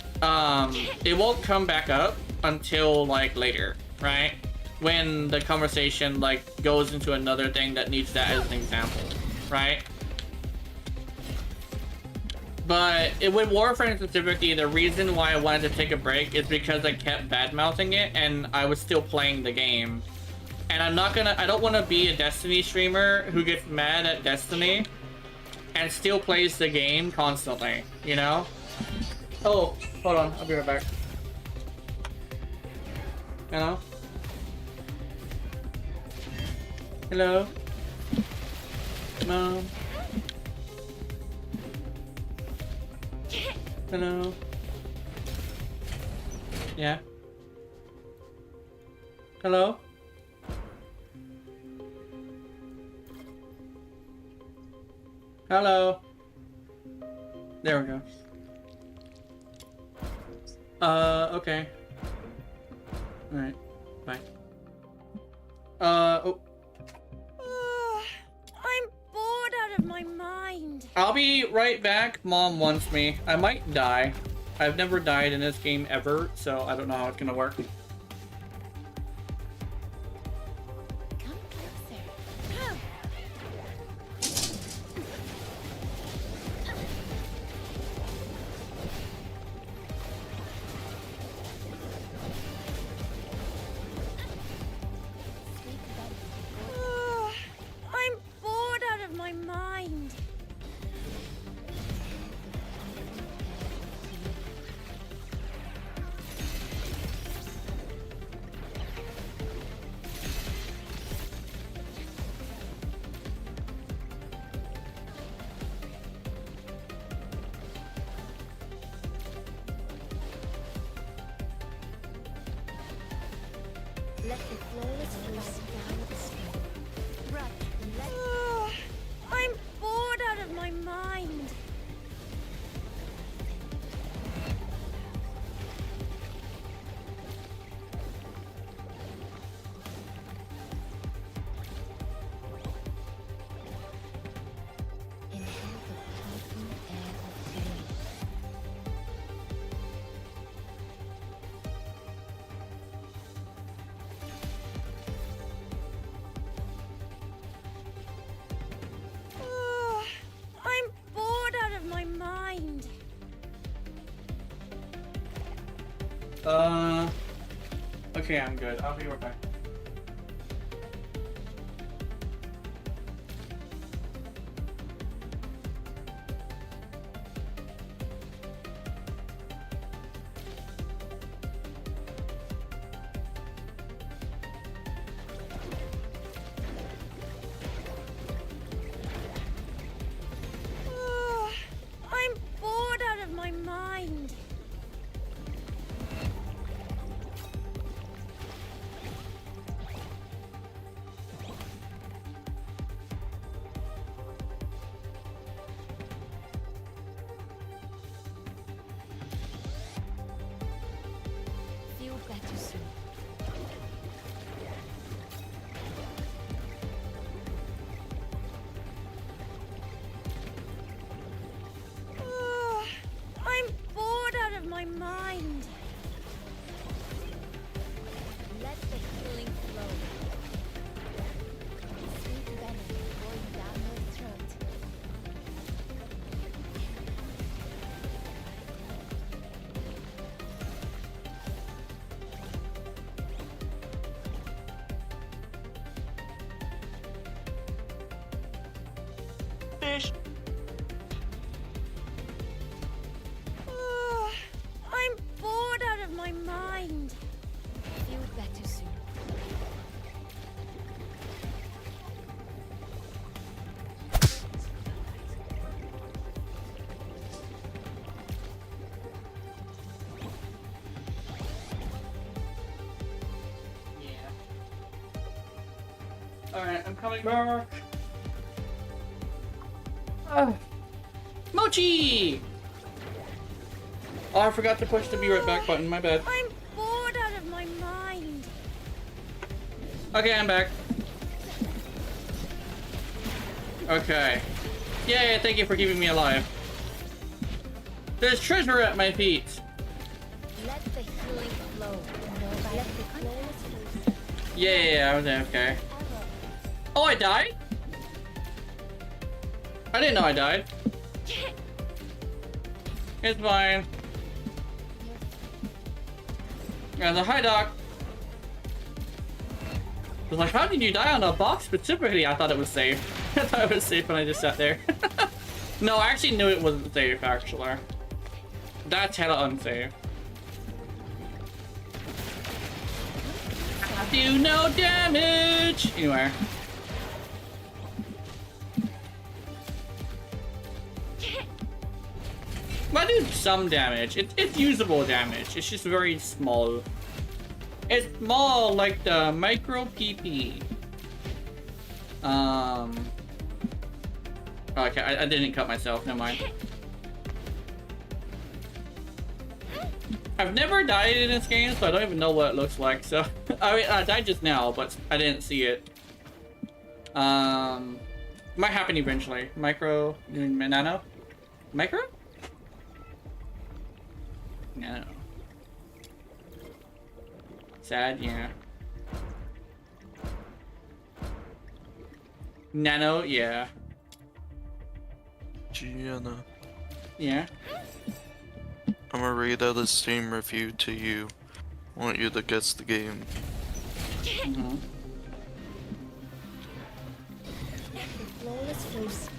it won't come back up until like later, right? When the conversation like goes into another thing that needs that as an example, right? But with Warframe specifically, the reason why I wanted to take a break is because I kept bad-mouthing it and I was still playing the game. And I don't want to be a Destiny streamer who gets mad at Destiny and still plays the game constantly, you know? Oh, hold on, I'll be right back. Hello? Hello? Mom? Hello? Yeah? Hello? Hello? There we go. Okay. Alright, bye. Oh. I'm bored I'll be right back. Mom wants me. I might die. I've never died in this game ever, so I don't know how it's gonna work. Come closer. Oh, I'm bored out of my mind. Let the flawless flow down the stream. Right, let Oh, I'm bored out of my mind. inhale the potent air of freedom. Oh, I'm bored out of my mind. Okay, I'm good. I'll be right back. Oh, I'm bored out of my mind. Feel better soon. Oh, I'm bored out of my mind. Let the healing flow. Sweet venom going down your throat. Fish. Oh, I'm bored out of my mind. Feel better soon. Alright, I'm coming back. Mochi! Oh, I forgot to push the be right back button. My bad. I'm bored out of my mind. Okay, I'm back. Okay. Yay, thank you for keeping me alive. There's treasure at my feet. Let the healing flow. Let the flawless flow. Yeah, I was AFK. Arrow. Oh, I died? I didn't know I died. It's fine. Yeah, the hi doc. I was like, how did you die on a box specifically? I thought it was safe. I thought it was safe when I just sat there. No, I actually knew it wasn't safe, actually. That's hella unsafe. I do no damage! Anyway. I do some damage. It's usable damage. It's just very small. It's small like the micro PP. Okay, I didn't cut myself. Never mind. I've never died in this game, so I don't even know what it looks like. So I mean, I died just now, but I didn't see it. Might happen eventually. Micro, nano? Micro? Nano. Sad, yeah. Nano, yeah. Gianna, Yeah. I'm gonna read out a Steam review to you. I want you to guess the game. Mm-hmm. Flawless first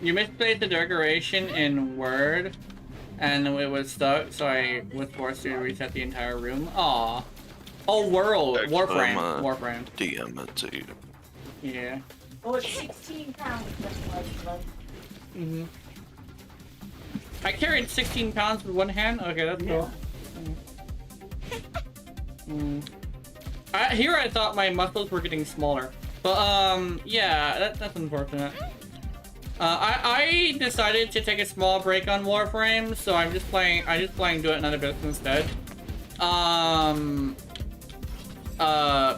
You misplaced the decoration in Word, and it was stuck, so I was forced to reset the entire room. Aw. Oh, World! Actually, Warframe. I'm, Warframe. DM it to you. Yeah. Oh, it's 16 pounds. That's like, Mm-hmm. I carried 16 pounds with one hand? Okay, that's cool. Here I thought my muscles were getting smaller. But, yeah, that's unfortunate. I decided to take a small break on Warframe, so I just playing Duet Another Bit instead.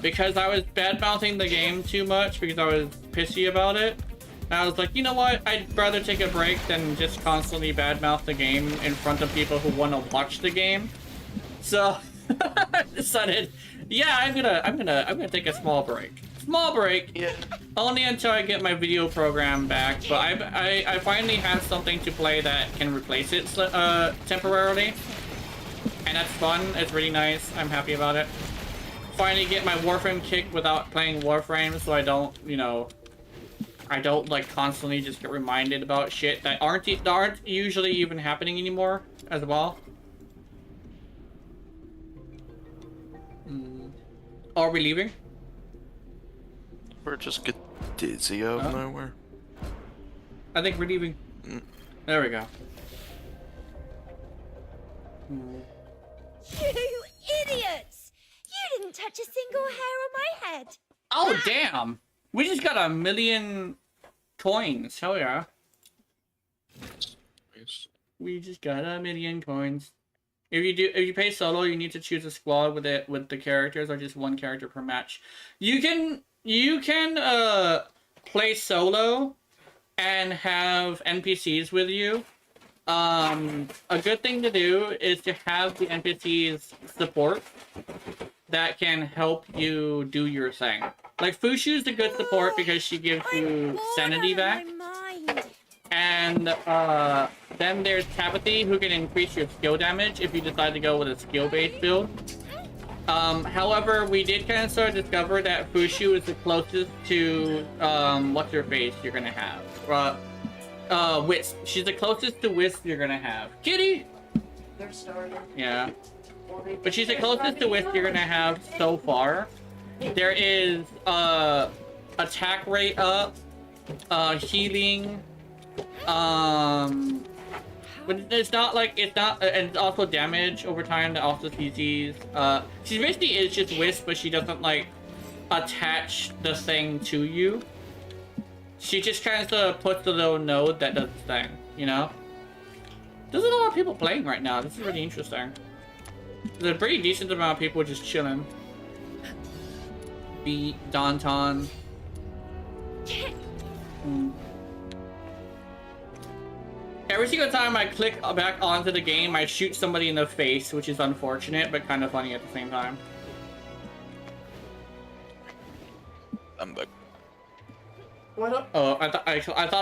Because I was bad-mouthing the game too much because I was pissy about it. And I was like, you know what? I'd rather take a break than just constantly bad-mouth the game in front of people who want to watch the game. So I decided, yeah, I'm gonna take a small break. Small break. Yeah. Only until I get my video program back. But I finally have something to play that can replace it temporarily, and that's fun. It's really nice. I'm happy about it. Finally get my Warframe kick without playing Warframe, so I don't, you know, I don't like constantly just get reminded about shit that aren't usually even happening anymore as well. Are we leaving? Or just get dizzy out of nowhere. I think we're leaving. There we go. You idiots! You didn't touch a single hair on my head. Oh, damn! We just got 1,000,000 coins. Hell yeah. Nice. We just got 1,000,000 coins. If you play solo, you need to choose a squad with the characters, or just one character per match. You can play solo and have NPCs with you. A good thing to do is to have the NPCs support that can help you do your thing. Like Fushu's a good support because she gives you sanity back. And then there's Tapathy, who can increase your skill damage if you decide to go with a skill-based build. However, we did kind of sort of discover that Fushu is the closest to what's her face you're gonna have. Wisp. She's the closest to Wisp you're gonna have. Kitty. they're starting. Yeah. But she's the closest to Wisp you're gonna have so far. There is attack rate up, healing, but it's not, and it's also damage over time that also CCs. She basically is just Wisp, but she doesn't like attach the thing to you. She just kind of puts the little node that does the thing, you know? There's a lot of people playing right now. This is really interesting. There's a pretty decent amount of people just chilling. Beat, Danton. Every single time I click back onto the game, I shoot somebody in the face, which is unfortunate, but kind of funny at the same time. I'm back. What? Oh, I thought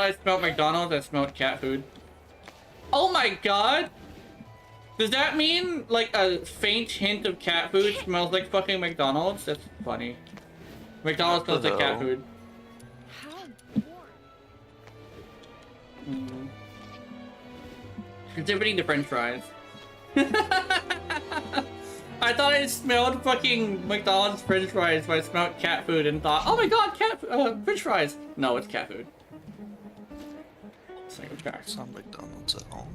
I smelled McDonald's. I smelled cat food. Oh my god! Does that mean like a faint hint of cat food smells like fucking McDonald's? That's funny. McDonald's smells like cat food. Exhibiting the French fries. I thought I smelled fucking McDonald's French fries, but I smelled cat food and thought, oh my god, French fries. No, it's cat food. It's not McDonald's at home.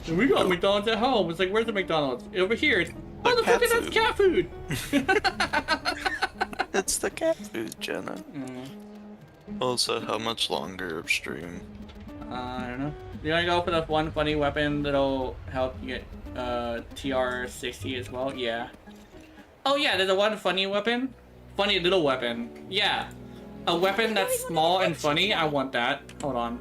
We got McDonald's at home. It's like, where's the McDonald's? Over here. Oh, the fuck is that cat food? It's the cat food, Jenna. Also, how much longer of stream? I don't know. You wanna go for the one funny weapon that'll help you get TR60 as well? Yeah. Oh yeah, there's a one funny weapon. Funny little weapon. Yeah. A weapon that's small and funny? I want that. Hold on.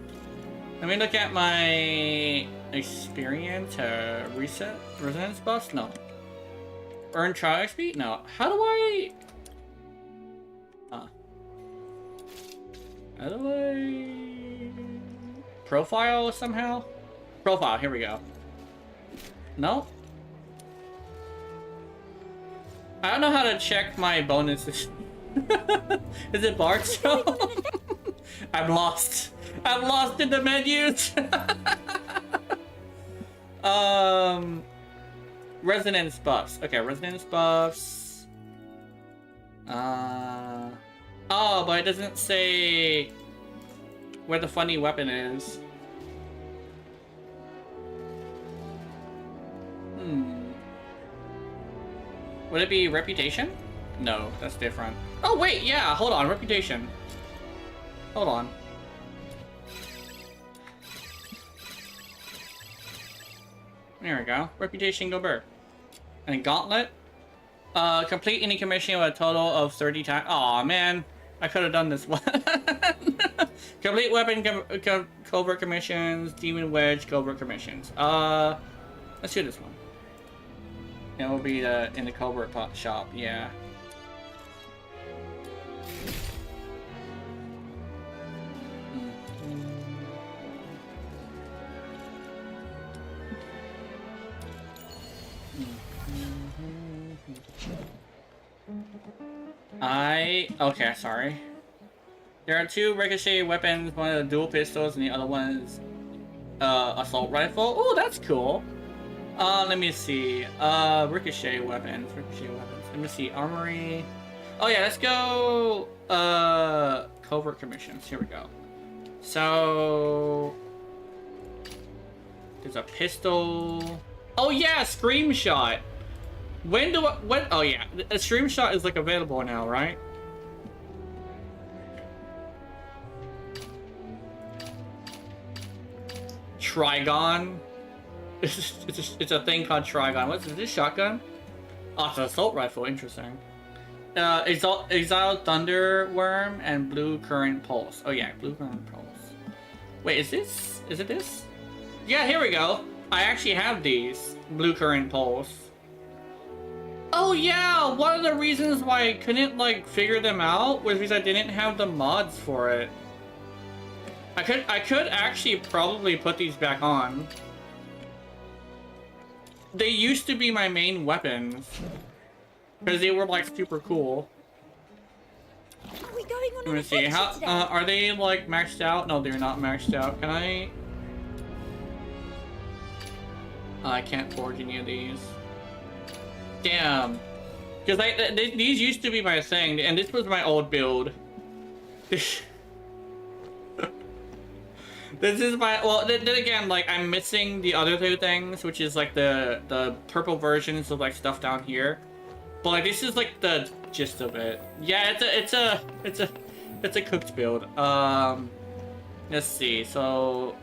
Let me look at my experience. Reset? Resonance buffs? No. Earn trial XP? No. How do I... How do I... Profile somehow? Profile, here we go. No? I don't know how to check my bonuses. Is it Bart show? I'm lost. I'm lost in the menus. Resonance buffs. Okay, resonance buffs. Oh, but it doesn't say where the funny weapon is. Would it be reputation? No, that's different. Oh wait, yeah, hold on, reputation. Hold on. There we go. Reputation go burr. And gauntlet. Complete any commission with a total of 30 times. Aw, man. I could have done this one. Complete weapon covert commissions. Demon wedge covert commissions. Let's do this one. It will be in the covert shop, yeah. Okay, sorry. There are two ricochet weapons, one of the dual pistols and the other one is assault rifle. Oh, that's cool. Let me see. Ricochet weapons. Let me see. Armory. Oh yeah, let's go covert commissions. Here we go. So there's a pistol. Oh yeah, scream shot. When do I, when, oh yeah, a stream shot is like available now, right? Trigon. It's a thing called Trigon. What's this, shotgun? Oh, it's an assault rifle, interesting. Exiled Thunder Worm and Blue Current Pulse. Oh yeah, Blue Current Pulse. Wait, is it this? Yeah, here we go. I actually have these. Blue Current Pulse. Oh yeah, one of the reasons why I couldn't like figure them out was because I didn't have the mods for it. I could actually probably put these back on. They used to be my main weapons because they were like super cool. Are we going on Let me see. How are they like maxed out? No, they're not maxed out. Can I? I can't forge any of these. Damn. Because these used to be my thing, and this was my old build. This is my, well, then again, like, I'm missing the other two things, which is, like, the purple versions of, like, stuff down here. But, like, this is, like, the gist of it. Yeah, it's a cooked build. Let's see, so...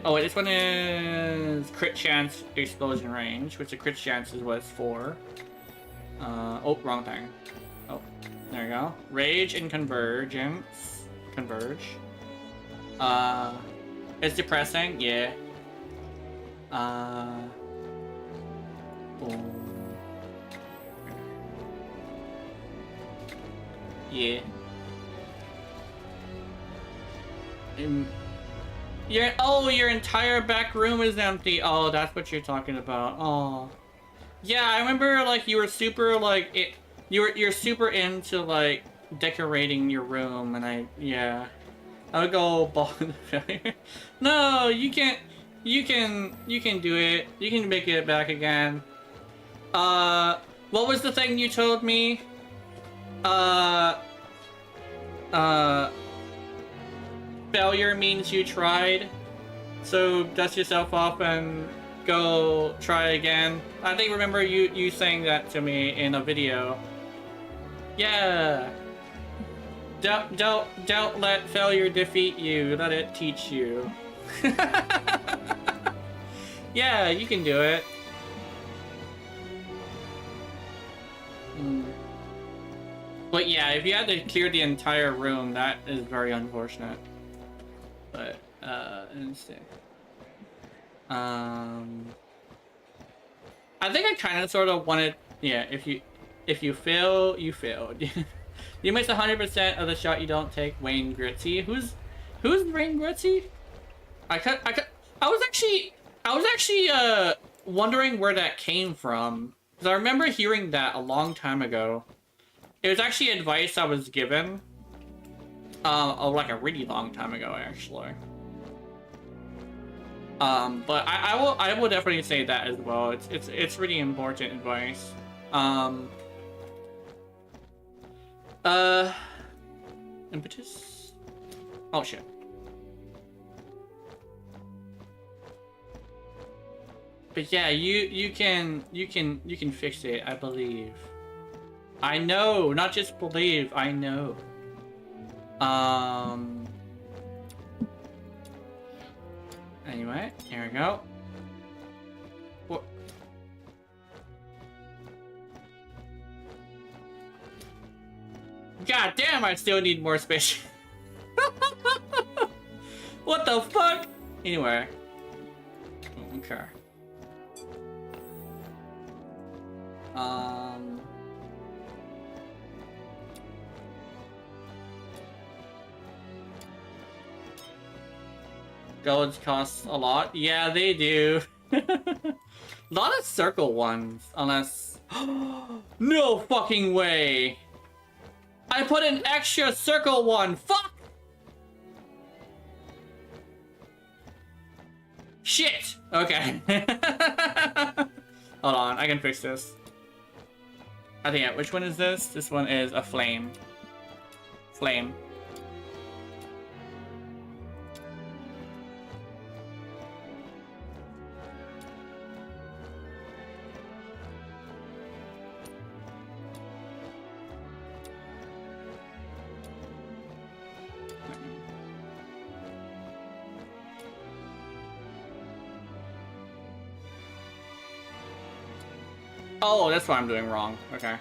Oh, wait, this one is crit chance explosion range, which the crit chance is what it's for. Oh, wrong thing. Oh, there you go. Rage and convergence. Converge. It's depressing, yeah. Boom. Yeah. Your entire back room is empty. Oh, that's what you're talking about. Oh. Yeah, I remember like you were super like you're super into like decorating your room, and yeah. I would go ball in the failure. No, you can't. You can do it. You can make it back again. What was the thing you told me? Failure means you tried. So dust yourself off and go try again. I think remember you saying that to me in a video. Yeah. Don't let failure defeat you. Let it teach you. Yeah, you can do it. But yeah, if you had to clear the entire room, that is very unfortunate. But, let's see. I think I kind of sort of wanted, yeah, if you fail, you failed. You miss 100% of the shot you don't take. Wayne Gritzy. Who's Wayne Gritzy? I was actually wondering where that came from, because I remember hearing that a long time ago. It was actually advice I was given, like a really long time ago, actually. But I will definitely say that as well. It's really important advice. Impetus. Oh shit. But yeah, you can fix it, I believe. I know, not just believe, I know. Anyway, here we go. What? God damn, I still need more space. What the fuck? Anyway. Okay. Golds cost a lot. Yeah, they do. A lot of circle ones, unless... No fucking way! I put an extra circle one! Fuck! Shit! Okay. Hold on, I can fix this. I think, yeah, which one is this? This one is a flame. Flame. Oh, that's what I'm doing wrong. Okay.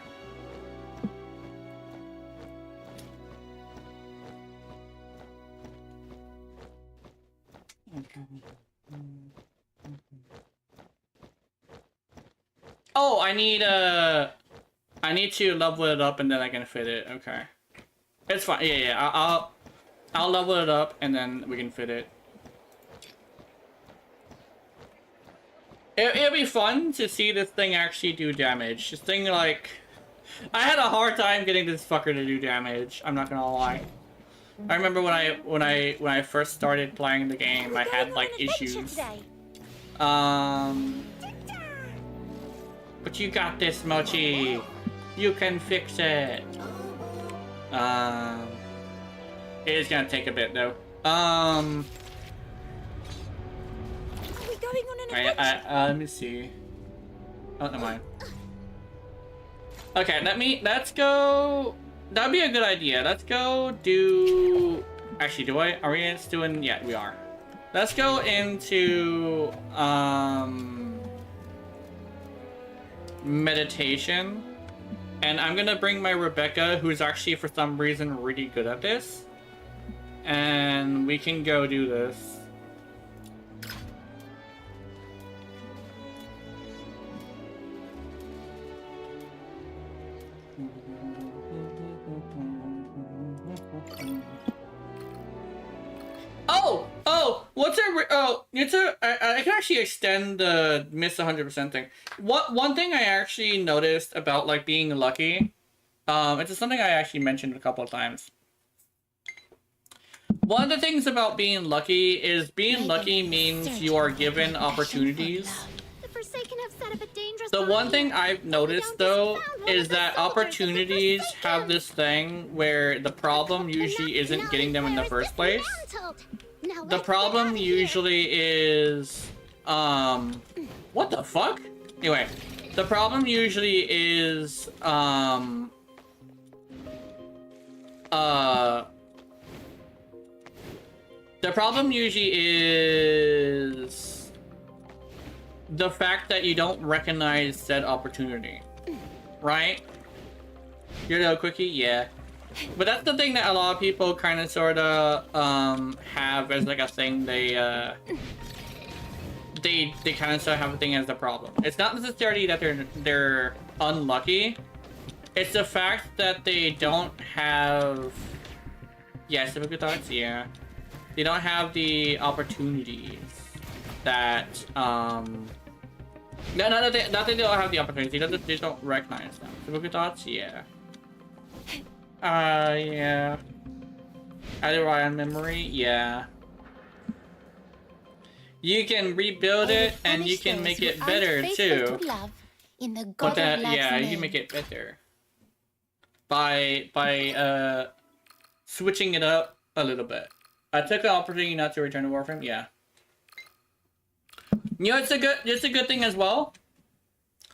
Oh, I need to level it up and then I can fit it. Okay. It's fine. Yeah, yeah. I'll level it up and then we can fit it. It'll be fun to see this thing actually do damage. This thing, like... I had a hard time getting this fucker to do damage. I'm not gonna lie. I remember when I first started playing the game, I had, like, issues. But you got this, Mochi. You can fix it. It is gonna take a bit, though. Let me see. Oh, never mind. Okay, let's go. That'd be a good idea. Let's go do. Actually, are we just doing? Yeah, we are. Let's go into meditation, and I'm gonna bring my Rebecca, who's actually for some reason really good at this, and we can go do this. What's I can actually extend the miss 100% thing. One thing I actually noticed about, like, being lucky, it's something I actually mentioned a couple of times. One of the things about being lucky is being lucky means you are given opportunities. The one thing I've noticed, though, is that opportunities have this thing where the problem usually isn't getting them in the first place. The problem usually is, what the fuck? Anyway, the problem usually is, the problem usually is the fact that you don't recognize said opportunity, right? Your little quickie, yeah. But that's the thing that a lot of people kind of sort of have as like a thing they kind of sort of have a thing as the problem. It's not necessarily that they're unlucky. It's the fact that they don't have typical thoughts, yeah. They don't have the opportunities that not that they don't have the opportunities, they don't recognize them. Typical thoughts, yeah. Yeah. Either on memory, yeah. You can rebuild it and you can make it better too. But yeah, you can make it better by switching it up a little bit. I took the opportunity not to return to Warframe, yeah. You know, it's a good thing as well.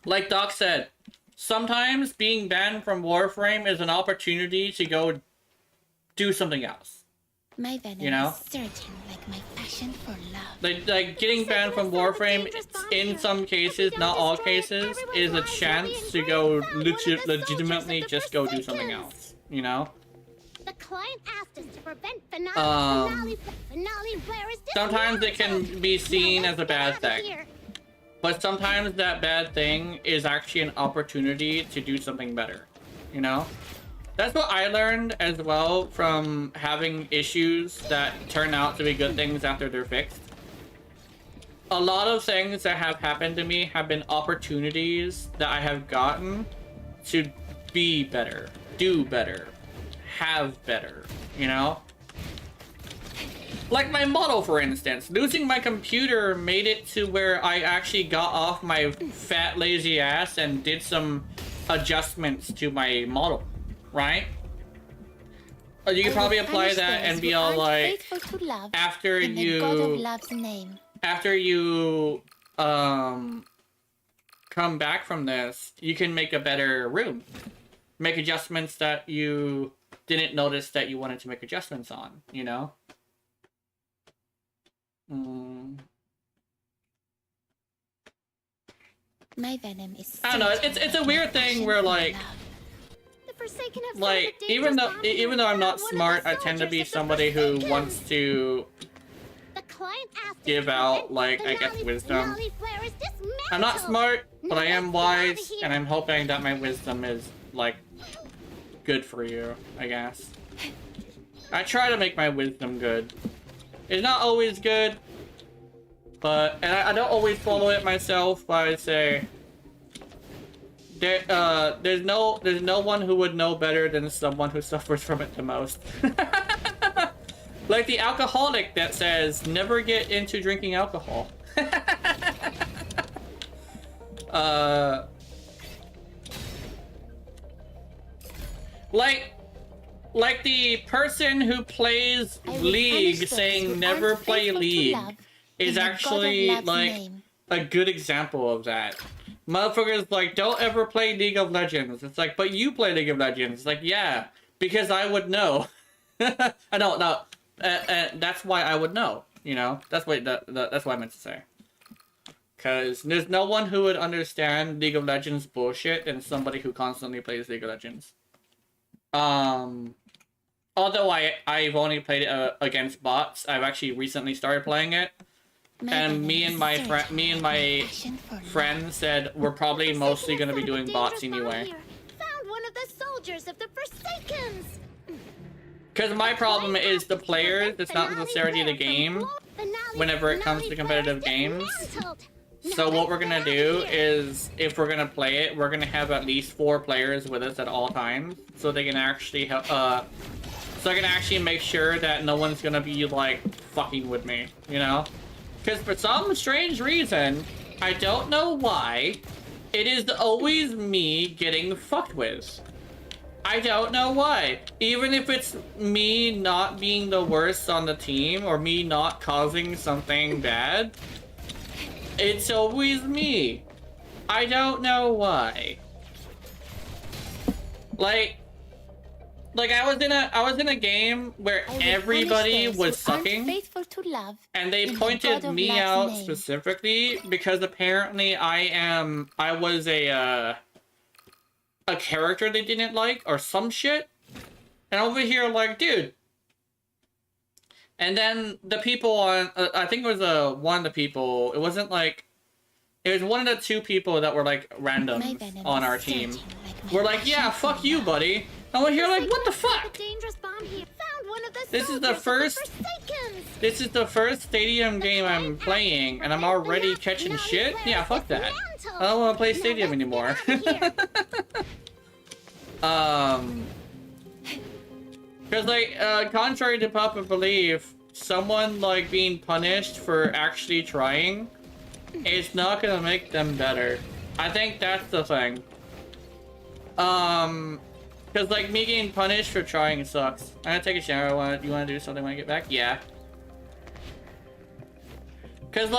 Like Doc said, sometimes being banned from Warframe is an opportunity to go do something else. My venom you know? is certain, like my passion for love. Like getting banned from Warframe, in some cases, not all cases, is a chance to go legitimately just go do something else. You know? The client asked us to prevent finale where is this sometimes it can be seen as a bad thing. here? But sometimes that bad thing is actually an opportunity to do something better, you know? That's what I learned as well from having issues that turn out to be good things after they're fixed. A lot of things that have happened to me have been opportunities that I have gotten to be better, do better, have better, you know? Like my model, for instance. Losing my computer made it to where I actually got off my fat, lazy ass and did some adjustments to my model, right? You can probably apply that and be all like, after you come back from this, you can make a better room. Make adjustments that you didn't notice that you wanted to make adjustments on, you know? My venom is I don't know, it's a weird thing where like even though I'm not smart, I tend to be somebody who wants to give out like, I guess, wisdom. I'm not smart, but I am wise, and I'm hoping that my wisdom is like good for you, I guess. I try to make my wisdom good. It's not always good, but I don't always follow it myself. But I say there's no one who would know better than someone who suffers from it the most. Like the alcoholic that says never get into drinking alcohol. Like the person who plays League saying never play League is actually like a good example of that. Motherfuckers like, don't ever play League of Legends. It's like, but you play League of Legends. It's like, yeah, because I would know. I don't know. That's why I would know. You know, that's what that's what I meant to say. Because there's no one who would understand League of Legends bullshit than somebody who constantly plays League of Legends. Although I've only played it against bots, I've actually recently started playing it, and me and my friend said we're probably mostly gonna be doing bots anyway. Found one of the soldiers of the Forsakens. Because my problem is the players, it's not necessarily the game. Whenever it comes to competitive games. So what we're gonna do is, if we're gonna play it, we're gonna have at least 4 players with us at all times, so they can actually help. So I can actually make sure that no one's gonna be like fucking with me, you know? Because for some strange reason, I don't know why, it is always me getting fucked with. I don't know why. Even if it's me not being the worst on the team or me not causing something bad, it's always me. I don't know why. Like I was in a game where everybody was sucking, and they pointed me out specifically because apparently I was a a character they didn't like or some shit. And over here, like, dude. And then the people on, I think it was one of the people, it wasn't like, it was one of the two people that were like random on our team. We're like, yeah, fuck you, buddy. And we're here like, what the fuck? This is the first Stadium game I'm playing, and I'm already catching shit? Yeah, fuck that. I don't want to play Stadium anymore. Because, like, contrary to popular belief, someone, like, being punished for actually trying is not gonna make them better. I think that's the thing. Because, like, me getting punished for trying sucks. I'm gonna take a shower. You wanna do something when I get back? Yeah. Because,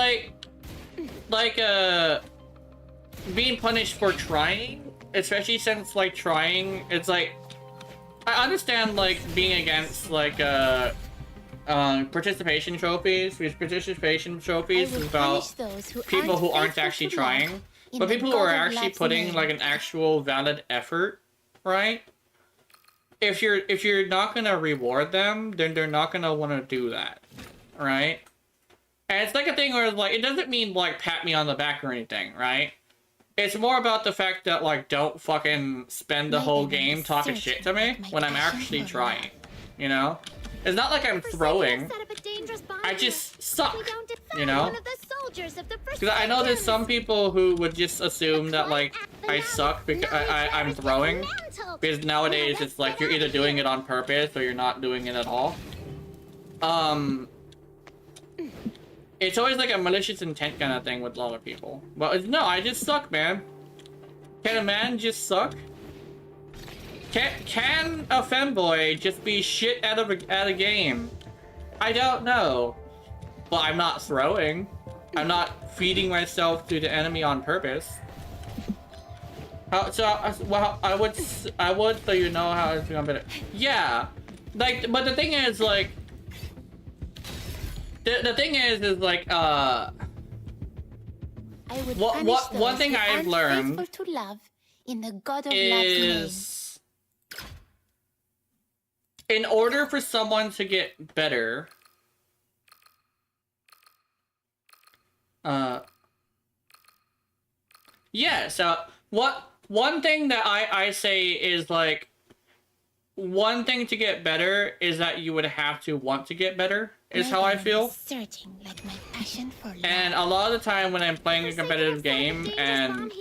being punished for trying, especially since, like, trying, it's like, I understand, like, being against, like, participation trophies, because participation trophies is about people who aren't actually trying, but people who are actually putting, like, an actual valid effort, right? If you're not gonna reward them, then they're not gonna want to do that, right? And it's like a thing where, like, it doesn't mean, like, pat me on the back or anything, right? It's more about the fact that, like, don't fucking spend the whole game talking shit to me when I'm actually trying, you know? It's not like I'm throwing. I just suck, you know? Because I know there's some people who would just assume that, like, I suck because I'm throwing. Because nowadays it's like you're either doing it on purpose or you're not doing it at all. It's always like a malicious intent kind of thing with a lot of people. Well, no, I just suck, man. Can a man just suck? Can a femboy just be shit at a game? I don't know. But I'm not throwing. I'm not feeding myself to the enemy on purpose. Well, I would, so you know how it's become better. Yeah, like, but the thing is, like, the thing is like, one thing I've learned is, in order for someone to get better, yeah, so one thing that I say is, like, one thing to get better is that you would have to want to get better, is how I feel. And a lot of the time when I'm playing a competitive game, and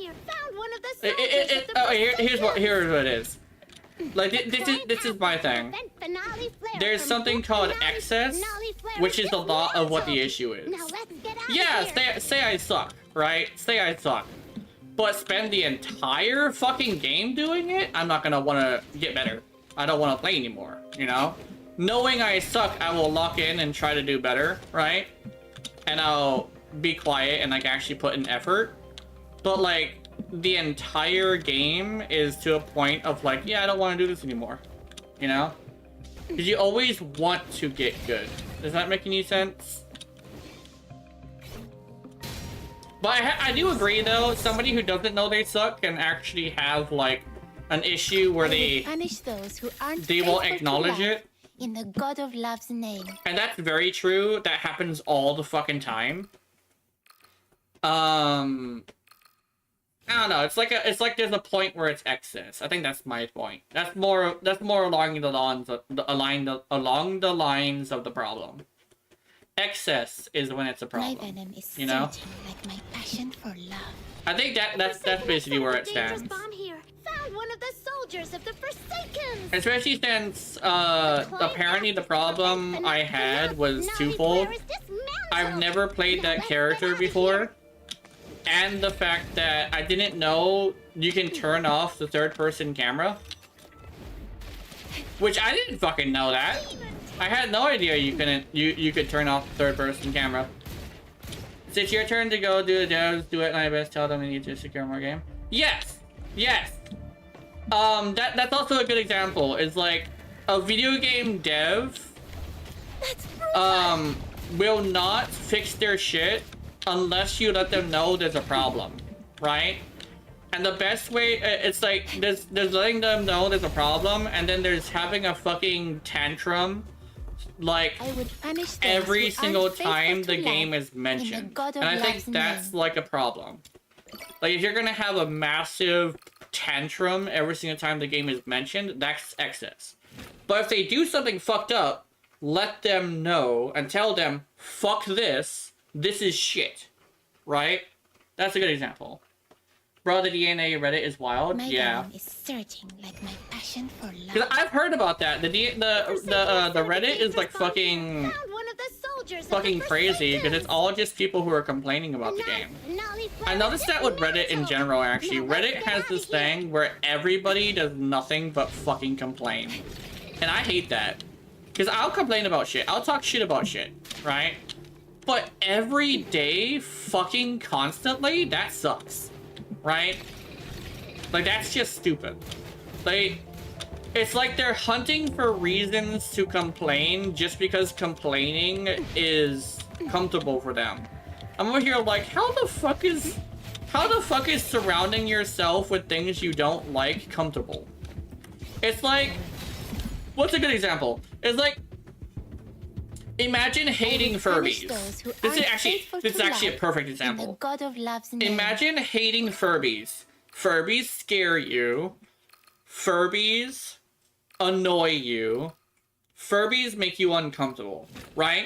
here's what it is. Like, this is my thing. There's something called excess, which is a lot of what the issue is. Yeah, say I suck, right? Say I suck. But spend the entire fucking game doing it, I'm not gonna wanna get better. I don't wanna play anymore, you know? Knowing I suck, I will lock in and try to do better, right? And I'll be quiet and, like, actually put in effort. But, like, the entire game is to a point of, like, yeah, I don't want to do this anymore, you know? Because you always want to get good. Does that make any sense? But I do agree, though, somebody who doesn't know they suck can actually have, like, an issue where they won't acknowledge it. In the God of Love's name. And that's very true. That happens all the fucking time. I don't know. It's like there's a point where it's excess. I think that's my point. That's more along the lines of the problem. Excess is when it's a problem. My venom is, you know? like my passion for love. I think that's basically where it stands. Found one of the soldiers of the Forsaken. Especially since apparently the problem I had was twofold. I've never played that character before, and the fact that I didn't know you can turn off the third-person camera, which I didn't fucking know that. I had no idea you could turn off the third-person camera. It's your turn to go do the devs, do it, and I best tell them they need to secure more game. Yes! Yes! That's also a good example. Is like, a video game dev, will not fix their shit unless you let them know there's a problem, right? And the best way, it's like, there's letting them know there's a problem, and then there's having a fucking tantrum, like, I would punish those every who single aren't faithful time to the love game is in the mentioned. God of And I think Love's that's name. like a problem. Like, if you're gonna have a massive tantrum every single time the game is mentioned, that's excess. But if they do something fucked up, let them know and tell them, fuck this, this is shit. Right? That's a good example. Bro, the DNA Reddit is wild. My Yeah. venom is surging like my passion for love. Cause I've heard about that. The Reddit is like fucking Found one of the soldiers of fucking the crazy because it's Forsakens. all just people who are complaining about the game. I noticed that with Reddit in general, actually. Reddit has this thing where everybody does nothing but fucking complain. And I hate that. Because I'll complain about shit. I'll talk shit about shit, right? But every day, fucking constantly, that sucks. Right? Like, that's just stupid. Like, it's like they're hunting for reasons to complain just because complaining is comfortable for them. I'm over here like, how the fuck is surrounding yourself with things you don't like comfortable? It's like, what's a good example? It's like, imagine hating Furbies. This is actually a perfect In the example. God of Love's name. Imagine hating Furbies. Furbies scare you. Furbies annoy you. Furbies make you uncomfortable, right?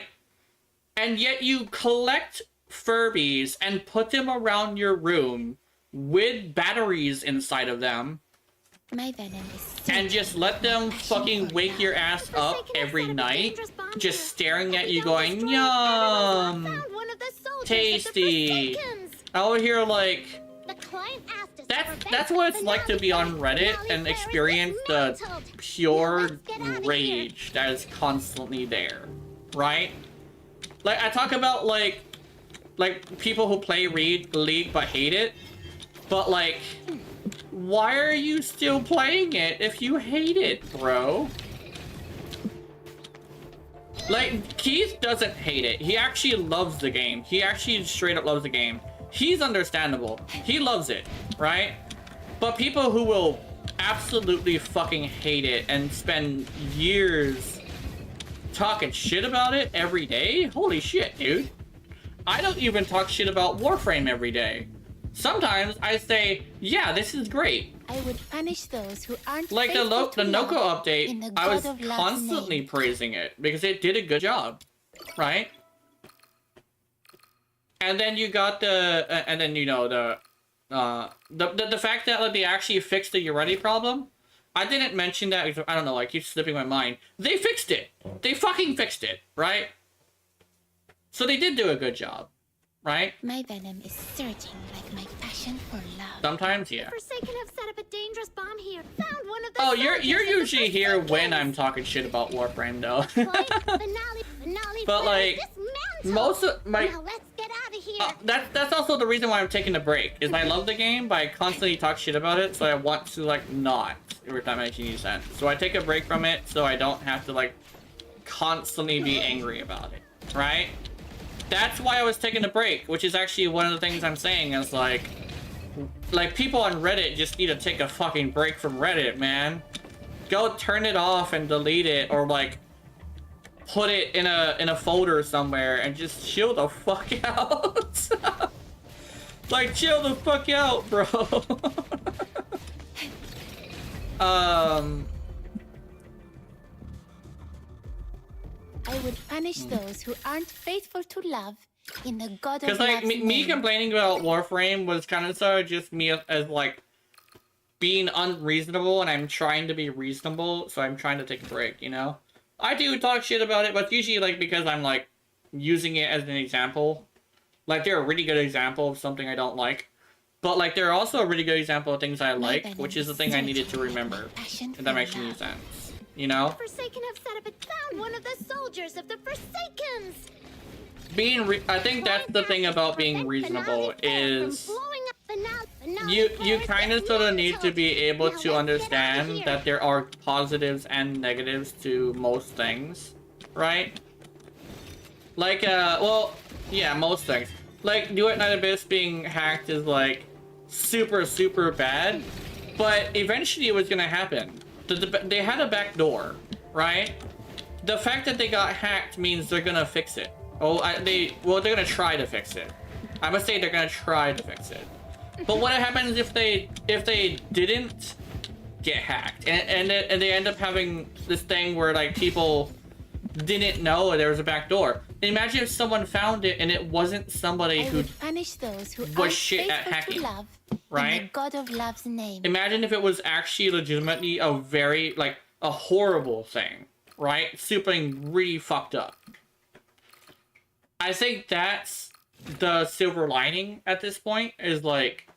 And yet you collect Furbies and put them around your room with batteries inside of them My venom is and just let them fucking wake your ass up every night, just staring at you going, yum, Found one of the soldiers of the tasty. Forsakens. I over here like, The client asked us to that's prevent what it's the like to be on Reddit Nally and Flare is experience the dismantled. pure Let's get outta here. rage that is constantly there, right? Like, I talk about like people who play League but hate it, but like, why are you still playing it if you hate it, bro? Like, Keith doesn't hate it. He actually loves the game. He actually straight up loves the game. He's understandable. He loves it, right? But people who will absolutely fucking hate it and spend years talking shit about it every day? Holy shit, dude. I don't even talk shit about Warframe every day. Sometimes I say, yeah, this is great. I would punish those who aren't Like the faithful to Noko love in update, the I was God of Love's constantly name. praising it because it did a good job, right? And then you got the, and then you know the fact that like they actually fixed the Ureti problem. I didn't mention that because I don't know, like keeps slipping my mind. They fixed it. They fucking fixed it, right? So they did do a good job, right? My venom is surging like my passion for love. Sometimes, yeah. Forsaken have set up a dangerous bomb here. Found one of the Oh, soldiers you're of the usually here when Forsakens. I'm talking shit about Warframe, though. Client, Finale But, Flare like, is dismantled. most of my Now let's get out of here. that's also the reason why I'm taking a break. Is I love the game, but I constantly talk shit about it, so I want to like not every time I make any sense. So I take a break from it, so I don't have to like constantly be angry about it, right? That's why I was taking a break, which is actually one of the things I'm saying is like people on Reddit just need to take a fucking break from Reddit, man. Go turn it off and delete it, or like put it in a folder somewhere and just chill the fuck out. Like, chill the fuck out, bro. I would punish those who aren't faithful to love in the God of Because, like, Love's me name. complaining about Warframe was kind of sort of just me as, like, being unreasonable, and I'm trying to be reasonable, so I'm trying to take a break, you know? I do talk shit about it, but it's usually, like, because I'm, like, using it as an example. Like, they're a really good example of something I don't like. But, like, they're also a really good example of things I like, which is the thing I needed to remember. If that makes any sense. You know? Forsaken have set up a found one of the soldiers of the Forsakens. I think that's the thing about being reasonable is you kind of sort of need to be able to understand that there are positives and negatives to most things, right? Like, well, yeah, most things. Like, Duet Night Abyss being hacked is, like, super, super bad, but eventually it was gonna happen. They had a back door, right? The fact that they got hacked means they're gonna fix it. Oh, they're gonna try to fix it. I must say they're gonna try to fix it. But what happens if they didn't get hacked and they end up having this thing where like people didn't know there was a back door? Imagine if someone found it and it wasn't somebody who punish those who was shit at hacking, right? In the God of Love's name. Imagine if it was actually legitimately a very like a horrible thing, right? Something really fucked up. I think that's the silver lining at this point, is like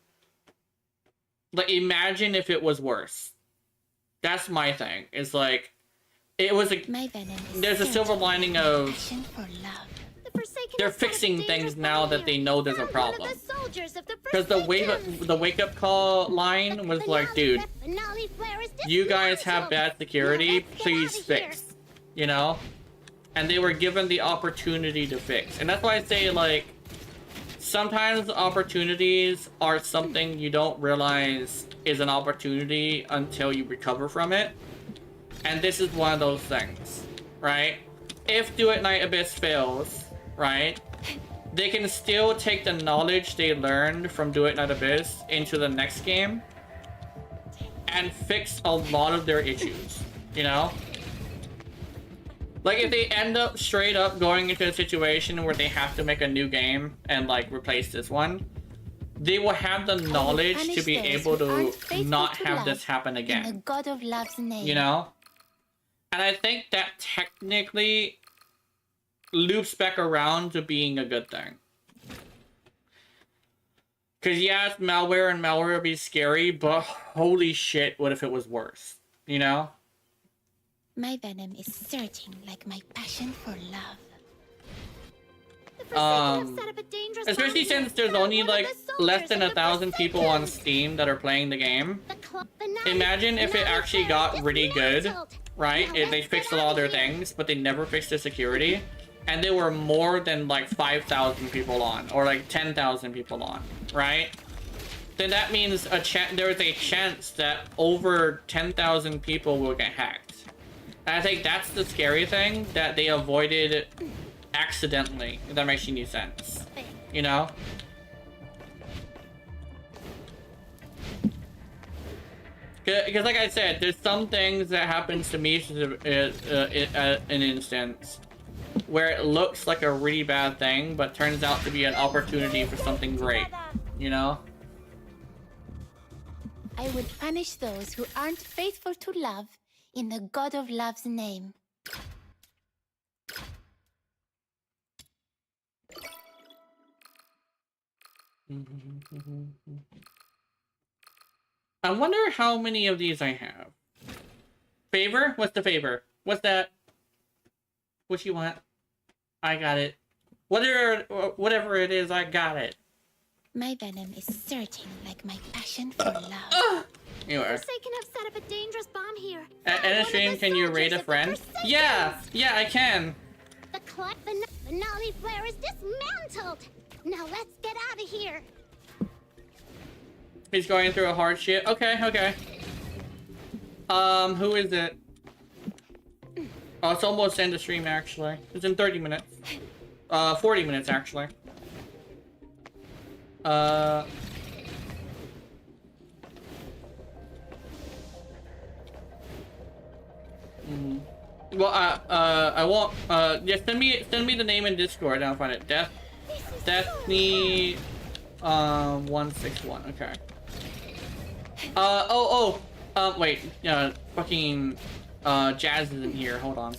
imagine if it was worse. That's my thing. Is like it was a there's a silver lining of they're fixing things now that they know there's a problem. Because the wake up call line was like, dude, you guys have bad security, please fix. You know? And they were given the opportunity to fix. And that's why I say, like, sometimes opportunities are something you don't realize is an opportunity until you recover from it. And this is one of those things, right? If Duet Night Abyss fails, right, they can still take the knowledge they learned from Duet Night Abyss into the next game and fix a lot of their issues, you know? Like, if they end up straight up going into a situation where they have to make a new game and, like, replace this one, they will have the knowledge to be able to not have this happen again. In the God of Love's name. You know? And I think that technically loops back around to being a good thing. Because, yeah, it's malware, and malware would be scary, but holy shit, what if it was worse? You know? My venom is surging like my passion for love. Especially since there's only like less than 1,000 people on Steam that are playing the game. Imagine if it actually got really good, right? If they fixed a lot of their things, but they never fixed the security, and there were more than like 5,000 people on, or like 10,000 people on, right? Then that means there is a chance that over 10,000 people will get hacked. And I think that's the scary thing, that they avoided accidentally, if that makes any sense. You know? Because like I said, there's some things that happens to me in an instance where it looks like a really bad thing, but turns out to be an opportunity for something great. You know? I will punish those who aren't faithful to love in the God of Love's name. I wonder how many of these I have. Favor? What's the favor? What's that? What you want? I got it. Whatever it is, I got it. My venom is surging like my passion for love. You are. Forsaken have set up a dangerous bomb here. At a stream, can you raid a friend? Yeah, I can. The finale flare is dismantled. Now let's get out of here. He's going through a hard shit. Okay. Who is it? Oh, it's almost end of stream actually. It's in 30 minutes. 40 minutes actually. Well, I won't. Yeah, send me the name in Discord. I'll find it. Destiny, 161. Okay. Wait. Fucking, Jazz isn't here. Hold on.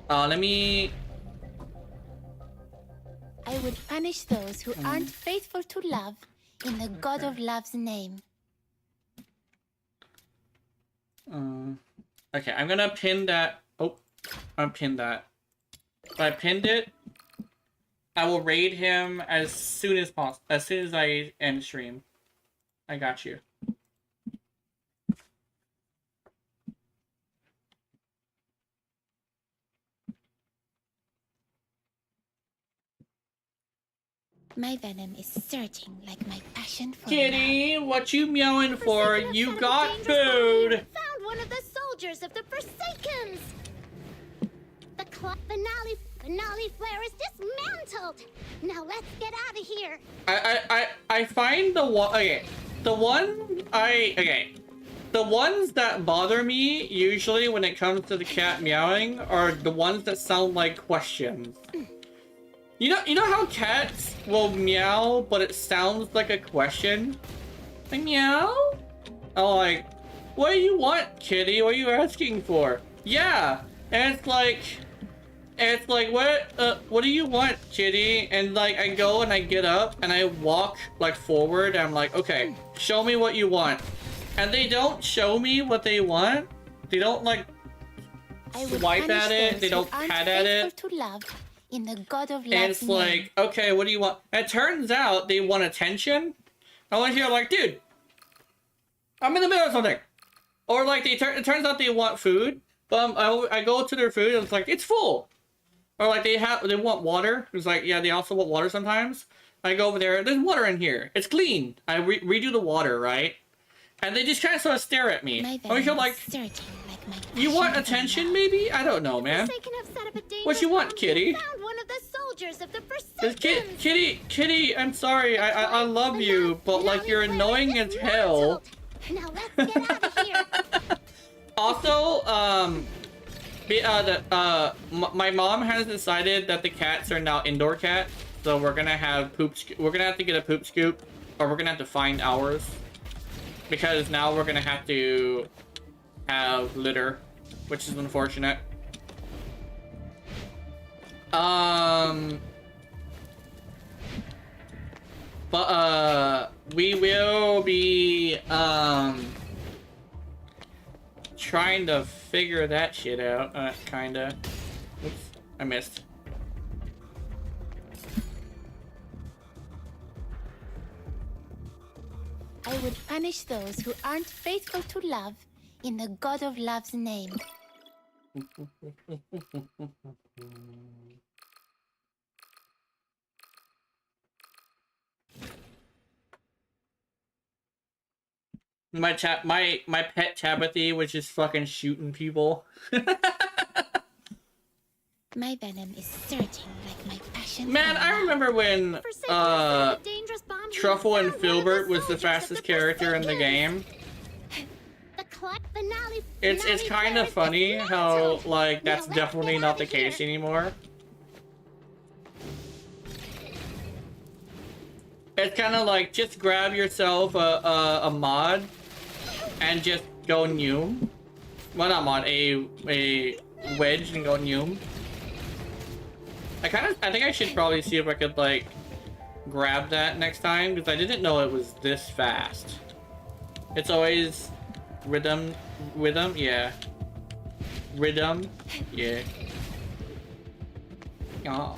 Let me. I will punish those who aren't faithful to love in the God of Love's name. Okay, I'm gonna pin that. Oh, I pinned that. If I pinned it, I will raid him as soon as possible. As soon as I end stream. I got you. My venom is surging like my passion for Kitty, what you meowing for? Forsaken have You set up a got dangerous bomb food. here. Found one of the soldiers of the Forsakens. The finale flare is dismantled. Now let's get out of here. I find the one. Okay, the ones that bother me usually when it comes to the cat meowing are the ones that sound like questions. You know how cats will meow, but it sounds like a question? Like, meow? Oh, like, what do you want, kitty? What are you asking for? Yeah, and it's like, what do you want, kitty? And like, I go and I get up and I walk like forward. And I'm like, okay, show me what you want. And they don't show me what they want. They don't like swipe at it. They don't pat at it. to love in the God of And Love's it's like, okay, what do you want? And it turns out they want attention. I want to hear like, dude, I'm in the middle of something. Or like, it turns out they want food. But I go to their food and it's like, it's full. Or like, they want water. It's like, yeah, they also want water sometimes. I go over there, there's water in here. It's clean. I redo the water, right? And they just kind of sort of stare at me. I feel like, you want attention, maybe? I don't know, man. What you want, kitty? Found one of the soldiers of the Forsakens. Kitty, I'm sorry. I love you, but like, you're annoying as hell. Now let's get out of here. Also, my mom has decided that the cats are now indoor cats, so we're gonna have we're gonna have to get a poop scoop, or we're gonna have to find ours, because now we're gonna have to have litter, which is unfortunate. But we will be trying to figure that shit out, kinda. Oops, I missed. I would punish those who aren't faithful to love in the God of Love's name. My pet Tabithy was just fucking shooting people. My venom is surging like my passion. Man, I remember when Truffle and Filbert was the fastest character in the game. It's kind of funny how like that's definitely not the case anymore. It's kind of like, just grab yourself a mod and just go new. Well, not mod, a wedge and go new. I think I should probably see if I could like grab that next time, because I didn't know it was this fast. It's always rhythm, yeah. Rhythm, yeah. Aww.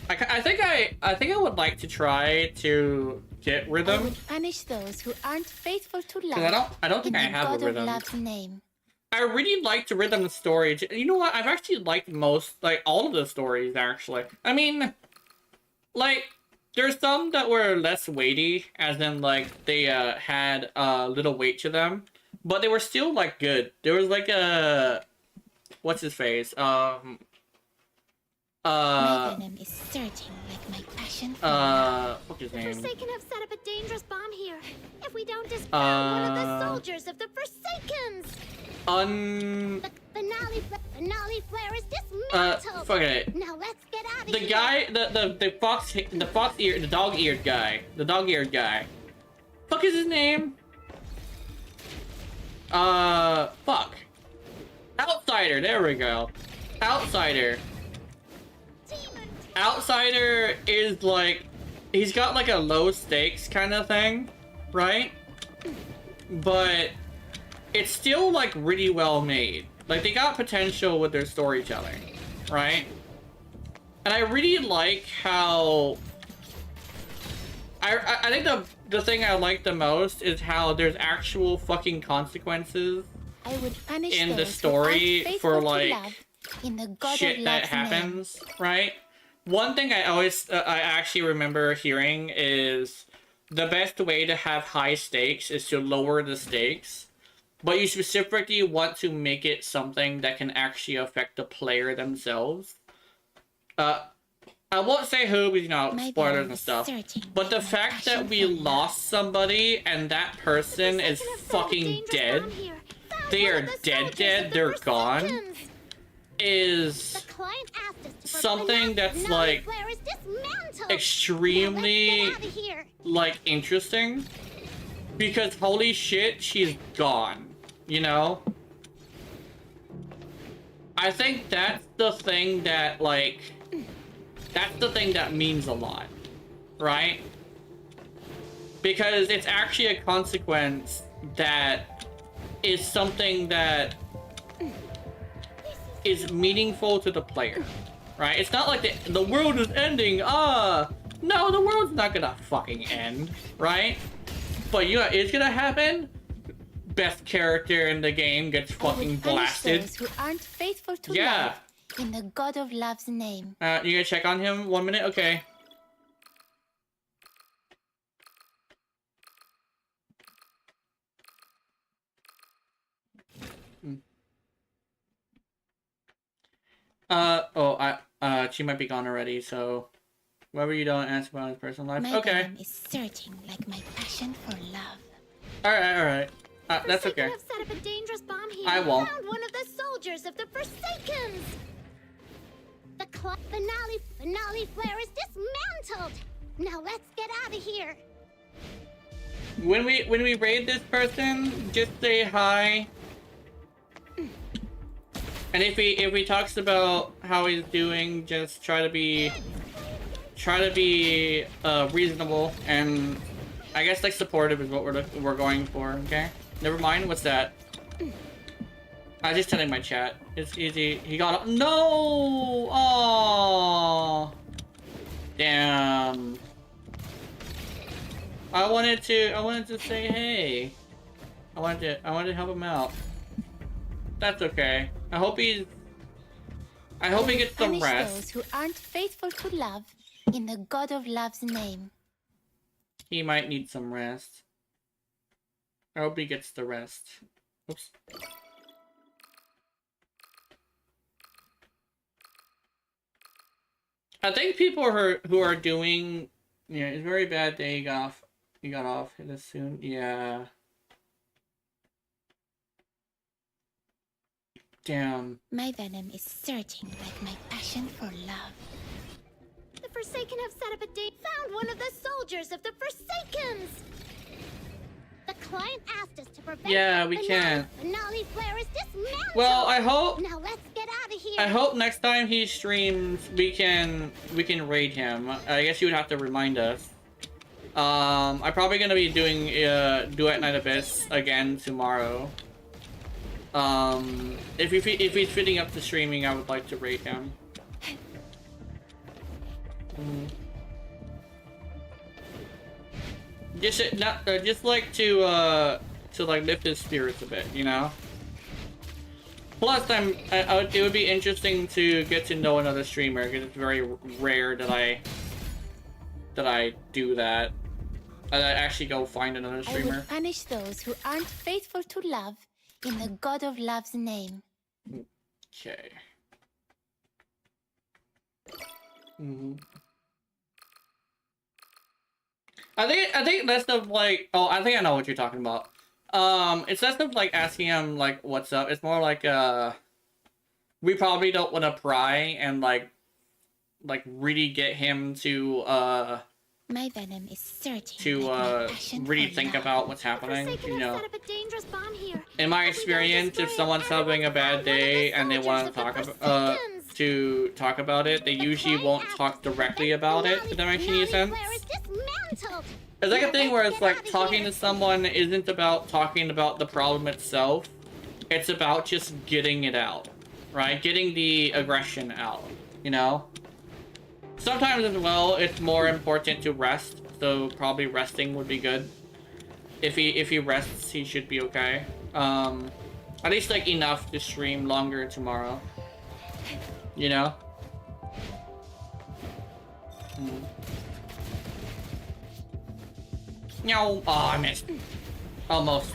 I think I would like to try to get rhythm. I would punish those who aren't faithful to love. I don't think I have a rhythm. Love's name. I really liked the rhythm story. You know what? I've actually liked all of the stories, actually. I mean, like, there's some that were less weighty, as in, like, they had little weight to them. But they were still, like, good. There was, like, what's his face? My venom is surging like my passion for what's his name? Forsaken have set up a dangerous bomb here. If we don't dispel one of the soldiers of the Forsakens. The finale flare is dismantled. fuck it. Now let's get out of The here. guy, the dog-eared guy. Fuck is his name? Fuck. Outsider, there we go. Outsider is like, he's got like a low stakes kind of thing, right? But it's still like really well made. Like, they got potential with their storytelling, right? And I really like how I think the thing I like the most is how there's actual fucking consequences I would punish in the those story who aren't for faithful to like love in the God shit of that Love's happens, right? one thing I always I actually remember hearing is the best way to have high stakes is to lower the stakes, but you specifically want to make it something that can actually affect the player themselves. I won't say who, because, you know, spoilers and stuff. But the fact that we lost somebody and that person is fucking dead, they are dead, they're gone, is something that's, like, extremely, like, interesting. Because, holy shit, she's gone, you know? I think that's the thing that, like... That's the thing that means a lot, right? Because it's actually a consequence that is something that is meaningful to the player, right? It's not like the world is ending, no, the world's not gonna fucking end, right? But you know, it's gonna happen. Best character in the game gets fucking blasted. Those who aren't faithful to Yeah. love. In the God of Love's name. You gonna check on him 1 minute? Okay. She might be gone already, so whatever you don't ask about his personal life. My Okay. venom is searching like my passion for love. Alright. That's okay. Have set up a dangerous bomb here. I won't. Found one of the soldiers of the Forsakens. The finale flare is dismantled. Now let's get out of here. When we raid this person, just say hi. And if he talks about how he's doing, just try to be reasonable and I guess like supportive is what we're going for. Okay. Never mind. What's that? I was just telling my chat. It's easy. He got no. Oh. Damn. I wanted to say hey. I wanted to help him out. That's okay. I hope he gets some Punish rest. those who aren't faithful to love in the God of Love's name. He might need some rest. I hope he gets the rest. Oops. I think people who are doing, yeah, it's very bad that he got off this soon. Yeah. Damn. My venom is searching like my passion for love. The Forsaken have set up found one of the soldiers of the Forsakens. The client asked us to prevent. Yeah, we can. Finale flare is dismantled. Well, I hope. Now let's get out of here. I hope next time he streams, we can raid him. I guess you would have to remind us. I'm probably gonna be doing Duet Night Abyss again tomorrow. If he's fitting up to streaming, I would like to raid him. Just like to like lift his spirits a bit, you know. Plus, it would be interesting to get to know another streamer because it's very rare that I do that. I actually go find another I streamer. will punish those who aren't faithful to love in the God of Love's name. Okay. I think less of like, oh, I think I know what you're talking about. It's less of like asking him like what's up. It's more like we probably don't want to pry and like really get him to My venom is searching to like my passion really for think love. about what's happening. Forsaken You have know, set up a dangerous bomb here. in my experience, if someone's having a bad day and they want to talk about it, they usually won't talk directly about it. If that makes any sense. It's like a thing where it's like talking to someone isn't about talking about the problem itself. It's about just getting it out, right? Getting the aggression out, you know? Sometimes as well, it's more important to rest, so probably resting would be good. If he rests, he should be okay. At least like enough to stream longer tomorrow. You know? No. Oh, I missed. Almost.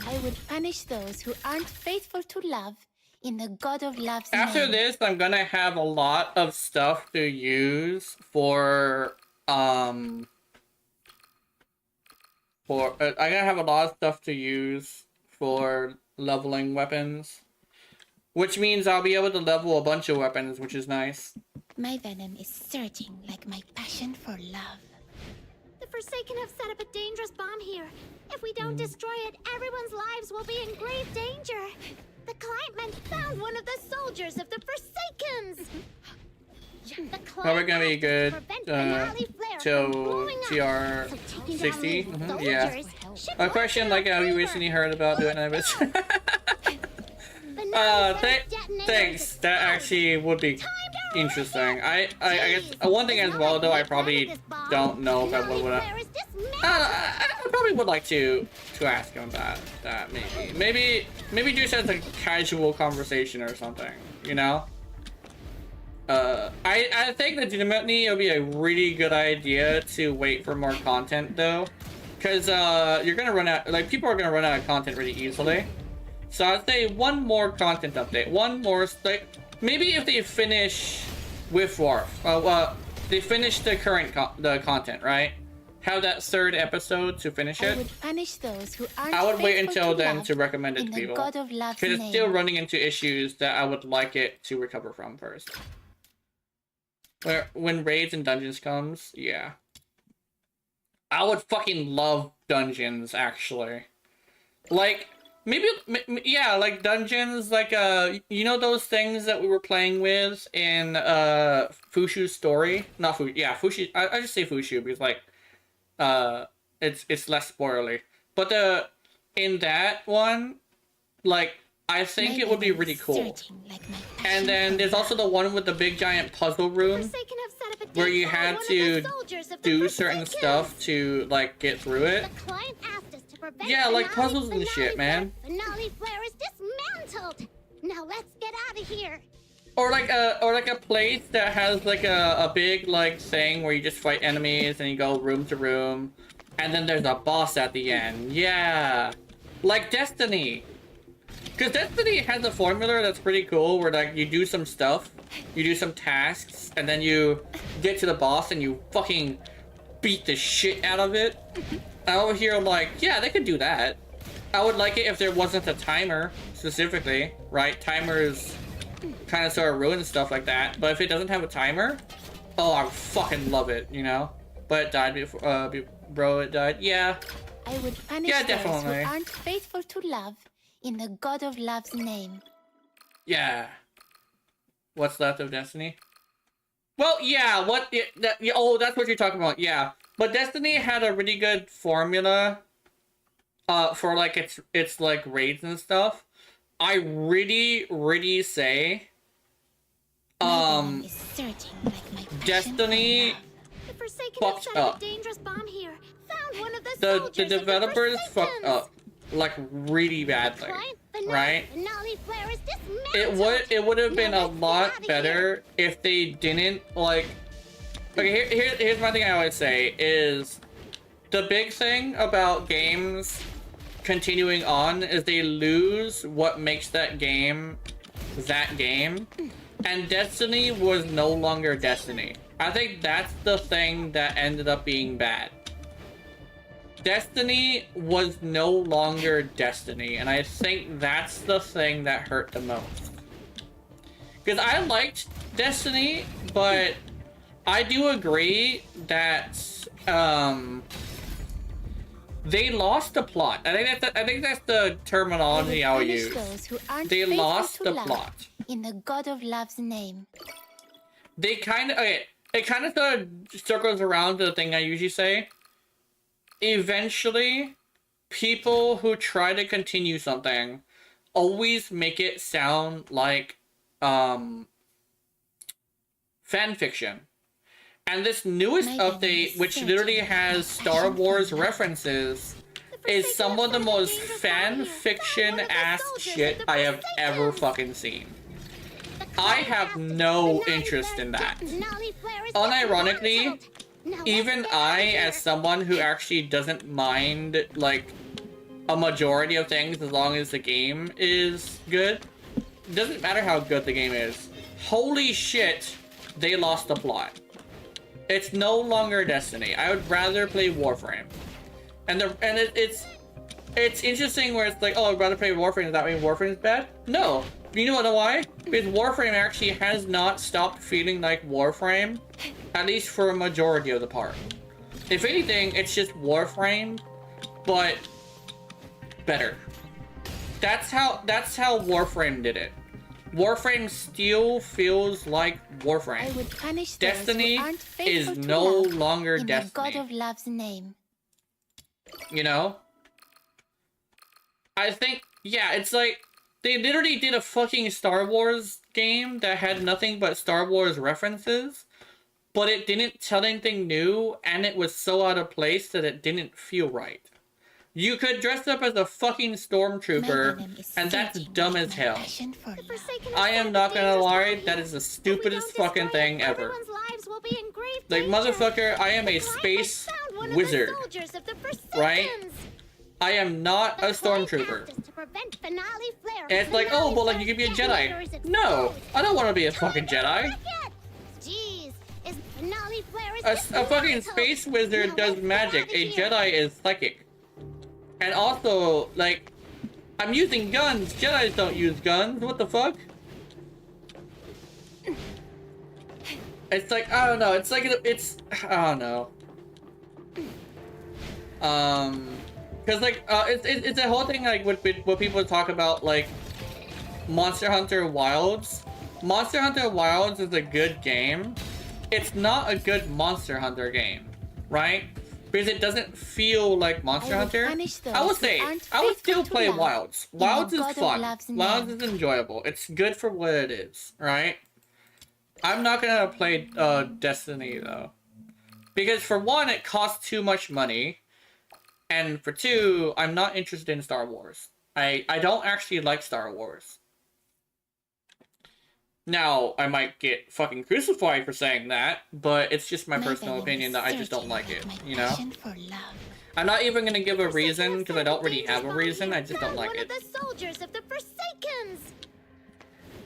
I will punish those who aren't faithful to love in the God of Love's After name. this, I'm gonna have a lot of stuff to use for I'm gonna have a lot of stuff to use for leveling weapons, which means I'll be able to level a bunch of weapons, which is nice. My venom is surging like my passion for love. The Forsaken have set up a dangerous bomb here. If we don't destroy it, everyone's lives will be in grave danger. The client men found one of the soldiers of the Forsakens. The Probably gonna be good till TR TR60. Yeah. A question like you recently heard about doing this. Thanks. That actually would be interesting. I guess one thing as well though, I probably don't know if I would. I probably would like to ask him about that. Maybe just as a casual conversation or something. You know. I think that legitimately it would be a really good idea to wait for more content though, because you're gonna run out. Like people are gonna run out of content really easily. So I'd say one more content update, one more like maybe if they finish with Worf, they finish the current content, right? Have that third episode to finish it. I would punish those who aren't I would wait faithful until to then love to recommend it in to the people. God of Love's Because it's name. still running into issues that I would like it to recover from first. Where when raids and dungeons comes, yeah. I would fucking love dungeons actually. Like maybe yeah, like dungeons, like you know those things that we were playing with in Fushu's story? Not Fushu, yeah, Fushu. I just say Fushu because like it's less spoilery. But in that one, like I think it would be really cool. And then there's also the one with the big giant puzzle room where you had to do certain stuff to like get through it. Yeah, like puzzles and shit, man. Finale flare is dismantled. Now let's get out of here. Or like a place that has like a big like thing where you just fight enemies and you go room to room, and then there's a boss at the end. Yeah, like Destiny. Because Destiny has a formula that's pretty cool where like you do some stuff, you do some tasks, and then you get to the boss and you fucking beat the shit out of it. And over here I'm like, yeah, they could do that. I would like it if there wasn't a timer, specifically, right? Timers kind of sort of ruin stuff like that. But if it doesn't have a timer, oh, I would fucking love it, you know? But it died before, bro, it died. Yeah. I would punish Yeah, those definitely. who aren't faithful to love in the God of Love's name. Yeah. What's left of Destiny? Well, yeah, oh, that's what you're talking about, yeah. But Destiny had a really good formula for like its like raids and stuff. I really say Destiny fucked up. The developers fucked up like really badly, right? It would have been a lot better if they didn't like. Okay, here's my thing I always say is the big thing about games continuing on is they lose what makes that game, and Destiny was no longer Destiny. I think that's the thing that ended up being bad. Destiny was no longer Destiny, and I think that's the thing that hurt the most. Because I liked Destiny, but I do agree that they lost the plot. I think that's the terminology I'll use. They lost the plot. In the God of Love's name. They kind of it kind of sort of circles around to the thing I usually say. Eventually, people who try to continue something always make it sound like fan fiction. And this newest update, which literally has Star Wars references, is some of the most fan fiction ass shit I have ever fucking seen. I have no interest in that. Unironically, even I, as someone who actually doesn't mind, like, a majority of things as long as the game is good, doesn't matter how good the game is. Holy shit, they lost the plot. It's no longer Destiny. I would rather play Warframe. It's interesting where it's like, oh, I'd rather play Warframe. Does that mean Warframe is bad? No. You know why? Because Warframe actually has not stopped feeling like Warframe, at least for a majority of the part. If anything, it's just Warframe, but better. That's how Warframe did it. Warframe still feels like Warframe. Destiny is no longer Destiny. God of Love's name. You know? I think, yeah, it's like, they literally did a fucking Star Wars game that had nothing but Star Wars references, but it didn't tell anything new, and it was so out of place that it didn't feel right. You could dress up as a fucking stormtrooper, and that's dumb as hell. I am not gonna lie, that is the stupidest fucking thing ever. Like, motherfucker, I am a space wizard, right? I am not a stormtrooper. And it's like, oh, well, like, you could be a Jedi. No, I don't want to be a fucking Jedi. A fucking space wizard does magic. A Jedi is psychic. And also, like, I'm using guns. Jedis don't use guns. What the fuck? It's like, I don't know. It's like, I don't know. Cause like, it's a whole thing like what people talk about, like Monster Hunter Wilds. Monster Hunter Wilds is a good game. It's not a good Monster Hunter game, right? Because it doesn't feel like Monster Hunter. I would say, I would still play Wilds. Wilds is fun. Wilds is enjoyable. It's good for what it is, right? I'm not gonna play Destiny though. Because for one, it costs too much money. And for two, I'm not interested in Star Wars. I don't actually like Star Wars. Now, I might get fucking crucified for saying that, but it's just my personal opinion that I just don't like it, you know? I'm not even gonna give a reason, because I don't really have a reason, I just don't like it.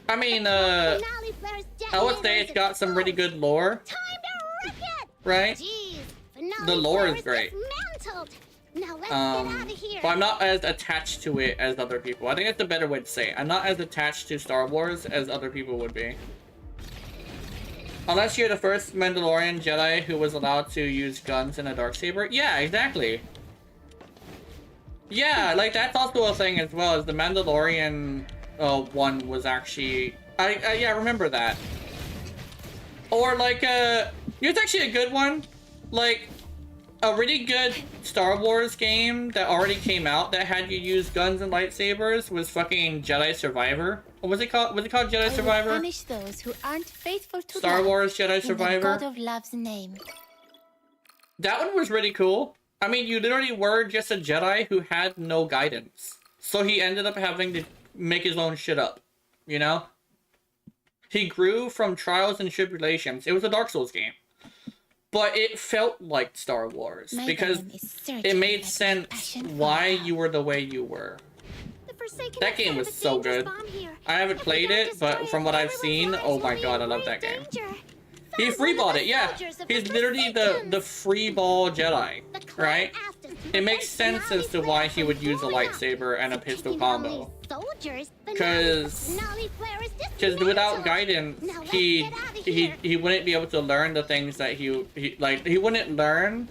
I mean, I would say it's got some really good lore, right? The lore is great. But I'm not as attached to it as other people. I think that's a better way to say it. I'm not as attached to Star Wars as other people would be. Unless you're the first Mandalorian Jedi who was allowed to use guns in a darksaber. Yeah, exactly. Yeah, like that's also a thing as well, as the Mandalorian one was actually... yeah, I remember that. Or like, it's actually a good one. Like, a really good Star Wars game that already came out that had you use guns and lightsabers was fucking Jedi Survivor. What was it called? Was it called Jedi Survivor? Punish those who aren't faithful to Star Wars Jedi Survivor. God of Love's name. That one was really cool. I mean, you literally were just a Jedi who had no guidance. So he ended up having to make his own shit up. You know? He grew from trials and tribulations. It was a Dark Souls game. But it felt like Star Wars, because it made sense why you were the way you were. That game was so good. I haven't played it, but from what I've seen, oh my god, I love that game. He freeballed it, yeah. He's literally the freeball Jedi, right? It makes sense as to why he would use a lightsaber and a pistol combo. Because without guidance, he wouldn't be able to learn the things that he wouldn't learn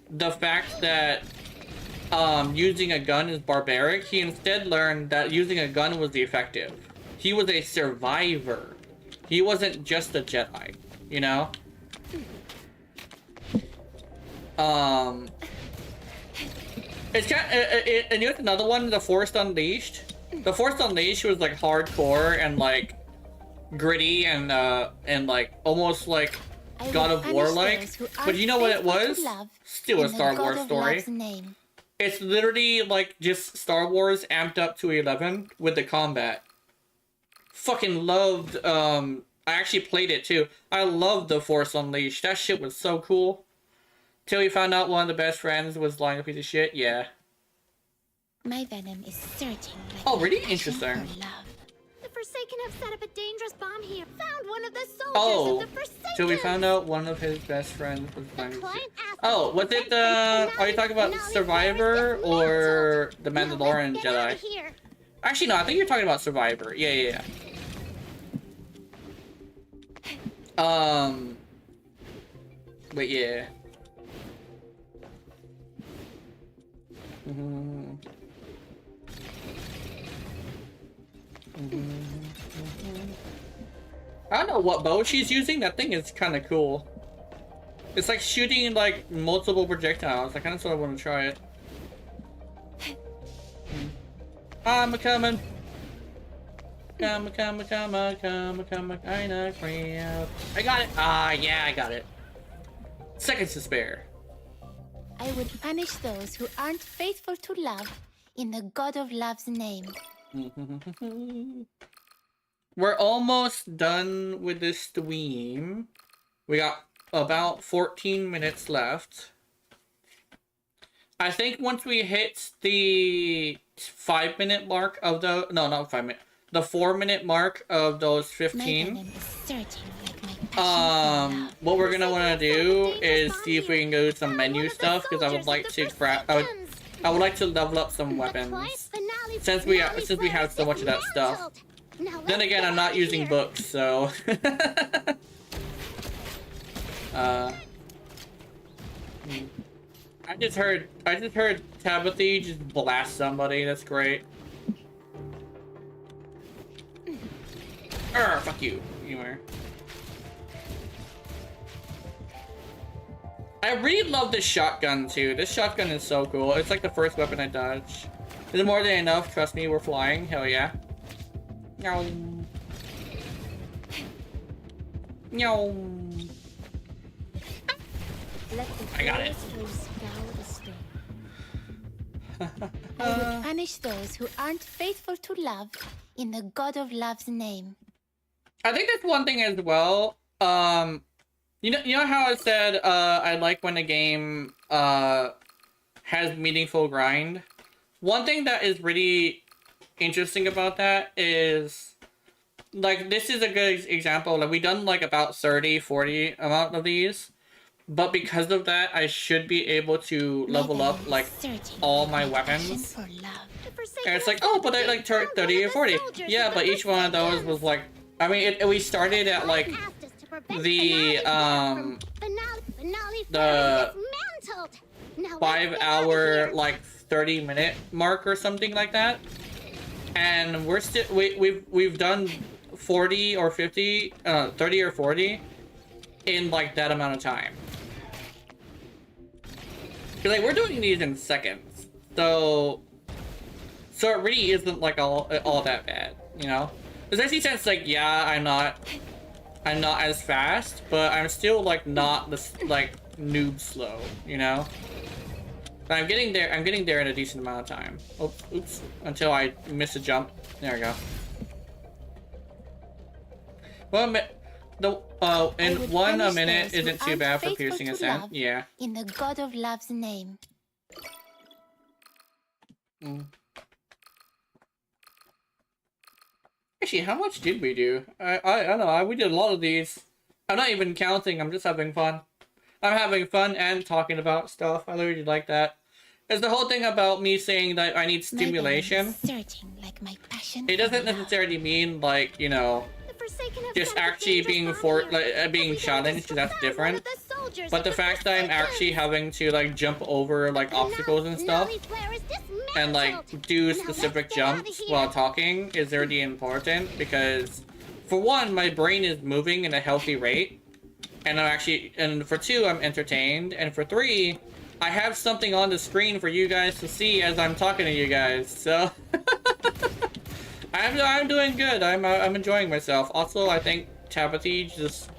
the fact that using a gun is barbaric. He instead learned that using a gun was effective. He was a survivor. He wasn't just a Jedi, you know? It's kind of, and you have another one, The Force Unleashed. The Force Unleashed was like hardcore and like gritty and like almost like God of War like. But you know what it was? Still a Star Wars story. It's literally like just Star Wars amped up to 11 with the combat. fucking loved, I actually played it too. I loved The Force Unleashed. That shit was so cool. Till we found out one of the best friends was lying a piece of shit. Yeah. My venom is surging like Oh, really? my passion Interesting. for love. The Forsaken have set up a dangerous bomb here. Found one of the soldiers Oh, of the Forsaken. till we found out one of his best friends was The lying. client asked Oh, us to was it prevent the? the Are you talking about finale Survivor flare is or the dismantled. Mandalorian Now let's get out Jedi? of here. Actually, no. I think you're talking about Survivor. Yeah. But yeah. I don't know what bow she's using. That thing is kind of cool. It's like shooting like multiple projectiles. I kind of sort of want to try it. I'm coming. Come, I know, crap. I got it. Ah, yeah, I got it. Seconds to spare. I would punish those who aren't faithful to love in the God of Love's name. We're almost done with this stream. We got about 14 minutes left. I think once we hit the 5-minute mark of the... No, not 5 minute. The 4-minute mark of those 15. What we're gonna want to do is see if we can go to some menu stuff, because I would like to I would like to level up some weapons since we have so much of that stuff. Then again, I'm not using books, so I just heard Tabitha just blast somebody. That's great. Fuck you. You are. I really love this shotgun too. This shotgun is so cool. It's like the first weapon I dodge. Is it more than enough? Trust me, we're flying. Hell yeah. No. No. I got it. I would punish those who aren't faithful to love in the God of Love's name. I think that's one thing as well. You know how I said I like when a game has meaningful grind. One thing that is really interesting about that is, like, this is a good example. Like, we've done like about 30, 40 amount of these, but because of that, I should be able to level up like all my weapons. And it's like, oh, but I like 30 or 40. Yeah, but each one of those was like, I mean, we started at like the 5 hour like 30-minute mark or something like that, and we're still we've done 40 or 50 30 or 40 in like that amount of time. Cause like we're doing these in seconds, so it really isn't like all that bad, you know. Especially since like, yeah, I'm not as fast, but I'm still like not this like noob slow, you know. But I'm getting there in a decent amount of time. Oh, oops, until I miss a jump. There we go. Well, in a minute isn't too bad for piercing a scent. Yeah. In the God of Love's name. Actually, how much did we do? I don't know. We did a lot of these. I'm not even counting. I'm just having fun. I'm having fun and talking about stuff. I really like that. There's the whole thing about me saying that I need stimulation. It doesn't necessarily mean like, you know, just actually being being challenged. That's different. But the fact that I'm actually having to like jump over like obstacles and stuff, and like do specific jumps while talking is really important, because for one, my brain is moving in a healthy rate, and for two, I'm entertained, and for three, I have something on the screen for you guys to see as I'm talking to you guys. So I'm doing good. I'm enjoying myself. Also, I think Tabitha just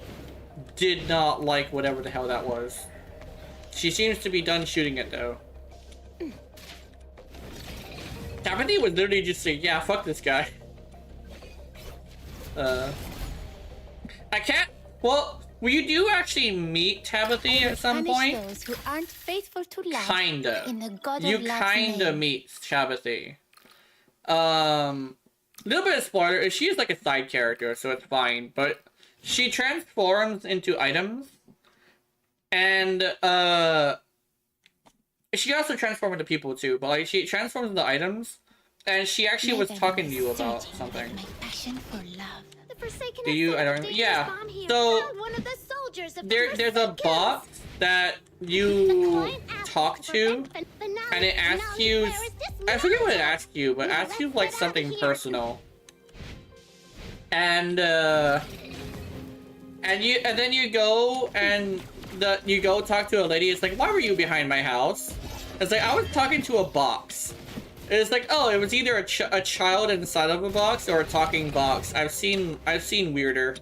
did not like whatever the hell that was. She seems to be done shooting it though. Tabitha would literally just say, yeah, fuck this guy. I can't. Well, you do actually meet Tabitha at some Punish point. those who aren't faithful to love. Kinda. In the God You of Love's kinda name. meet Tabitha. Little bit of spoiler. She's like a side character, so it's fine. But she transforms into items, and she also transforms into people too. But like she transforms into items, and she actually was talking to you about something. My passion for love. The Forsaken Do have you? set I up a don't. dangerous Yeah. bomb here. So Found one of the soldiers of the there's a Forsakens. box that The you client asked talk us to, prevent finale. and it asks Finale you. player is I forget what it dismantled. asks you, but it Now asks you let's like get something outta here. personal. And then you go and you go talk to a lady. It's like, why were you behind my house? It's like, I was talking to a box. It's like, oh, it was either a child inside of a box or a talking box. I've seen weirder.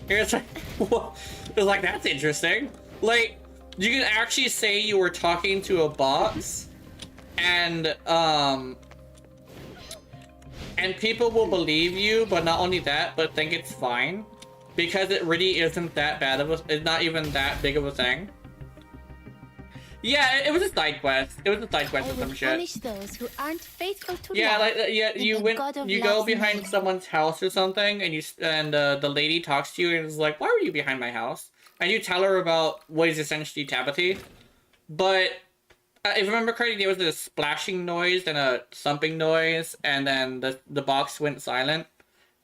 Here's like, what? It's like, that's interesting. Like, you can actually say you were talking to a box, and people will believe you, but not only that, but think it's fine. Because it really isn't that bad of a, it's not even that big of a thing. Yeah, it was a side quest. It was a side quest I or some will shit. punish those who aren't faithful to Yeah, love. like yeah, in you the went, God of you go Love's behind name. someone's house or something, and the lady talks to you and is like, "Why were you behind my house?" And you tell her about what is essentially Tabitha, but if I remember correctly, there was a splashing noise and a thumping noise, and then the box went silent,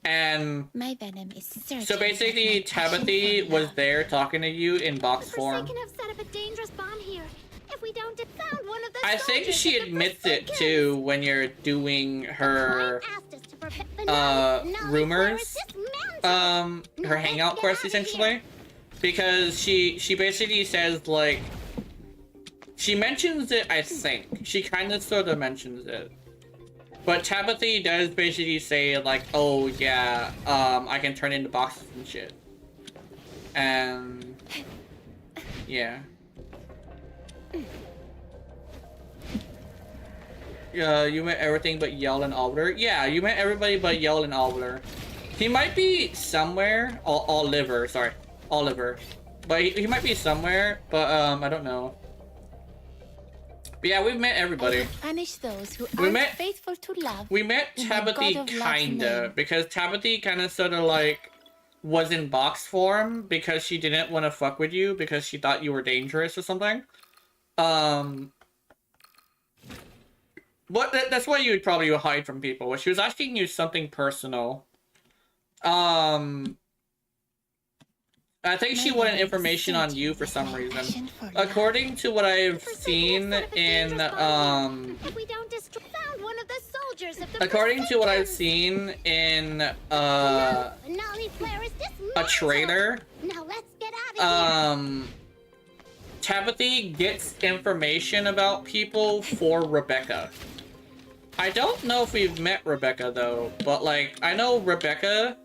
and My venom is certain. so basically that my passion Tabitha for was love. there talking to you in box The form. Forsaken have set up a dangerous bomb here. If we don't found one of the I think soldiers she of the admits it Forsakens. too when you're doing her Client asked us to prevent finale. Finale rumors, player is dismantled. her Now hangout let's get quest outta essentially, here. because she basically says like, she mentions it, I think she kind of sort of mentions it, but Tabitha does basically say like, oh yeah, I can turn into boxes and shit, and yeah. You met everything but Yell and Oliver. Yeah, you met everybody but Yell and Oliver. He might be somewhere. Oliver, sorry. Oliver. But he might be somewhere, but I don't know. But yeah, we've met I everybody. will punish those who We aren't met- faithful to love. We met In the God Tabitha of Love's kinda, name. because Tabitha kinda sorta like was in box form because she didn't want to fuck with you because she thought you were dangerous or something. That's why you would probably hide from people. She was asking you something personal. I think she My wanted venom is information on certain you for that some my reason. passion for love. According to what I've The Forsaken seen have set up a in dangerous bomb here. If we don't destroy, found one of the soldiers of the according to what I've Forsakens. seen in Finale player is dismantled. a trailer, Now let's get out of here. Tabitha gets information about people for Rebecca. I don't know if we've met Rebecca though, but like I know Rebecca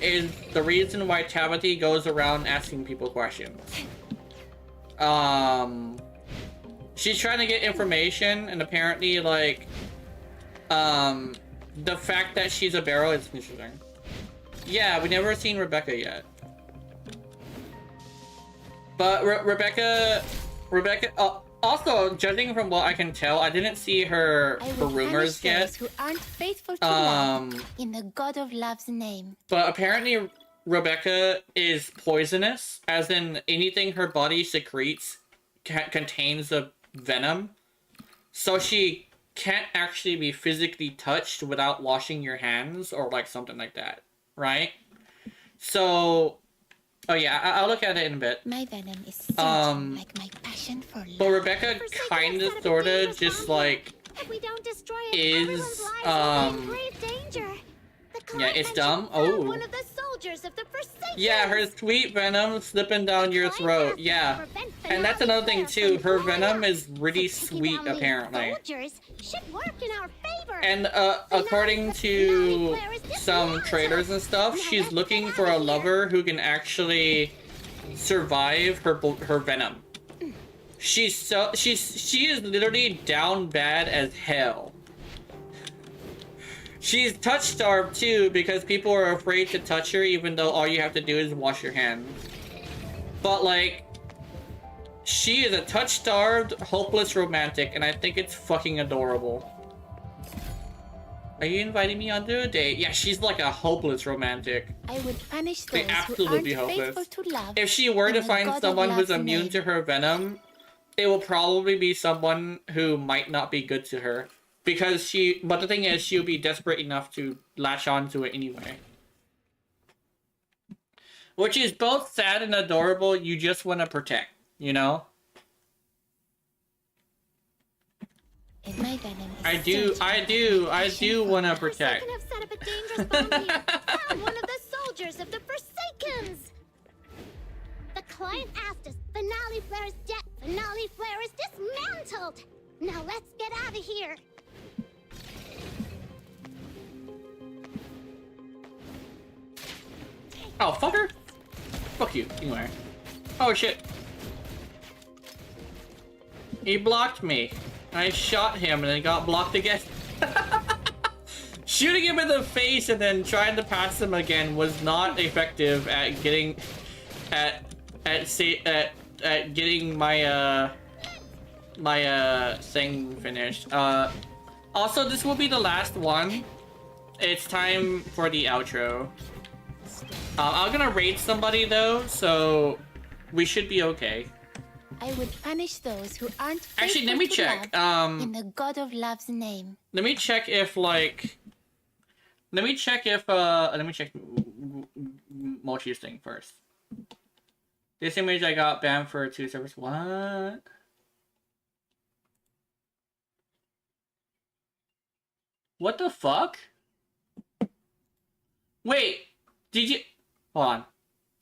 is the reason why Tabitha goes around asking people questions. She's trying to get information, and apparently like the fact that she's a barrel is interesting. Yeah, we never seen Rebecca yet. But Rebecca, also, judging from what I can tell, I didn't see her I for will rumors punish yet. those who aren't faithful to love. Um, In the God of Love's name. but apparently Rebecca is poisonous, as in anything her body secretes contains a venom. So she can't actually be physically touched without washing your hands or like something like that, right? So, oh yeah, I'll look at it in a bit. My venom is certain, like my passion for love. But Rebecca Forsaken kinda, have set up a sorta, dangerous just bomb here. like, If we don't destroy it, is, everyone's lives will be in grave danger. The yeah, it's client dumb. found Oh. one of the soldiers of the Forsakens. yeah, her sweet venom slipping down your Client throat, asked us yeah. to prevent And that's finale another thing player too, from her blowing venom up. is really So taking sweet down these apparently. Soldiers should work in our favor. And according to some traders and stuff, she's looking for a lover who can actually survive her venom. She is literally down bad as hell. She's touch starved too because people are afraid to touch her even though all you have to do is wash your hands. But like, she is a touch starved, hopeless romantic, and I think it's fucking adorable. Are you inviting me onto a date? Yeah, she's like a hopeless romantic. I would punish Like, those who aren't absolutely hopeless. faithful to love. If she were to in the find God of someone who's Love's immune name. to her venom, it will probably be someone who might not be good to her. Because but the thing is, she'll be desperate enough to latch onto it anyway. Which is both sad and adorable, you just want to protect, you know? And my venom is I do want to protect. Forsaken have set up a dangerous bomb here. Found one of the soldiers of the Forsakens. The client asked us. Finale Flare is dead. Finale Flare is dismantled. Now let's get out of here. Oh, fucker! Fuck you, anyway. Oh, shit. He blocked me. I shot him and then got blocked again. Shooting him in the face and then trying to pass him again was not effective at getting... at getting my, my thing finished. Also, this will be the last one. It's time for the outro. I'm gonna raid somebody though, so we should be okay. I would punish those who aren't faithful Actually, let me to check. love in the God of Love's name. Let me check if like... let me check Mochi's thing first. This image I got banned for 2 servers. What? What the fuck? Wait, did you... hold on.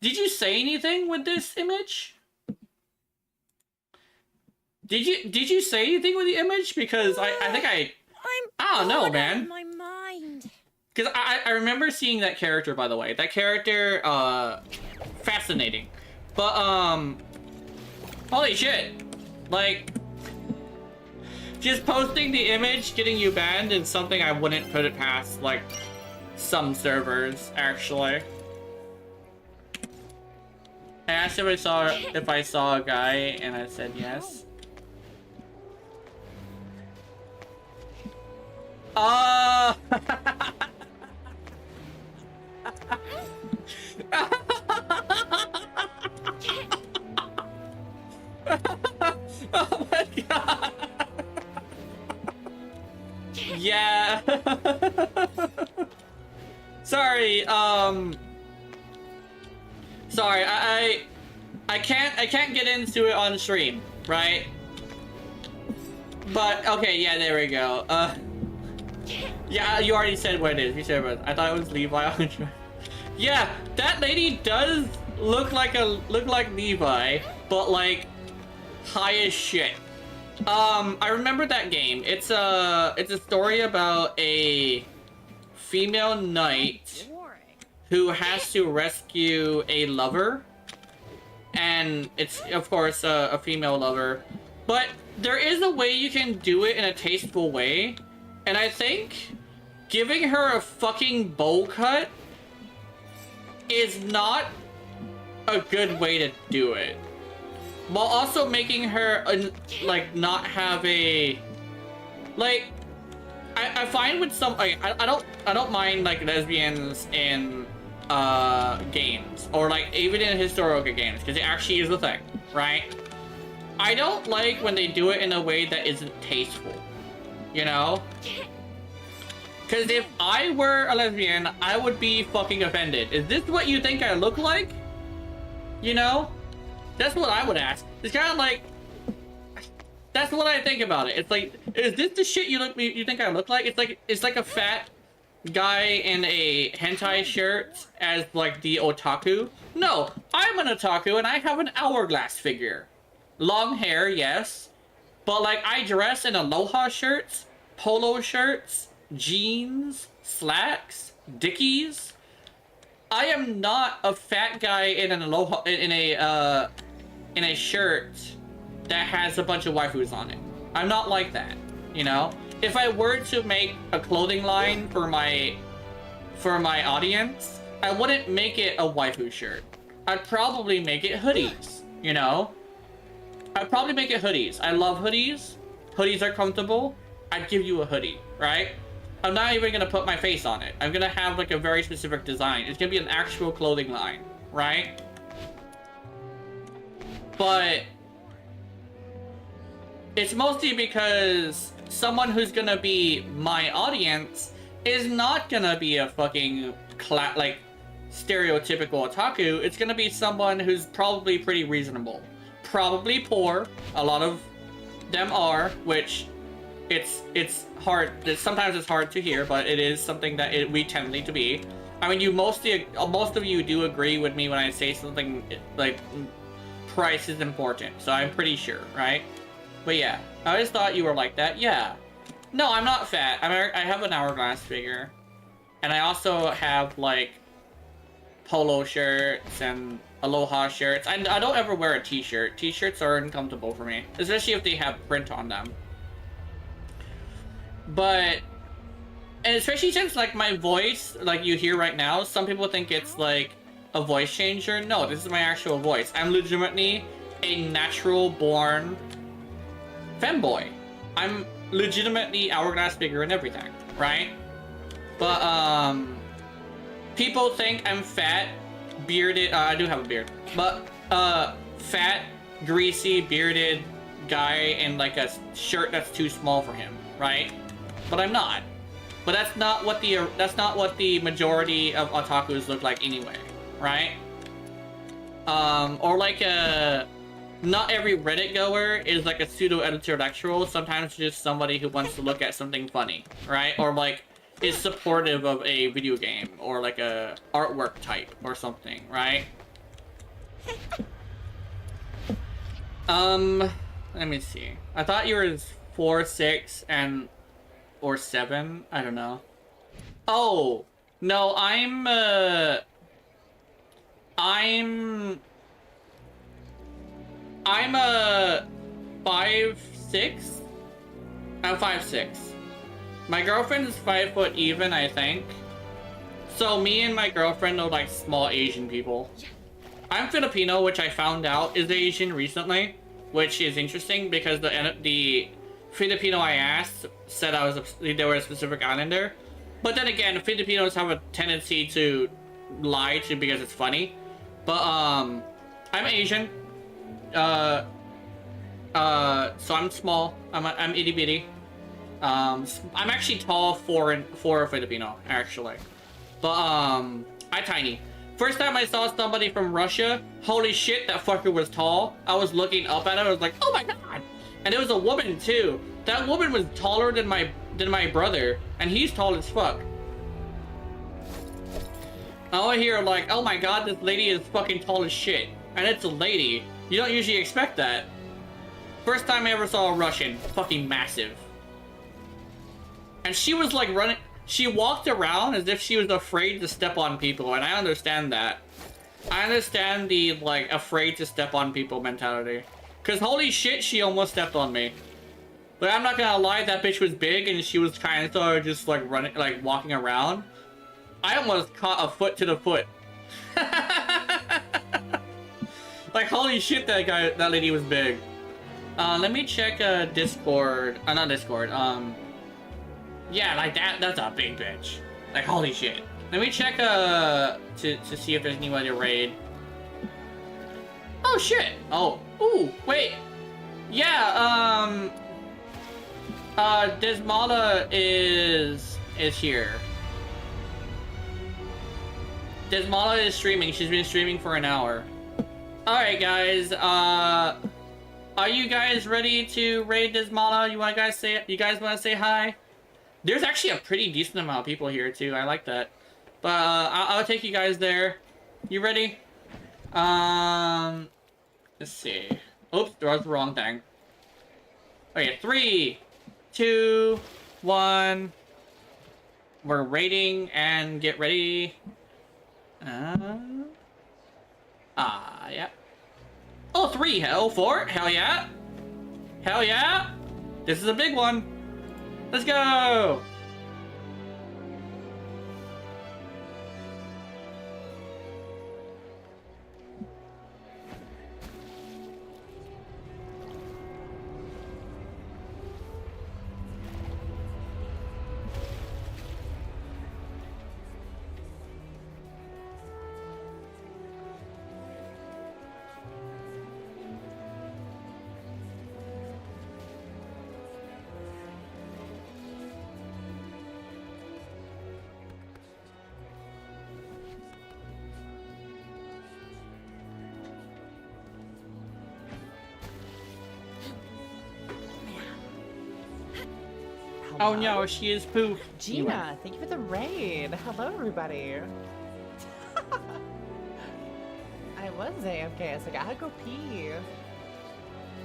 Did you say anything with this image? Did you say anything with the image? Because I think I don't know, man. My mind. Because I remember seeing that character, by the way. That character, fascinating. But, holy shit. Like, just posting the image, getting you banned is something I wouldn't put it past, like, some servers, actually. I asked if I saw a guy, and I said yes. Oh my god! Yeah. Sorry, sorry, I can't get into it on stream, right? But okay, yeah, there we go. Yeah, you already said what it is. You said what? I thought it was Levi. Yeah, that lady does look like Levi, but like high as shit. I remember that game. It's a story about a female knight who has to rescue a lover, and it's of course a female lover, but there is a way you can do it in a tasteful way, and I think giving her a fucking bowl cut is not a good way to do it, while also making her like not have a like. I find with some like I don't mind like lesbians in games, or like even in historical games, because it actually is a thing, right? I don't like when they do it in a way that isn't tasteful, you know? Because if I were a lesbian, I would be fucking offended. Is this what you think I look like? You know? That's what I would ask. It's kind of like, that's what I think about it. It's like, is this the shit you think I look like? It's like a fat guy in a hentai shirt as like the otaku. No, I'm an otaku and I have an hourglass figure. Long hair, yes, but like I dress in aloha shirts, polo shirts, jeans, slacks, dickies. I am not a fat guy in an aloha in a shirt that has a bunch of waifus on it. I'm not like that, you know? if I were to make a clothing line for my audience, I wouldn't make it a waifu shirt. I'd probably make it hoodies, you know? I'd probably make it hoodies. I love hoodies. Hoodies are comfortable. I'd give you a hoodie, right? I'm not even gonna put my face on it. I'm gonna have like a very specific design. It's gonna be an actual clothing line, right? But it's mostly because someone who's gonna be my audience is not gonna be a fucking like stereotypical otaku. It's gonna be someone who's probably pretty reasonable, probably poor. A lot of them are, which it's hard. Sometimes it's hard to hear, but it is something that we tend to be. I mean, most of you do agree with me when I say something like price is important. So I'm pretty sure, right? But yeah, I just thought you were like that. Yeah. No, I'm not fat. I have an hourglass figure. And I also have, like, polo shirts and aloha shirts. I don't ever wear a t-shirt. T-shirts are uncomfortable for me. Especially if they have print on them. But... And especially since, like, my voice, like you hear right now, some people think it's, like, a voice changer. No, this is my actual voice. I'm legitimately a natural-born femboy. I'm legitimately hourglass figure and everything, right? But, people think I'm fat, bearded, I do have a beard, but, fat, greasy, bearded guy in, like, a shirt that's too small for him, right? But I'm not. But that's not what the majority of otakus look like anyway, right? Or like not every Reddit goer is like a pseudo-intellectual. Sometimes just somebody who wants to look at something funny, right? Or like is supportive of a video game or like a artwork type or something, right? Let me see. I thought you were 4, 6, or 7. I don't know. Oh no, I'm 5'6". I'm 5'6". My girlfriend is 5 foot even, I think. So me and my girlfriend are like small Asian people. I'm Filipino, which I found out is Asian recently, which is interesting because the Filipino I asked said they were a specific islander. But then again, Filipinos have a tendency to lie to because it's funny. But I'm Asian. So I'm small. I'm itty bitty. I'm actually tall for a Filipino, actually. But I'm tiny. First time I saw somebody from Russia, holy shit, that fucker was tall. I was looking up at him, I was like, oh my god! And it was a woman too. That woman was taller than my brother, and he's tall as fuck. I hear like, oh my god, this lady is fucking tall as shit. And it's a lady. You don't usually expect that. First time I ever saw a Russian, fucking massive. And she was like running, she walked around as if she was afraid to step on people, and I understand that. I understand the, like, afraid to step on people mentality. Cause holy shit, she almost stepped on me. But I'm not gonna lie, that bitch was big and she was kind of just like running, like walking around. I almost caught a foot to the foot. Like holy shit, that lady was big. Let me check Discord. Not Discord. Yeah, like that's a big bitch. Like holy shit. Let me check to see if there's anybody to raid. Oh shit. Oh. Ooh, wait. Yeah, Desmala is here. Desmala is streaming. She's been streaming for an hour. Alright guys, are you guys ready to raid Desmala? You guys wanna say hi? There's actually a pretty decent amount of people here too. I like that. But I'll take you guys there. You ready? Let's see. Oops, that was the wrong thing. Okay, 3, 2, 1. We're raiding and get ready. Yeah. Oh, 3. Oh, 4. Hell yeah. Hell yeah. This is a big one. Let's go! Oh no, she is poof. Gina, thank you for the raid. Hello, everybody. I was AFK. I was like, I had to go pee.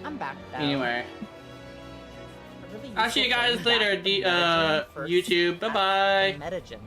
I'm back though. Anyway. A really I'll see you useful guys thing later, back from Metagen for YouTube. Bye bye. Metagen